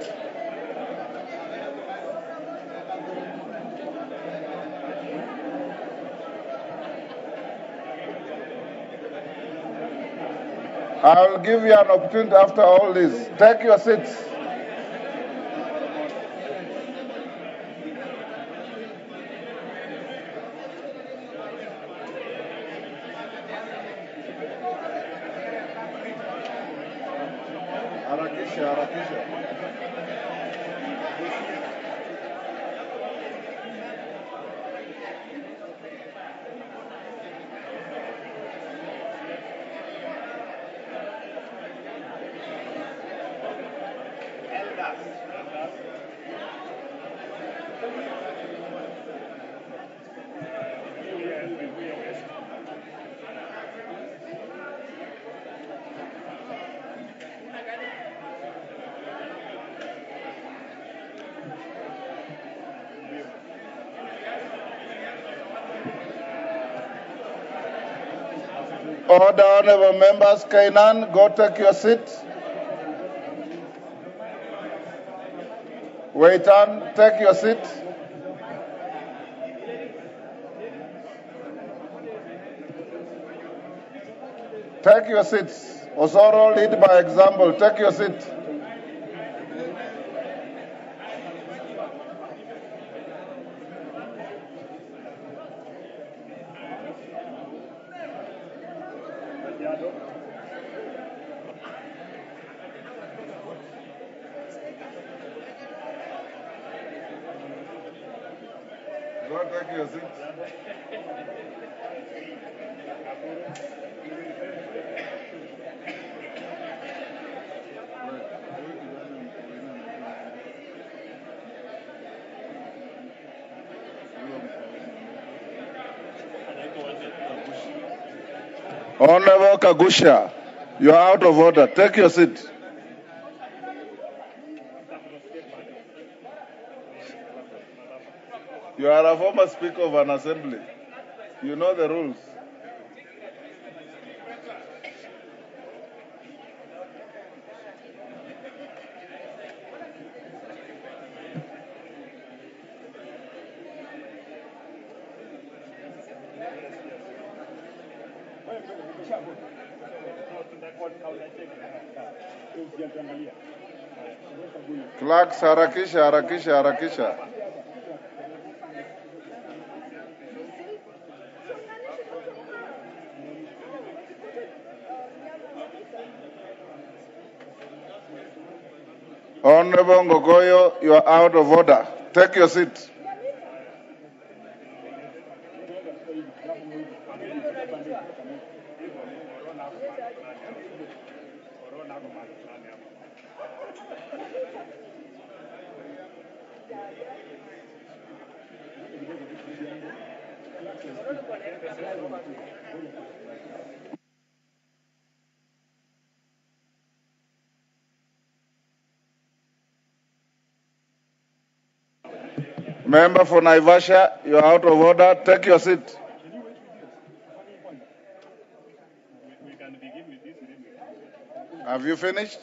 I will give you an opportunity after all this. Take your seats. Harakisha. Order, honorable members. Kainan, go take your seat. Waitan, take your seat. Take your seats. Osoro, lead by example. Take your seat. Go take your seat. Honorable Kagusha, you are out of order. Take your seat. You are a former Speaker of an assembly. You know the rules. Clerks, harakisha, harakisha, harakisha. Honorable Ngogoyo, you are out of order. Take your seat. Member for Naivasha, you are out of order. Take your seat. Have you finished?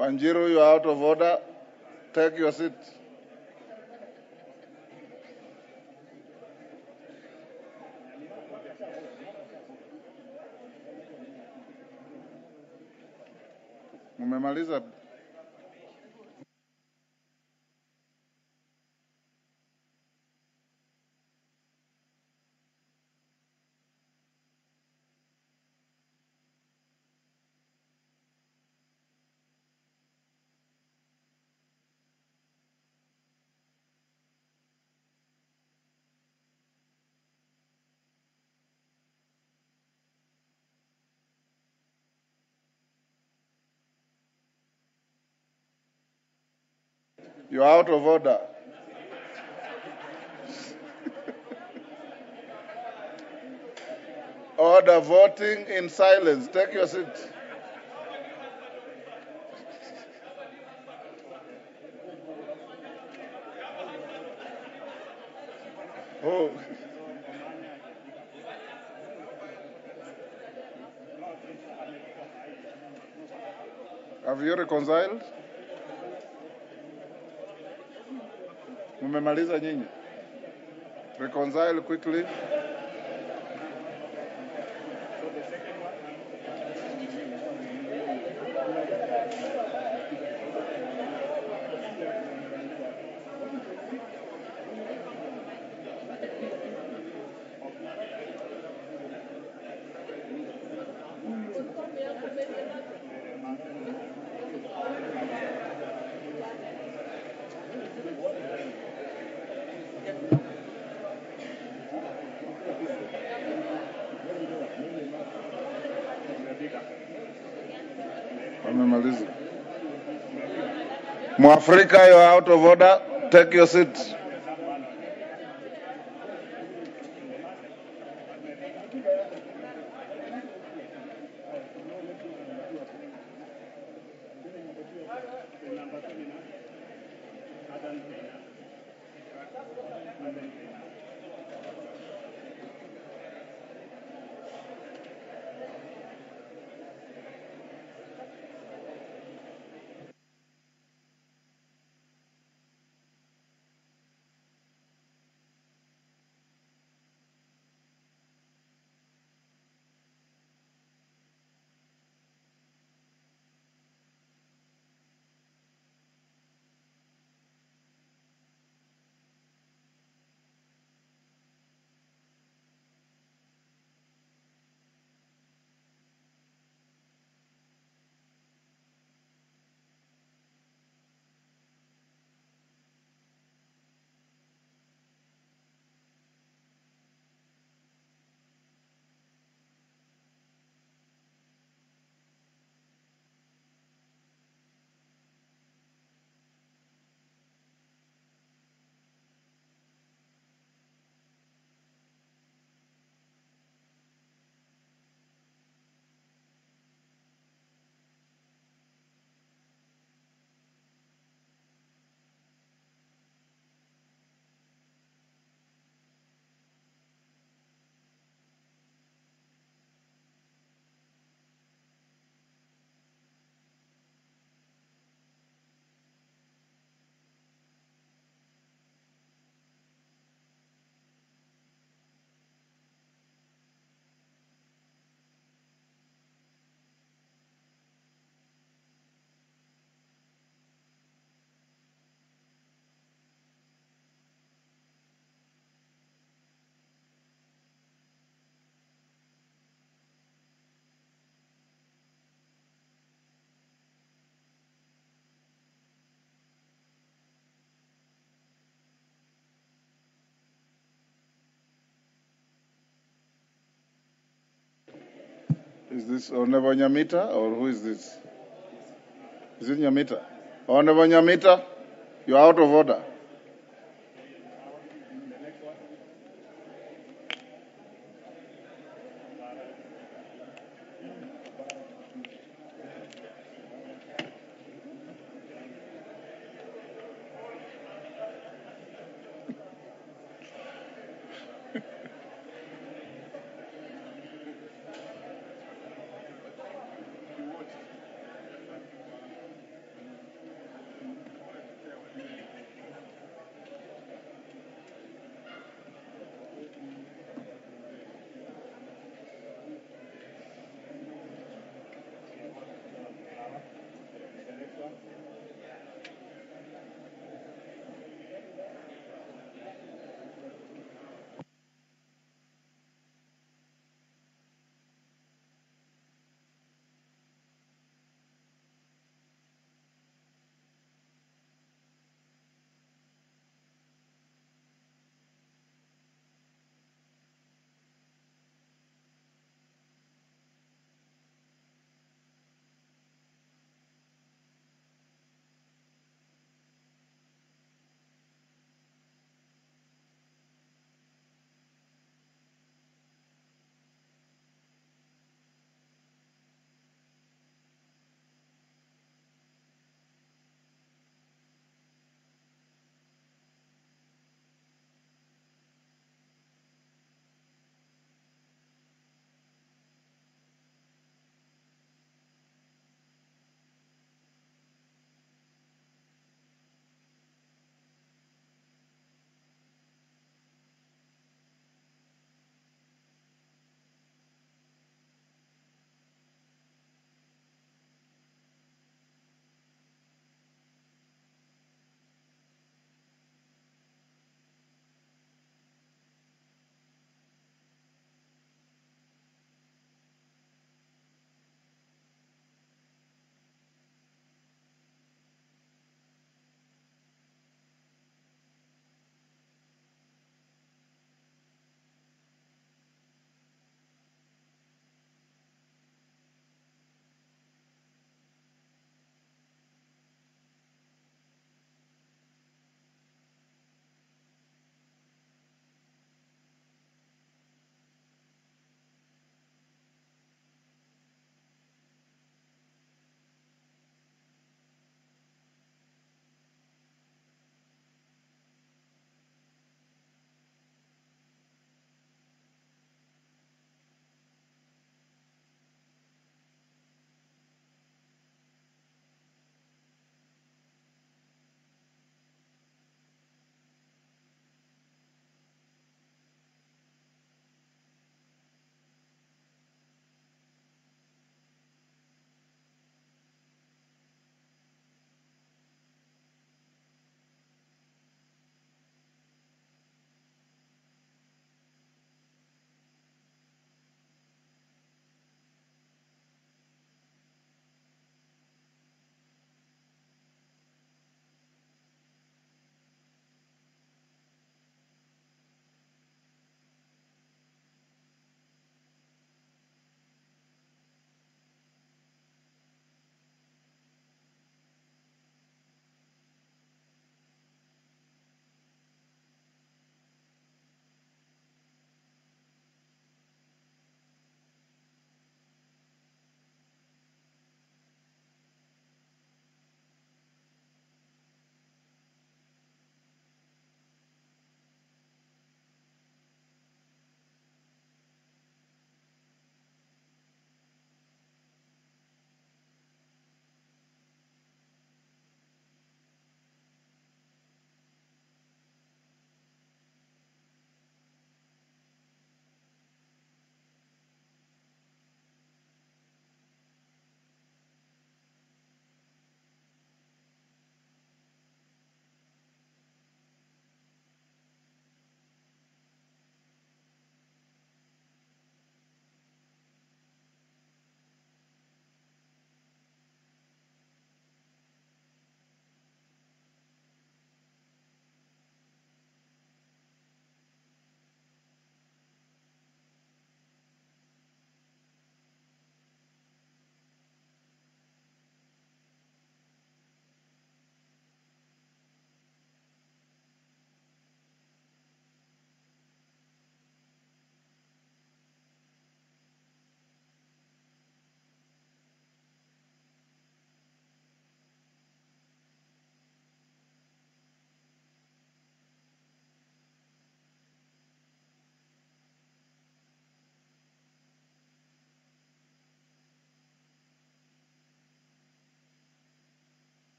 Wanjiru, you are out of order. Take your seat. Umemaliza? You are out of order. Order voting in silence. Take your seat. Oh. Have you reconciled? Mumemaliza nyinyi? Reconcile quickly. Wamemaliza. Mwafrika, you are out of order. Take your seat. Is this Honorable Nyamita or who is this? Is it Nyamita? Honorable Nyamita, you're out of order.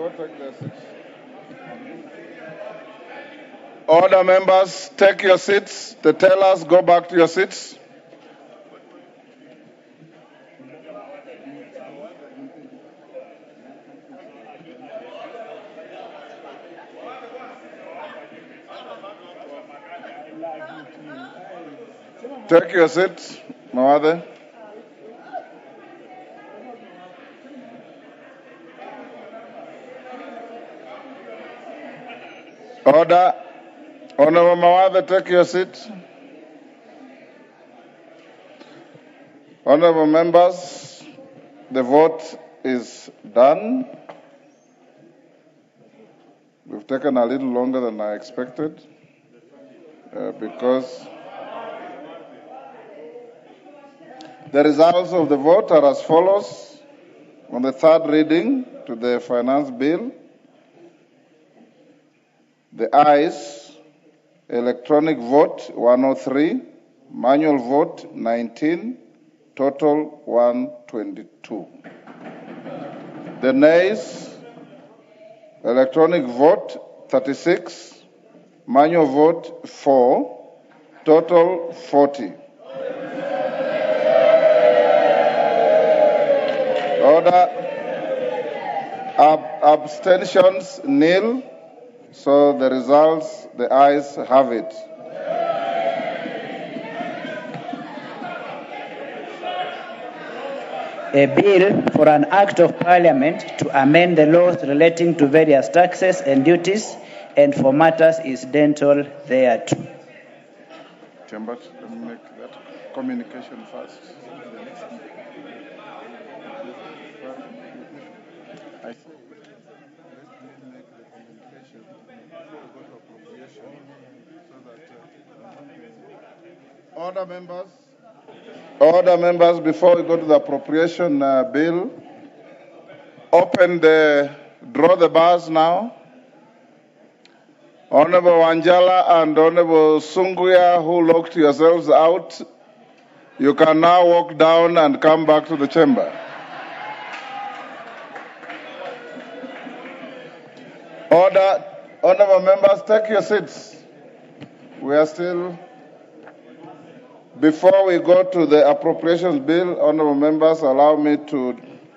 Go take their seats. Order, members, take your seats. The tellers, go back to your seats. Take your seats, Mawade. Order. Honorable Mawade, take your seat. Honorable members, the vote is done. We've taken a little longer than I expected because the results of the vote are as follows. On the third reading to the finance bill, the ayes, electronic vote 103, manual vote 19, total 122. The nays, electronic vote 36, manual vote 4, total 40. Order. Abstentions nil. So the results, the ayes have it. A bill for an act of parliament to amend the laws relating to various taxes and duties and for matters incidental thereto. Chambers, let me make that communication first. I say, let me make the communication before we go to appropriation so that order members. Order members, before we go to the appropriation bill, draw the bars now. Honorable Wanjala and Honorable Sunguya, who locked yourselves out, you can now walk down and come back to the chamber. Order. Honorable members, take your seats. We are still... Before we go to the appropriations bill, honorable members, allow me to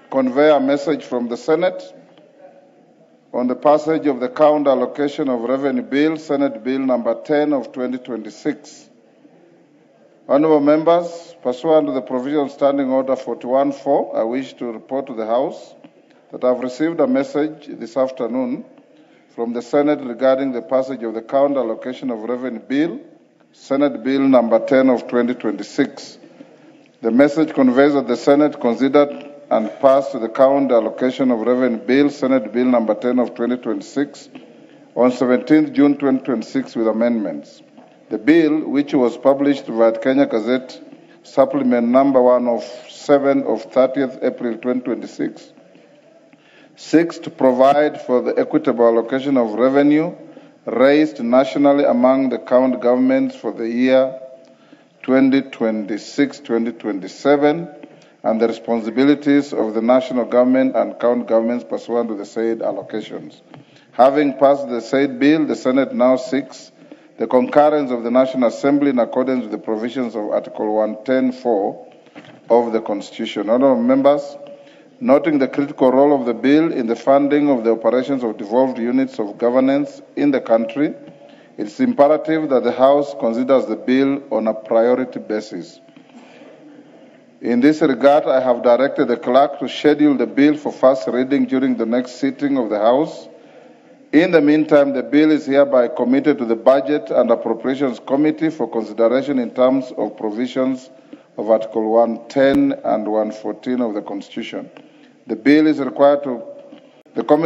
convey a message from the Senate on the passage of the count allocation of revenue bill, Senate Bill number 10 of 2026. Honorable members, pursuant to the provision standing order 41.4, I wish to report to the House that I've received a message this afternoon from the Senate regarding the passage of the count allocation of revenue bill, Senate Bill number 10 of 2026. The message conveys that the Senate considered and passed the count allocation of revenue bill, Senate Bill number 10 of 2026, on 17th June 2026 with amendments. The bill, which was published via Kenya Gazette, supplement number 1 of 7 of 30th April 2026, seeks to provide for the equitable allocation of revenue raised nationally among the county governments for the year 2026-2027 and the responsibilities of the national government and county governments pursuant to the said allocations. Having passed the said bill, the Senate now seeks the concurrence of the National Assembly in accordance with the provisions of Article 110(4) of the Constitution. Honourable members, noting the critical role of the bill in the funding of the operations of devolved units of governance in the country, it is imperative that the House considers the bill on a priority basis. In this regard, I have directed the clerk to schedule the bill for first reading during the next sitting of the House. In the meantime, the bill is hereby committed to the Budget and Appropriations Committee for consideration in terms of provisions of Article 110 and 114 of the Constitution. The committee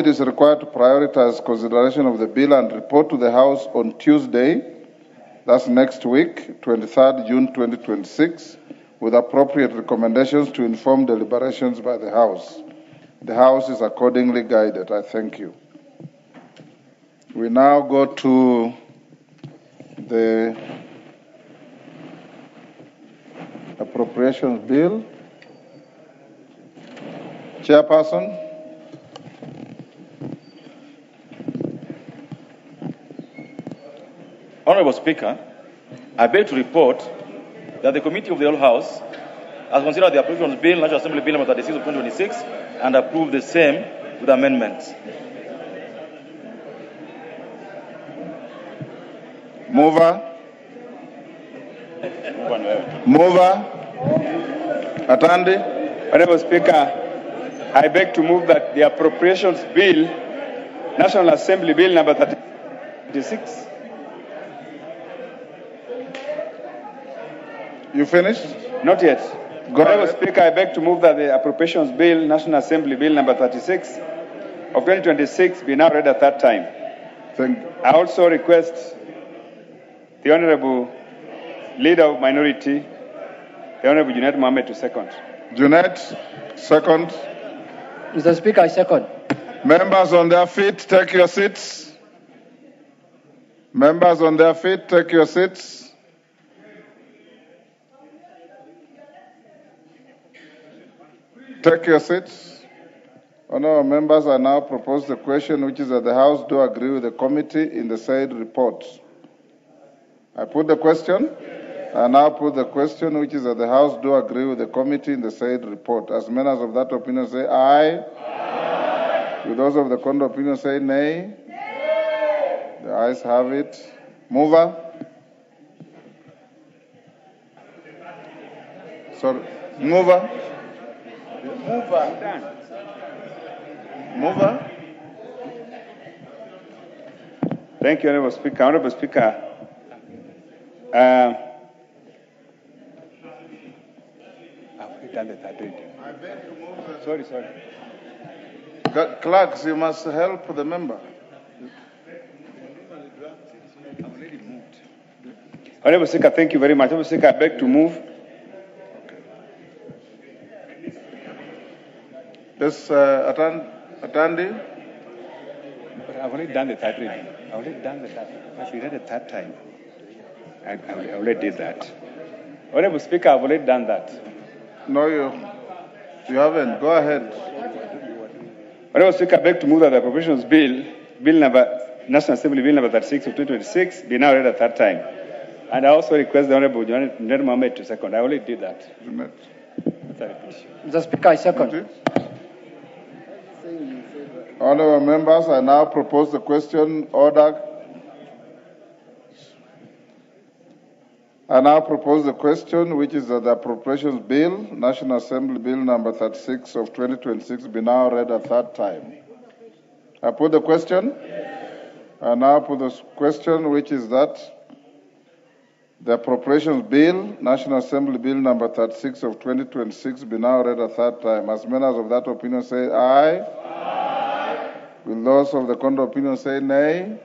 is required to prioritize consideration of the bill and report to the House on Tuesday, that's next week, 23rd June 2026, with appropriate recommendations to inform deliberations by the House. The House is accordingly guided. I thank you. We now go to the appropriations bill. Chairperson. Honorable Speaker, I beg to report that the Committee of the Whole House has considered the Appropriations Bill, National Assembly Bill number 36 of 2026, and approved the same with amendments. Mover. Atandi. Honorable Speaker, I beg to move that the Appropriations Bill, National Assembly Bill number 36. You finished? Not yet. Go Honorable ahead. Speaker, I beg to move that the Appropriations Bill, National Assembly Bill number 36 of 2026 be now read a third time. Thank you. I also request the Honorable Leader of Minority, the Honorable Junet Mohammed, to second. Junet, second. Mr. Speaker, I second. Members on their feet, take your seats. Members on their feet, take your seats. Take your seats. Honourable members, I now propose the question which is that the House do agree with the committee in the said report. I put the question. I now put the question which is that the House do agree with the committee in the said report. As members of that opinion say aye. Aye. With those of the contrary opinion say nay. Nay. The ayes have it. Mover. Sorry. Mover. Mover. Thank you, Honorable Speaker. Honorable Speaker, I've done the third reading. Sorry. Clerks, you must help the member. Honorable Speaker, thank you very much. Honorable Speaker, I beg to move. Yes, Atandi. But I've already done the third reading. I've already done the third. If we read the third time, I already did that. Honorable Speaker, I've already done that. No, you haven't. Go ahead. Honorable Speaker, I beg to move that the Appropriations Bill, National Assembly Bill number 36 of 2026, be now read a third time. And I also request the Honorable Junet Mohammed to second. I already did that. Mr. Speaker, I second. Honourable members, I now propose the question order. I now propose the question, which is that the Appropriations Bill, National Assembly Bill number 36 of 2026, be now read a third time. I put the question. I now put the question, which is that the Appropriations Bill, National Assembly Bill number 36 of 2026, be now read a third time. As members of that opinion say aye. Aye. Will those of the contrary opinion say nay?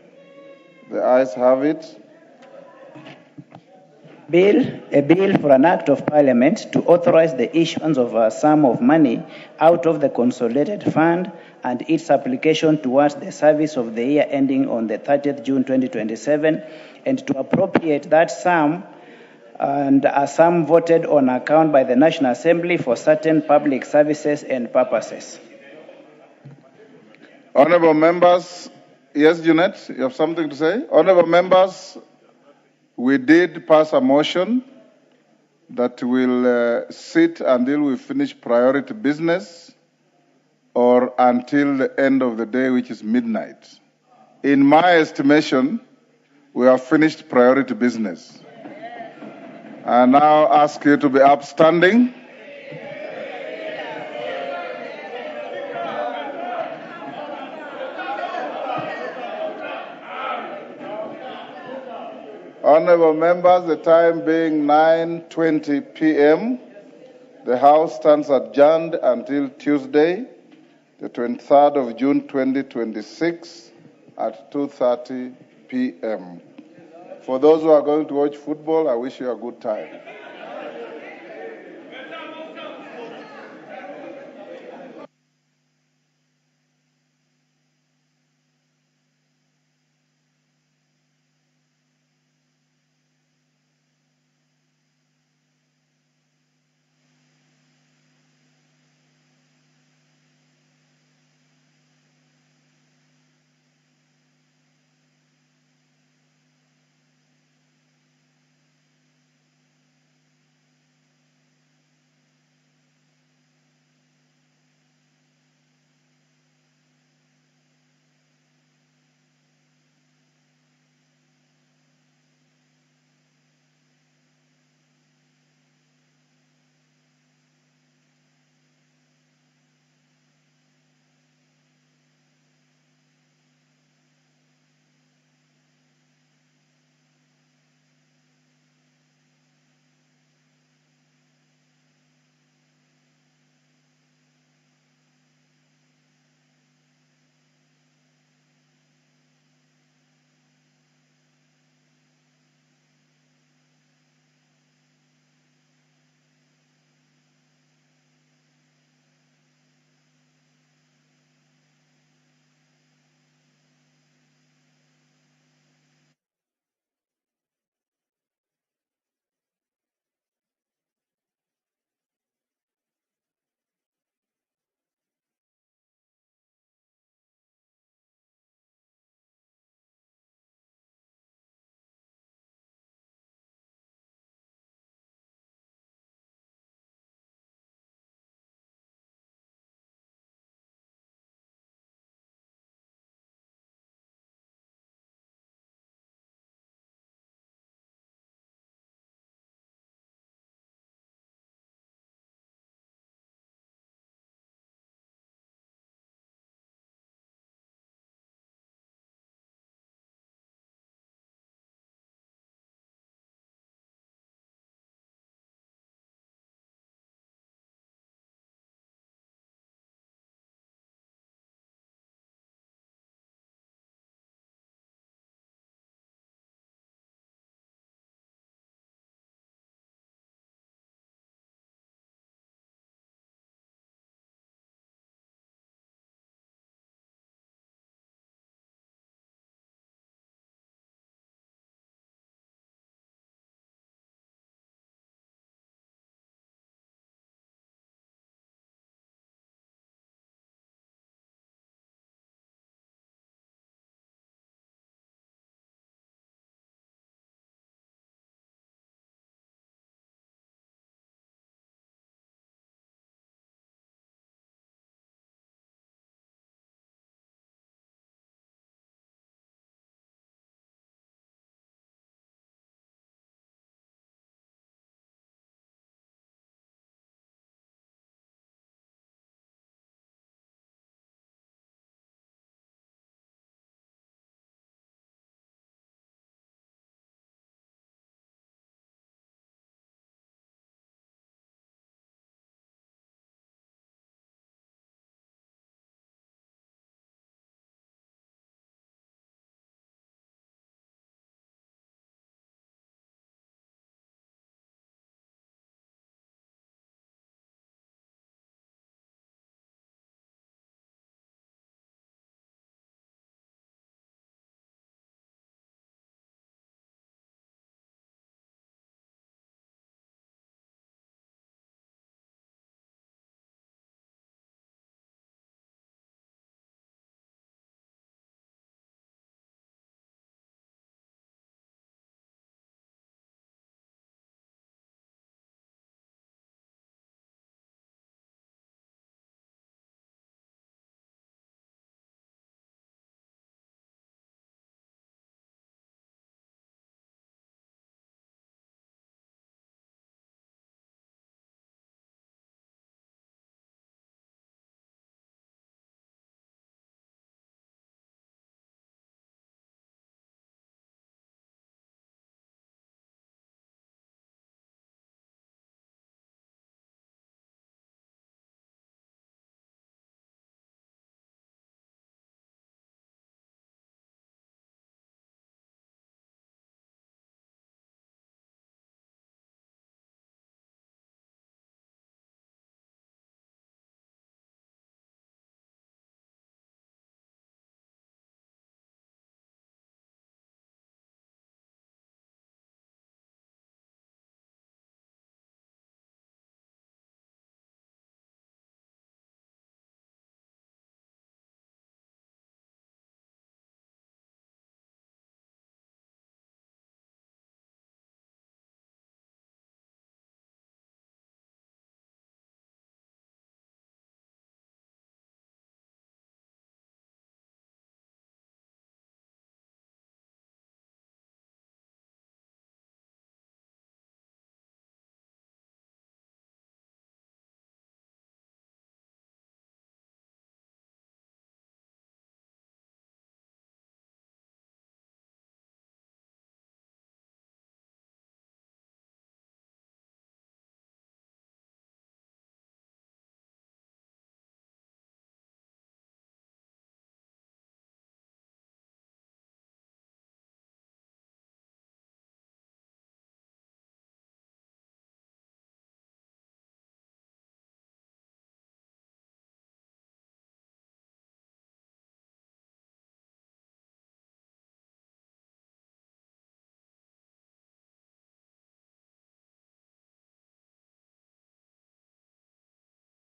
The ayes have it. A bill for an act of parliament to authorize the issuance of a sum of money out of the consolidated fund and its application towards the service of the year ending on the 30th June 2027, and to appropriate that sum and a sum voted on account by the National Assembly for certain public services and purposes. Honourable members, yes, Junet, you have something to say? Honourable members, we did pass a motion that will sit until we finish priority business or until the end of the day, which is midnight. In my estimation, we have finished priority business. I now ask you to be upstanding. Honourable members, the time being 9:20 p.m., the House stands adjourned until Tuesday, the 23rd of June 2026 at 2:30 p.m. For those who are going to watch football, I wish you a good time.